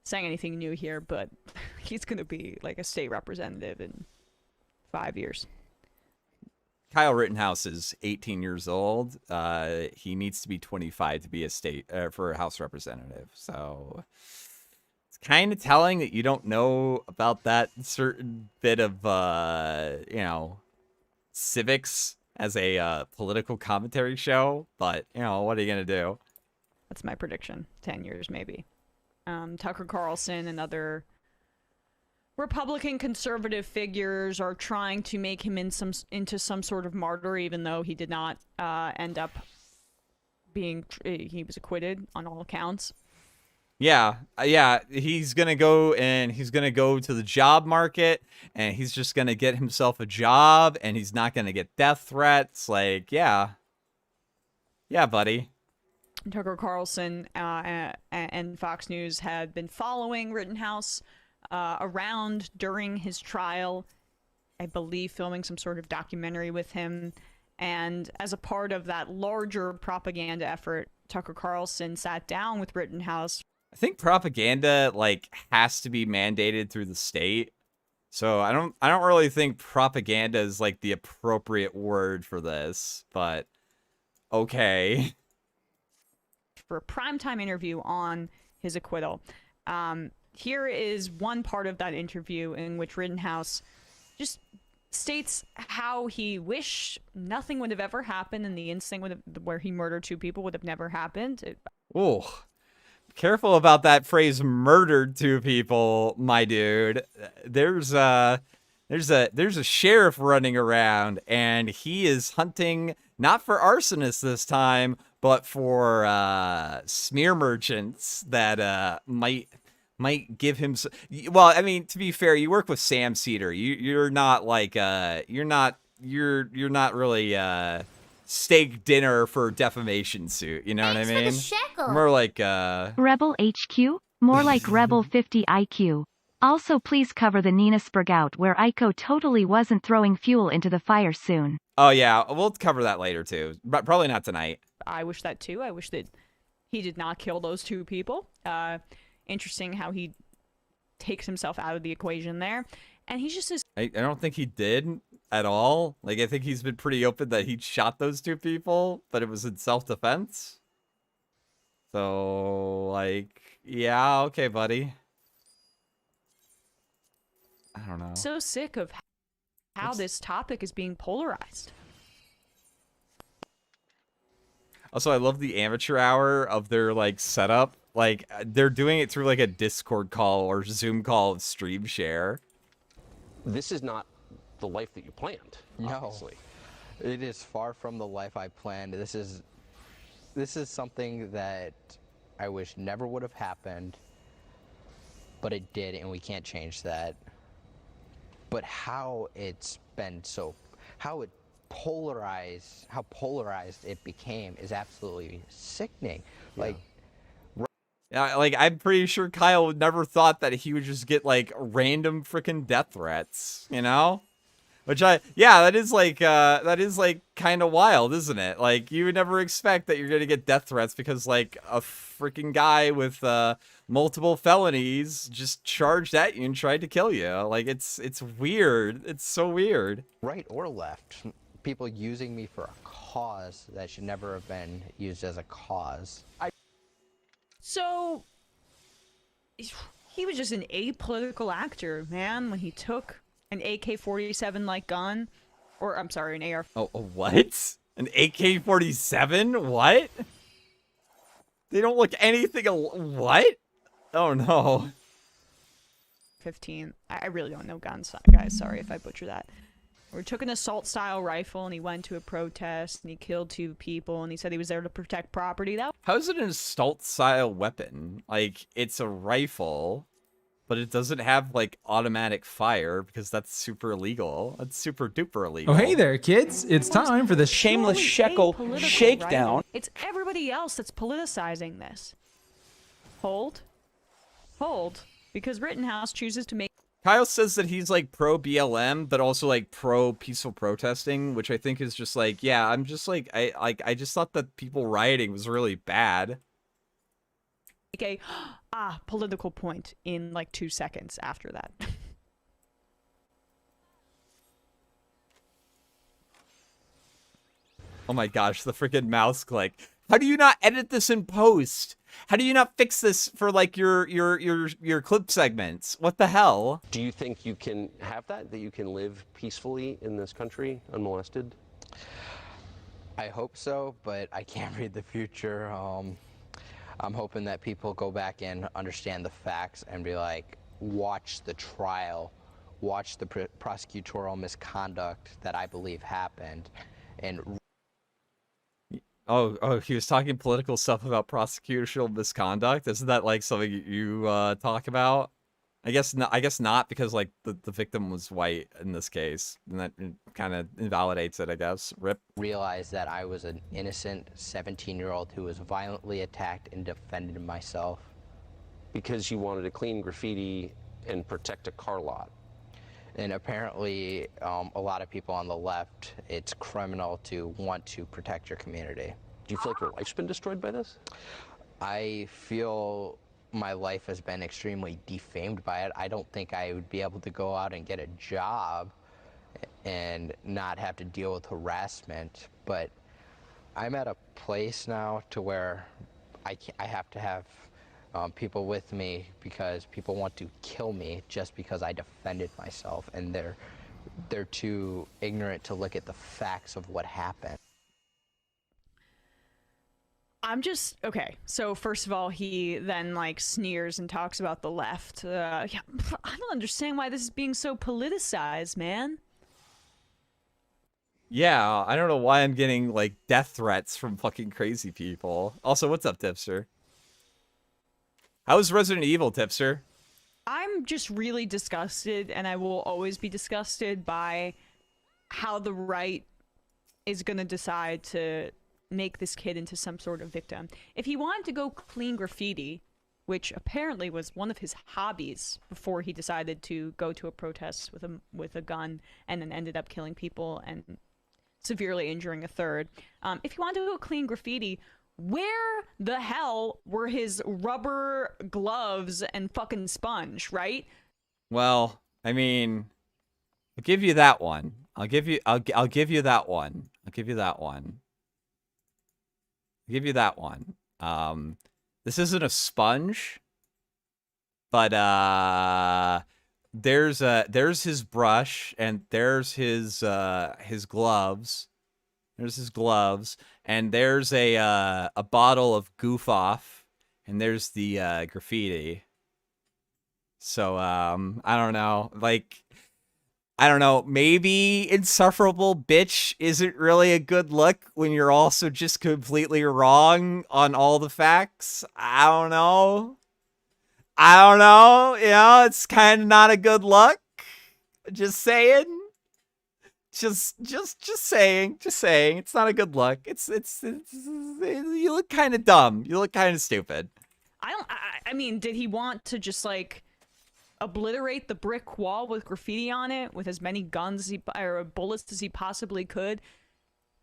saying anything new here, but he's going to be like a state representative in 5 years. Kyle Rittenhouse is 18 years old. He needs to be 25 to be a state for a House representative. So it's kind of telling that you don't know about that certain bit of you know, civics as a political commentary show. But you know, what are you gonna do? That's my prediction. 10 years maybe. Tucker Carlson and other Republican conservative figures are trying to make him into some sort of martyr, even though he did not end up being, he was acquitted on all accounts. Yeah, he's gonna go to the job market, and he's just gonna get himself a job, and he's not gonna get death threats. Like, yeah, buddy. Tucker Carlson and Fox News had been following Rittenhouse around during his trial, I believe filming some sort of documentary with him. And as a part of that larger propaganda effort, Tucker Carlson sat down with Rittenhouse. I think propaganda like has to be mandated through the state. So I don't really think propaganda is like the appropriate word for this, but okay. For a primetime interview on his acquittal. Here is one part of that interview in which Rittenhouse just states how he wished nothing would have ever happened, and the incident where he murdered 2 people would have never happened. Oh, careful about that phrase, murdered 2 people, my dude. There's a sheriff running around, and he is hunting not for arsonists this time, but for smear merchants that might give him well, I mean, to be fair, you work with Sam Cedar. You're not like you're not really steak dinner for defamation suit, you know what I mean? More like Rebel HQ, more like Rebel 50 IQ. Also, please cover the Nina Sprgout where Aiko totally wasn't throwing fuel into the fire soon. Oh yeah, we'll cover that later too, but probably not tonight. I wish that too. I wish that he did not kill those 2 people. Interesting how he takes himself out of the equation there. And he's just I don't think he did at all. Like, I think he's been pretty open that he shot those 2 people, but it was in self-defense. So, like, yeah, okay, buddy. I don't know. So sick of how this topic is being polarized. Also, I love the amateur hour of their, like, setup. Like, they're doing it through, like, a Discord call or Zoom call of stream share. This is not the life that you planned, obviously. No, it is far from the life I planned. This is something that I wish never would have happened, but it did, and we can't change that. But how it's been how polarized it became is absolutely sickening. Like, yeah, like, I'm pretty sure Kyle never thought that he would just get, like, random freaking death threats, you know? Which that is, like, kind of wild, isn't it? Like, you would never expect that you're gonna get death threats because, like, a freaking guy with, multiple felonies just charged at you and tried to kill you. Like, it's weird. It's so weird. Right or left. People using me for a cause that should never have been used as a cause. So, He was just an apolitical actor, man, when he took an AK-47 like gun, or I'm sorry, an AR. Oh, what? An AK-47? What? They don't look anything. What? Oh no. 15. I really don't know guns, guys. Sorry if I butcher that. Or took an assault-style rifle and he went to a protest and he killed 2 people and he said he was there to protect property. That. How is it an assault-style weapon? Like, it's a rifle, but it doesn't have, like, automatic fire because that's super illegal. That's super duper illegal. Oh, hey there, kids. It's time for the shameless shekel shakedown. Right? It's everybody else that's politicizing this. Hold. Hold. Because Rittenhouse chooses to make... Kyle says that he's, like, pro-BLM, but also, like, pro-peaceful protesting, which I think is just, like, yeah, I'm just, like, I just thought that people rioting was really bad. A political point in, like, 2 seconds after that. Oh my gosh, the freaking mouse click. How do you not edit this in post? How do you not fix this for like your clip segments? What the hell? Do you think you can have that you can live peacefully in this country unmolested? I hope so, but I can't read the future. I'm hoping that people go back and understand the facts and be like, watch the trial, watch the prosecutorial misconduct that I believe happened, and Oh, he was talking political stuff about prosecutorial misconduct. Isn't that like something you talk about? I guess not because like the victim was white in this case, and that kind of invalidates it. I guess. Rip. realize that I was an innocent 17-year-old who was violently attacked and defended myself. Because you wanted to clean graffiti and protect a car lot. And apparently, a lot of people on the left, it's criminal to want to protect your community. Do you feel like your life's been destroyed by this? I feel my life has been extremely defamed by it. I don't think I would be able to go out and get a job and not have to deal with harassment. But I'm at a place now to where I have to have people with me because people want to kill me just because I defended myself, and they're too ignorant to look at the facts of what happened. I'm just okay. So first of all, he then like sneers and talks about the left. Yeah, I don't understand why this is being so politicized, man. Yeah, I don't know why I'm getting like death threats from fucking crazy people. Also, what's up, Tipster? How's Resident Evil, Tipster? I'm just really disgusted, and I will always be disgusted by how the right is gonna decide to make this kid into some sort of victim. If he wanted to go clean graffiti, which apparently was one of his hobbies before he decided to go to a protest with a gun and then ended up killing people and severely injuring a third. If he wanted to go clean graffiti, where the hell were his rubber gloves and fucking sponge, right? Well, I mean, I'll give you that one. I'll give you that one. I'll give you that one. I'll give you that one. This isn't a sponge, but there's his brush and there's his gloves. There's his gloves, and there's a bottle of Goof Off, and there's the graffiti. So I don't know, like, I don't know, maybe insufferable bitch isn't really a good look when you're also just completely wrong on all the facts. I don't know, you know, it's kind of not a good look. Just saying. Just saying. It's not a good look. It's you look kind of dumb. You look kind of stupid. I mean, did he want to just like obliterate the brick wall with graffiti on it with as many guns or bullets as he possibly could?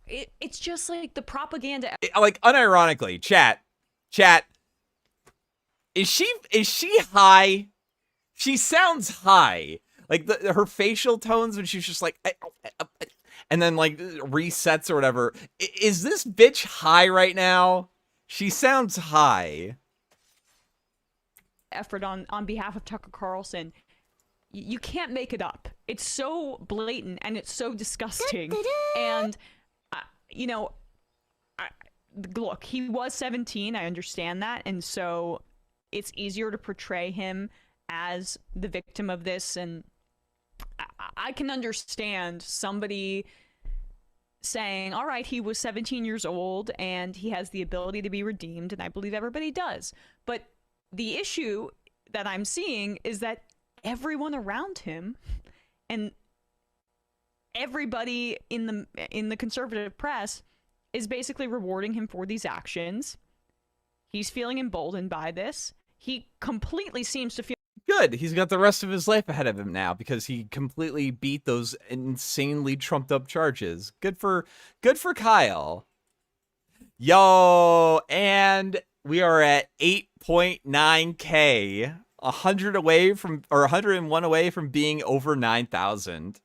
It's just like the propaganda. Like, unironically, chat. Is she high? She sounds high. Like her facial tones when she's just like, and then like resets or whatever. Is this bitch high right now? She sounds high. effort on behalf of Tucker Carlson, you can't make it up. It's so blatant and it's so disgusting. And, you know, look, he was 17. I understand that. And so it's easier to portray him as the victim of this. And I can understand somebody saying, all right, he was 17 years old and he has the ability to be redeemed. And I believe everybody does. But the issue that I'm seeing is that everyone around him and everybody in the conservative press is basically rewarding him for these actions. He's feeling emboldened by this. He completely seems to feel good. He's got the rest of his life ahead of him now because he completely beat those insanely trumped up charges. Good for Kyle. Yo, and we are at 8.9K, 100 away from, or 101 away from being over 9,000.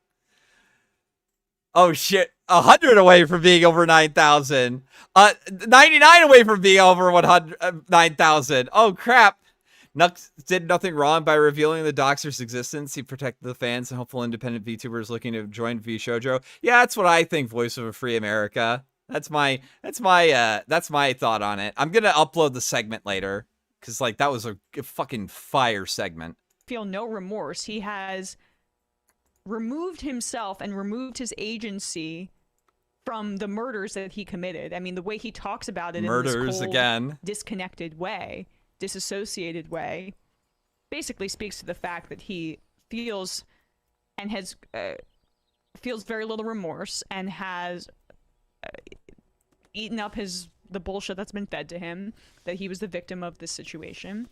Oh shit, 100 away from being over 9,000. 99 away from being over 9,000. Oh crap. Nux did nothing wrong by revealing the Doxers' existence. He protected the fans and hopeful independent VTubers looking to join Vshojo. Yeah, that's what I think, Voice of a Free America. That's my thought on it. I'm gonna upload the segment later, because like that was a fucking fire segment. feel no remorse. He has removed himself and removed his agency from the murders that he committed. I mean, the way he talks about it in this cold, again, disconnected way, disassociated way, basically speaks to the fact that he feels and has feels very little remorse and has eaten up the bullshit that's been fed to him, that he was the victim of this situation.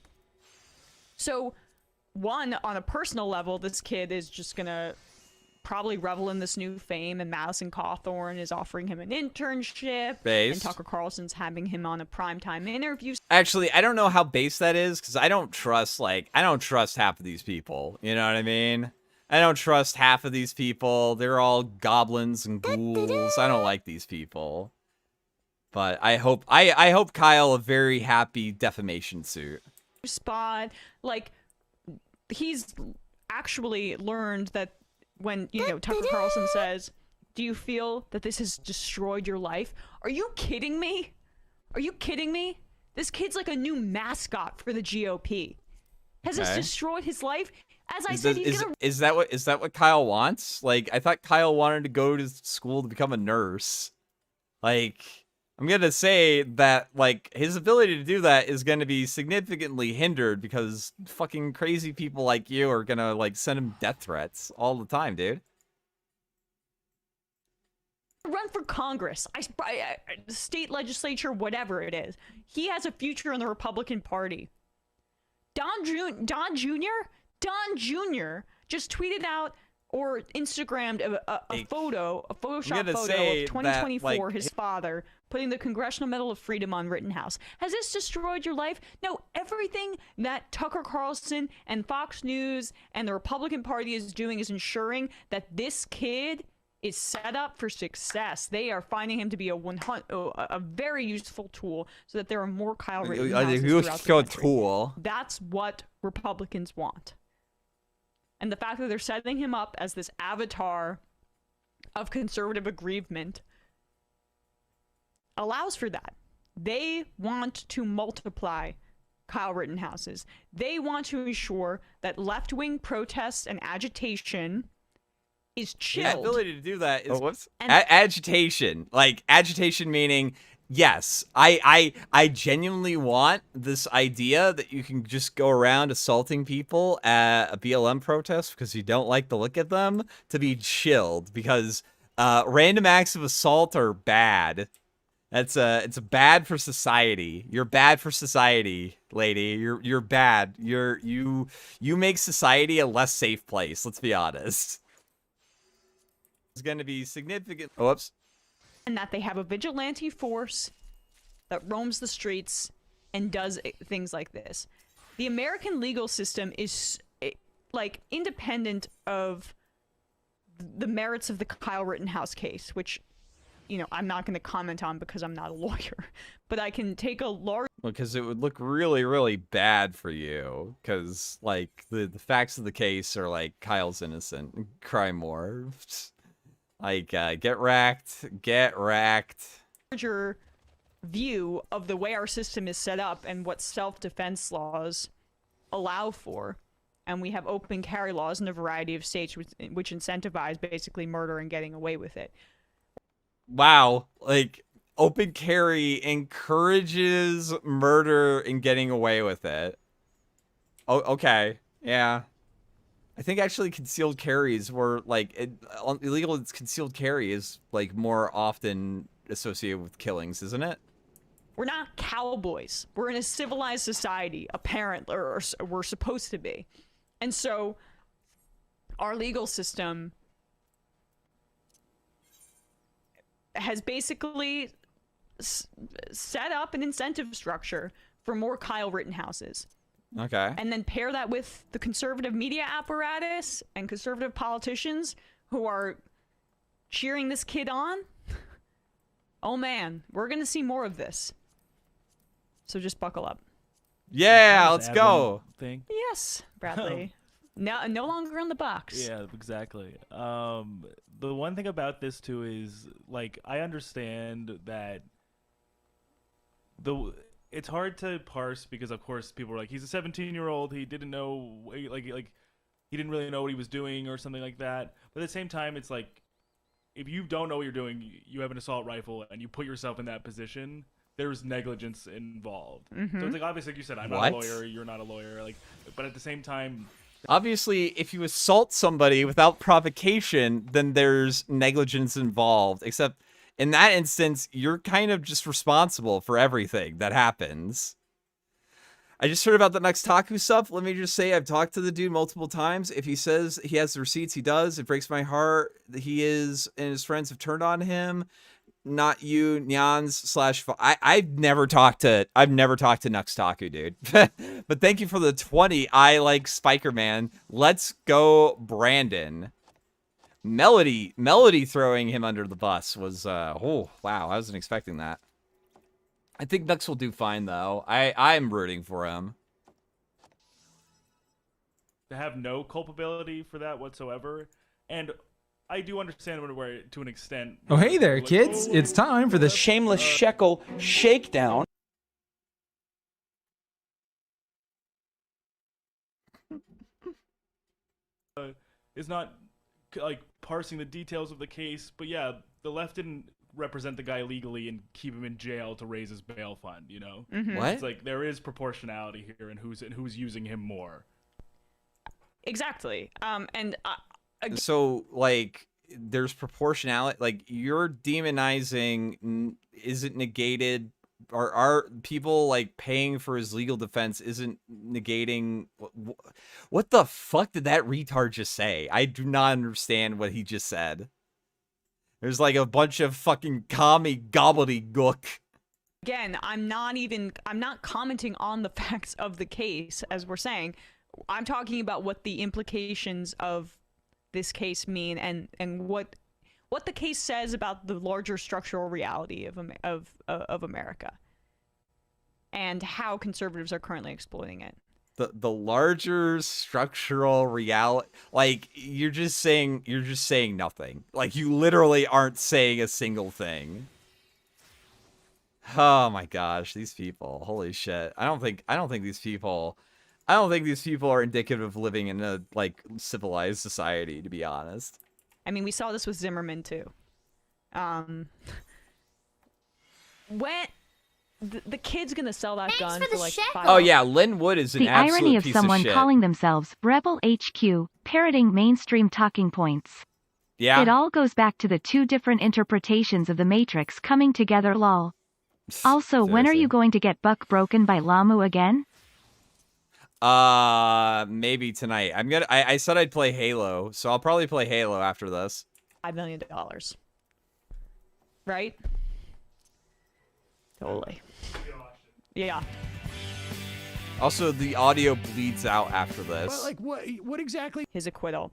So, one, on a personal level, this kid is just gonna probably revel in this new fame, and Madison Cawthorn is offering him an internship, and Tucker Carlson's having him on a primetime interview. Actually, I don't know how base that is, because I don't trust half of these people. You know what I mean? I don't trust half of these people. They're all goblins and ghouls. I don't like these people. But I hope Kyle a very happy defamation suit. Spot, like, he's actually learned that when, you know, Tucker Carlson says, do you feel that this has destroyed your life? Are you kidding me? Are you kidding me? This kid's like a new mascot for the GOP. Has this destroyed his life? As I said, is that what Kyle wants? Like, I thought Kyle wanted to go to school to become a nurse. Like, I'm gonna say that, like, his ability to do that is gonna be significantly hindered because fucking crazy people like you are gonna, like, send him death threats all the time, dude. Run for Congress, state legislature, whatever it is. He has a future in the Republican Party. Don Jr. just tweeted out or Instagrammed a Photoshop photo of 2024, his father, putting the Congressional Medal of Freedom on Rittenhouse. Has this destroyed your life? No, everything that Tucker Carlson and Fox News and the Republican Party is doing is ensuring that this kid is set up for success. They are finding him to be a very useful tool so that there are more Kyle Rittenhouses throughout the country. That's what Republicans want. And the fact that they're setting him up as this avatar of conservative aggrievement allows for that. They want to multiply Kyle Rittenhouses. They want to ensure that left-wing protests and agitation is chilled. The ability to do that is agitation. Like, agitation meaning, yes, I genuinely want this idea that you can just go around assaulting people at a BLM protest because you don't like the look at them to be chilled, because random acts of assault are bad. It's bad for society. You're bad for society, lady. You're bad. You make society a less safe place. Let's be honest. It's going to be significant. Whoops. And that they have a vigilante force that roams the streets and does things like this. The American legal system is, like, independent of the merits of the Kyle Rittenhouse case, which I'm not going to comment on because I'm not a lawyer, but I can take a large. Because it would look really, really bad for you. Because, like, the facts of the case are like Kyle's innocent. Cry more. Like, get racked. Get racked. Larger view of the way our system is set up and what self-defense laws allow for. And we have open carry laws in a variety of states which incentivize basically murder and getting away with it. Wow. Like, open carry encourages murder and getting away with it. Oh, okay. Yeah. I think actually concealed carries were, like, illegal concealed carry is, like, more often associated with killings, isn't it? We're not cowboys. We're in a civilized society, apparently, or we're supposed to be. And so, our legal system has basically set up an incentive structure for more Kyle Rittenhouses. Okay. And then pair that with the conservative media apparatus and conservative politicians who are cheering this kid on. Oh man, we're going to see more of this. So just buckle up. Yeah, let's go. Thing. Yes, Bradley. No longer on the box. Yeah, exactly. The one thing about this too is, like, I understand that it's hard to parse because, of course, people are like, he's a 17-year-old, he didn't know, like he didn't really know what he was doing or something like that. But at the same time, it's like, if you don't know what you're doing, you have an assault rifle and you put yourself in that position, there's negligence involved. So it's like, obviously, like you said, I'm not a lawyer, you're not a lawyer, like, but at the same time, obviously, if you assault somebody without provocation, then there's negligence involved. Except in that instance, you're kind of just responsible for everything that happens. I just heard about the Nux Taku stuff. Let me just say, I've talked to the dude multiple times. If he says he has the receipts, he does. It breaks my heart. He and his friends have turned on him. Not you, Nyans / I've never talked to Nux Taku, dude. But thank you for the 20. I like Spiker Man. Let's go, Brandon. Melody throwing him under the bus was oh wow, I wasn't expecting that. I think Nux will do fine though. I'm rooting for him. to have no culpability for that whatsoever, and I do understand where to an extent. Oh, hey there, kids. It's time for the Shameless Shekel Shakedown. Is not like parsing the details of the case, but yeah, the left didn't represent the guy legally and keep him in jail to raise his bail fund, you know? What? It's like there is proportionality here in who's using him more. Exactly. So, like, there's proportionality. Like, you're demonizing isn't negated. Are people, like, paying for his legal defense isn't negating. What the fuck did that retard just say? I do not understand what he just said. There's, like, a bunch of fucking commie gobbledygook. Again, I'm not commenting on the facts of the case, as we're saying. I'm talking about what the implications of this case mean and what the case says about the larger structural reality of America and how conservatives are currently exploiting it. The larger structural reality, like, you're just saying nothing. Like, you literally aren't saying a single thing. Oh my gosh, these people! Holy shit! I don't think these people are indicative of living in a, like, civilized society, to be honest. I mean, we saw this with Zimmerman too. When the kid's gonna sell that gun for like $5. Oh yeah, Lynn Wood is an the absolute irony of piece someone of shit. calling themselves Rebel HQ, parroting mainstream talking points. Yeah. It all goes back to the two different interpretations of the Matrix coming together, lol. Also, when are you going to get buck broken by Lamu again? Maybe tonight. I said I'd play Halo, so I'll probably play Halo after this. $5 million. Right? Totally. Yeah. Also, the audio bleeds out after this. But, like, what exactly? His acquittal.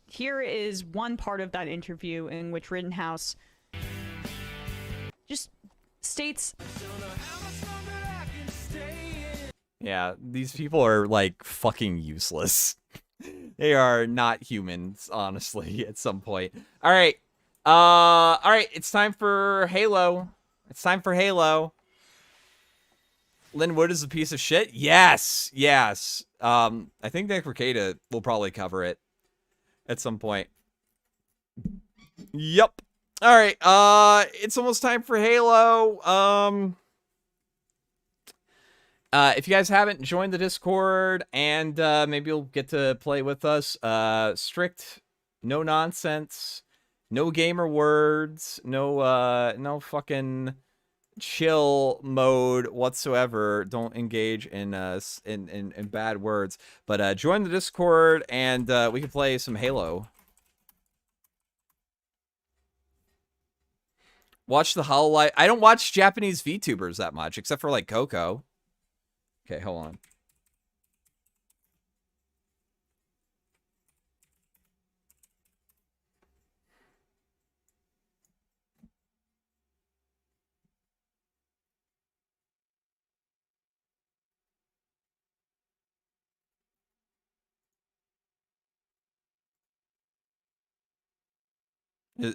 Here is one part of that interview in which Rittenhouse just states. Yeah, these people are like fucking useless. They are not humans, honestly, at some point. All right. All right, it's time for Halo. It's time for Halo. Lynn Wood is a piece of shit? Yes. Yes. I think Nick Ricada will probably cover it at some point. Yep. All right. It's almost time for Halo. If you guys haven't joined the Discord and maybe you'll get to play with us, strict, no nonsense, no gamer words, no fucking chill mode whatsoever. Don't engage in bad words. But join the Discord and we can play some Halo. Watch the HoloLive. I don't watch Japanese VTubers that much, except for like Coco. Okay, hold on.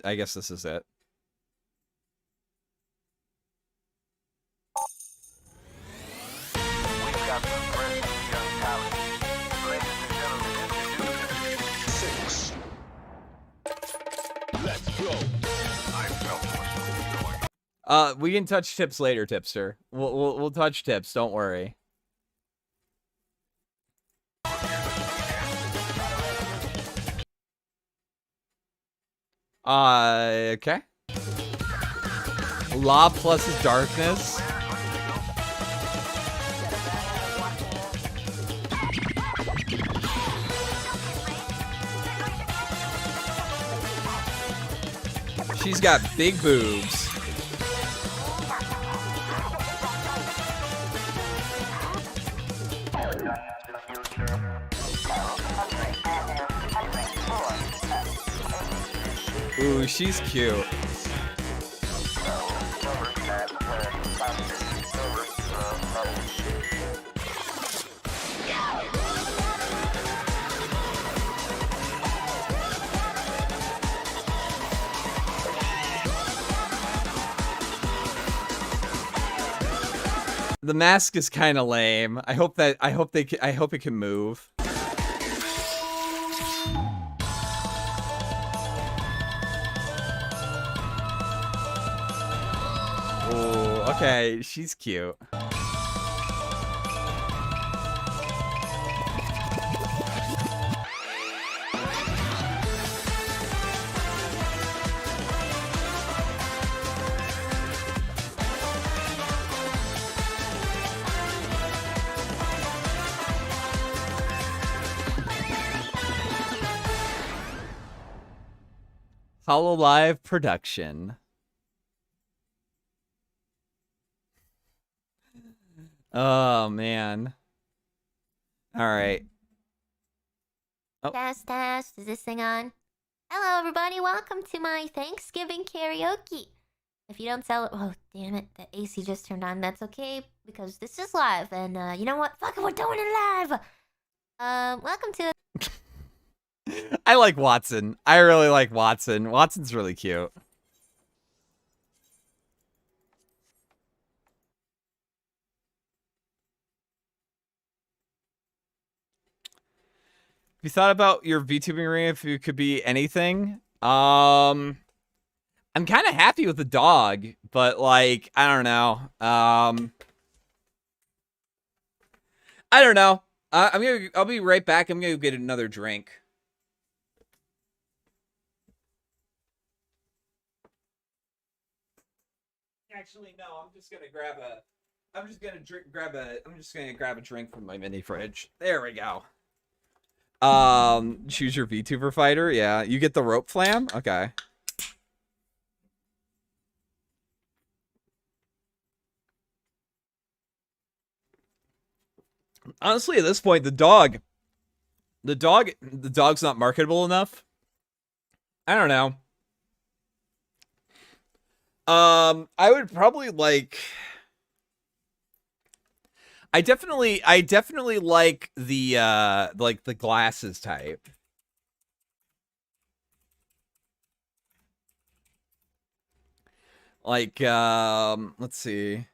I guess this is it. Let's go. We can touch tips later, Tipster. We'll touch tips. Don't worry. Okay. Law plus darkness. She's got big boobs. Ooh, she's cute. The mask is kind of lame. I hope it can move. Ooh, okay, she's cute. HoloLive production. Oh, man. All right. Oh. Test. Is this thing on? Hello, everybody. Welcome to my Thanksgiving karaoke. If you don't sell it, oh, damn it. The AC just turned on. That's okay, because this is live. And you know what? Fuck it, we're doing it live. Welcome to... I like Watson. I really like Watson. Watson's really cute. Have you thought about your VTubing ring if it could be anything? I'm kind of happy with the dog, but like, I don't know. I don't know. I'll be right back. I'm gonna get another drink. Actually, no. I'm just gonna grab a drink from my mini fridge. There we go. Choose your VTuber fighter. Yeah, you get the rope flam. Okay. Honestly, at this point, the dog's not marketable enough. I don't know. I would probably like. I definitely like the glasses type. Like, let's see.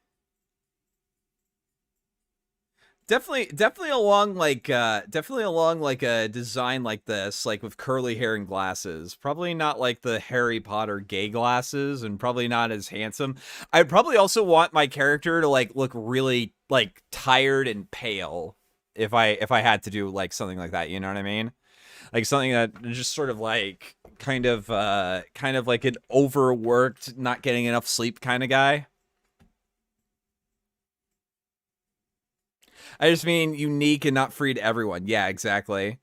Definitely along like a design like this, like with curly hair and glasses. Probably not like the Harry Potter gay glasses, and probably not as handsome. I'd probably also want my character to like look really like tired and pale if I had to do like something like that, you know what I mean? Like something that just sort of like kind of like an overworked, not getting enough sleep kind of guy. I just mean unique and not free to everyone. Yeah, exactly.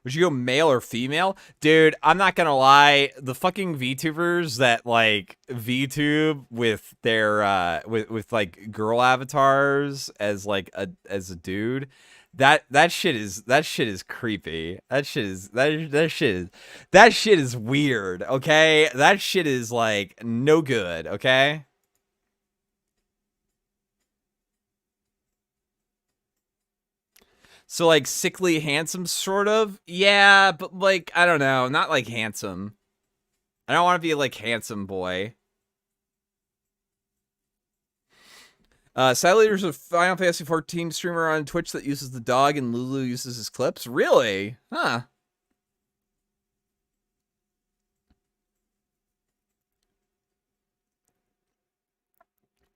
Would you go male or female? Dude, I'm not gonna lie. The fucking VTubers that like VTube with their with like girl avatars as like a dude, that shit is creepy. That shit is weird, okay? That shit is like no good, okay? So, like, sickly handsome, sort of? Yeah, but, like, I don't know. Not, like, handsome. I don't want to be, like, handsome boy. Sadly, there's a Final Fantasy 14 streamer on Twitch that uses the dog, and Lulu uses his clips. Really? Huh.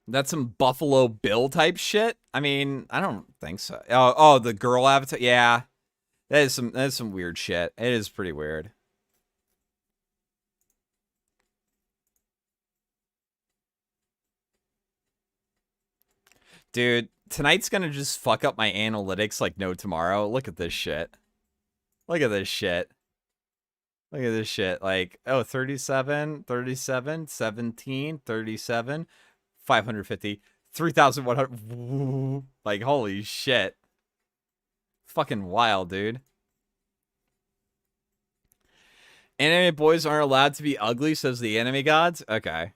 That's some Buffalo Bill type shit. I mean, I don't think so. Oh, the girl avatar. Yeah, that is some weird shit. It is pretty weird. Dude, tonight's gonna just fuck up my analytics like no tomorrow. Look at this shit. Look at this shit. Look at this shit. Like, oh, 37, 37, 17, 37, 550. 3,100. Like, holy shit. Fucking wild, dude. Anime boys aren't allowed to be ugly, says the anime gods? Okay.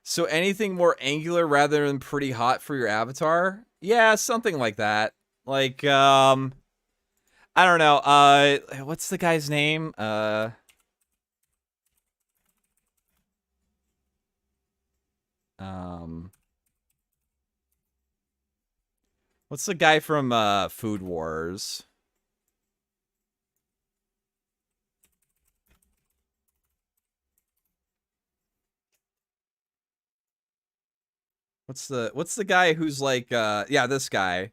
So anything more angular rather than pretty hot for your avatar? Yeah, something like that. Like, I don't know. What's the guy's name? What's the guy from Food Wars? What's the guy who's like yeah, this guy.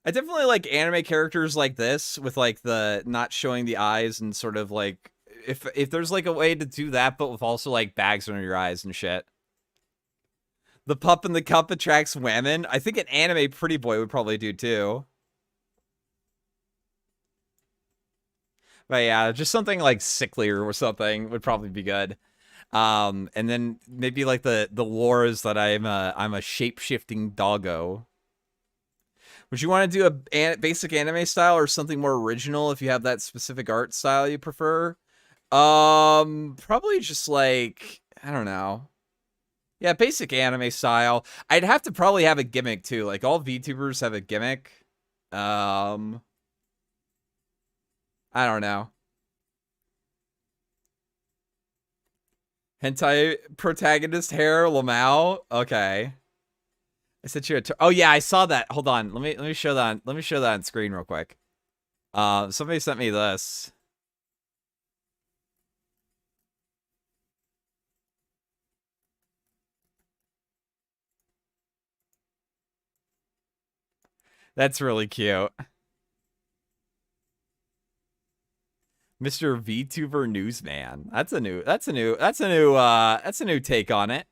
I definitely like anime characters like this with like the not showing the eyes and sort of like if there's like a way to do that but with also like bags under your eyes and shit. The pup in the cup attracts women. I think an anime pretty boy would probably do too. But yeah, just something like sicklier or something would probably be good. And then maybe like the lore is that I'm a shape-shifting doggo. Would you want to do a basic anime style or something more original if you have that specific art style you prefer? Probably just like, I don't know. Yeah, basic anime style. I'd have to probably have a gimmick too. Like all VTubers have a gimmick. I don't know. Hentai protagonist hair, Lamau. Okay. I sent you a. Oh yeah, I saw that. Hold on. Let me show that. Let me show that on screen real quick. Somebody sent me this. That's really cute. Mr. VTuber Newsman. That's a new take on it.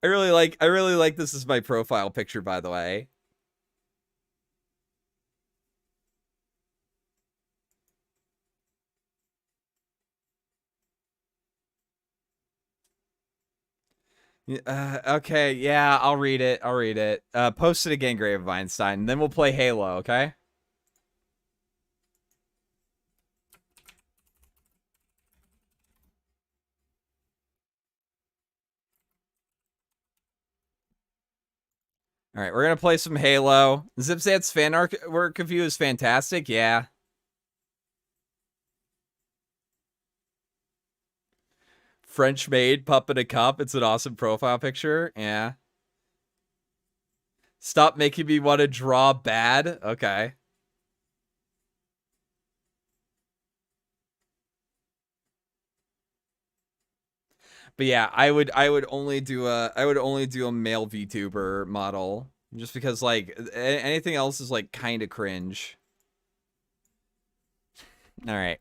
I really like this as my profile picture, by the way. Okay, yeah, I'll read it. Post it again, Grave of Einstein, and then we'll play Halo, okay? All right, we're gonna play some Halo. Zipzat's fan artwork of you is fantastic. Yeah. French made pup in a cup. It's an awesome profile picture. Yeah. Stop making me want to draw bad. Okay. But yeah, I would only do a male VTuber model just because like anything else is like kind of cringe. All right.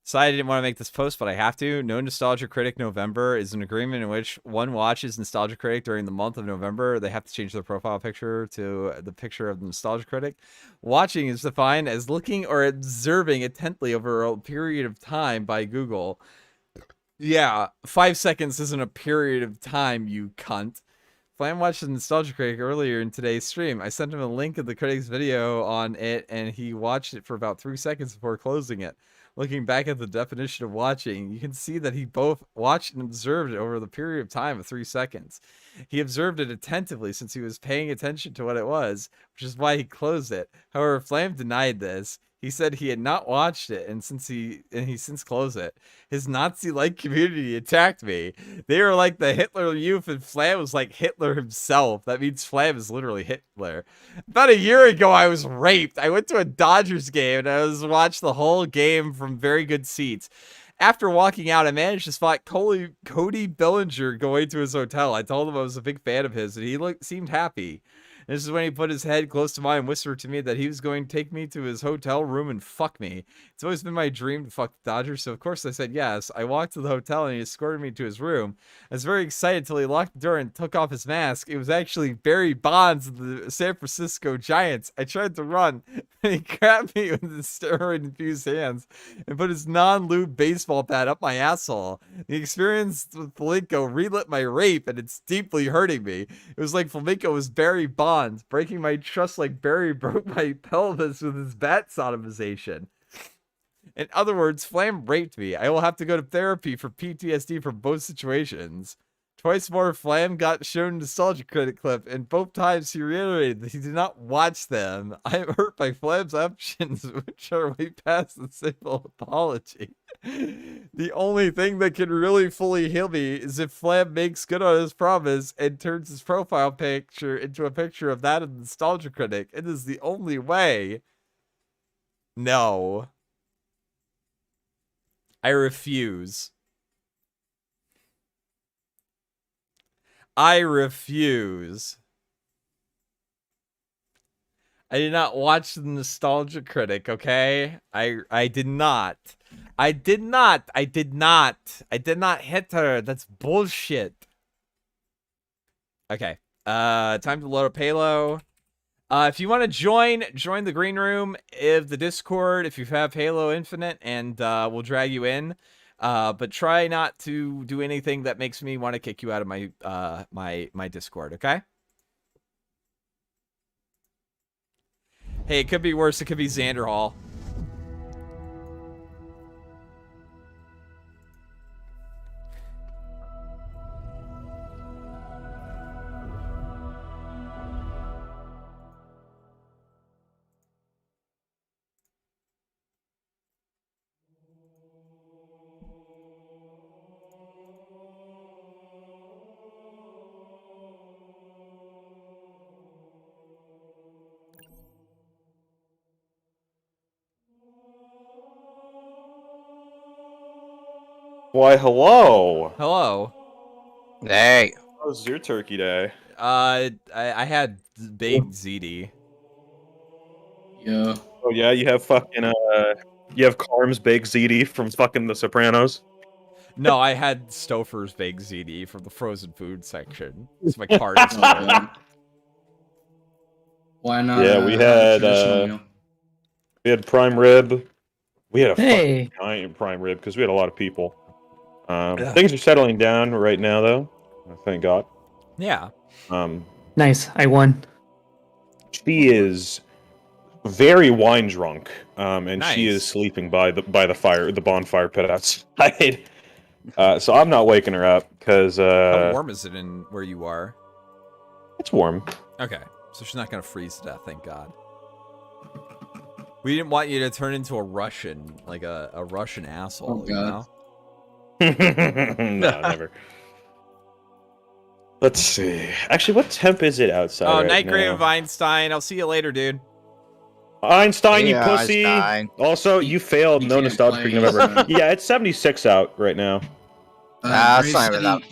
So I didn't want to make this post, but I have to. No Nostalgia Critic November is an agreement in which one watches Nostalgia Critic during the month of November. They have to change their profile picture to the picture of the Nostalgia Critic. Watching is defined as looking or observing intently over a period of time by Google. Yeah, 5 seconds isn't a period of time, you cunt. Flam watched the Nostalgia Critic earlier in today's stream. I sent him a link of the critic's video on it, and he watched it for about 3 seconds before closing it. Looking back at the definition of watching, you can see that he both watched and observed it over the period of time of 3 seconds. He observed it attentively since he was paying attention to what it was, which is why he closed it. However, Flam denied this. He said he had not watched it, and he since closed it. His Nazi-like community attacked me. They were like the Hitler Youth, and Flam was like Hitler himself. That means Flam is literally Hitler. About a year ago, I was raped. I went to a Dodgers game, and I watched the whole game from very good seats. After walking out, I managed to spot Cody Bellinger going to his hotel. I told him I was a big fan of his, and he seemed happy. And this is when he put his head close to mine and whispered to me that he was going to take me to his hotel room and fuck me. It's always been my dream to fuck the Dodgers, so of course I said yes. I walked to the hotel and he escorted me to his room. I was very excited until he locked the door and took off his mask. It was actually Barry Bonds of the San Francisco Giants. I tried to run, and he grabbed me with his steroid-infused hands and put his non-lube baseball bat up my asshole. The experience with Flamenco relit my rape, and it's deeply hurting me. It was like Flamenco was Barry Bonds, breaking my trust like Barry broke my pelvis with his bat sodomization. In other words, Flam raped me. I will have to go to therapy for PTSD from both situations. Twice more, Flam got shown Nostalgia Critic clip, and both times he reiterated that he did not watch them. I am hurt by Flam's actions, which are way past the simple apology. The only thing that can really fully heal me is if Flam makes good on his promise and turns his profile picture into a picture of that of the Nostalgia Critic. It is the only way. No. I refuse. I refuse. I did not watch the Nostalgia Critic, okay? I did not. I did not hit her. That's bullshit. Okay. Time to load up Halo. If you want to join the green room of the Discord if you have Halo Infinite, and we'll drag you in. But try not to do anything that makes me want to kick you out of my my Discord, okay? Hey, it could be worse. It could be Xander Hall. Why, hello. Hello. Hey. How was your turkey day? I had baked ziti. Yeah. Oh yeah, you have fucking you have Carm's baked ziti from fucking The Sopranos. No, I had Stouffer's baked ziti from the frozen food section. It's my card. Why not? Yeah, we had prime rib. We had a fucking giant prime rib because we had a lot of people. Things are settling down right now, though. Thank God. Yeah. Nice. I won. She is very wine drunk, and Nice. she is sleeping by the bonfire pit outside. So I'm not waking her up because How warm is it in where you are? it's warm. Okay, so she's not gonna freeze to death, thank God. We didn't want you to turn into a Russian, like a Russian asshole, you know? No, never. Let's see. Actually, what temp is it outside? Oh, right Night now? Grave of Einstein. I'll see you later, dude. Einstein, you Yeah, pussy. Einstein. Also, you failed. No nostalgia play, November. Yeah, it's 76 out right now. Grave said cold.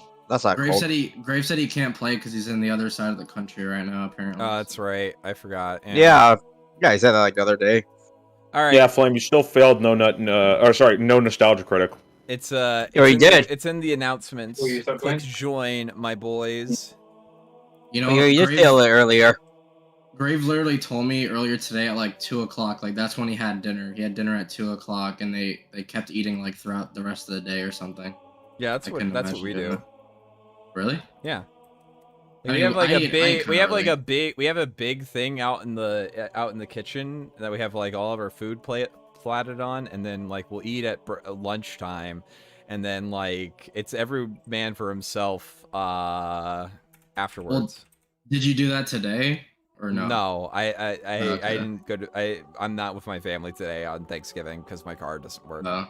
Grave said he can't play because he's in the other side of the country right now. Apparently. Oh, that's right. I forgot. Yeah, he said that like the other day. All right. Yeah, Flame, you still failed. No nostalgia critic. It's Oh, it's he in did. it's in the announcements. Click join, my boys. You know, Oh, you just failed it earlier. Grave literally told me earlier today at like 2 o'clock. Like that's when he had dinner. He had dinner at 2 o'clock, and they kept eating like throughout the rest of the day or something. Yeah, that's what we do. Really? Yeah. I we mean, have like I a eat big early. we have a big thing out in the kitchen that we have like all of our food platted on, and then like we'll eat at lunchtime, and then like it's every man for himself afterwards. Well, did you do that today or no? No, I Okay. didn't go to I'm not with my family today on Thanksgiving because my car doesn't work. Oh,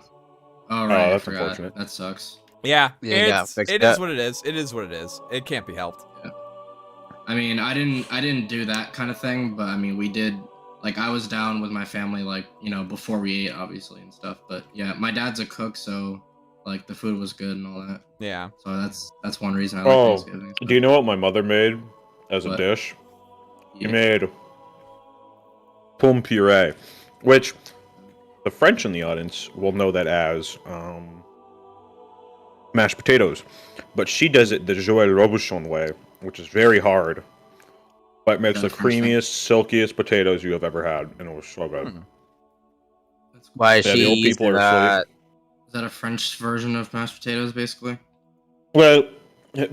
right. I that's forgot. unfortunate. That sucks. Yeah, Yeah, it is what it is. It is what it is. It can't be helped. I mean, I didn't do that kind of thing, but I mean, we did. Like, I was down with my family, like, you know, before we ate, obviously, and stuff. But yeah, my dad's a cook, so like the food was good and all that. Yeah. So that's one reason I like Oh, Thanksgiving. do you know what my mother made as a What? dish? She made pomme puree, which the French in the audience will know that as mashed potatoes, but she does it the Joël Robuchon way, which is very hard, but makes the creamiest, silkiest potatoes you have ever had, and it was so good. Why is Yeah, she the old using people are that? Is that a French version of mashed potatoes, basically? Well,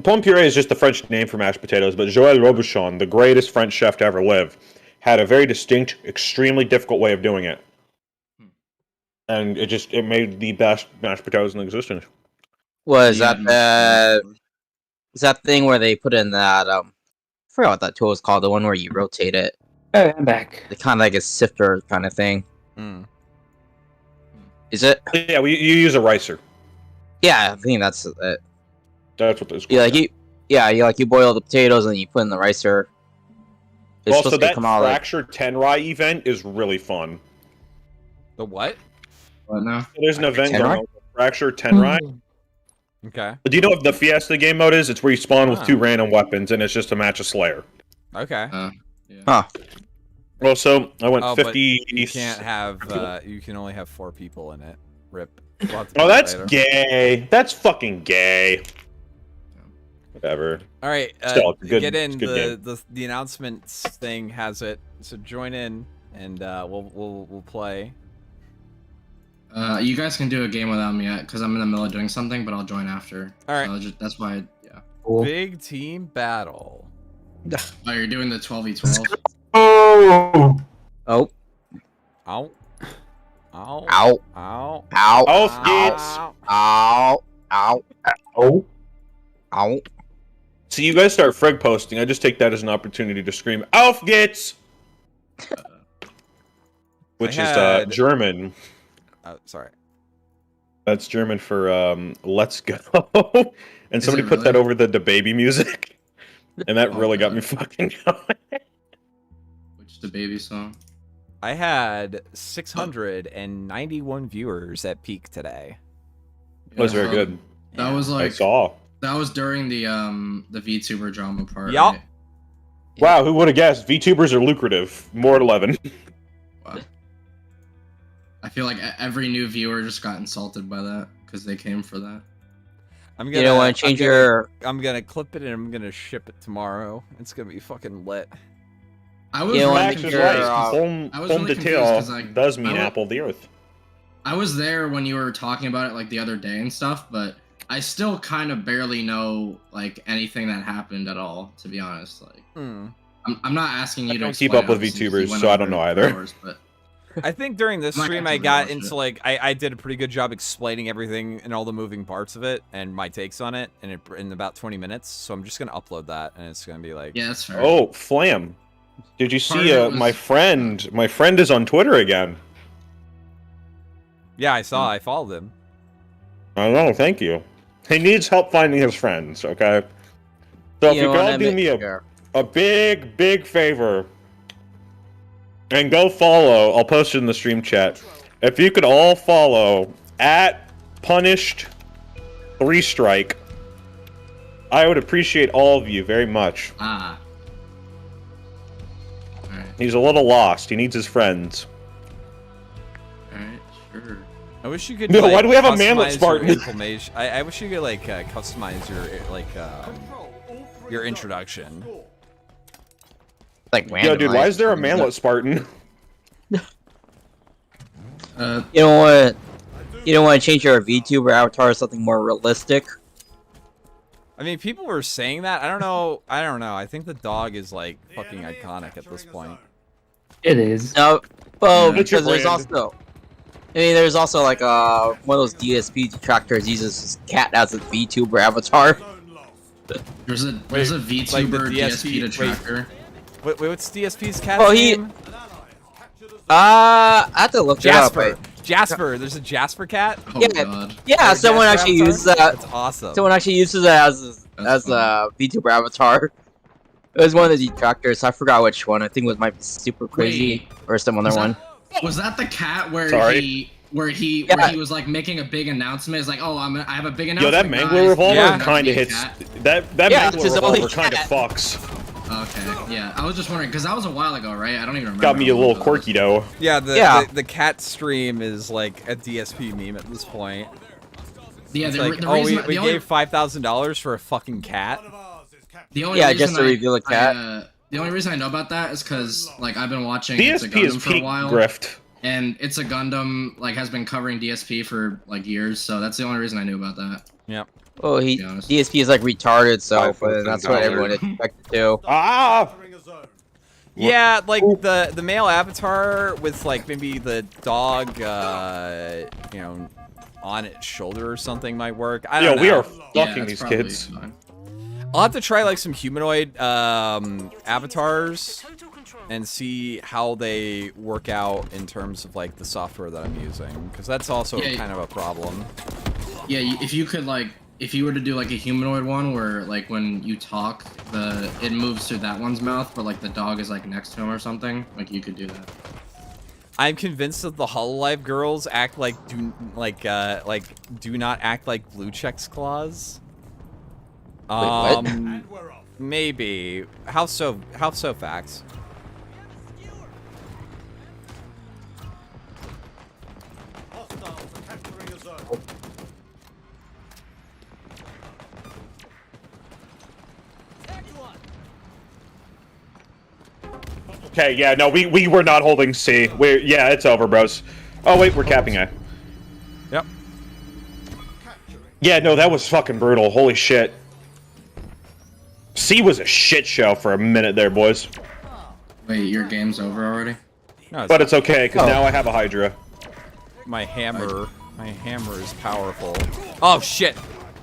pomme puree is just the French name for mashed potatoes, but Joël Robuchon, the greatest French chef to ever live, had a very distinct, extremely difficult way of doing it. And it made the best mashed potatoes in existence. Was that is that thing where they put in that I forgot what that tool is called, the one where you rotate it. Oh, I'm back. The kind of like a sifter kind of thing. Is it? Yeah, you use a ricer. Yeah, I think that's it. That's what this. Yeah, you boil the potatoes and you put in the ricer. It's Also, supposed to that come out like Fracture Tenrai event is really fun. The what? What now? There's an event Tenrai? going on with Fracture Tenrai. Okay. Do you know what the Fiesta game mode is? It's where you spawn with 2 random weapons, and it's just a match of Slayer. Okay. Huh. Also, I went 50. But you can't have. You can only have 4 people in it. Rip. We'll have to Oh, play that's later. gay. That's fucking gay. Whatever. All right, Still, it's a good, get in. it's a good game. The announcements thing has it, so join in, and we'll play. You guys can do a game without me because I'm in the middle of doing something, but I'll join after. All right. So that's why. Yeah. Big team battle. Oh, you're doing the 12v12. Oh. Oh. Ow. Ow. Ow. Ow. Ow. Ow. Ow. Ow. Oh. Ow. So you guys start frag posting. I just take that as an opportunity to scream "Auf geht's," which is German. Sorry. That's German for "Let's go," and somebody it put that really? over the baby music, and that really got me fucking going. Which the baby song? I had 691 viewers at peak today. That was very good. That was I like saw. that was during the VTuber drama part. Yup. Right? Wow, who would have guessed? VTubers are lucrative. More at 11. Wow. I feel like every new viewer just got insulted by that because they came for that. I'm You gonna don't want to change your. I'm gonna clip it and I'm gonna ship it tomorrow. It's gonna be fucking lit. I was You know, really Max is confused. right. Home, I was home really detail confused 'cause, like, does mean I wa- apple of the earth. I was there when you were talking about it like the other day and stuff, but I still kind of barely know like anything that happened at all, to be honest. Like, I'm not asking you I to don't keep explain, up with obviously, 'cause you VTubers, went so I over don't know it for either. hours, but I think during this I'm not stream gonna I got rewatch into it. like I did a pretty good job explaining everything and all the moving parts of it and my takes on it in about 20 minutes. So I'm just gonna upload that and it's gonna be like Yeah, that's fair. Oh, Flam. Did you Part see of it was- my friend? My friend is on Twitter again. Yeah, I saw. I followed him. I know, thank you. He needs help finding his friends, okay? So if you could all do me a big, big favor and go follow, I'll post it in the stream chat. If you could all follow at Punished 3 Strike, I would appreciate all of you very much. Ah. He's a little lost. He needs his friends. Alright, sure. I wish you could. No, like, why do we have a customize manlet your Spartan? inflammation- I wish you could like customize your introduction. Like Yo, dude, why is there a manlet Spartan? You don't want. You don't want to change your VTuber avatar to something more realistic. I mean, people were saying that. I don't know. I think the dog is like fucking iconic at this point. It is. No, well, It's your because there's brand. also. I mean, there's also like one of those DSP detractors uses his cat as a VTuber avatar. There's a Wait, VTuber like the DSP detractor. Wait, what's DSP's cat Oh, he- name? I have to look Jasper. it up. Jasper. There's a Jasper cat. Yeah, yeah. There's a Someone Jasper actually avatar? uses that. That's awesome. Someone actually uses it as a VTuber avatar. It was one of the detractors. I forgot which one. I think it was might be Super Crazy or some other one. Was that the cat where Sorry. he was like making a big announcement? It's like, oh, I have a big Yo, announcement. that guys. Mangler revolver Yeah. kind of hits. That Yeah, it's Mangler his only revolver kind of cat. fucks. Okay, yeah. I was just wondering because that was a while ago, right? I don't even remember. Got me a little quirky though. Yeah, the cat stream is like a DSP meme at this point. Yeah, It's the- like, the oh, reason- we the only- gave $5,000 for a fucking cat. The only Yeah, reason just to reveal a cat. the only reason I know about that is because like I've been watching It's a DSP is Gundam for a peak while, grift. and It's a Gundam like has been covering DSP for like years, so that's the only reason I knew about that. Yep. Well, DSP is like retarded, so but that's what everyone expected to. Ah. Yeah, like the male avatar with like maybe the dog, you know, on its shoulder or something might work. I don't know. Yo, we are fucking these kids. I'll have to try like some humanoid avatars and see how they work out in terms of like the software that I'm using, because that's also Yeah, kind of a problem. Yeah, if you could like, if you were to do like a humanoid one where like when you talk, it moves through that one's mouth, but like the dog is like next to him or something, like you could do that. I'm convinced that the Hololive girls act like do not act like Blue Check's claws. what? Maybe. How so? How so? Facts. Okay, yeah, no, we were not holding C. Yeah, it's over, bros. Oh wait, we're capping A. Yep. Yeah, no, that was fucking brutal. Holy shit. C was a shit show for a minute there, boys. Wait, your game's over already? No, But it's okay, because now I have a Hydra. My hammer is powerful. Oh shit!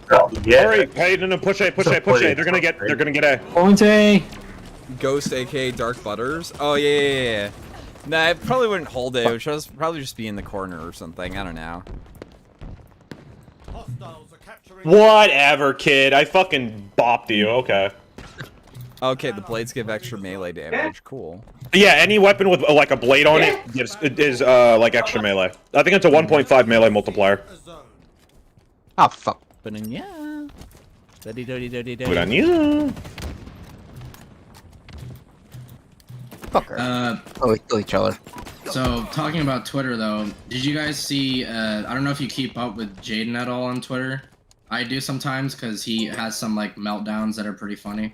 Hurry! Hey, no, push A, push A, push A. They're gonna get A. Point A. Ghost, aka Dark Butters. Oh yeah. Nah, I probably wouldn't hold it. It would probably just be in the corner or something. I don't know. Whatever, kid. I fucking bopped you. Okay. Okay, the blades give extra melee damage. Cool. Yeah, any weapon with like a blade on it is like extra melee. I think it's a 1.5 melee multiplier. Oh fuck. But yeah. Good on you. Fucker. Oh, we kill each other. So talking about Twitter though, did you guys see? I don't know if you keep up with Jaden at all on Twitter. I do sometimes because he has some like meltdowns that are pretty funny.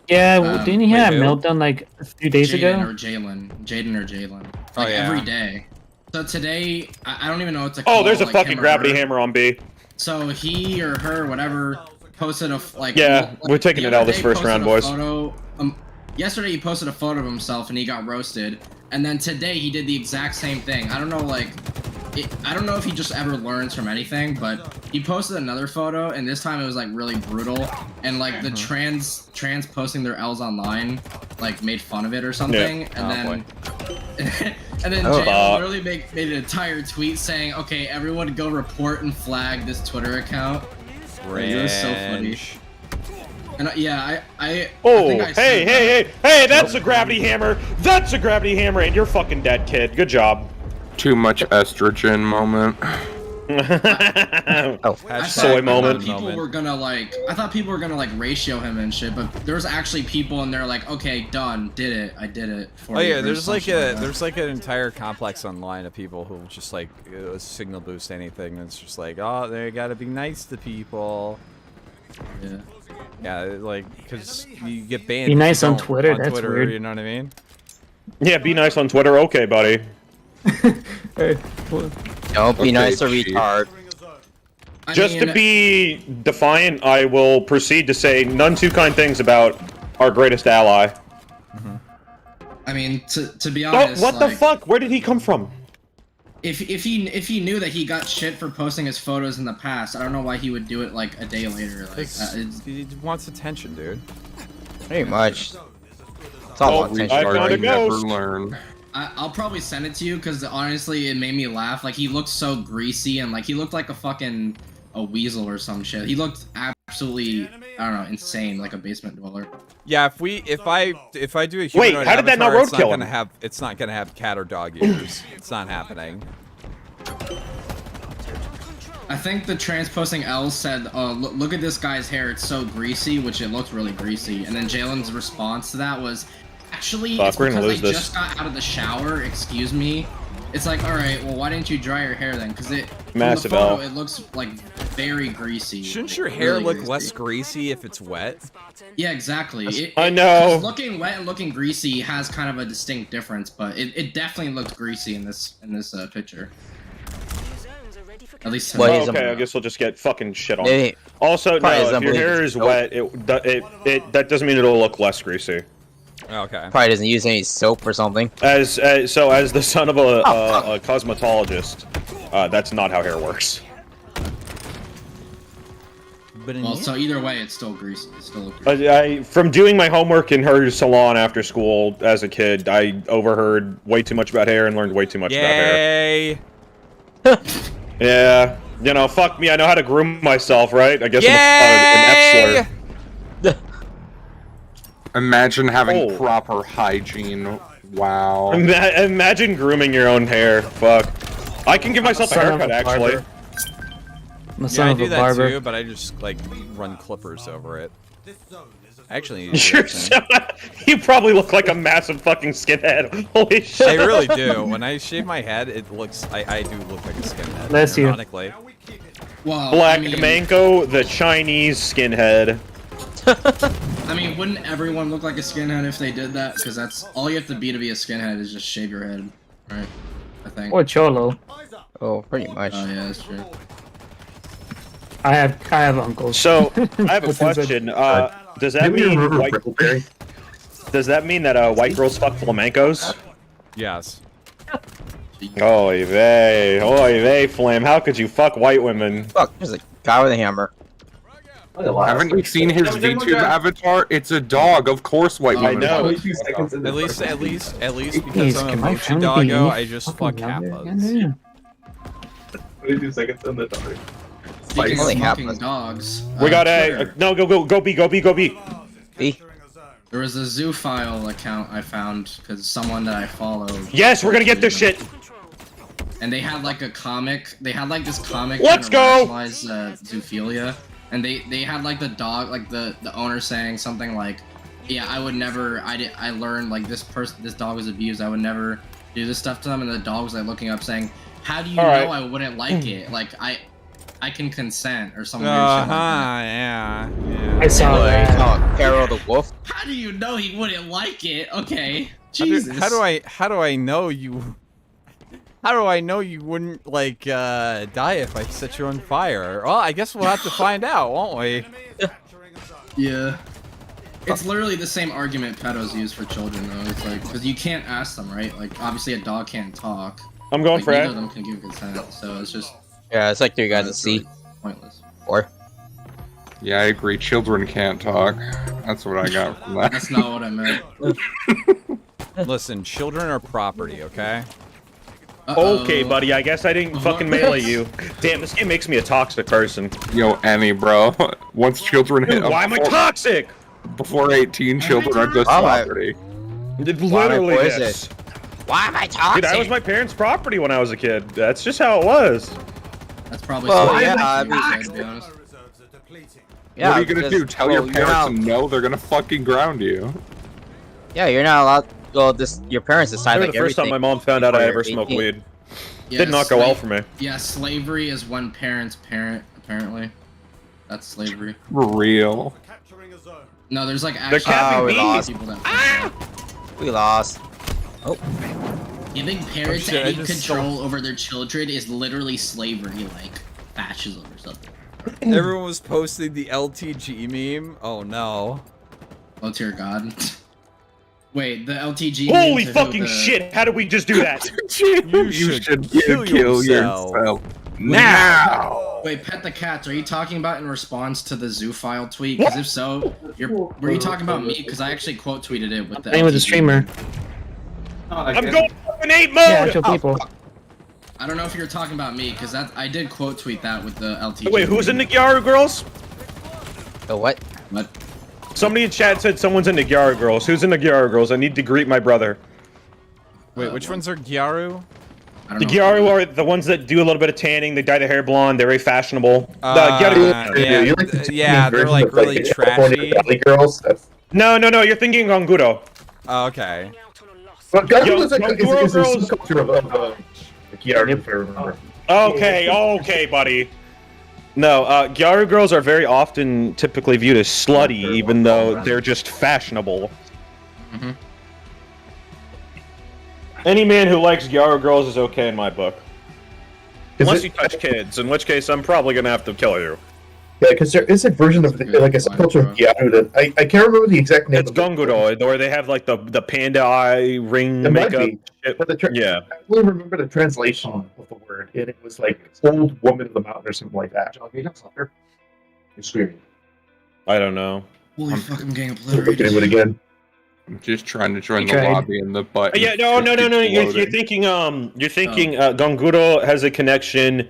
Yeah, didn't he have a meltdown like a few days ago? Jaden or Jalen. Oh, Like yeah. every day. So today, I don't even know what to Oh, call. there's a like, fucking him or gravity her. hammer on B. So he or her, whatever, posted a like. Yeah, like, we're taking the it other out this day first posted round, a boys. Photo, yesterday he posted a photo of himself and he got roasted, and then today he did the exact same thing. I don't know, like, I don't know if he just ever learns from anything, but he posted another photo, and this time it was like really brutal, and like the trans posting their L's online, like made fun of it or something, and then and then Jay literally made an entire tweet saying, "Okay, everyone go report and flag this Twitter account." It was so funny. And yeah, I think I said hey, that's a gravity hammer. That's a gravity hammer, and you're fucking dead, kid. Good job. Too much estrogen moment. Soy moment. People were gonna like, I thought people were gonna like ratio him and shit, but there's actually people and they're like, okay, done, did it, I did it. Oh yeah, there's like an entire complex online of people who just like signal boost anything. And it's just like, oh, they gotta be nice to people. Yeah. Yeah, like because you get banned. Be nice on Twitter. That's weird. You know what I mean? Yeah, be nice on Twitter. Okay, buddy. Don't be nice or retard. Just to be defiant, I will proceed to say none too kind things about our greatest ally. I mean, to be honest, what the fuck? Where did he come from? If he knew that he got shit for posting his photos in the past, I don't know why he would do it like a day later. Like he wants attention, dude. Pretty much. It's all attention. I never learn. I'll probably send it to you because honestly, it made me laugh. Like he looked so greasy and like he looked like a weasel or some shit. He looked absolutely, I don't know, insane, like a basement dweller. Yeah, if I do a humanoid how did that not roadkill him? It's not gonna have cat or dog ears. It's not happening. I think the trans posting L said, "Oh, look at this guy's hair. It's so greasy," which it looked really greasy. And then Jalen's response to that was, "Actually, it's because I just got out of the shower. Excuse me." It's like, all right, well, why didn't you dry your hair then? Because from the photo, it looks like very greasy. Shouldn't your hair look less greasy if it's wet? Yeah, exactly. I know. Looking wet and looking greasy has kind of a distinct difference, but it definitely looked greasy in this picture. At least okay, I guess we'll just get fucking shit on. Also, no, if your hair is wet, that doesn't mean it'll look less greasy. Okay. Probably doesn't use any soap or something. As the son of a cosmetologist, that's not how hair works. Well, so either way, it's still greasy. It's still greasy. From doing my homework in her salon after school as a kid, I overheard way too much about hair and learned way too much about hair. Yeah, you know, fuck me. I know how to groom myself, right? I guess I'm an F-slur. Imagine having proper hygiene. Wow. Imagine grooming your own hair. Fuck. I can give myself a haircut, actually. Yeah, I do that too, but I just like run clippers over it. Actually, you probably look like a massive fucking skinhead. Holy shit! I really do. When I shave my head, it looks. I do look like a skinhead. Bless you. Ironically. Well, Black Mango, the Chinese skinhead. I mean, wouldn't everyone look like a skinhead if they did that? Because that's all you have to be a skinhead is just shave your head, right? I think. Or cholo. Oh, pretty much. Oh yeah, that's true. I have uncles. So I have a question. Does that mean Does that mean that white girls fuck flamencos? Yes. Oy vey, Flam. How could you fuck white women? Fuck, there's a guy with a hammer. Haven't you seen his VTube avatar? It's a dog. Of course, white women. I know. At least because I'm a mochi doggo, I just fuck half-bloods. 22 seconds in the dark. Speaking of fucking dogs, We got a no. Go B. B. There was a Zoophile account I found because someone that I follow. Yes, we're gonna get this shit. And they had like a comic. They had like this comic. Let's go. Rationalize zoophilia, and they had like the dog, like the owner saying something like, "Yeah, I would never. I learned like this dog was abused. I would never do this stuff to them." And the dog was like looking up saying, "How do you know I wouldn't like it? Like I can consent or something." Yeah. I saw that. Carol the wolf. How do you know he wouldn't like it? Okay. Jesus. How do I know you? How do I know you wouldn't like die if I set you on fire? Well, I guess we'll have to find out, won't we? Yeah. It's literally the same argument pedos use for children, though. It's like, because you can't ask them, right? Like, obviously a dog can't talk. I'm going like, for neither A. of them can give consent, so it's just... Yeah, it's like 3 guys at it's C. really pointless. Or? Yeah, I agree. Children can't talk. That's what I got from that. That's not what I meant. Listen, children are property, okay? Okay, buddy, I guess I didn't fucking melee you. Damn, this game makes me a toxic person. Yo, Annie, bro. Once children hit... Dude, why am I toxic? Before 18, children are just property. Literally, yes. Why am I toxic? Dude, I was my parents' property when I was a kid. That's just how it was. That's probably Well, yeah, I I mean, to be honest. Yeah, what are you gonna because- do? Tell your well, parents no, they're gonna fucking ground you. Yeah, you're not allowed. Well, your parents decide Remember like the first time everything my mom found out I before ever you're smoked 18. weed. Yeah, Did not go well for me. Yeah, slavery is one parent's parent, apparently. That's slavery. For real. No, there's like They're actually capping we me. lost. people that We lost. Oh. giving parents shit, I any just control over their children is literally slavery, like fascism or something. Everyone was posting the LTG meme. Oh no. Oh dear God. Wait, the LTG. Holy to who, fucking the- shit! How did we just do that? You should kill yourself. Now! Wait, Pet the Cats, are you talking about in response to the Zoophile tweet? Because if so, were you talking about me? Because I actually quote tweeted it with the Playing with a LTG. streamer. I'm going fucking 8 mode! Yeah, actual people. I don't know if you're talking about me, because I did quote tweet that with the LTG. Wait, who's in the Gyaru girls? The what? What? Somebody in chat said someone's in the Gyaru girls. Who's in the Gyaru girls? I need to greet my brother. Wait, which ones are Gyaru? The Gyaru are the ones that do a little bit of tanning. They dye their hair blonde. They're very fashionable. Yeah, they're like really trashy. Girls. No, you're thinking Gonguro. Oh, okay. But Yo, is a Gonguro girls. subculture of Gyaru, if I remember. Okay, buddy. No, Gyaru girls are very often typically viewed as slutty, even though they're just fashionable. Mm-hmm. Any man who likes Gyaru girls is okay in my book. Unless you touch kids, in which case I'm probably gonna have to kill you. Yeah, because there is a version of like a subculture of Gyaru that I can't remember the exact name. It's Gonguro, where they have like the panda eye ring It might makeup. be, but Yeah. I only remember the translation of the word, and it was like old woman of the mountain or something like that. You're screaming. I don't know. Holy fuck, I'm getting Look obliterated. at it again. I'm just trying to join You the tried. lobby and the button. Yeah, no. You're thinking Gonguro has a connection.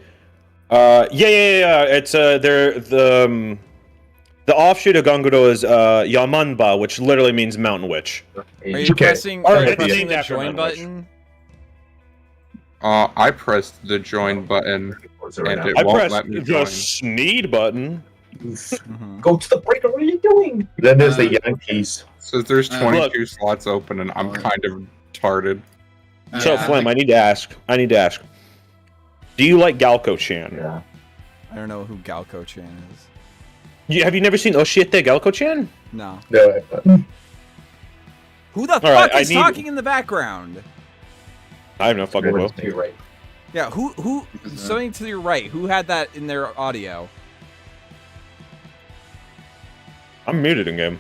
Yeah. It's they're the offshoot of Gonguro is Yamanba, which literally means mountain witch. Are you pressing the join button? I pressed the join button, and it I won't pressed let me the join. sneed button. Go to the breaker. What are you doing? Then there's the Yankees. So there's Look. 22 slots open, and I'm kind of retarded. So Flem, I need to ask. Do you like Galco-chan? Yeah. I don't know who Galco-chan is. Have you never seen Oshiete Galco-chan? No. No. Who the fuck right, is talking in the background? I have no fucking clue. You're right. Yeah, who something to your right? Who had that in their audio? I'm muted in game.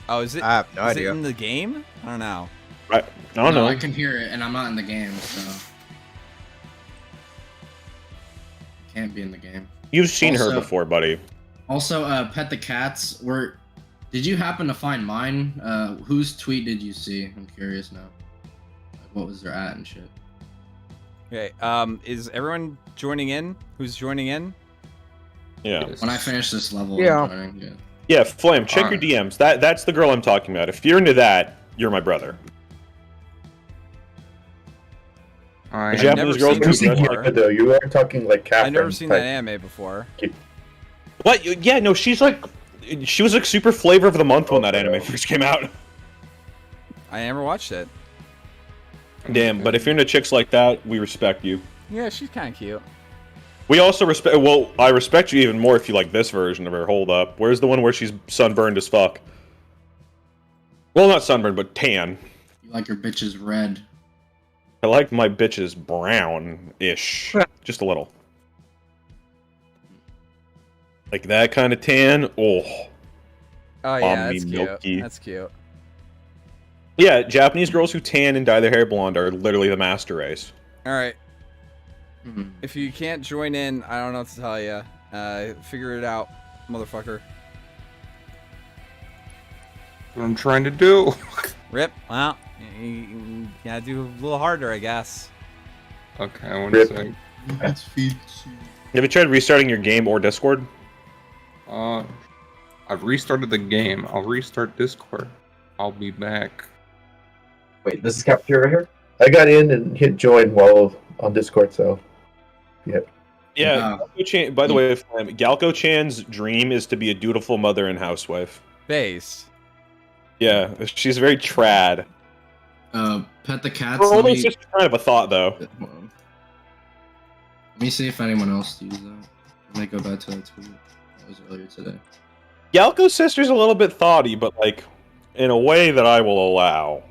Oh, is it? I have no is idea. it in the game? I don't know. I don't know. I can hear it, and I'm not in the game, so can't be in the game. You've seen her Also- before, buddy. Also, Pet the Cats. Did you happen to find mine? Whose tweet did you see? I'm curious now. Like, what was their at and shit? Okay. Is everyone joining in? Who's joining in? Yeah. When I finish this level, Yeah. I'm joining, yeah. Yeah, Flame, check Alright. your DMs. That's the girl I'm talking about. If you're into that, you're my brother. I The Japanese girls never do seen that. that before. Though you are talking like Catherine. I've never seen that type. anime before. What? Yeah, no, she was like super flavor of the month when that anime first came out. I never watched it. Damn, but if you're into chicks like that, we respect you. Yeah, she's kind of cute. We also respect. Well, I respect you even more if you like this version of her. Hold up, where's the one where she's sunburned as fuck? Well, not sunburned, but tan. You like your bitches red. I like my bitches brown-ish, just a little. Like that kind of tan. Oh, Oh yeah, Mommy that's milky. cute. That's cute. Yeah, Japanese girls who tan and dye their hair blonde are literally the master race. All right. If you can't join in, I don't know what to tell you. Figure it out, motherfucker. What I'm trying to do. Rip. Well, you gotta do a little harder, I guess. Okay, one second. Have you tried restarting your game or Discord? I've restarted the game. I'll restart Discord. I'll be back. Wait, this is cafeteria right here? I got in and hit join while on Discord, so yeah. Yeah. By the way, Galco Chan's dream is to be a dutiful mother and housewife. Based. Yeah, she's very trad. Pet the cats. Well, it's just kind of a thought, though. Let me see if anyone else used that. I might go back to that tweet that was earlier today. Galco's sister's a little bit thoughty, but like in a way that I will allow.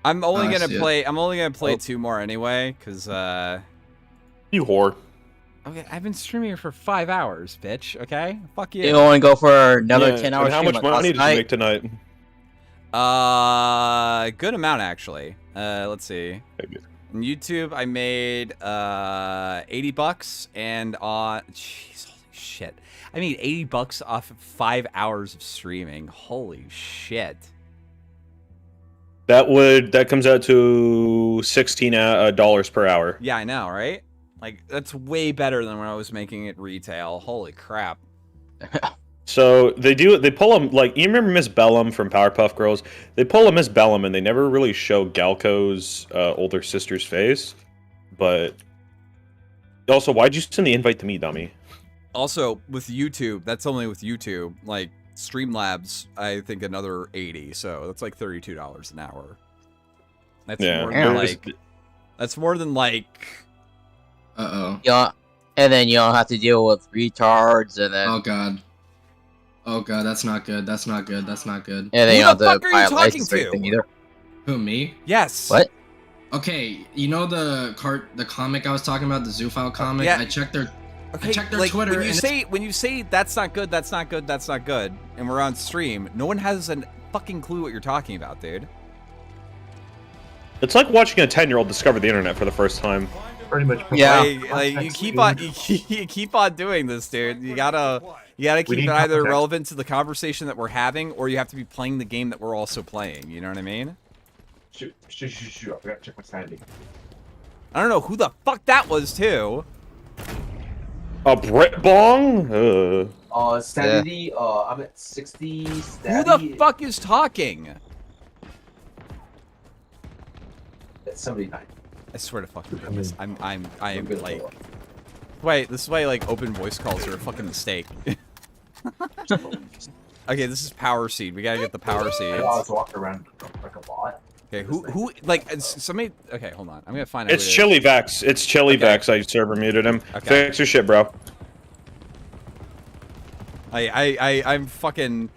I'm only gonna play. I'm only gonna play 2 more anyway, cause you whore. Okay, I've been streaming for 5 hours, bitch. Okay, fuck you. You want to go for another 10 hours? How much money did you make tonight? Good amount actually. Let's see. On YouTube, I made $80, and on jeez, holy shit, I made $80 off of 5 hours of streaming. Holy shit. That comes out to $16 per hour. Yeah, I know, right? Like that's way better than when I was making it retail. Holy crap. So they pull them, like, you remember Miss Bellum from Powerpuff Girls? They pull a Miss Bellum and they never really show Galco's older sister's face. But also, why'd you send the invite to me, dummy? Also, with YouTube, that's only with YouTube. Like Streamlabs, I think another 80, so that's like $32 an hour. That's more than like. That's more than like. Yeah, and then you don't have to deal with retards, and then. Oh god. Oh god, that's not good. That's not good. That's not good. And then you don't have to buy a license or anything either. Who, me? Yes. What? Okay, you know the comic I was talking about, the Zoophile comic? Yeah. I checked their like, Twitter. When you say that's not good, that's not good, that's not good, and we're on stream, no one has a fucking clue what you're talking about, dude. It's like watching a 10-year-old discover the internet for the first time. Pretty much. Yeah. Like you keep on doing this, dude. You gotta keep it either relevant to the conversation that we're having, or you have to be playing the game that we're also playing. You know what I mean? Shoot. I forgot to check my sanity. I don't know who the fuck that was, too. A Brit Bong? Sanity, I'm at 60. Who the fuck is talking? At 79. I swear to fucking goodness. I am like. Wait, this is why like open voice calls are a fucking mistake. Okay, this is power seed. We gotta get the power seed. I was walking around like a bot. Okay, who like somebody? Okay, hold on. I'm gonna find out. It's Chili Vex. It's Chili Vex. I server muted him. Okay. Fix your shit, bro. I'm fucking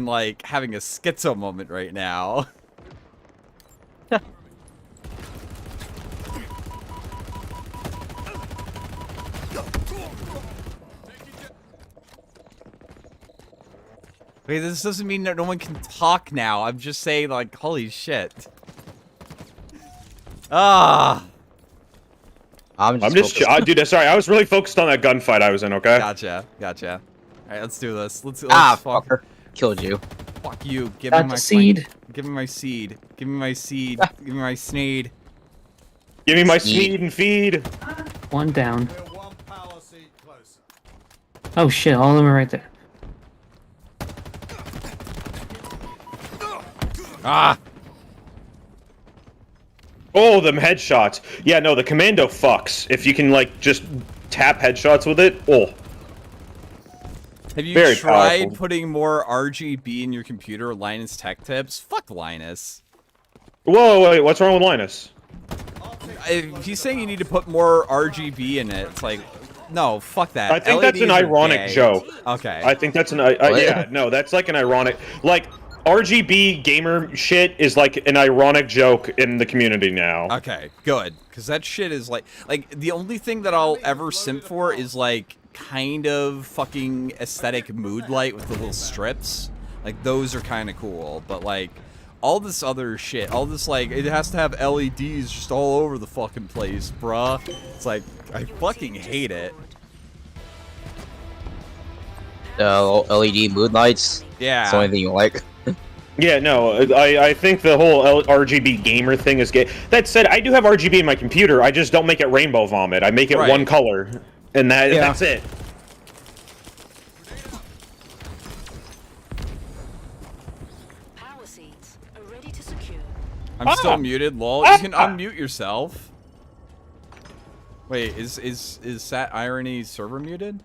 like having a schizo moment right now. Wait, this doesn't mean that no one can talk now. I'm just saying, like, holy shit. Ah. I'm just dude, sorry, I was really focused on that gunfight I was in, okay? Gotcha. All right, let's do this. Let's fucker. Killed you. Fuck you. Give me my seed. Give me my seed. Give me my seed. Give me my sneed. Give me my seed and feed. One down. Oh shit, all of them are right there. Ah! Oh, them headshots. Yeah, no, the commando fucks. If you can, like, just tap headshots with it, oh. Have you Very tried powerful. putting more RGB in your computer, Linus Tech Tips? Fuck Linus. Whoa, wait, what's wrong with Linus? If he's saying you need to put more RGB in it, it's like, no, fuck that. I think LEDs that's an are ironic gay. joke. Okay. I think that's an, yeah, no, that's like an ironic, like, RGB gamer shit is like an ironic joke in the community now. Okay, good. Because that shit is like the only thing that I'll ever simp for is like kind of fucking aesthetic mood light with the little strips. Like, those are kind of cool. But, like, all this other shit, all this, like, it has to have LEDs just all over the fucking place, bruh. It's like, I fucking hate it. LED mood lights. Yeah. It's the only thing you like. Yeah, no, I think the whole RGB gamer thing is gay. That said, I do have RGB in my computer. I just don't make it rainbow vomit. I make it one color, and that's it. I'm still muted, lol. You can unmute yourself. Wait, is Sat Irony server muted?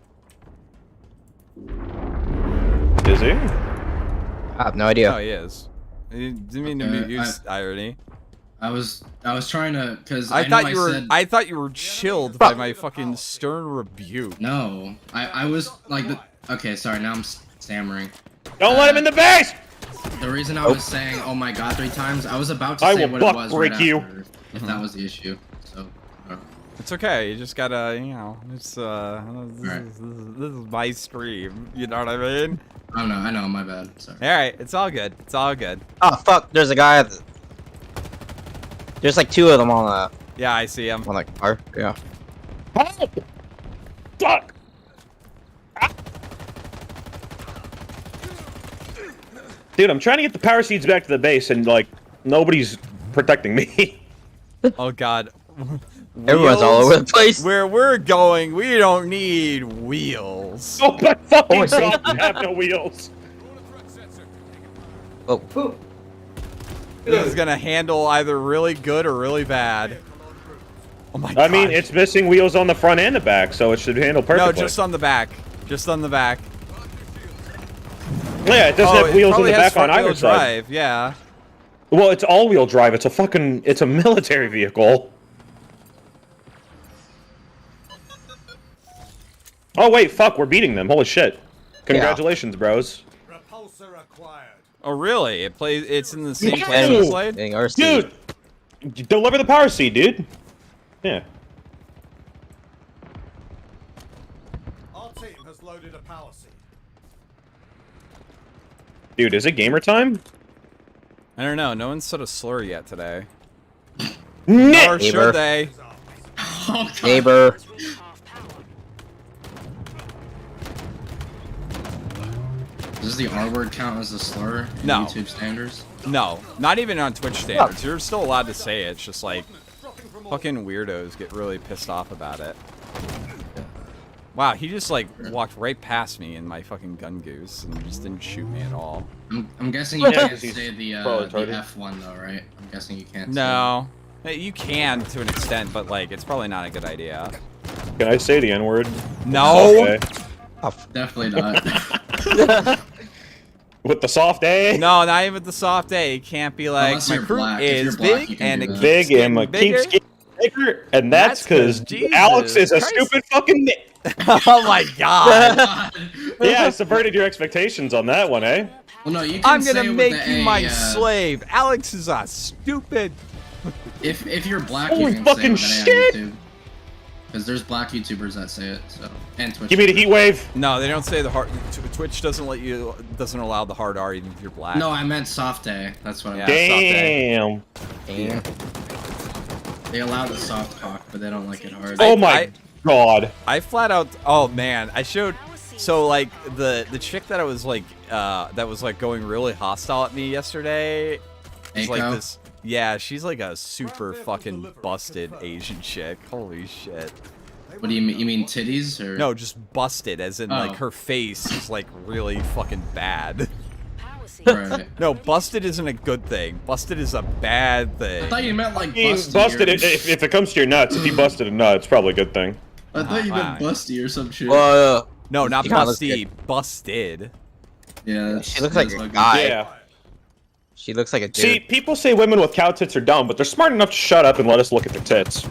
Is he? I have no idea. Oh, he is. You didn't mean to mute you, Irony. I was trying to, because I thought you were chilled by my fucking stern rebuke. No, I was like, okay, sorry, now I'm stammering. Don't let him in the base! The reason I was saying, oh my god, 3 times, I was about to say what it was right after, if that was the issue, so. It's okay, you just gotta, you know, it's, this is my stream, you know what I mean? I know, my bad, sorry. Alright, it's all good, it's all good. Oh, fuck, there's a guy at the... There's like 2 of them on the... Yeah, I see him. On the car, yeah. Help! Fuck! Dude, I'm trying to get the power seeds back to the base, and, like, nobody's protecting me. Oh, God. Everyone's all over the place. Where we're going, we don't need wheels. Oh, my fucking god, I have no wheels. Oh. This is gonna handle either really good or really bad. Oh my god. I mean, it's missing wheels on the front and the back, so it should handle perfectly. No, just on the back. Just on the back. Yeah, it doesn't have wheels on the back on either side. Drive, yeah. Well, it's all-wheel drive. It's a military vehicle. Oh wait, fuck, we're beating them. Holy shit. Congratulations, bros. Oh really? It's in the same place as Slade? Dude! Deliver the power seed, dude. Yeah. Our team has loaded a power seed. Dude, is it gamer time? I don't know. No one's said a slur yet today. Nor should they? Neighbor. Does the R word count as a slur in No. YouTube standards? No, not even on Twitch standards. You're still allowed to say it. It's just like fucking weirdos get really pissed off about it. Wow, he just like walked right past me in my fucking gun goose and just didn't shoot me at all. I'm guessing you can't say the F1 though, right? I'm guessing you can't. No, you can to an extent, but like it's probably not a good idea. Can I say the N-word? No. Okay. Definitely not. With the soft A? No, not even with the soft A. It can't be like Unless my you're crew black. If is you're black, big and it keeps Big and getting a bigger. keeps getting bigger, and that's because Alex is a stupid fucking nit. Oh my god. Yeah, I subverted your expectations on that one, eh? Well, no, you can I'm say gonna with make the you A, my slave. Alex is a stupid. If you're black, Holy you can fucking say shit! it on YouTube. Because there's black YouTubers that say it, so and Twitch. Give me the heat wave. No, they don't say the hard. Twitch doesn't allow the hard R even if you're black. No, I meant soft A. That's what I meant. Damn. Damn. They allow the soft cock, but they don't like it hard. Oh my god. I flat out. Oh man, I showed. So like the chick that I was like going really hostile at me yesterday. Is like this. Yeah, she's like a super fucking busted Asian chick. Holy shit. What do you mean? You mean titties or? No, just busted, as in like her face is like really fucking bad. Right. No, busted isn't a good thing. Busted is a bad thing. I thought you meant like busted. If it comes to your nuts, if you busted a nut, it's probably a good thing. I thought you meant busty or some shit. No, not busty. Busted. Yeah, she looks like a guy. Yeah. She looks like a dude. See, people say women with cow tits are dumb, but they're smart enough to shut up and let us look at their tits.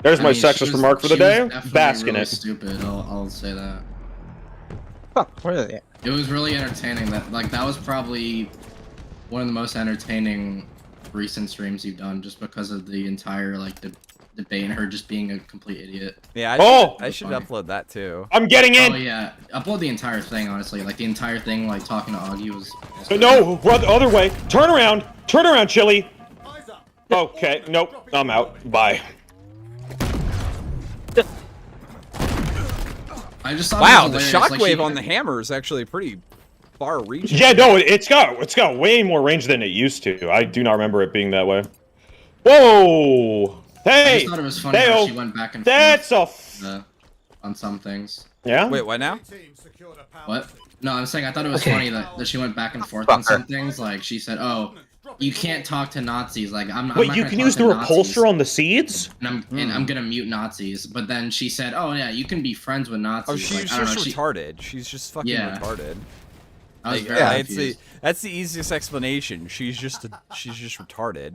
There's my sexist remark for the day. Bask in it. Stupid. I'll say that. Fuck, what are they? It was really entertaining. That was probably one of the most entertaining recent streams you've done, just because of the entire like debate and her just being a complete idiot. Yeah, I should upload that too. I'm getting in. Oh yeah, upload the entire thing. Honestly, like the entire thing, like talking to Augie was. No, the other way. Turn around, Chili. Okay, nope, I'm out. Bye. I just thought wow, it the was hilarious. shockwave on the hammer is actually pretty far reaching. Yeah, no, it's got way more range than it used to. I do not remember it being that way. Whoa! Hey! I just thought it was funny how she went back and forth on some things. Yeah? Wait, what now? What? No, I'm saying I thought it was funny that she went back and forth on some things. Like she said, "Oh, you can't talk to Nazis." Like I'm. Wait, you can use the repulsor on the seeds? And I'm gonna mute Nazis. But then she said, "Oh yeah, you can be friends with Nazis." Oh, she's just retarded. She's just fucking retarded. I was Like, very confused. that's the easiest explanation. She's just retarded.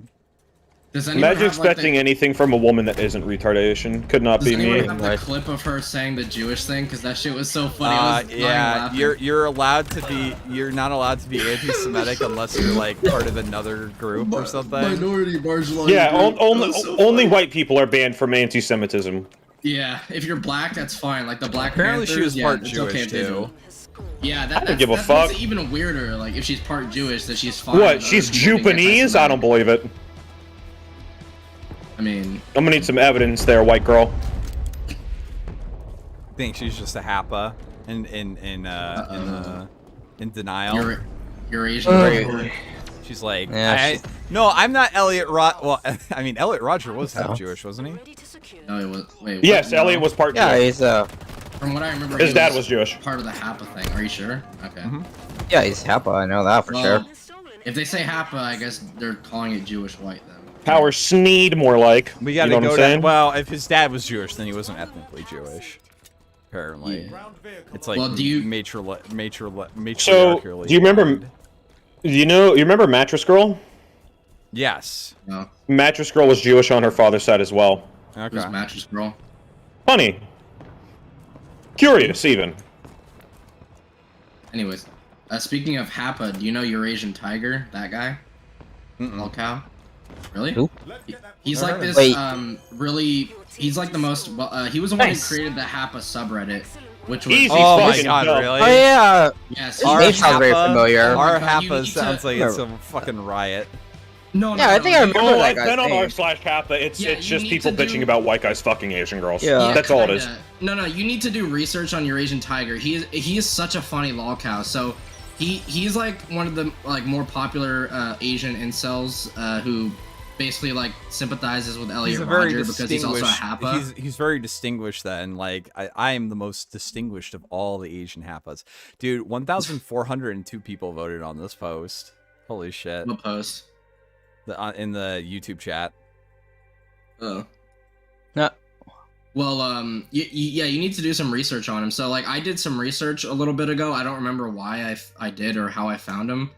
Imagine expecting anything from a woman that isn't retardation. Could not be me. Does anyone have the clip of her saying the Jewish thing? Because that shit was so funny. I was dying laughing. you're allowed to be. You're not allowed to be anti-Semitic unless you're like part of another group or something. Minority marginalized. Yeah, only white people are banned from anti-Semitism. Yeah, if you're black, that's fine. Like the Black Apparently Panthers, she was part it's Jewish okay if they too. do. Yeah, I don't give a fuck. Makes it even weirder. Like if she's part Jewish, that she's fine. What? She's Japanese? I don't believe it. I mean, I'm gonna need some evidence there, white girl. I think she's just a Happa in denial. You're Asian. She's like, Yeah, no, I'm not Elliot Well, I mean, Elliot Rodger was half Jewish, wasn't he? No, he was. Wait. Yes, Elliot was part Yeah, Jewish. he's From what I remember, his dad was Jewish. Part of the Happa thing. Are you sure? Okay. Yeah, he's Happa. I know that for sure. If they say Happa, I guess they're calling it Jewish white then. Power Sneed, more like. We gotta you know go what I'm down. saying? Well, if his dad was Jewish, then he wasn't ethnically Jewish. Apparently, it's like Well, do you- So, do you remember? You remember Mattress Girl? Yes. No. Mattress Girl was Jewish on her father's side as well. Okay. Who's Mattress Girl? Funny. Curious, even. Anyways, speaking of Happa, do you know Eurasian Tiger? That guy? Lolcow? Really? Who? He's like this, Wait. really. He's like the most. He was the one who Nice. created the Happa subreddit, which was. Easy Oh my fucking god, dumb. really? Oh yeah. Yes. His name sounds very familiar. Our Oh my God, you Happa need to- sounds like it's a fucking riot. No, Yeah, I think I remember Oh, that I've guy's been on name. r/Kappa. It's Yeah, it's you just need people to bitching do- about white guys fucking Asian girls. Yeah. That's all it is. No, you need to do research on Eurasian Tiger. He is such a funny lolcow. So he's like one of the like more popular Asian incels who basically like sympathizes with Elliot Rodger because he's also a Happa. He's very distinguished then. Like I am the most distinguished of all the Asian Happas. Dude, 1,402 people voted on this post. Holy shit. What post? In the YouTube chat. Oh. No. Well, yeah, you need to do some research on him. So, like, I did some research a little bit ago. I don't remember why I did or how I found him.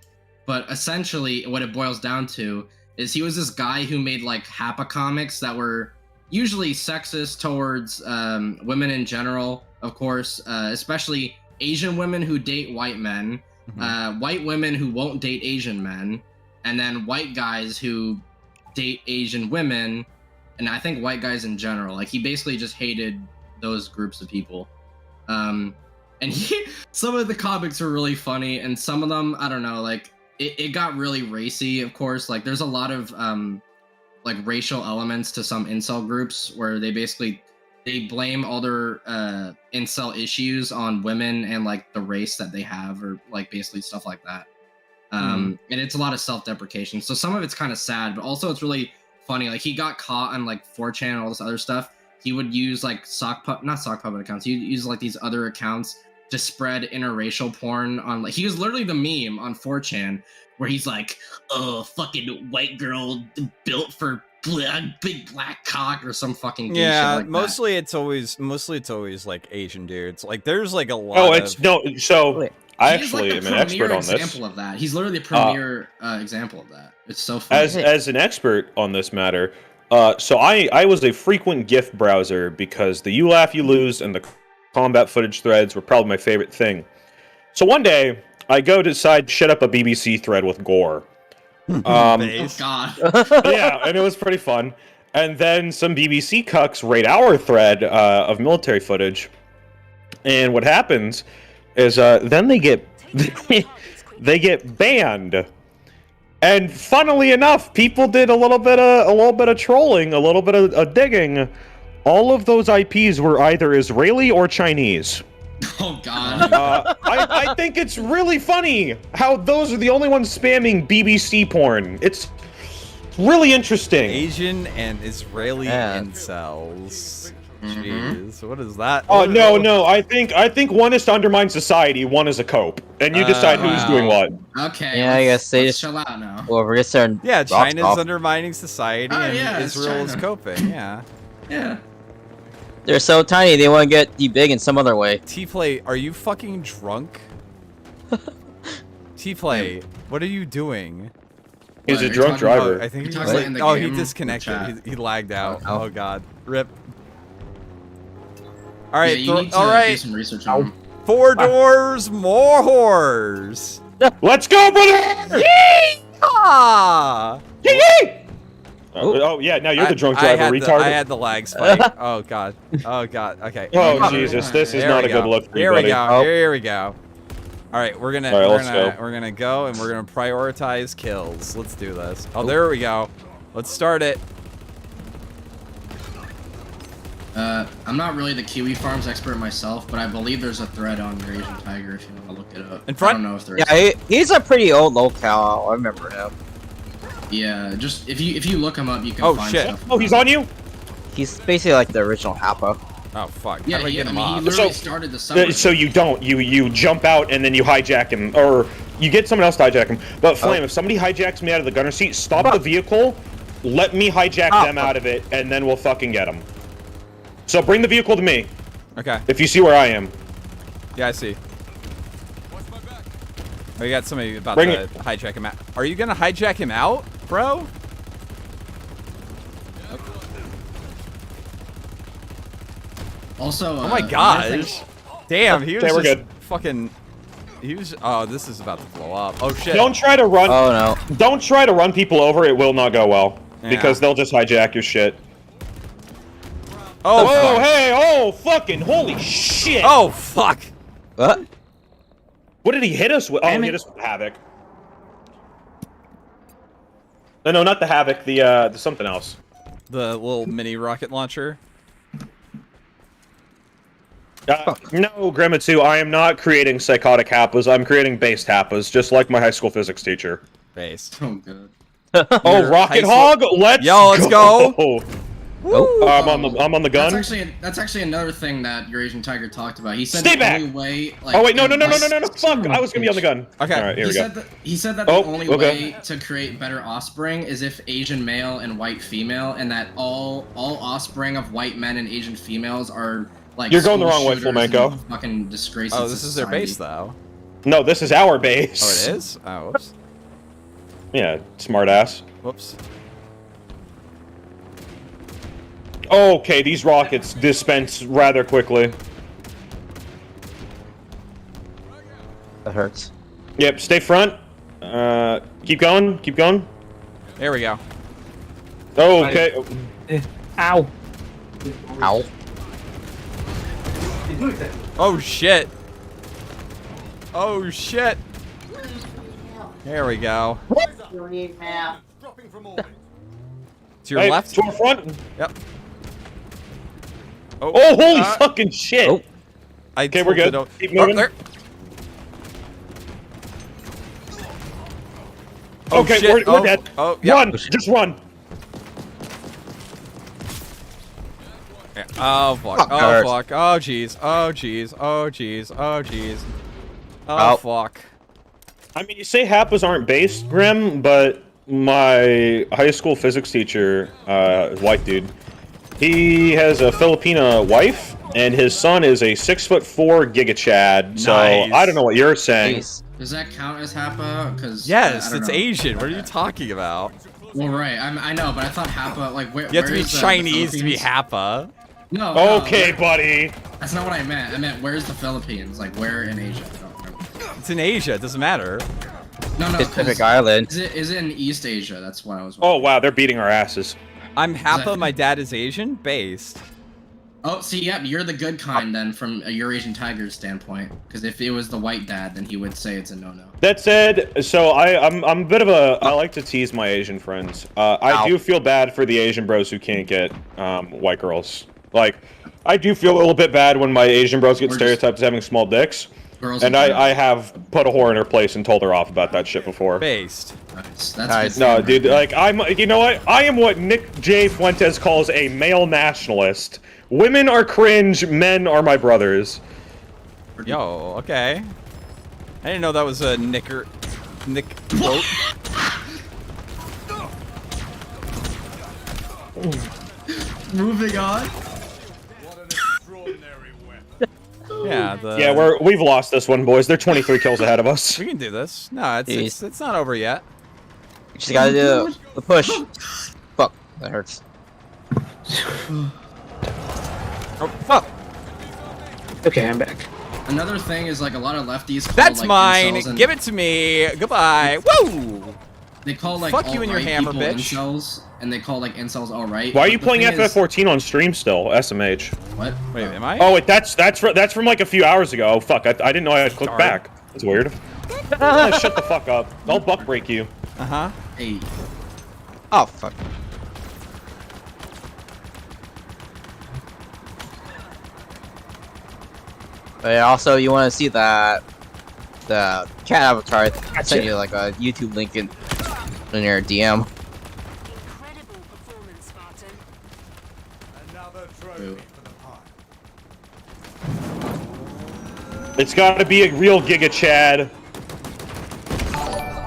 But essentially, what it boils down to is he was this guy who made, like, Happa comics that were usually sexist towards women in general, of course, especially Asian women who date white men, white women who won't date Asian men, and then white guys who date Asian women, and I think white guys in general. Like, he basically just hated those groups of people. And some of the comics were really funny, and some of them, I don't know, like, it got really racy, of course. Like, there's a lot of, like, racial elements to some incel groups where they blame all their incel issues on women and, like, the race that they have, or, like, basically stuff like that. And it's a lot of self-deprecation. So some of it's kind of sad, but also it's really funny. Like, he got caught on, like, 4chan and all this other stuff. He would use, like, not sock puppet accounts. He would use, like, these other accounts to spread interracial porn on, like, he was literally the meme on 4chan where he's like, oh, fucking white girl built for big black cock or some fucking gay shit like mostly it's always like Asian dudes. Like, there's like a lot. Oh, it's no. So I He's like actually the am an expert premier on this. example of that. He's literally the premier example of that. It's so funny. As an expert on this matter, so I was a frequent GIF browser because the you laugh you lose and the combat footage threads were probably my favorite thing. So one day I go to decide to shut up a BBC thread with gore. Oh god. Yeah, and it was pretty fun. And then some BBC cucks raid our thread of military footage. And what happens is then they get they get banned. And funnily enough, people did a little bit of trolling, a little bit of digging. All of those IPs were either Israeli or Chinese. Oh God! I think it's really funny how those are the only ones spamming BBC porn. It's really interesting. Asian and Israeli incels. Jeez, what is that? Oh no! I think one is to undermine society, one is a cope, and you decide who's doing what. Okay. Yeah, I guess they just chill out now. Well, we're just starting. Yeah, China's undermining society, Oh, and yeah, it's Israel is China. coping. Yeah. Yeah. They're so tiny, they want to get big in some other way. T-Play, are you fucking drunk? T-Play, what are you doing? He's a drunk driver. Oh, I think he You're was talking like, in the oh, he game disconnected. He lagged out. Oh. Oh god, rip. All right, Yeah, you need to all do right. some research on them. 4 doors, more whores. Let's go, brother! Yeehaw! Yee! Oh yeah, now you're the drunk driver, retard. I had the lag spike. Oh god. Oh god. Okay. Oh Jesus, this is There not we a good go. look for you, Here we buddy. go. Here we go. All right, we're gonna All right, we're gonna go and we're gonna prioritize kills. Let's do this. Oh, there we go. Let's start it. I'm not really the Kiwi Farms expert myself, but I believe there's a thread on your Asian Tiger if you want to look it up. In front? I don't know if there is. Yeah, he's a pretty old locale. I remember him. Yeah, just if you look him up, you can Oh, find shit. stuff. Oh, he's on you? He's basically like the original Happo. Oh fuck. Yeah, How do I he, get I him mean, he off? literally started the summer. So you don't. You jump out and then you hijack him, or you get someone else to hijack him. But Flame, if somebody hijacks me out of the gunner seat, stop the vehicle, let me hijack them out of it, and then we'll fucking get them. So bring the vehicle to me. Okay. If you see where I am. Yeah, I see. Oh, you got somebody about Bring to hijack him out. Are you gonna hijack him out, bro? Also, Oh my another gosh. Damn, he was Okay, we're just good. fucking. He was. Oh, this is about to blow up. Oh shit. Don't try to run. Oh no. Don't try to run people over. It will not go well Yeah. because they'll just hijack your shit. Oh, Oh, fuck. hey, oh, fucking, holy shit. Oh fuck. What? What did he hit us with? Oh, he hit us with Havoc. No, not the Havoc. The something else. The little mini rocket launcher. No, Grimitsu, I am not creating psychotic Happas. I'm creating based Happas, just like my high school physics teacher. Based. Oh good. Oh, Rocket Hog, let's go. I'm on the gun. That's actually another thing that your Asian Tiger talked about. He said Stay the back. only way. Like, Oh wait, no, fuck! I was gonna be on the gun. Okay. All right, here we go. He said that the only way to create better offspring is if Asian male and white female, and that all offspring of white men and Asian females are like. You're going the school wrong way, shooters Flamenco. and Fucking disgrace. Oh, to this is their society. base though. No, this is our base. Oh, it is. Oh, whoops. Yeah, smart ass. Whoops. Okay, these rockets dispense rather quickly. That hurts. Yep, stay front. Keep going, keep going. There we go. Oh, okay. Ow. Ow. Oh shit. Oh shit. There we go. To your Hey, left. to our front. Yep. Oh, holy fucking shit. Oh. Okay, we're good. Keep moving. there. Oh, Okay, shit. we're dead. Oh, yep. Run, just run. Yeah. Oh fuck. Fuck, Oh hurt. fuck. Oh jeez. Oh jeez. Oh jeez. Oh jeez. Oh. Oh fuck. I mean, you say Happas aren't based, Grim, but my high school physics teacher, white dude, he has a Filipina wife, and his son is a 6'4" Giga Chad. So Nice. I don't know what you're saying. Does that count as Happa? Because Yes, it's Asian. What are you talking about? Well, right. I know, but I thought Happa like where. You have to where be is the Chinese to be Philippines? Happa. No. Okay, buddy. That's not what I meant. I meant where's the Philippines? Like where in Asia? I don't remember. It's in Asia. It doesn't matter. No. Pacific 'cause Island. Is it in East Asia? That's what I was. Oh wow, they're beating our asses. I'm half of my dad is Asian, based. Oh, see, yep, you're the good kind then, from a Eurasian Tiger's standpoint. Because if it was the white dad, then he would say it's a no-no. That said, so I'm a bit of a, I like to tease my Asian friends. I do feel bad for the Asian bros who can't get white girls. Like, I do feel a little bit bad when my Asian bros get stereotyped as having small dicks. And I have put a whore in her place and told her off about that shit before. Based. That's no, dude, like, you know what? I am what Nick J. Fuentes calls a male nationalist. Women are cringe, men are my brothers. Yo, okay. I didn't know that was a Nick quote. Moving on. Yeah, we've lost this one, boys. They're 23 kills ahead of us. We can do this. No, it's not over yet. You just gotta do the push. Fuck, that hurts. Oh, fuck. Okay, I'm back. Another thing is like a lot of lefties call, That's like, mine. incels and Give it to me. Goodbye. Woo! They call like Fuck you and your alt-right hammer, people bitch. incels, and they call like incels alright. Why are you playing FF14 on stream still, SMH? What? Wait, am I? Oh, wait, that's from like a few hours ago. Oh, fuck, I didn't know I had clicked back. That's weird. Shut the fuck up. I'll buck break you. Uh-huh. Hey. Oh, fuck. But also, you want to see the cat avatar? I sent you like a YouTube link in your DM. It's got to be a real Giga Chad.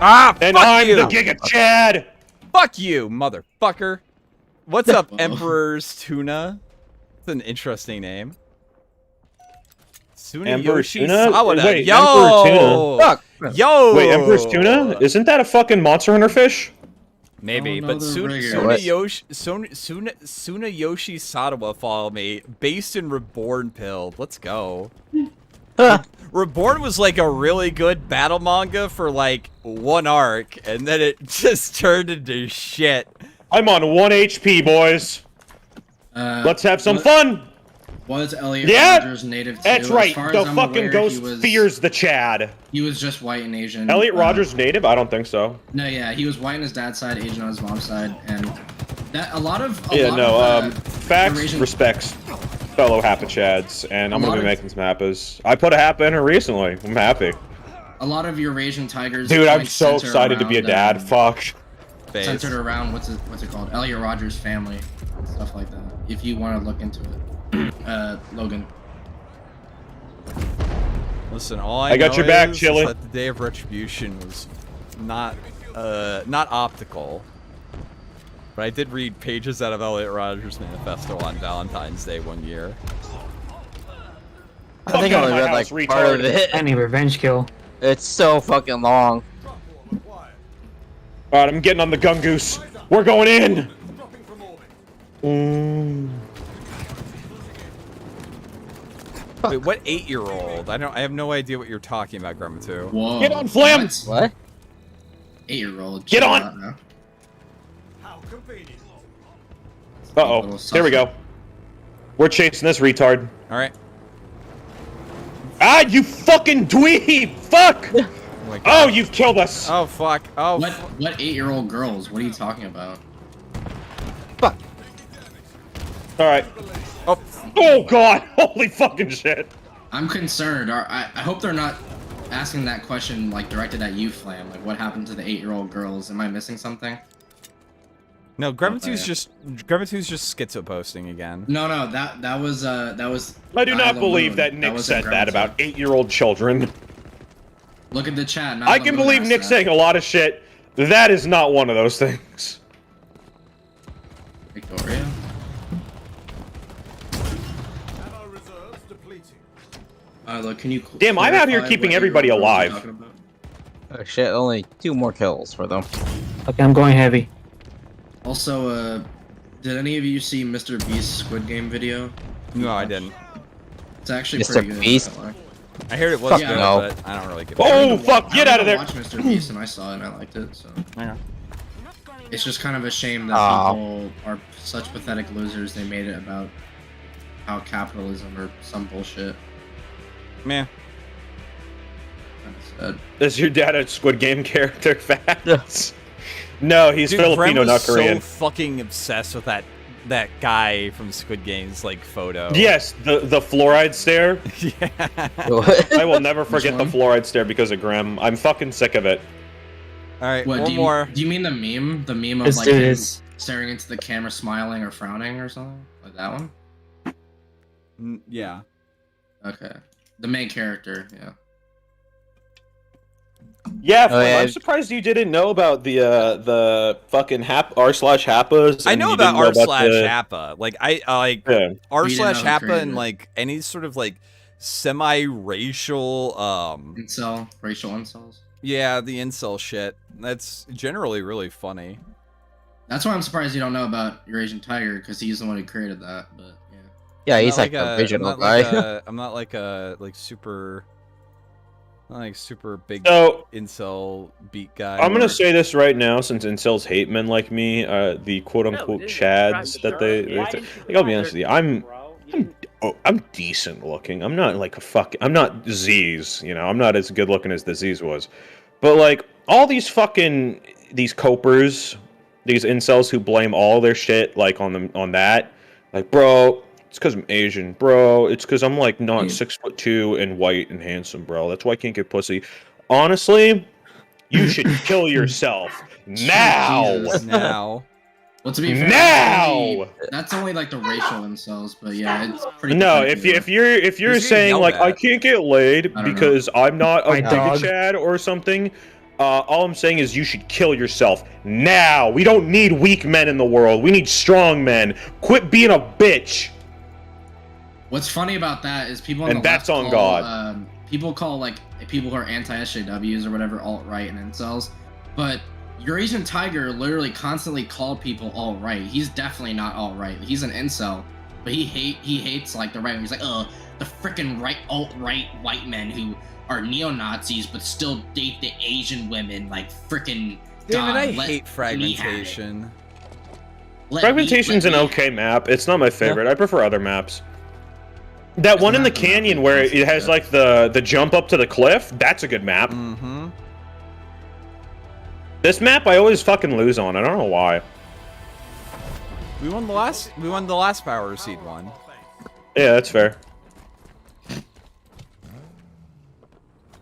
Ah, and fuck I'm you. the Giga Chad. Fuck you, motherfucker. What's up, Emperor's Tuna? It's an interesting name. Emperor's Tsunayoshi Tuna? Sawada. Wait, Yo! Emperor's Tuna. Yo! Wait, Emperor's Tuna? Isn't that a fucking Monster Hunter fish? Maybe, but Tsunayoshi Sadawa follow me, based in Reborn Pill. Let's go. Reborn was like a really good battle manga for like one arc, and then it just turned into shit. I'm on 1 HP, boys. Let's have some fun. Was Elliot Yeah, Rogers native too? that's right. As far The as I'm fucking aware, ghost fears the Chad. He was just white and Asian. Elliot Rogers native? I don't think so. No, yeah, he was white on his dad's side, Asian on his mom's side, and that facts Eurasian- respects fellow Happa Chads, and I'm gonna be making some Happas. I put a Happa in her recently. I'm happy. A lot of Eurasian tigers. Dude, I'm points so center excited to be a around, dad. Fuck. Centered around what's it called? Elliot Rogers' family, stuff like that. If you want to look into it, Logan. Listen, all I got know your back, is Chili. that the Day of Retribution was not optical. But I did read pages out of Elliot Rogers' manifesto on Valentine's Day one year. I think I only read like part of it. Any revenge kill. It's so fucking long. Alright, I'm getting on the Gungoose. We're going in! Wait, what 8-year-old? I have no idea what you're talking about, Grandma 2. Whoa. Get on, Flam! What? 8-year-old. Get on! Uh-oh. There we go. We're chasing this retard. Alright. Ah, you fucking dweeb! Fuck! Oh, you've killed us! Oh, fuck. Oh, What 8-year-old girls? What are you talking about? Alright. Oh god! Holy fucking shit! I'm concerned. I hope they're not asking that question like directed at you, Flam. Like, what happened to the 8-year-old girls? Am I missing something? No, Grandma 2's just schizo posting again. No, that was. I do not believe that Nick said that about 8-year-old children. Look at the chat. I can believe Nick saying a lot of shit. That is not one of those things. Victoria. Look, can you? Damn, I'm out here keeping everybody alive. Oh shit! Only 2 more kills for them. Okay, I'm going heavy. Also, did any of you see Mr. Beast's Squid Game video? No, I didn't. It's actually Mr. pretty good. Beast? I heard it was Fuck good, no. but I don't really give Oh, fuck! Get out of there! I watched Mr. Beast and I saw it and I liked it. So Yeah. it's just kind of a shame that people are such pathetic losers. They made it about how capitalism or some bullshit. Meh. Is your dad a Squid Game character? Facts. No, he's Dude, Filipino, Brem not was Korean. so fucking obsessed with that guy from Squid Game's like photo. Yes, the fluoride stare. Yeah. I will never forget the fluoride stare because of Graham. I'm fucking sick of it. All right, What, one do you, more. Do you mean the meme? The meme of Let's like do him this. staring into the camera, smiling or frowning or something like that one? Yeah. Okay. The main character, yeah. Yeah, Oh, yeah. I'm surprised you didn't know about the fucking r/Happas. I and know you about didn't know r/Happa. Like I like Yeah. r/Happa and like any sort of like semi-racial racial incels. Yeah, the incel shit. That's generally really funny. That's why I'm surprised you don't know about Eurasian Tiger, because he's the one who created that. But yeah. Yeah, I'm he's not like the a- original I'm not guy. Like I'm not like a super big So- incel beat guy. I'm gonna or- say this right now, since incels hate men like me, the quote-unquote chads that they like, I'll be honest with you, I'm decent looking. I'm not like I'm not Z's, you know. I'm not as good looking as the Z's was, but like all these copers, these incels who blame all their shit like on that, like bro. It's because I'm Asian, bro. It's because I'm like not 6'2" and white and handsome, bro. That's why I can't get pussy. Honestly, you should kill yourself now. Jesus. Now. Well, to be fair, Now! that's only like the racial incels, but yeah, it's pretty. No, pathetic, if you're Who's getting saying yelled like at? I can't get laid I don't know. because I'm not a My dog. Chad or something, all I'm saying is you should kill yourself now. We don't need weak men in the world. We need strong men. Quit being a bitch. What's funny about that is people on And the that's left on call, God. People call like people who are anti-SJWs or whatever alt-right and incels, but Eurasian Tiger literally constantly called people alt-right. He's definitely not alt-right. He's an incel, but he hates like the right. He's like, oh, the freaking alt-right white men who are neo-Nazis but still date the Asian women like freaking. Damn it, I let hate me have it. fragmentation. Fragmentation's an okay map. It's not my favorite. I prefer other maps. That one in the canyon where it has like the jump up to the cliff, that's a good map. Mm-hmm. This map I always fucking lose on. I don't know why. We won the last Power Seed one. Yeah, that's fair.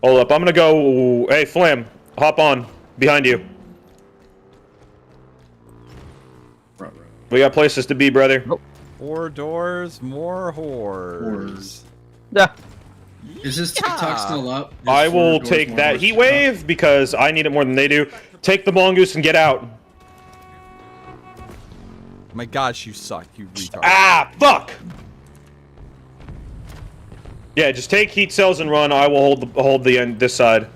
Hold up, I'm gonna go. Hey, Flam, hop on. Behind you. We got places to be, brother. 4 doors, more whores. Yeah. Is this TikTok still up? I Is will 4 doors take more that doors heat still up? wave because I need it more than they do. Take the mongoose and get out. My gosh, you suck, you retard. Ah, fuck! Yeah, just take heat cells and run. I will hold the end this side.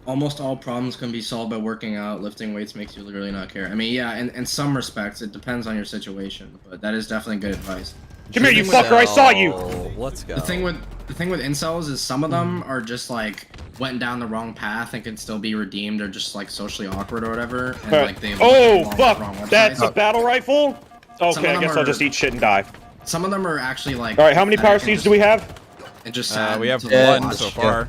Almost all problems can be solved by working out. Lifting weights makes you literally not care. I mean, yeah, in some respects, it depends on your situation, but that is definitely good advice. Come here, you fucker! I saw you. Let's go. The thing with incels is some of them are just like went down the wrong path and can still be redeemed, or just like socially awkward or whatever. And like they Oh wrong fuck! websites. That's a battle rifle. Some Okay, of I them guess I'll are- just eat shit and die. Some of them are actually like. All right, how many power pathetic and seeds do we have? And just sad we have to 1 watch. so far.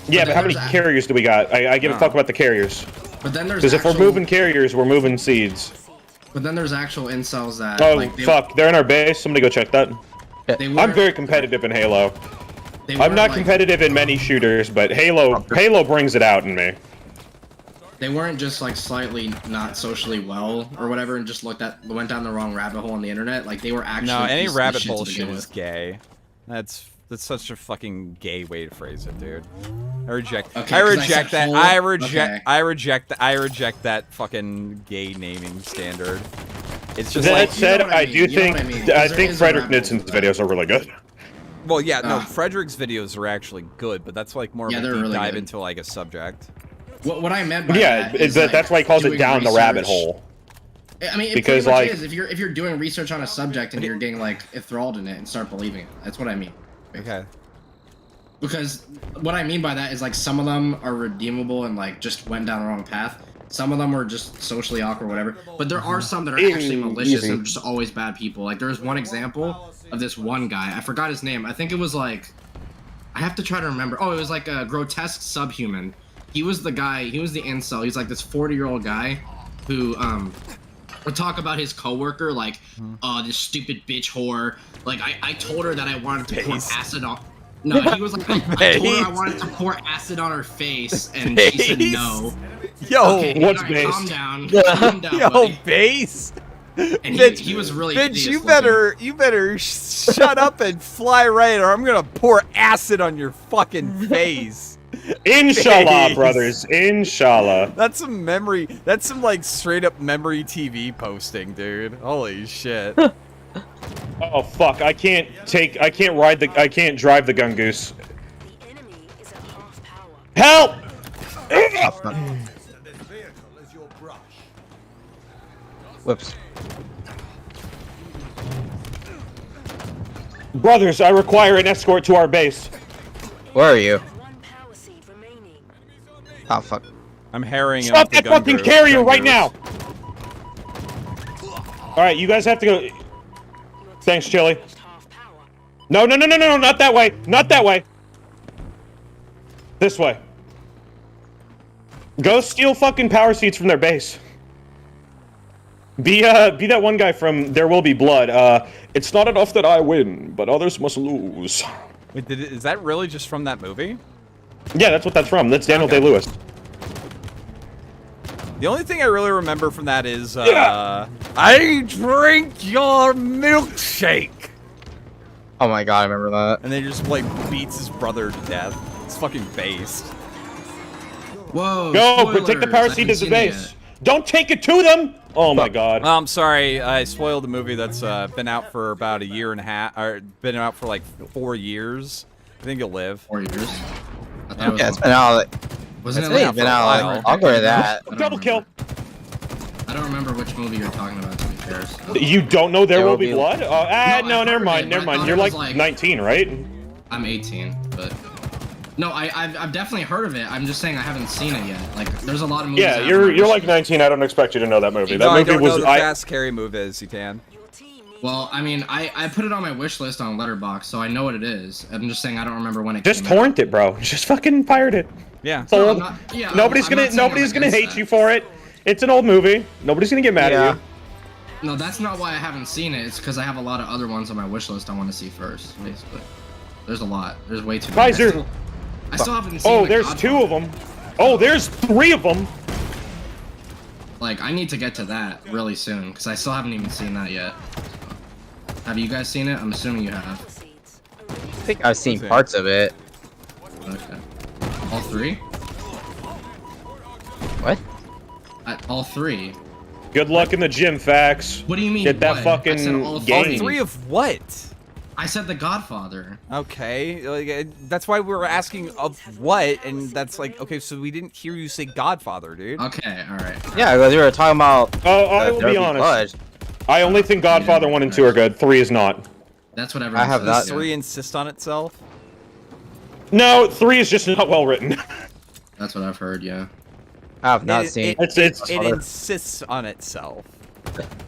Yeah, But but how then many there's carriers do we got? I give a fuck about the carriers. But then there's Because if we're actual- moving carriers, we're moving seeds. But then there's actual incels that. Oh like, they, fuck! They're in our base. Somebody go check that. They I'm very competitive in Halo. They I'm weren't, not like- competitive in many shooters, but Halo brings it out in me. They weren't just like slightly not socially well or whatever, and just went down the wrong rabbit hole on the internet. Like they were actually. No, any pieces of rabbit shit to hole begin shit is with. gay. That's such a fucking gay way to phrase it, dude. I reject. Okay, I 'cause I reject said that. hole? I reject. Okay. I reject that fucking gay naming standard. It's just That like. said, I do think I think Frederick rabbit Nidson's videos are really good. Well, yeah, no. Ah. Frederick's videos are actually good, but that's like more of Yeah, a they're deep really dive good. into like a subject. What I meant by Yeah, that is, that's why he calls it doing down the rabbit research. hole. I mean, it Because, pretty much like- is. If you're doing research on a subject and you're getting like enthralled in it and start believing it, that's what I mean. Okay. Because what I mean by that is like some of them are redeemable and like just went down the wrong path, Some of them were just socially awkward, whatever. But there are some that are actually malicious and just always bad people. Like there's one example of this one guy. I forgot his name. I think it was like, I have to try to remember. Oh, it was like a grotesque subhuman. He was the guy. He was the incel. He's like this 40-year-old guy who would talk about his coworker like, oh, this stupid bitch whore. Like I told her that I wanted to pour acid on. No, he was like, I told her I wanted to pour acid on her face, and she said no. Yo, okay, what's right, base? calm down, calm down, Yo, buddy. base. And Bitch, he was really bitch, hideous you better shut up and fly right, or I'm gonna pour acid on your fucking face. Inshallah, Face. brothers. Inshallah. That's some memory. That's some like straight up memory TV posting, dude. Holy shit. Oh fuck! I can't drive the gun goose. Help! Whoops. Brothers, I require an escort to our base. Where are you? Oh fuck. I'm harrying him. Stop with the that gun fucking group. carrier Gun right groups. now! Alright, you guys have to go. Thanks, Chili. No, not that way. Not that way. This way. Go steal fucking power seats from their base. Be that one guy from There Will Be Blood. It's not enough that I win, but others must lose. Wait, is that really just from that movie? Yeah, that's what that's from. That's Daniel Day-Lewis. The only thing I really remember from that is, I drink your milkshake. Oh my god, I remember that. And then he just like beats his brother to death. It's fucking based. Whoa! Go, take the power seat to the base. Don't take it to them. Oh my god. Oh, I'm sorry, I spoiled the movie that's been out for about a year and a half, or been out for like 4 years. I think you'll live. 4 years. Yeah, it's been out. Wasn't it's been out. I'll go to that. Double kill. I don't remember which movie you're talking about, to be fair. So. You don't know There Will Be Blood? No, never mind. You're like 19, right? I'm 18, but no, I've definitely heard of it. I'm just saying I haven't seen it yet. Like, there's a lot of movies. Yeah, you're like 19. I don't expect you to know that movie. That I movie don't was know the fast carry move is. You can. Well, I mean, I put it on my wish list on Letterboxd, so I know what it is. I'm just saying I don't remember when it Just came out. torrent it, bro. Just fucking pirate it. Yeah. So yeah, nobody's gonna hate you for it. It's an old movie. Nobody's gonna get mad at you. No, that's not why I haven't seen it. It's because I have a lot of other ones on my wish list I want to see first, basically. There's a lot. There's way too many. Kaiser. I still haven't seen. Oh, The there's Godfather. 2 of them. Oh, there's 3 of them. Like, I need to get to that really soon because I still haven't even seen that yet. Have you guys seen it? I'm assuming you have. I think I've seen parts of it. Okay. All 3? What? All 3. Good luck in the gym, Fax. What do you mean? Get that what? I said fucking all game. 3 of what? I said The Godfather. Okay, like, that's why we were asking of what, and that's like, okay, so we didn't hear you say Godfather, dude. Okay, all right. Yeah, because we were talking about. Oh, I will be honest. I only think Godfather 1 and 2 are good. 3 is not. That's what everyone have says. Does not. 3 insist on itself? No, 3 is just not well written. That's what I've heard. Yeah. I have not seen. It insists on itself.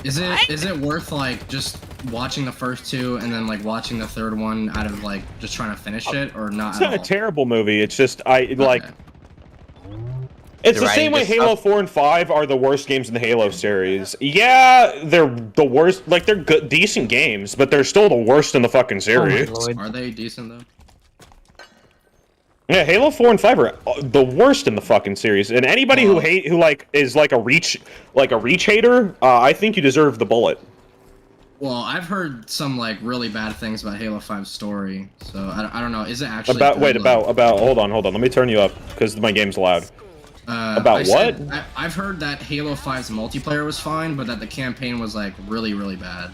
Is it worth like just watching the first 2 and then like watching the 3rd one out of like just trying to finish it, or not? It's not a terrible movie. It's just like. It's The the same writing way just Halo sucks. 4 and 5 are the worst games in the Halo series. Yeah, they're the worst. Like, they're good, decent games, but they're still the worst in the fucking series. Are they decent though? Yeah, Halo 4 and 5 are the worst in the fucking series. And anybody who is like a reach hater, I think you deserve the bullet. Well, I've heard some like really bad things about Halo 5's story, so I don't know. Is it actually Hold on. Let me turn you up because my game's loud. About what? I've heard that Halo 5's multiplayer was fine, but that the campaign was like really, really bad.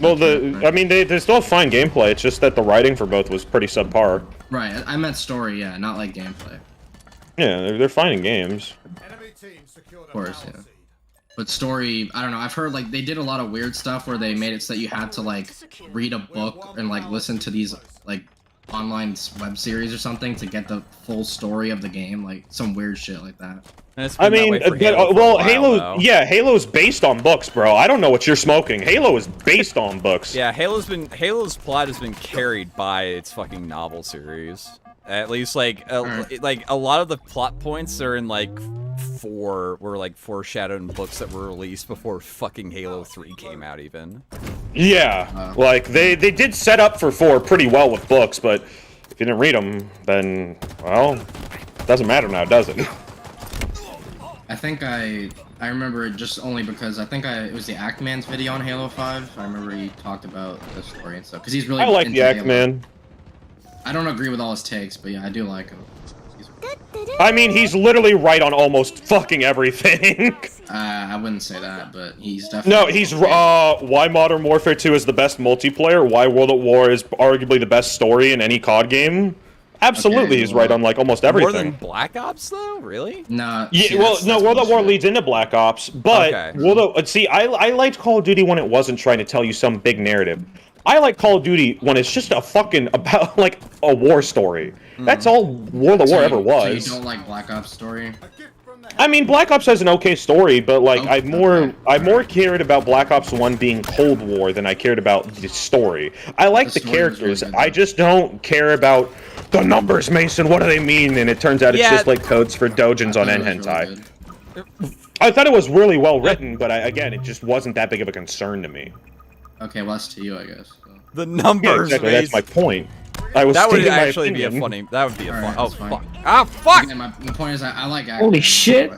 Well, I mean, they still have fine gameplay. It's just that the writing for both was pretty subpar. Right, I meant story, yeah, not like gameplay. Yeah, they're fine in games. Of course, yeah. But story, I don't know. I've heard like they did a lot of weird stuff where they made it so that you had to like read a book and like listen to these like online web series or something to get the full story of the game, like some weird shit like that. I mean, Halo's based on books, bro. I don't know what you're smoking. Halo is based on books. Yeah, Halo's plot has been carried by its fucking novel series. At least, like a lot of the plot points are in like were foreshadowed in books that were released before fucking Halo 3 came out, even. Yeah, like they did set up for 4 pretty well with books, but if you didn't read them, then well, it doesn't matter now, does it? I think I remember it just only because I think it was the Actman's video on Halo 5. I remember he talked about the story and stuff because he's really. I like the Actman. I don't agree with all his takes, but yeah, I do like him. I mean, he's literally right on almost fucking everything. I wouldn't say that, but he's definitely. No, he's why Modern Warfare 2 is the best multiplayer. Why World at War is arguably the best story in any COD game. Absolutely, he's right on like almost everything. More than Black Ops, though, really? Nah. Yeah, well, no, World at War leads into Black Ops, but I liked Call of Duty when it wasn't trying to tell you some big narrative. I like Call of Duty when it's just a fucking about like a war story. That's all World at War ever was. So you don't like Black Ops story? I mean, Black Ops has an okay story, but like I more cared about Black Ops 1 being Cold War than I cared about the story. I like the characters. Really I just don't care about the numbers, Mason. What do they mean? And it turns out it's just like codes for dojins on hentai. I thought it was really well written, but again, it just wasn't that big of a concern to me. Okay, well, that's to you, I guess. So. The numbers. Yeah, exactly. That's my point. That would actually be a funny. That would be a fun. Oh fuck! Ah fuck! Again, my point is, I like. Holy shit!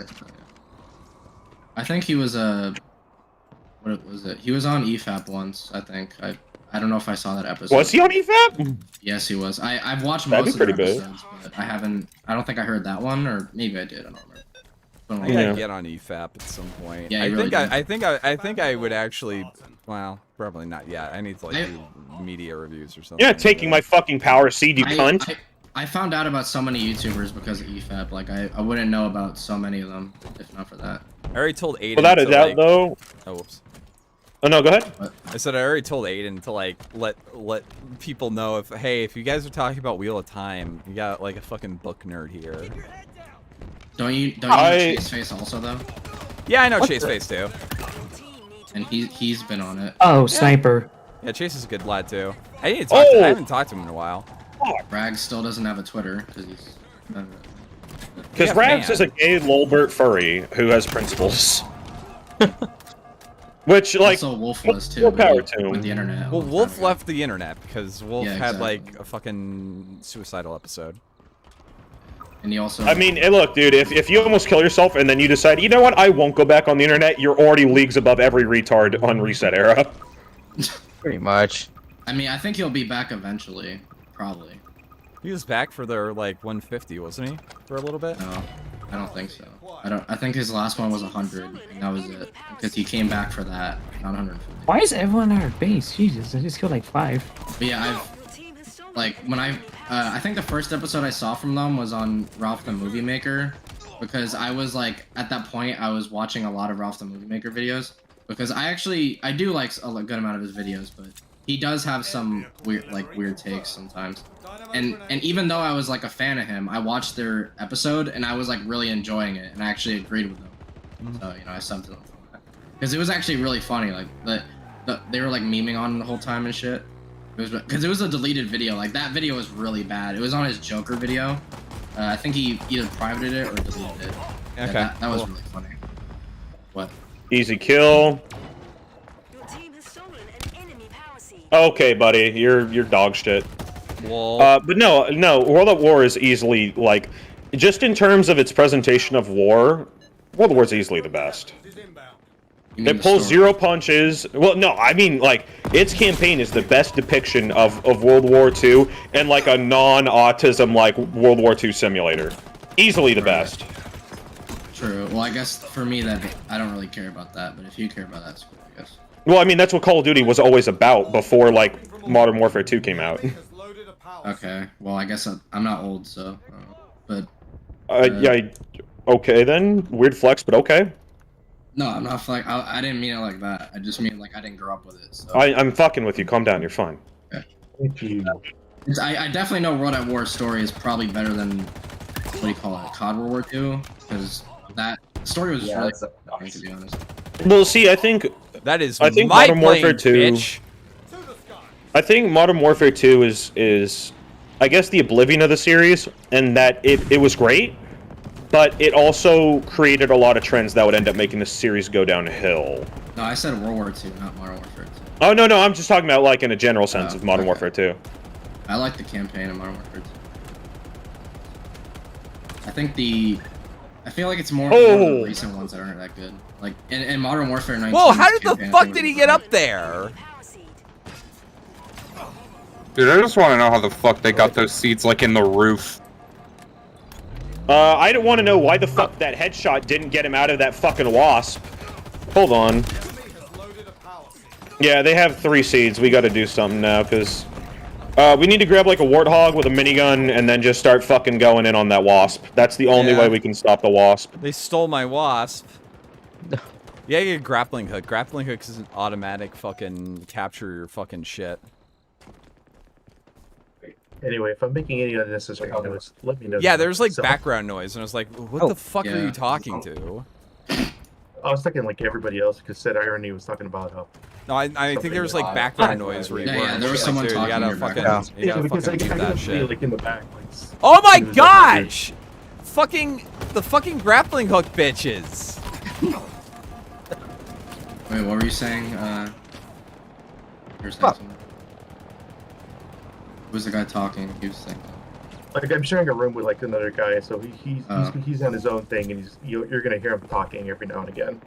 I think he was what was it? He was on EFAP once. I think. I don't know if I saw that episode. Was he on EFAP? Yes, he was. I've watched most of the episodes, but I haven't. I don't think I heard that one, or maybe I did. I don't remember. I gotta get on EFAP at some point. Yeah, I think I would actually. Well, probably not yet. I need to like do media reviews or something. You're not taking my fucking power seed, you cunt. I found out about so many YouTubers because of EFAP. Like I wouldn't know about so many of them if not for that. I already told Aiden. Without a doubt, though. Oh, whoops. Oh no, go ahead. I said I already told Aiden to like let people know if you guys are talking about Wheel of Time, you got like a fucking book nerd here. Don't you know Chaseface also though? Yeah, I know Chaseface too. And he's been on it. Oh, Sniper. Yeah, Chase is a good lad too. I need to talk to him. I haven't talked to him in a while. Rag still doesn't have a Twitter because he's. Because Rags is a gay lolbert furry who has principles. Which, like, also Wolf was too. More power to him. With the internet. Well, Wolf left the internet because Wolf had exactly. like a fucking suicidal episode. And he also. I mean, hey, look, dude. If you almost kill yourself and then you decide, you know what, I won't go back on the internet, you're already leagues above every retard on Reset Era. Pretty much. I mean, I think he'll be back eventually, probably. He was back for their like 150, wasn't he? For a little bit. No, I don't think so. I think his last one was 100, and that was it. Because he came back for that, not 150. Why is everyone at our base? Jesus, I just killed like 5. But yeah, when I think the first episode I saw from them was on Ralph the Movie Maker, because I was like, at that point, I was watching a lot of Ralph the Movie Maker videos, because I do like a good amount of his videos, but he does have some weird takes sometimes. And even though I was like a fan of him, I watched their episode and I was like really enjoying it, and I actually agreed with them. So I subbed to them for that, because it was actually really funny. Like they were like memeing on the whole time and shit. Because it was a deleted video. Like that video was really bad. It was on his Joker video. I think he either privated it or deleted it. Okay. Yeah, that was really funny. What? Easy kill. Okay, buddy, you're dog shit. But no, World at War is easily, like, just in terms of its presentation of war, World at War is easily the best. It pulls 0 punches. Well, no, I mean, like, its campaign is the best depiction of World War II and, like, a non-autism, like, World War II simulator. Easily the best. True. Well, I guess for me, that I don't really care about that, but if you care about that, it's cool, I guess. Well, I mean, that's what Call of Duty was always about before, like, Modern Warfare 2 came out. Okay. Well, I guess I'm not old, so... but... yeah, okay then. Weird flex, but okay. No, I'm not like I didn't mean it like that. I just mean like I didn't grow up with it. So. I'm fucking with you. Calm down. You're fine. Okay. I definitely know World at War story is probably better than, what do you call it, COD World War II, because that story was really funny, to be honest. Well, see, I think my Modern Warfare plane, 2. bitch. I think Modern Warfare 2 is, I guess, the oblivion of the series, and that it was great, but it also created a lot of trends that would end up making the series go downhill. No, I said World War II, not Modern Warfare 2. Oh no, I'm just talking about like in a general sense of Modern Warfare 2. I like the campaign of Modern Warfare 2. I feel like it's more of the recent ones that aren't that good. Like in Modern Warfare 19. Whoa, how did the fuck did he get up there? Dude, I just want to know how the fuck they got those seats like in the roof. I don't want to know why the fuck that headshot didn't get him out of that fucking wasp. Hold on. Yeah, they have 3 seeds. We got to do something now, because we need to grab like a warthog with a minigun and then just start fucking going in on that wasp. That's the only way we can stop the wasp. They stole my wasp. Yeah, you get a grappling hook. Grappling hooks is an automatic fucking capture your fucking shit. Anyway, if I'm making any unnecessary noise, let me know. Yeah, there's like background noise, and I was like, what the fuck are you talking to? I was thinking like everybody else, because said Irony was talking about how. No, I think there was like background noise where you were. Yeah, there was someone dude, talking. You gotta fucking, you gotta because fucking mute that shit. like in the back. Like, Oh my gosh! The fucking grappling hook bitches. Wait, what were you saying? You're saying something. Who was the guy talking? He was saying. Like I'm sharing a room with like another guy, so he's on his own thing, and you're gonna hear him talking every now and again.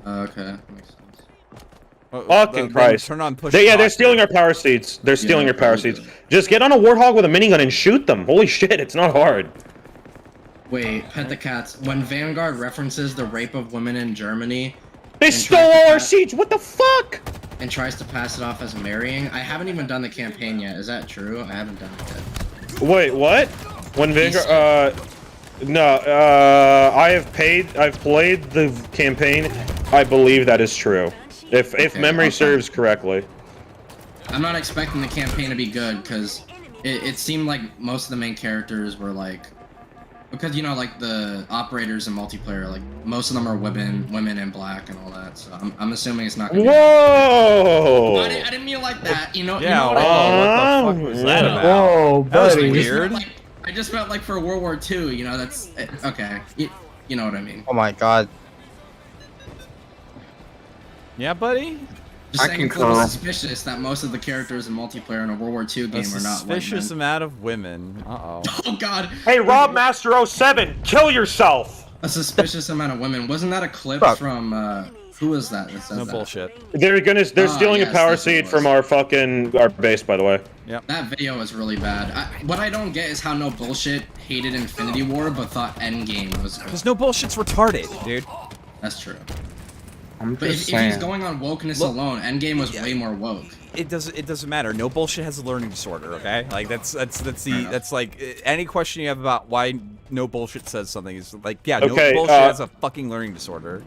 Okay, makes sense. Fucking Christ. Turn on push. They're stealing our power seeds. They're stealing our power seeds. Just get on a warthog with a minigun and shoot them. Holy shit, it's not hard. Wait, Pet the Cats. When Vanguard references the rape of women in Germany, they stole all our seeds. What the fuck? And tries to pass it off as marrying. I haven't even done the campaign yet. Is that true? I haven't done it yet. Wait, what? When Vanguard? No. I've played the campaign. I believe that is true. If memory serves correctly. I'm not expecting the campaign to be good because it seemed like most of the main characters were like, because you know like the operators in multiplayer, like most of them are women and black and all that. So I'm assuming it's not gonna Whoa! I didn't mean like that. You know. Yeah. You know what What the fuck was that about? Whoa, That was buddy. weird. I just felt like for World War II, you know, that's okay. You know what I mean. Oh my god. Yeah, buddy. Just saying it's a little suspicious that most of the characters in multiplayer in a World War II game are not white Suspicious men. amount of women. Uh-oh. Oh god. Hey, Rob Master 07, kill yourself. A suspicious amount of women. Wasn't that a clip from who was that? That said No that? bullshit. They're stealing a power seed from our base, by the way. Yep. That video was really bad. What I don't get is how No Bullshit hated Infinity War but thought Endgame was good. Because No Bullshit's retarded, dude. That's true. I'm But just if he's saying. going on wokeness alone, Endgame was way more woke. It doesn't matter. No Bullshit has a learning disorder, okay? Like that's like any question you have about why No Bullshit says something is like, yeah, No Okay, Bullshit has a fucking learning disorder.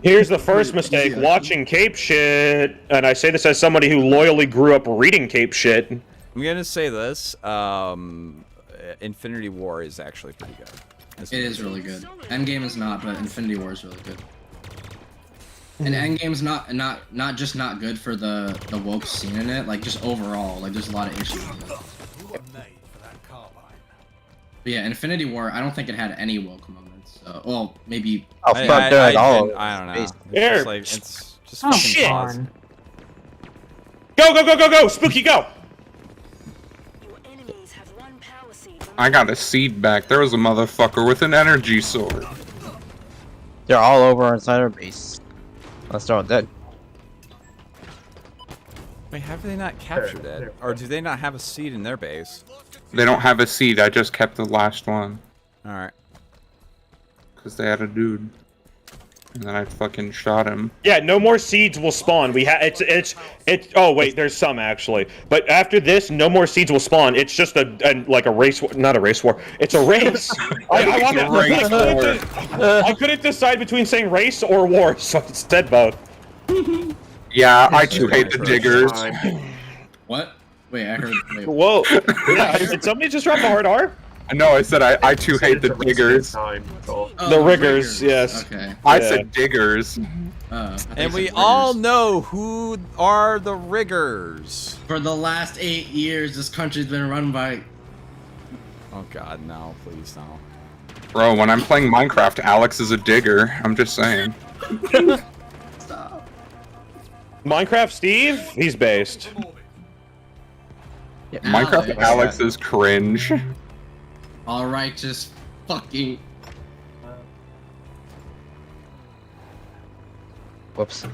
Here's the first mistake, watching Cape shit, and I say this as somebody who loyally grew up reading Cape shit. I'm gonna say this, Infinity War is actually pretty good. It is really good. Endgame is not, but Infinity War is really good. And Endgame's not just not good for the woke scene in it, like just overall, like there's a lot of issues with it. But yeah, Infinity War, I don't think it had any woke moments. So, well, maybe. Oh fuck, they're at all. I don't know. It's Here. just like it's just Oh, fucking shit. pause. Go, Spooky, go! I got a seed back. There was a motherfucker with an energy sword. They're all over inside our base. Let's start with that. Wait, have they not captured it? Or do they not have a seed in their base? They don't have a seed. I just kept the last one. Alright. Because they had a dude. And then I fucking shot him. Yeah, no more seeds will spawn. It's oh wait, there's some actually. But after this, no more seeds will spawn. It's just like a race, not a race war. It's a race. I couldn't decide between saying race or war, so I said both. Yeah, I too hate the diggers. What? Wait, I heard. Wait. Whoa! Yeah, did somebody just drop a hard R? No, I said I too hate the diggers. The riggers, yes. Okay. I Yeah. said diggers. And we all know who are the riggers. For the last 8 years, this country's been run by. Oh God, no! Please no. Bro, when I'm playing Minecraft, Alex is a digger. I'm just saying. Minecraft Steve? He's based. Minecraft Alex is cringe. All right, just fucking. Whoops.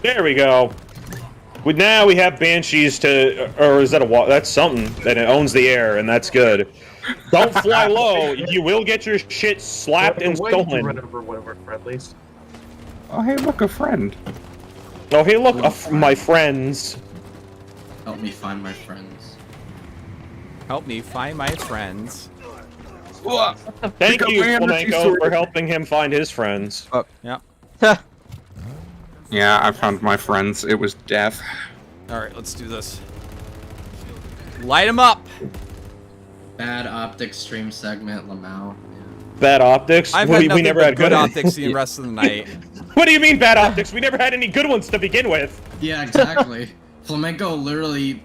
There we go. Now we have banshees to, or is that a wall? That's something that it owns the air, and that's good. Don't fly low. You will get your shit slapped and stolen. Run over one of our friendlies. Oh, hey, look, a friend. Oh, hey, look, my friends. Help me find my friends. Help me find my friends. Thank you, Flamenco, for helping him find his friends. Yeah. Yeah, I found my friends. It was death. All right, let's do this. Light them up. Bad optics stream segment, Lamau. Bad optics? I've we had nothing never but had good optics the rest of the night. What do you mean bad optics? We never had any good ones to begin with. Yeah, exactly. Flamenco literally,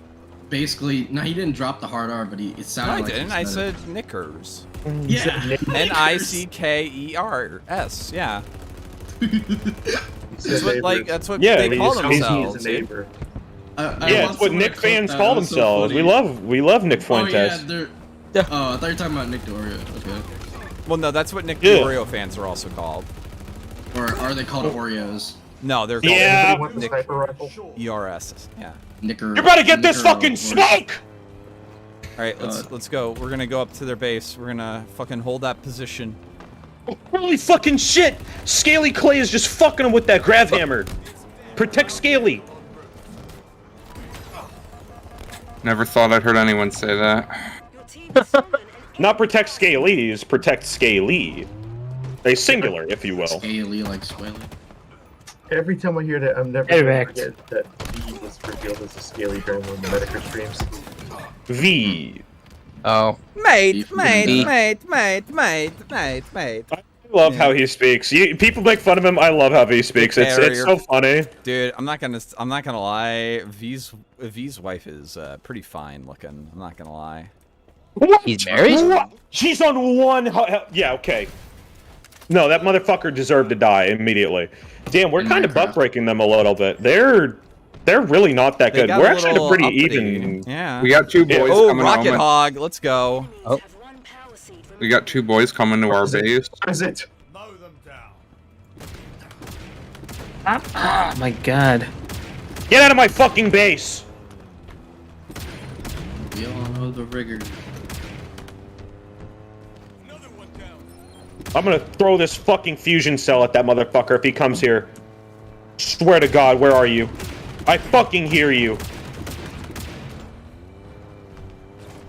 basically, no, he didn't drop the hard R, but it No, sounded I like didn't. he I said said knickers. Yeah. Nickers. Yeah. That's what Yeah, they call he's themselves. yeah, it's what Nick fans call themselves. We love Nick Fuentes. Oh, yeah, oh, I thought you were talking about Nick Dorio. Okay. Well, no, that's what Nick Dorio fans are also called. Or are they called Oreos? No, they're called Nick ERS. Yeah. Nicker. You're about to get this fucking smoke! All right, let's go. We're gonna go up to their base. We're gonna fucking hold that position. Holy fucking shit! Scaly Clay is just fucking him with that grav hammer. Protect Scaly. Never thought I'd heard anyone say that. Not protect Scalies, protect Scaly. A singular, if you will. Scaly like Swaley. Every time I hear that, I'm never gonna forget that V was revealed as a scaly during one of the Metacritic streams. V. Oh. Mate. I love how he speaks. People make fun of him. I love how he speaks. It's so funny. Dude, I'm not gonna lie. V's wife is pretty fine looking. I'm not gonna lie. What? He's married? What? She's on one. Yeah, okay. No, that motherfucker deserved to die immediately. Damn, we're kind of butt breaking them a little bit. They're really not that good. We're actually a pretty even. Yeah. We got two boys Oh, coming Rocket home. Hog, let's go. Oh. We got two boys coming to our base. What is it? Oh my god. Get out of my fucking base! We all know the riggers. I'm gonna throw this fucking fusion cell at that motherfucker if he comes here. Swear to God, where are you? I fucking hear you.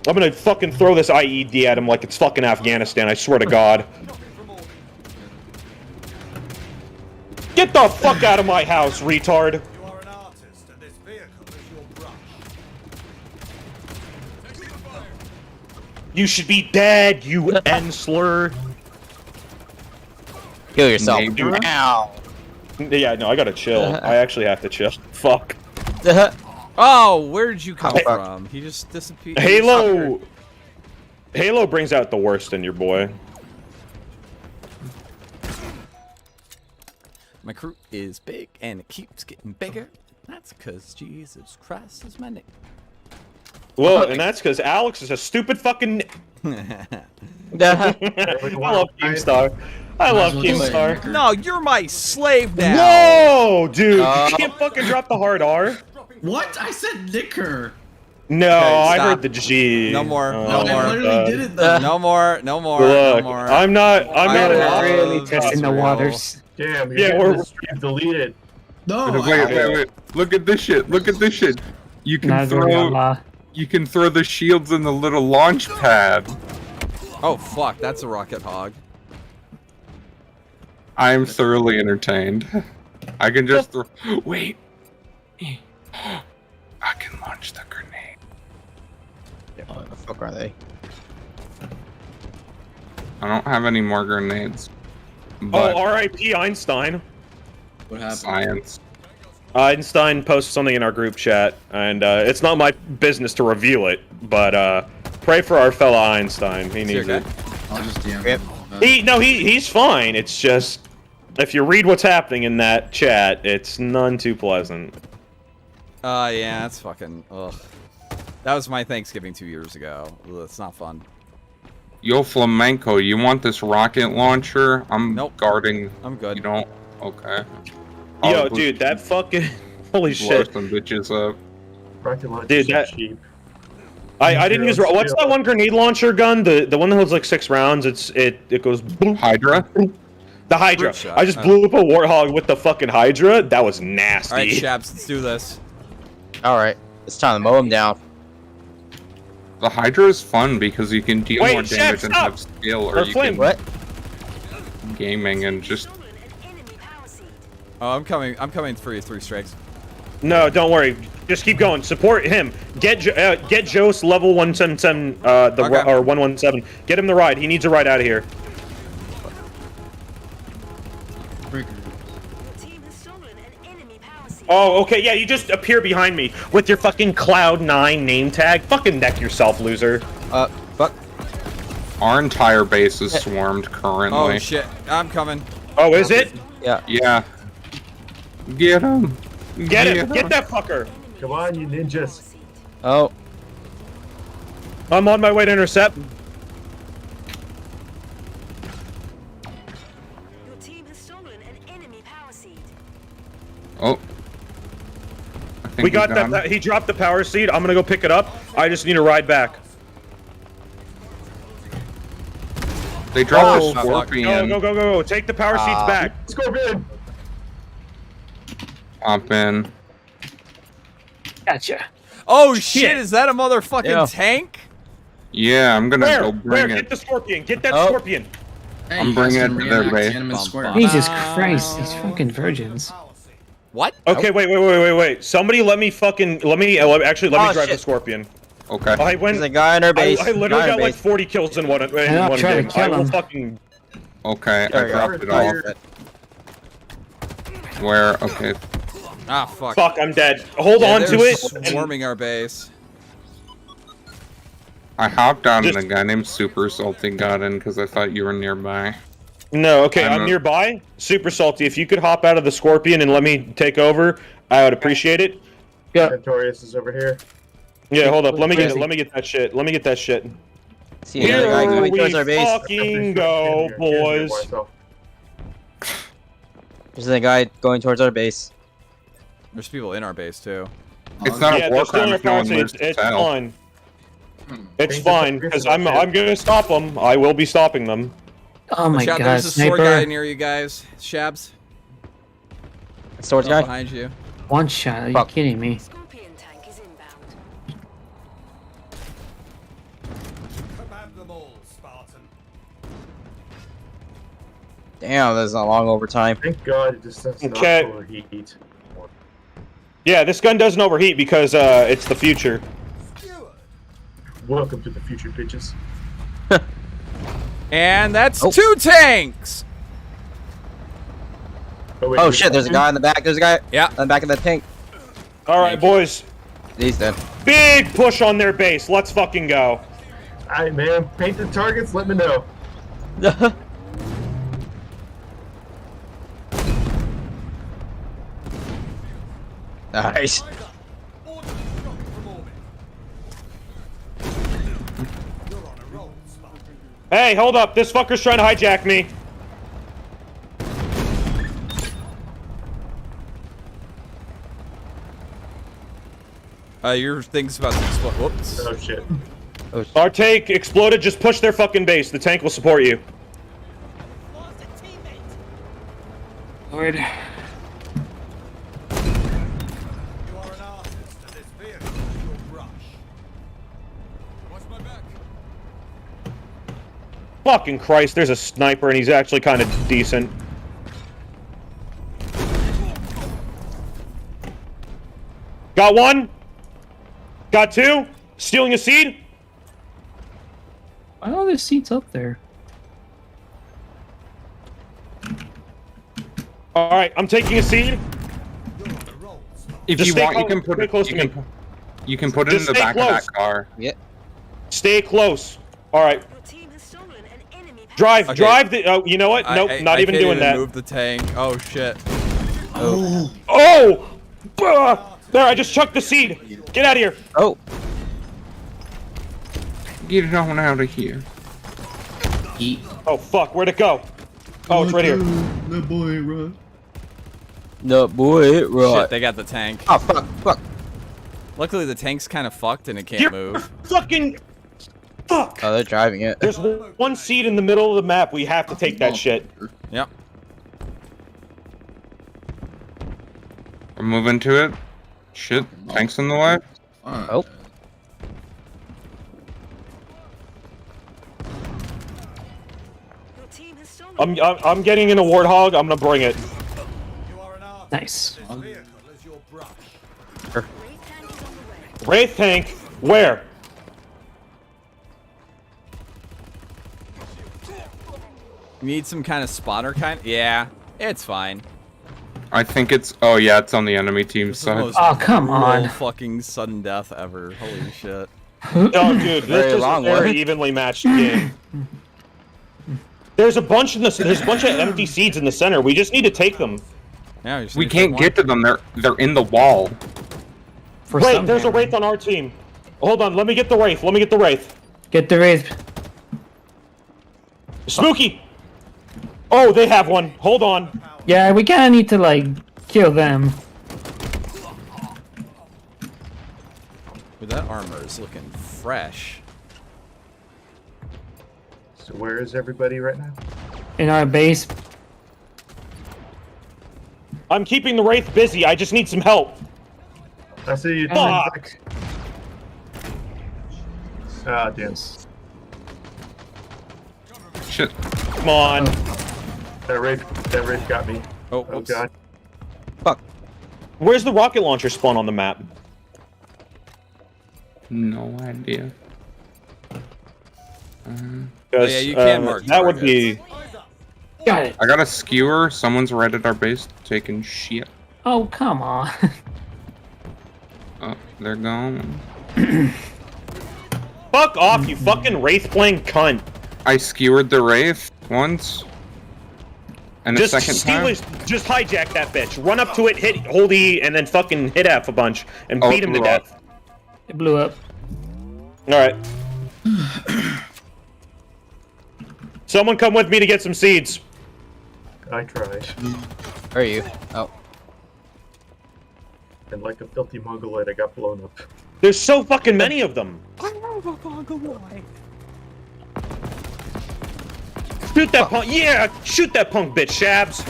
I'm gonna fucking throw this IED at him like it's fucking Afghanistan, I swear to God. Get the fuck out of my house, retard! You should be dead, you N-slur! Kill yourself. Dude. Ow. Yeah, no, I gotta chill. I actually have to chill. Fuck. Oh, where did you come from? He just disappeared. Halo brings out the worst in your boy. My crew is big and it keeps getting bigger. That's because Jesus Christ is my name. Well, and that's because Alex is a stupid fucking. I love Keemstar. I love Keemstar. No, you're my slave now. Whoa, dude! You can't fucking drop the hard R. What? I said Nicker. No, Okay, I stop. heard the G. No more. Oh, No my more. I literally did it though. No more. No more. Look, no more. I'm not really testing the waters. Damn, you're Yeah, getting we're- this stream deleted. No. Wait. Look at this shit. Look at this shit. You can throw the shields in the little launch pad. Oh fuck, that's a rocket hog. I am thoroughly entertained. I can just throw. Wait. I can launch the grenade. What the fuck are they? I don't have any more grenades. But Oh, R.I.P. Einstein. What happened? Science. Einstein posted something in our group chat, and it's not my business to reveal it, but pray for our fella Einstein. He needs it. I'll just DM him. He's fine. It's just if you read what's happening in that chat, it's none too pleasant. Yeah, that's fucking ugh. That was my Thanksgiving 2 years ago. Ugh, it's not fun. Yo, Flamenco, you want this rocket launcher? I'm guarding. I'm good. You don't? Okay. Yo, dude, that fucking holy blow shit. some bitches up. Dude, that I didn't use. What's that one grenade launcher gun? The one that holds like 6 rounds. It goes. Boop. Hydra. The Hydra. I just blew up a warthog with the fucking Hydra. That was nasty. All right, Shabs, let's do this. All right, it's time to mow him down. The Hydra is fun because you can deal more damage and have skill, or you can gaming and just. Oh, I'm coming for you, 3 strikes. No, don't worry. Just keep going. Support him. Get Jose level 177. Or 117. Get him the ride. He needs a ride out of here. Oh, okay. Yeah, you just appear behind me with your fucking Cloud9 name tag. Fucking neck yourself, loser. Fuck. Our entire base is swarmed currently. Oh shit, I'm coming. Oh, is it? Yeah. Yeah. Get him. Get him. Get that fucker. Come on, you ninjas. Oh. I'm on my way to intercept. Oh. We got that. He dropped the power seed. I'm gonna go pick it up. I just need a ride back. They dropped the scorpion. Go. Take the power seeds back. Scorpion. Hop in. Gotcha. Oh shit, is that a motherfucking tank? Yeah, I'm gonna go bring it. Get the scorpion. Get that scorpion. I'm bringing it to their base. Jesus Christ, these fucking virgins. What? Okay, wait. Somebody let me actually let me drive the scorpion. Okay. I went. There's a guy in our base. I literally got like 40 kills in one game. I will fucking. Okay, I dropped it all. Where? Okay. Ah, fuck. Fuck, I'm dead. Hold on to it. Swarming our base. I hopped on and a guy named Super Salty got in because I thought you were nearby. No, okay, I'm nearby. Super Salty, if you could hop out of the scorpion and let me take over, I would appreciate it. Yeah. Notorious is over here. Yeah, hold up. Let me get that shit. Let me get that shit. See another guy going towards our base. Fucking go, boys. There's a guy going towards our base. There's people in our base too. It's not a war crime if no one lives to It's tell. fine. It's fine, because I'm gonna stop them. I will be stopping them. Oh my god, There's a sword sniper. guy near you guys. Shabs. Sword guy? Behind you. One shot, are you kidding me? Damn, that's a long overtime. Thank God it just does not Okay. overheat. Yeah, this gun doesn't overheat because it's the future. Welcome to the future, bitches. And that's 2 tanks! Oh shit, there's a guy in the back. There's a guy in the back of that tank. Alright, boys. He's dead. Big push on their base. Let's fucking go. Alright, man. Paint the targets. Let me know. Nice. Hey, hold up. This fucker's trying to hijack me. Your thing's about to explode. Whoops. Oh shit. Our tank exploded. Just push their fucking base. The tank will support you. Lord. Fucking Christ, there's a sniper and he's actually kind of decent. Got one? Got 2. Stealing a seed. Why are there seats up there? All right, I'm taking a seed. If Just you stay want, you can put it. close to me. You can put it in Just the stay back close. of that car. Yeah. Stay close. All right. Drive, Okay. drive the. Oh, you know what? Nope, not I even can't doing that. Move the tank. Oh shit. Oh! There, I just chucked the seed. Get out of here. Oh. Get it on out of here. Oh fuck, where'd it go? Oh, it's right here. The boy, run. No boy, right. Shit, they got the tank. Oh fuck, fuck. Luckily, the tank's kind of fucked and it can't You're move. Fucking. Fuck. Oh, they're driving it. There's one seed in the middle of the map. We have to take that shit. Yep. We're moving to it. Shit, tanks in the way. Oh. I'm getting in a warthog. I'm gonna bring it. Nice. Wraith tank. Where? Need some kind of spotter kind? Yeah, it's fine. I think it's. Oh yeah, it's on the enemy team This is the side. most Oh, come brutal on. fucking sudden death ever. Holy shit. Oh, dude, this is a very evenly matched game. There's a bunch in the. There's a bunch of empty seeds in the center. We just need to take them. Yeah, We can't get to them. They're in the wall. Wait, there's a wraith on our team. Hold on, let me get the wraith. Let me get the wraith. Get the wraith. Spooky. Oh, they have one. Hold on. Yeah, we kinda need to, like, kill them. Dude, that armor is looking fresh. So where is everybody right now? In our base. I'm keeping the wraith busy. I just need some help. I see you. Fuck. Ah, damn. Shit. Come on. That wraith got me. Oh, oh oops. god. Fuck. Where's the rocket launcher spawn on the map? No idea. Yeah, you can mark that would be. Got it. I got a skewer. Someone's right at our base taking shit. Oh, come on. Oh, they're gone. Fuck off, you fucking wraith playing cunt. I skewered the wraith once. And Just a second steal time. his, just hijack that bitch. Run up to it, hit, hold E, and then fucking hit F a bunch and Oh, beat him to blew up. death. It blew up. All right. Someone come with me to get some seeds. I tried. Where are you? Oh. And like a filthy mongoloid, I got blown up. There's so fucking many of them. Shoot that punk! Yeah, shoot that punk bitch, Shabs.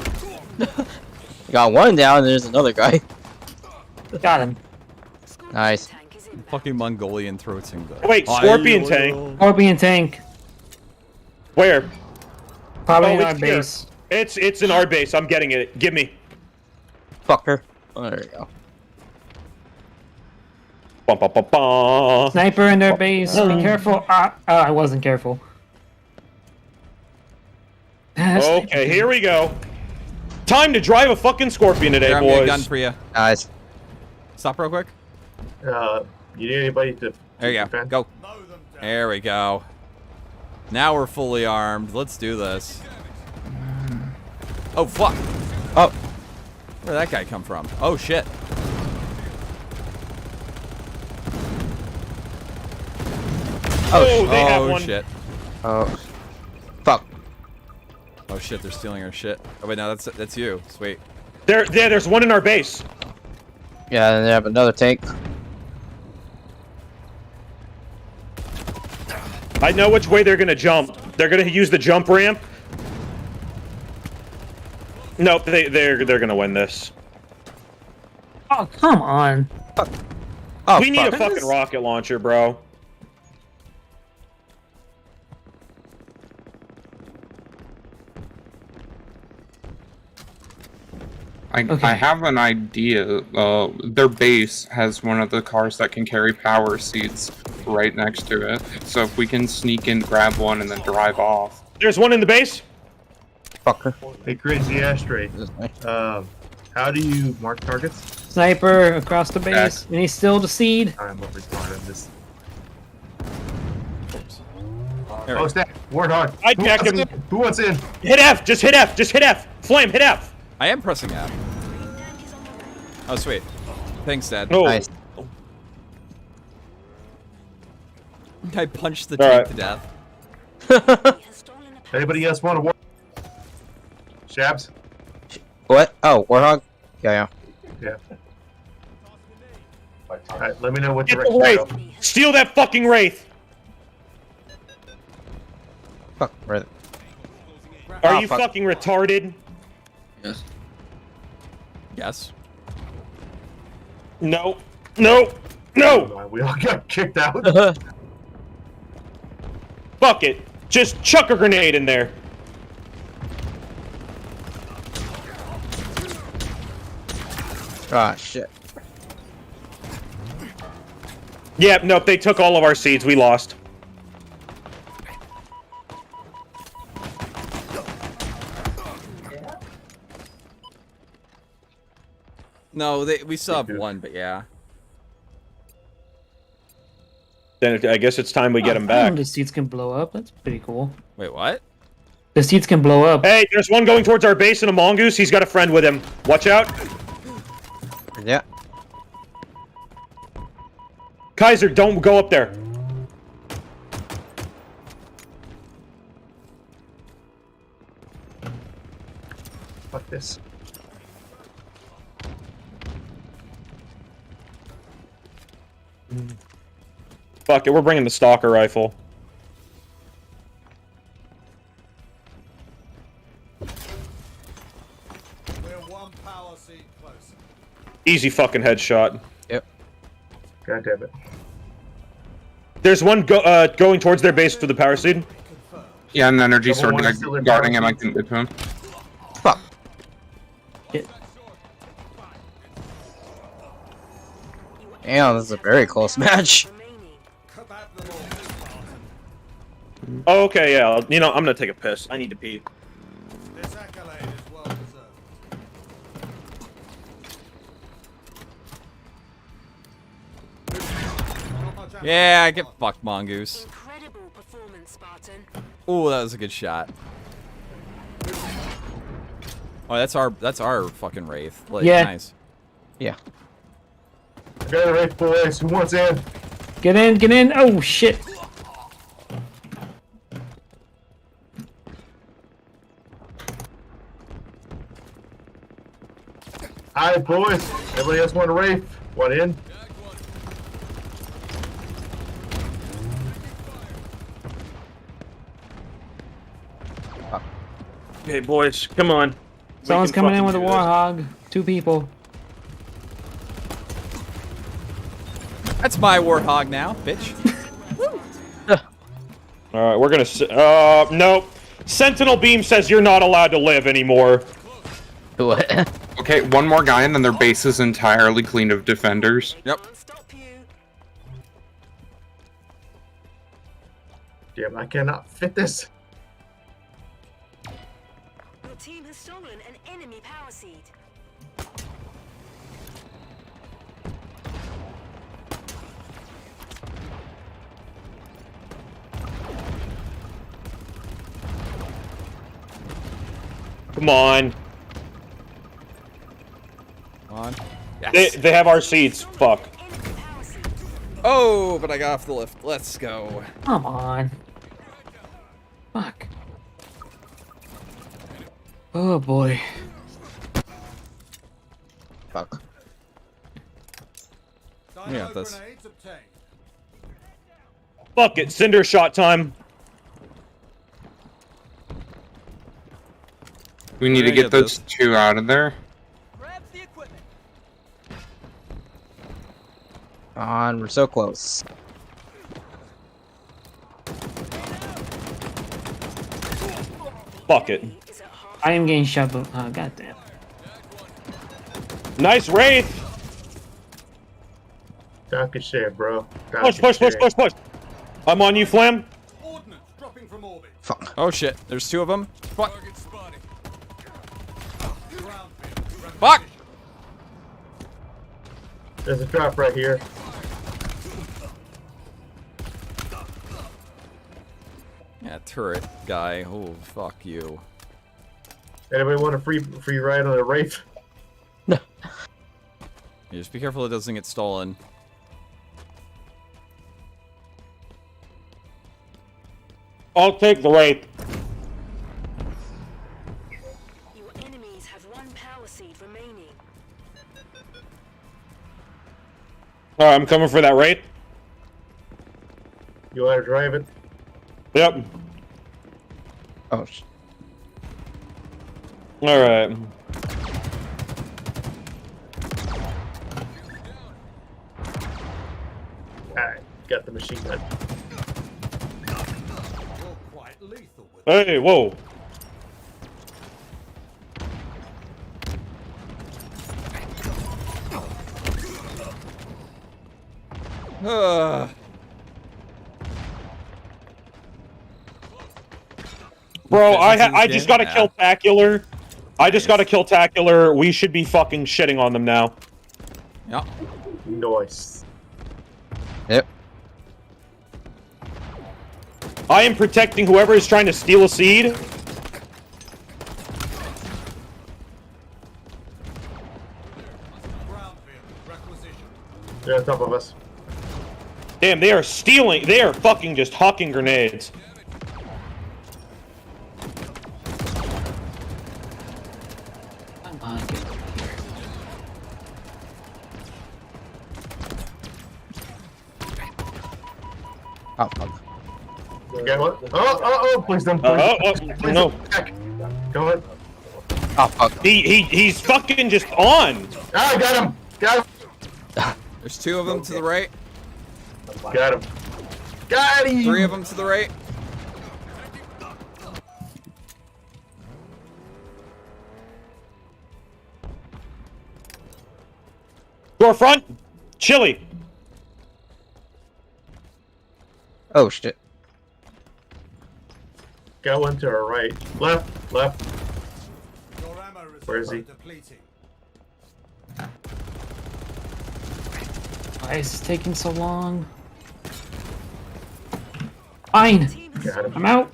Got one down, and there's another guy. Got him. Nice. Fucking Mongolian throating the. Wait, Scorpion tank. Scorpion tank. Where? Probably in it's our here. base. It's in our base. I'm getting it. Give me. Fucker. Oh, there we go. Bum, bum, bum, bum. Sniper in their base. Be careful. I wasn't careful. Okay, here we go. Time to drive a fucking Scorpion today, Grab me a boys. gun for you. Nice. Stop real quick. You need anybody to... There you go. Go. There we go. Now we're fully armed. Let's do this. Oh, fuck. Oh. Where'd that guy come from? Oh, shit. Oh, they have one. Shit. Oh. Fuck. Oh, shit. They're stealing our shit. Oh, wait, no, that's you. Sweet. There's one in our base. Yeah, and they have another tank. I know which way they're gonna jump. They're gonna use the jump ramp. Nope, they're gonna win this. Oh, come on. Oh, we need fuck. a fucking rocket launcher, bro. I have an idea. Their base has one of the cars that can carry power seats right next to it. So if we can sneak in, grab one, and then drive off. There's one in the base. Fucker. Hey, Crazy Ashtray. How do you mark targets? Sniper across the base, and he's still the seed. I'm over this. There Oh, stack. Warthog. I jack him. Who wants in? Hit F. Just hit F. Just hit F. Flame, hit F. I am pressing F. Oh, sweet. Thanks, Dad. Oh. Nice. I punched the All tank right. to death. Anybody else want to war? Shabs? What? Oh, Warthog? Yeah. Yeah. Alright, let me know what Get the direction to Wraith. go. Steal that fucking Wraith. Fuck, right. Are Oh, you fuck. fucking retarded? Yes. Yes. No. No. No. We all got kicked out. Fuck it. Just chuck a grenade in there. Ah, shit. Yeah, nope, they took all of our seeds. We lost. No, we still have one, but yeah. Then I guess it's time we get them I know back. the seats can blow up. That's pretty cool. Wait, what? The seats can blow up. Hey, there's one going towards our base in a mongoose. He's got a friend with him. Watch out. Yeah. Kaiser, don't go up there. Fuck this. Fuck it, we're bringing the stalker rifle. Easy fucking headshot. Yep. God damn it. There's one going towards their base for the power seed. Yeah, and energy Double sword one is still in guarding him. power I can get to him. Fuck. Damn, this is a very close match. Oh, okay, yeah. You know, I'm gonna take a piss. I need to pee. Yeah, get fucked, mongoose. Ooh, that was a good shot. Oh, that's our fucking wraith. Like, Yeah. Nice. Yeah. Okay, the Wraith boys. Who wants in? Get in, get in. Oh, shit. Alright, boys. Everybody else want a Wraith? Want in? Okay, boys, come on. Someone's coming in with a Warhog. 2 people. That's my warthog now, bitch. Alright, we're gonna... nope. Sentinel Beam says you're not allowed to live anymore. What? Okay, one more guy, and then their base is entirely clean of defenders. Yep. Damn, I cannot fit this. Your team has stolen an enemy power seed. Come on. Come on. Yes. They have our seats. Fuck. Oh, but I got off the lift. Let's go. Come on. Fuck. Oh, boy. Fuck. We got this. Fuck it. Cinder shot time. We need to get those 2 out of there. On, we're so close. Fuck it. I am getting shot, but goddamn. Nice Wraith! Talking shit, bro. Push, push, push, push, push! I'm on you, Flam. Fuck. Oh shit, there's two of them. Fuck. Fuck! There's a drop right here. Yeah, turret guy. Oh, fuck you. Anybody want a free ride on a Wraith? Yeah, just be careful it doesn't get stolen. I'll take the Wraith. Your enemies have one power seed remaining. Alright, I'm coming for that Wraith. You want to drive it? Yep. Oh, Alright. Alright, got the machine gun. Hey, whoa. Bro, I just gotta kill Tacular. I just gotta kill Tacular. We should be fucking shitting on them now. Yep. Nice. Yep. I am protecting whoever is trying to steal a seed. They're on top of us. Damn, they are stealing. They are fucking just hucking grenades. Come on, get over here. Oh, fuck. Get what? Oh, please don't. Please no. Go ahead. Oh, fuck. He's fucking just on. Ah, I got him. Got him. There's two of them to the right. Got him. Got him. Three of them to the right. Door front. Chili. Oh, shit. Got one to our right. Left. Left. Where is he? Why is this taking so long? Fine. I'm out.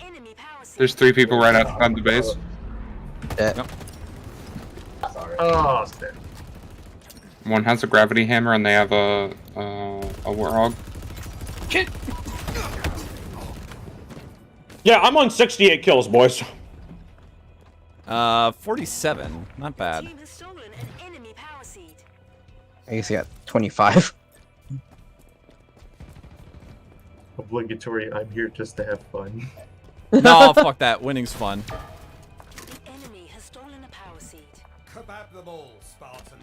There's 3 people right outside the base. Yeah. Oh, shit. One has a gravity hammer and they have a warhog. Shit. Yeah, I'm on 68 kills, boys. 47. Not bad. I guess he got 25. Obligatory, I'm here just to have fun. No, fuck that. Winning's fun. The enemy has stolen a power seed. Kebab them all, Spartan.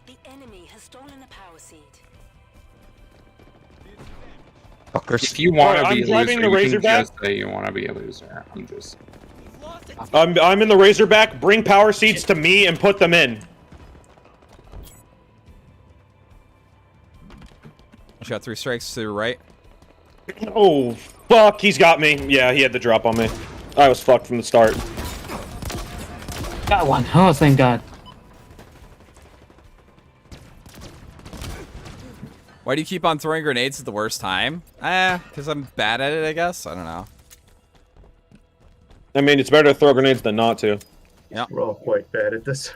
The enemy has stolen a power seed. If you want to Alright, be I'm a driving loser, the you can Razorback. just say you want to be a loser. I'm just... I'm in the Razorback. Bring power seeds to me and put them in. I got 3 strikes to the right. Oh, fuck. He's got me. Yeah, he had the drop on me. I was fucked from the start. Got one. Oh, thank God. Why do you keep on throwing grenades at the worst time? Because I'm bad at it, I guess. I don't know. I mean, it's better to throw grenades than not to. Yeah. We're all quite bad at this.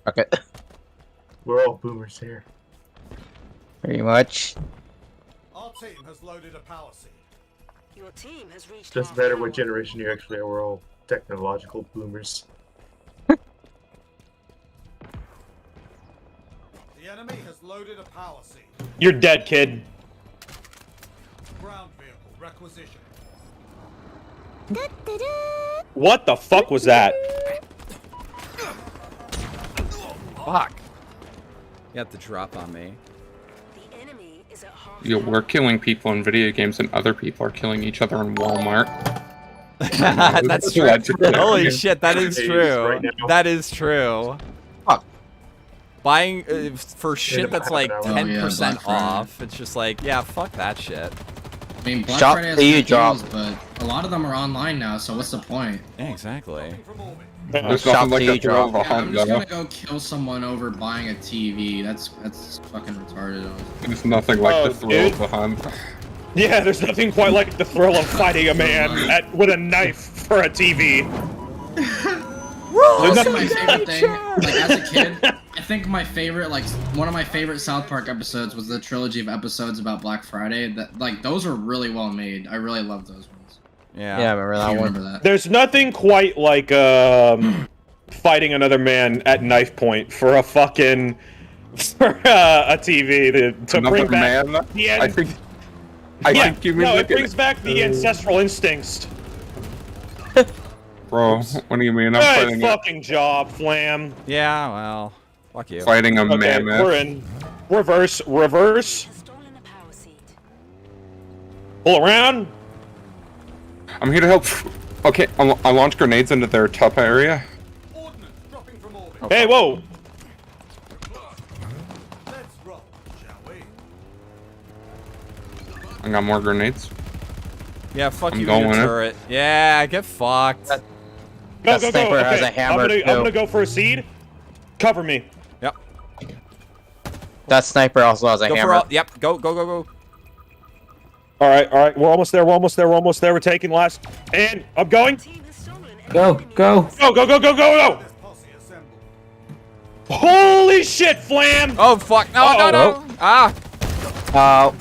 Okay. We're all boomers here. Pretty much. Our team has loaded a power seed. Your team has reached. Doesn't matter what generation you actually are, we're all technological boomers. The enemy has loaded a power seed. You're dead, kid. Ground vehicle requisition. What the fuck was that? Fuck. You got the drop on me. The enemy is at half. Yo, we're killing people in video games and other people are killing each other in Walmart. That's true. Holy shit, that is true. That is true. Fuck. Buying for shit that's like Oh, 10% yeah, Black Friday. off. It's just like, yeah, fuck that shit. I mean, Black Shop Friday has till you good drop. deals, but a lot of them are online now, so what's the point? Yeah, exactly. There's nothing like the thrill of a Yeah, hunt, I'm just though. gonna go kill someone over buying a TV. That's fucking retarded. There's nothing like Oh, the thrill dude. of the hunt. Yeah, there's nothing quite like the thrill of fighting a man with a knife for a TV. Honestly, my favorite thing, like as a kid, I think my favorite, like one of my favorite South Park episodes was the trilogy of episodes about Black Friday. That like those are really well made. I really love those ones. Yeah. Yeah, I remember that You one. remember that? There's nothing quite like fighting another man at knife point for a fucking a TV to Another bring back man? the I think you mean no, like it brings back the ancestral instincts. Bro, what do you mean? I'm Good fighting fucking job, Flam. Yeah, well, fuck you. Fighting a Okay, mammoth. we're in reverse. Pull around. I'm here to help. Okay, I launch grenades into their top area. Hey, whoa. I got more grenades. Yeah, fuck I'm you, going your in. turret. Yeah, get fucked. Go, That go, go. sniper has Okay, a hammer, I'm too. gonna go for a seed. Cover me. Yep. That sniper also has a Go hammer. for all. Yep. Go. All right. We're almost there. We're taking last. And I'm going. Go. Go. Holy shit, Flam! Oh fuck! No! Uh-oh. Ah! Oh.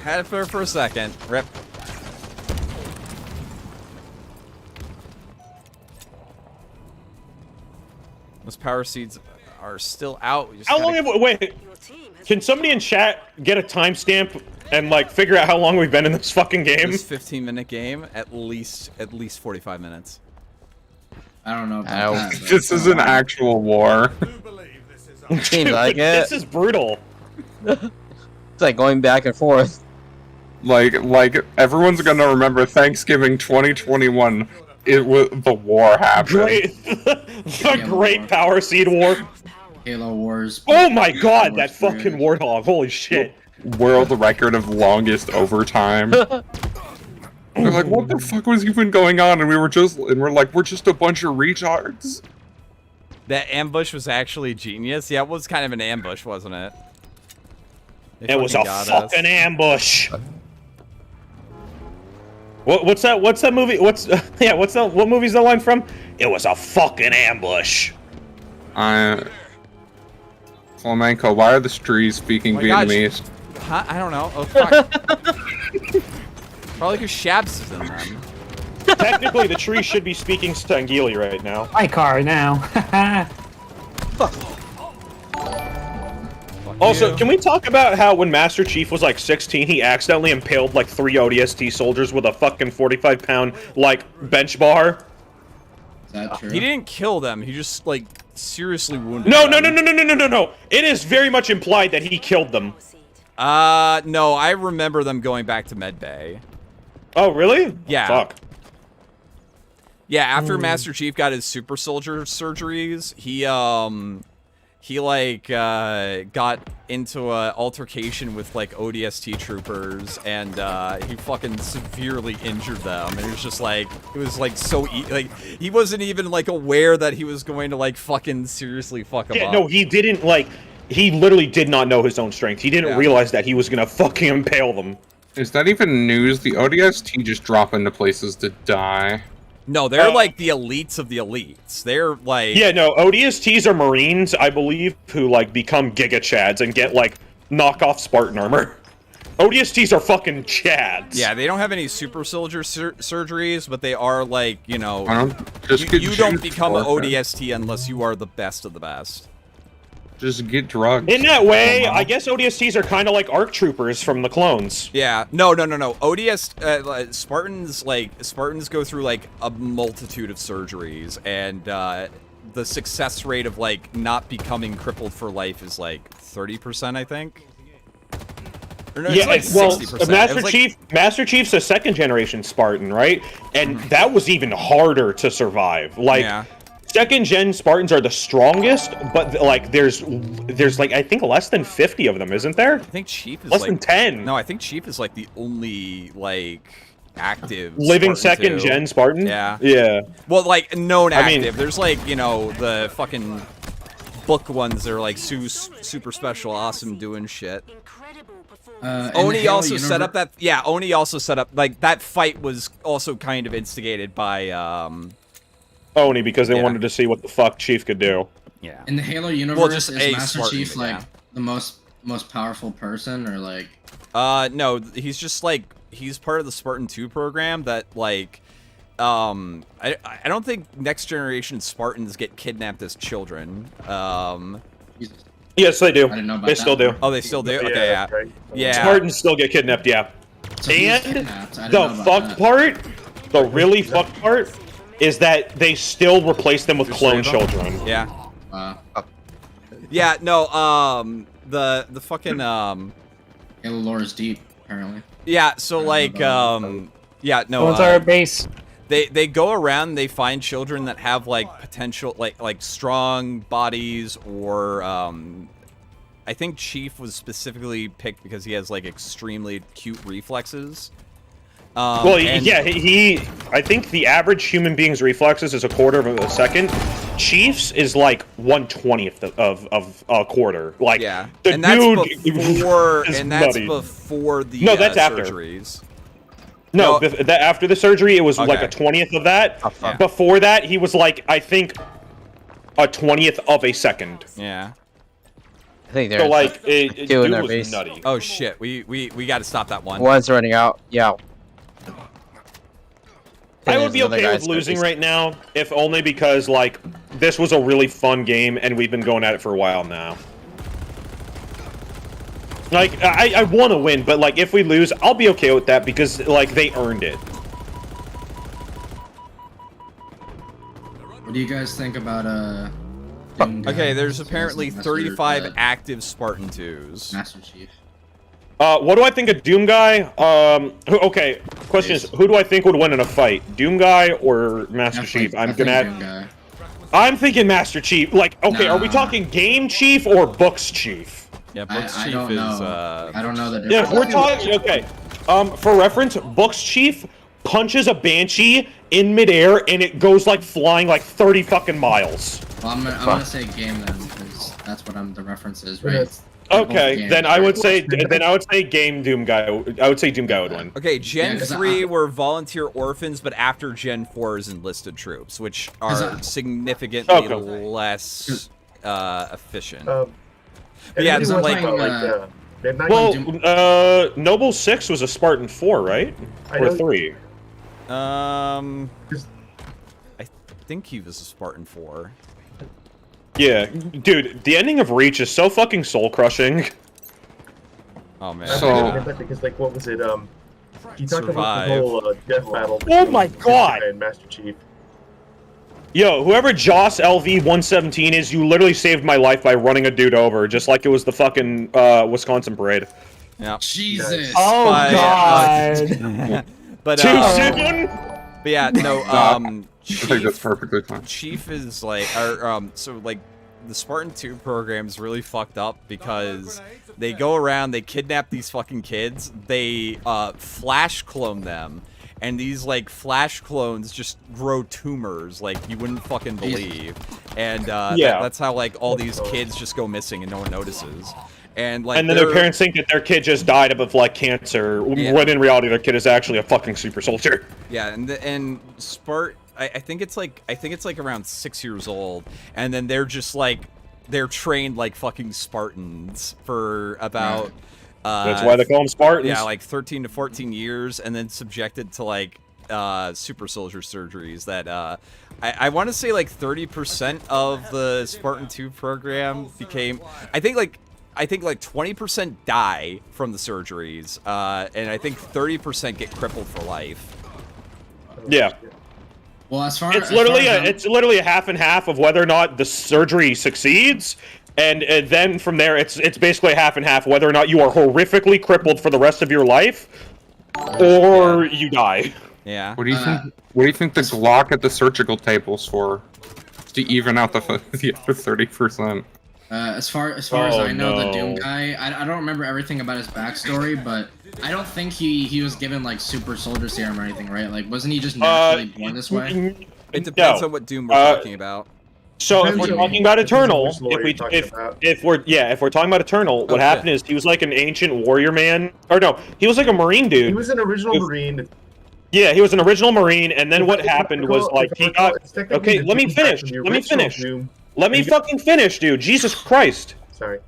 Had it for a second. Rip. Those power seeds are still out. We just How gotta- long have we, wait? Can somebody in chat get a timestamp and like figure out how long we've been in this fucking game? This 15-minute game, at least 45 minutes. I don't know about that. but- This is an actual war. Seems like it. This is brutal. It's like going back and forth. Like everyone's gonna remember Thanksgiving 2021. It was the war happened. Great, the great power seed war. Halo Wars. Oh my god, that fucking warthog! Holy shit! World record of longest overtime. They're like, what the fuck was even going on? And we're like, we're just a bunch of retards. That ambush was actually genius. Yeah, it was kind of an ambush, wasn't it? They It was a fucking got us. fucking ambush. What's that movie? What movie's the line from? It was a fucking ambush. Flamenco, why are the trees speaking Oh my God, Vietnamese? Huh? I don't know. Oh fuck. Probably because Shabs is in them. Technically, the tree should be speaking Stangili right now. My car now. Also, can we talk about how when Master Chief was like 16, he accidentally impaled like 3 ODST soldiers with a fucking 45-pound like bench bar? Is that true? He didn't kill them. He just like seriously wounded No. them. It is very much implied that he killed them. No, I remember them going back to medbay. Oh, really? Yeah. Fuck. Yeah, after Master Chief got his super soldier surgeries, he like got into a altercation with like ODST troopers, and he fucking severely injured them. And it was just like, it was like so like he wasn't even like aware that he was going to like fucking seriously fuck him up. No, he didn't like. He literally did not know his own strength. He didn't realize that he was gonna fucking impale them. Is that even news? The ODST just drop into places to die. No, they're like the elites of the elites. They're like... Yeah, no, ODSTs are Marines, I believe, who like become Giga Chads and get like knockoff Spartan armor. ODSTs are fucking Chads. Yeah, they don't have any super soldier surgeries, but they are like, you know, you don't become an ODST unless you are the best of the best. Just get drugs. In that way, I guess ODSTs are kind of like ARC troopers from the clones. Yeah, no. Spartans go through like a multitude of surgeries, and the success rate of like not becoming crippled for life is like 30%, I think. Or no, Yeah, it's like well, 60%. Master Chief's a second generation Spartan, right? And that was even harder to survive. Like, Second gen Spartans are the strongest, but like there's like I think less than 50 of them, isn't there? I think Chief is less like, than 10. No, I think Chief is like the only like active living Spartan second too. gen Spartan. Yeah. Yeah. Well, like known I mean- active. There's like, you know, the fucking book ones that are like super special, awesome, doing shit. Oni also set up that. Yeah, Oni also set up like that fight was also kind of instigated by Oni because they wanted to see what the fuck Chief could do. Yeah. In the Halo universe, Well, just is a Master Spartan, Chief but yeah. like the most powerful person, or like? No, he's just like he's part of the Spartan 2 program that like I don't think next generation Spartans get kidnapped as children. Yes, they do. I didn't know about They that. still do. Oh, they still do? Okay, yeah. Yeah. Spartans still get kidnapped, yeah. So he's And kidnapped. I didn't the know about fucked that. part, the really fucked part, is that they still replace them with clone children. Yeah. Yeah, no, the fucking Halo lore is deep, apparently. Yeah, so like yeah, no, What's our base? They go around, they find children that have like potential like strong bodies, or I think Chief was specifically picked because he has like extremely cute reflexes. Well, and- yeah, I think the average human being's reflexes is a quarter of a second. Chief's is like 1/20th of a quarter. Like, yeah, the and that's dude before is and that's nutty. before the No, that's after. surgeries. No, after the surgery, it was like Okay. a 20th of that. Yeah. Before that, he was like, I think, a 20th of a second. Yeah. I think So they're like, doing dude their was base. nutty. Oh shit, we got to stop that one. One's running out. Yeah. I would be There's another okay with guy's losing base. right now, if only because, like, this was a really fun game, and we've been going at it for a while now. Like, I want to win, but, like, if we lose, I'll be okay with that, because, like, they earned it. What do you guys think about Okay, there's apparently 35 active Spartan 2s. Master Chief? What do I think of Doom Guy? Okay, question is, who do I think would win in a fight? Doom Guy or Master Chief? I think Doom Guy. I'm thinking Master Chief. Like, okay, are we talking Game Chief or Books Chief? Yeah, Books I Chief don't is, know. I don't know the Yeah, difference. if we're talking, okay. For reference, Books Chief punches a Banshee in midair and it goes like flying like 30 fucking miles. Well, I'm gonna say game then, because that's what the reference is, right? Okay, then I would say Game Doom Guy. I would say Doom Guy would win. Okay, Gen Yeah, 'cause 3 were volunteer orphans, but after Gen 4 is enlisted troops, which are significantly less efficient. But yeah, everybody so was like, talking about, Well, Noble 6 was a Spartan 4, right? Or 3? I think he was a Spartan 4. Yeah, dude, the ending of Reach is so fucking soul-crushing. Oh man. because like what was it? You talked about Survive. the whole death battle. Oh my god! And Master Chief. Yo, whoever Joss LV-117 is, you literally saved my life by running a dude over, just like it was the fucking Wisconsin parade. Yeah. Jesus. Oh god. But Too soon? But yeah, no. I think that's Chief, perfectly fine. Chief is like, so like, the Spartan 2 program is really fucked up because they go around, they kidnap these fucking kids, they flash clone them, and these like flash clones just grow tumors like you wouldn't fucking believe, and that's how like all these kids just go missing and no one notices. And like, and then their parents think that their kid just died of like cancer, when in reality their kid is actually a fucking super soldier. Yeah, and I think it's like around 6 years old, and then they're just like they're trained like fucking Spartans for about That's why they call them Spartans. Yeah, like 13 to 14 years, and then subjected to like super soldier surgeries that I want to say like 30% of the Spartan 2 program became, I think like 20% die from the surgeries, and I think 30% get crippled for life. Yeah. Well, as far it's literally a half and half of whether or not the surgery succeeds, and then from there it's basically half and half whether or not you are horrifically crippled for the rest of your life, or you die. Yeah. What do you think? What do you think the Glock at the surgical table's for? to even out the other 30%. As far as I know, the Doom guy, I don't remember everything about his backstory, but I don't think he was given like super soldier serum or anything, right? Like, wasn't he just naturally born this way? It depends on what Doom we're talking about. So if we're talking about Eternal, if we're talking about Eternal, what happened is he was like an ancient warrior man, or no, he was like a Marine dude. He was an original Marine. Yeah, he was an original Marine, and then what happened was like he got. Okay, let me finish. Let me finish. Let me fucking finish, dude. Jesus Christ. Sorry.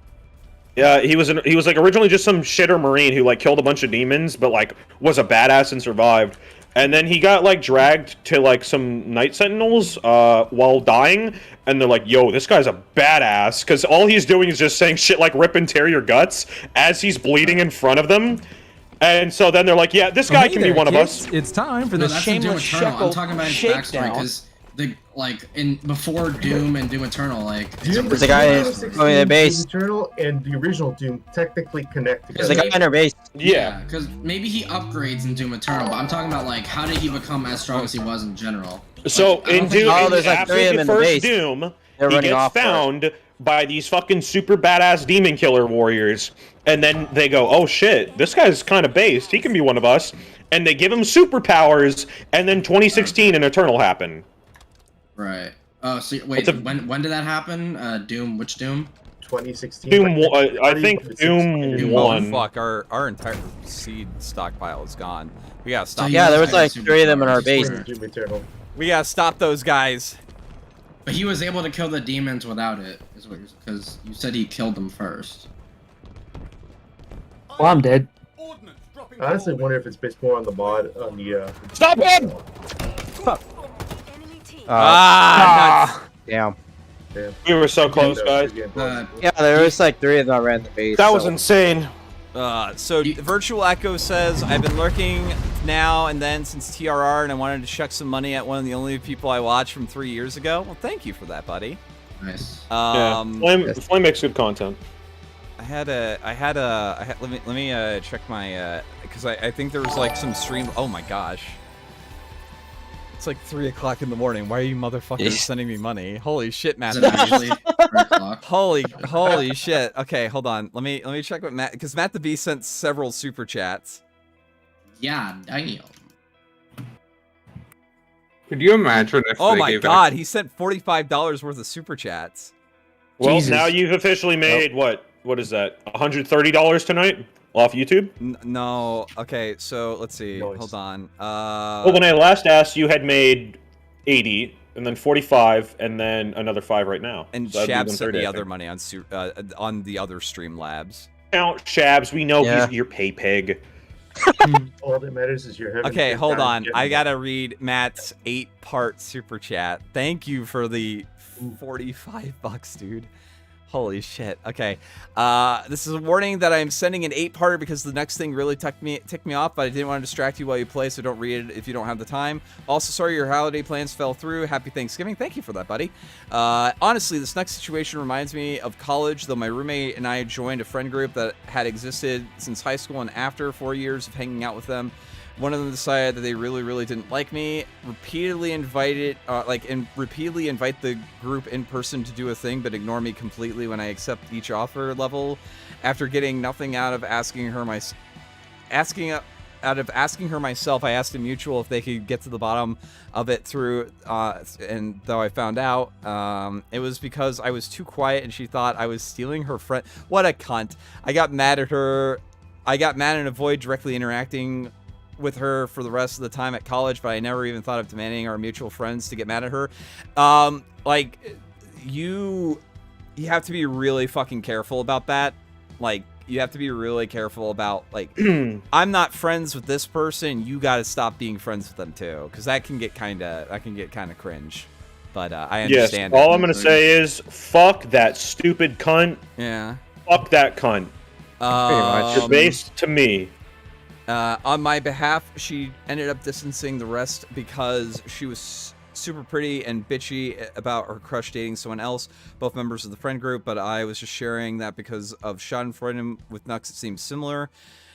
Yeah, he was like originally just some shitter Marine who like killed a bunch of demons, but like was a badass and survived. And then he got like dragged to like some Night Sentinels while dying, and they're like, "Yo, this guy's a badass," because all he's doing is just saying shit like "rip and tear your guts" as he's bleeding in front of them. And so then they're like, "Yeah, this guy can be one of us." It's time for the shameless shekel I'm talking about his backstory because before Doom and Doom Eternal, like Doom, There's a guy in the base. Doom Eternal and the original Doom technically connect together. There's a guy in our base. Yeah. Because maybe he upgrades in Doom Eternal, but I'm talking about like how did he become as strong as he was in general? So Like, in Doom, there's like after 3 of them the in the first base. Doom, They're he running gets off for it. found by these fucking super badass demon killer warriors, and then they go, "Oh shit, this guy's kind of based. He can be one of us." And they give him superpowers, and then 2016 and Eternal happen. Right. Oh, so wait, when did that happen? Doom, which Doom? 2016. Doom, I think Doom 1. Fuck, our entire seed stockpile is gone. We gotta stop. Yeah, there was like 3 of them in our base. Doom Eternal. We gotta stop those guys. But he was able to kill the demons without it, is what because you said he killed them first. Well, I'm dead. I honestly wonder if it's based more on the mod on the. Stop him! Damn. We were so close, guys. Yeah, there was like 3 of them around the base. That was insane. So Virtual Echo says, I've been lurking now and then since TRR, and I wanted to chuck some money at one of the only people I watched from 3 years ago. Well, thank you for that, buddy. Nice. Flame makes good content. Let me check my because I think there was like some stream. Oh my gosh. It's like 3 o'clock in the morning. Why are you motherfuckers sending me money? Holy shit, Matt. Holy shit. Okay, hold on. Let me check what Matt, because Matt the Beast sent several super chats. Yeah, damn. Could you imagine if Oh they my gave god, he sent $45 worth of super chats. Well, now you've officially made what is that? $130 tonight off YouTube? No. Okay, so let's see. Hold on. Well, when I last asked, you had made 80, and then 45, and then another 5 right now. And so Shab sent the other money on the other Streamlabs. Count Shabs. We know he's your pay pig. All that matters is you're having. Okay, hold on. I gotta read Matt's 8-part super chat. Thank you for the $45, dude. Holy shit. Okay. This is a warning that I'm sending an 8-parter because the next thing really ticked me off, but I didn't want to distract you while you play, so don't read it if you don't have the time. Also, sorry your holiday plans fell through. Happy Thanksgiving. Thank you for that, buddy. Honestly, this next situation reminds me of college, though my roommate and I joined a friend group that had existed since high school, and after 4 years of hanging out with them, one of them decided that they really didn't like me, repeatedly invite the group in person to do a thing, but ignore me completely when I accept each offer level. After getting nothing out of asking her myself, I asked a mutual if they could get to the bottom of it through, and though I found out, it was because I was too quiet and she thought I was stealing her friend. What a cunt. I got mad at her. I got mad and avoided directly interacting with her for the rest of the time at college, but I never even thought of demanding our mutual friends to get mad at her. Like, you have to be really fucking careful about that. Like, you have to be really careful about, like, I'm not friends with this person, you gotta stop being friends with them too, because that can get kind of cringe. But I understand. Yes, all I'm gonna say is fuck that stupid cunt. Yeah. Fuck that cunt. Pretty much. You're based to me. On my behalf, she ended up distancing the rest because she was super pretty and bitchy about her crush dating someone else, both members of the friend group, but I was just sharing that because of Schadenfreude with Nux. It seems similar.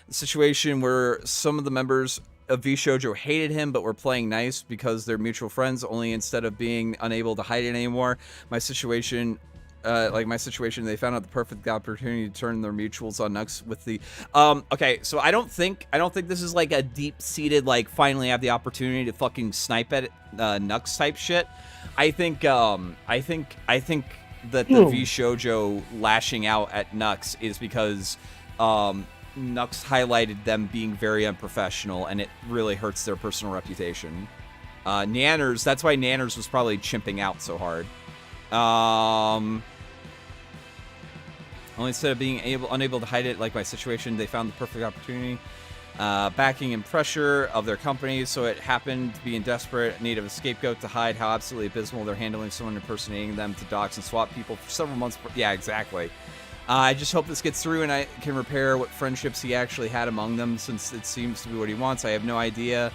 The situation where some of the members Vshojo hated him, but were playing nice because they're mutual friends. Only instead of being unable to hide it anymore, my situation, they found out the perfect opportunity to turn their mutuals on Nux with the. Okay, so I don't think this is like a deep-seated like finally have the opportunity to fucking snipe at Nux type shit. I think that the Vshojo lashing out at Nux is because Nux highlighted them being very unprofessional, and it really hurts their personal reputation. Nanners, that's why Nanners was probably chimping out so hard. Only instead of being unable to hide it, like my situation, they found the perfect opportunity. Backing and pressure of their company, so it happened to be in desperate need of a scapegoat to hide how absolutely abysmal they're handling someone impersonating them to dox and swap people for several months. Yeah, exactly. I just hope this gets through and I can repair what friendships he actually had among them, since it seems to be what he wants. I have no idea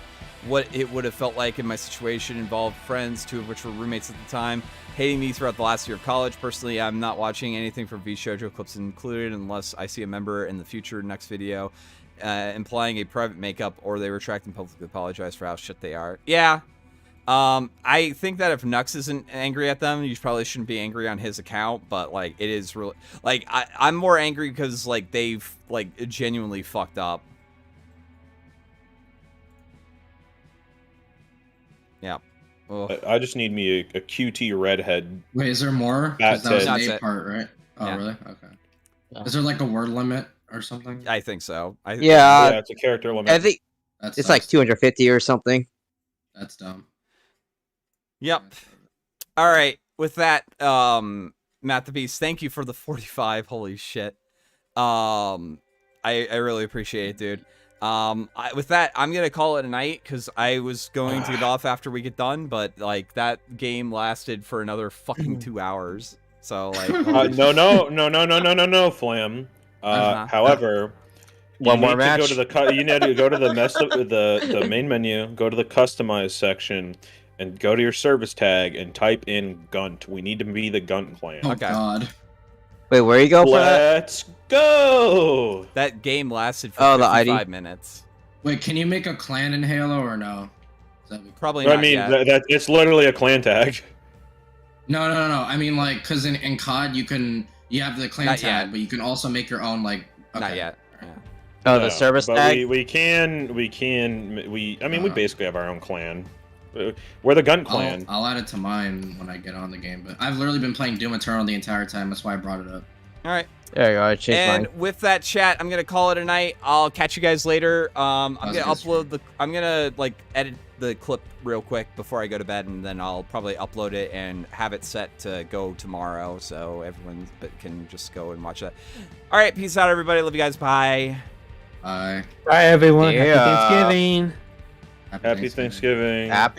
what it would have felt like in my situation. Involved friends, 2 of which were roommates at the time, hating me throughout the last year of college. Personally, I'm not watching anything from Vshojo, clips included, unless I see a member in the future next video implying a private makeup, or they retract and publicly apologize for how shit they are. Yeah. I think that if Nux isn't angry at them, you probably shouldn't be angry on his account, but like it is really like I'm more angry because like they've like genuinely fucked up. Yeah. I just need me a QT redhead. Wait, is there more? That's that was it. the A part, right? Oh, Yeah. really? Okay. Is there like a word limit or something? I think so. Yeah, it's a character limit. I think it's like 250 or something. That's dumb. Yep. All right. With that, Matt the Beast, thank you for the 45. Holy shit. I really appreciate it, dude. With that, I'm gonna call it a night because I was going to get off after we get done, but like that game lasted for another fucking 2 hours. So like, no, Flam. However, One more match. you need to go to the main menu, go to the customize section, and go to your service tag and type in Gunt. We need to be the Gunt clan. Oh God. Wait, where you go for that? Let's go. That game lasted for 55 minutes. Wait, can you make a clan in Halo or no? Probably not yet. It's literally a clan tag. No. I mean, like, because in COD you have the clan Not tag, yet. but you can also make your own like. Okay. Not yet. Yeah. Oh, the service but tag? We basically have our own clan. We're the Gun clan. I'll add it to mine when I get on the game, but I've literally been playing Doom Eternal the entire time. That's why I brought it up. All right. There you go. I changed And mine. with that, chat, I'm gonna call it a night. I'll catch you guys later. I'm gonna like edit the clip real quick before I go to bed, and then I'll probably upload it and have it set to go tomorrow, so everyone can just go and watch that. All right, peace out, everybody. Love you guys. Bye. Bye. Bye, everyone. Yeah. Happy Thanksgiving. Happy Thanksgiving. Happy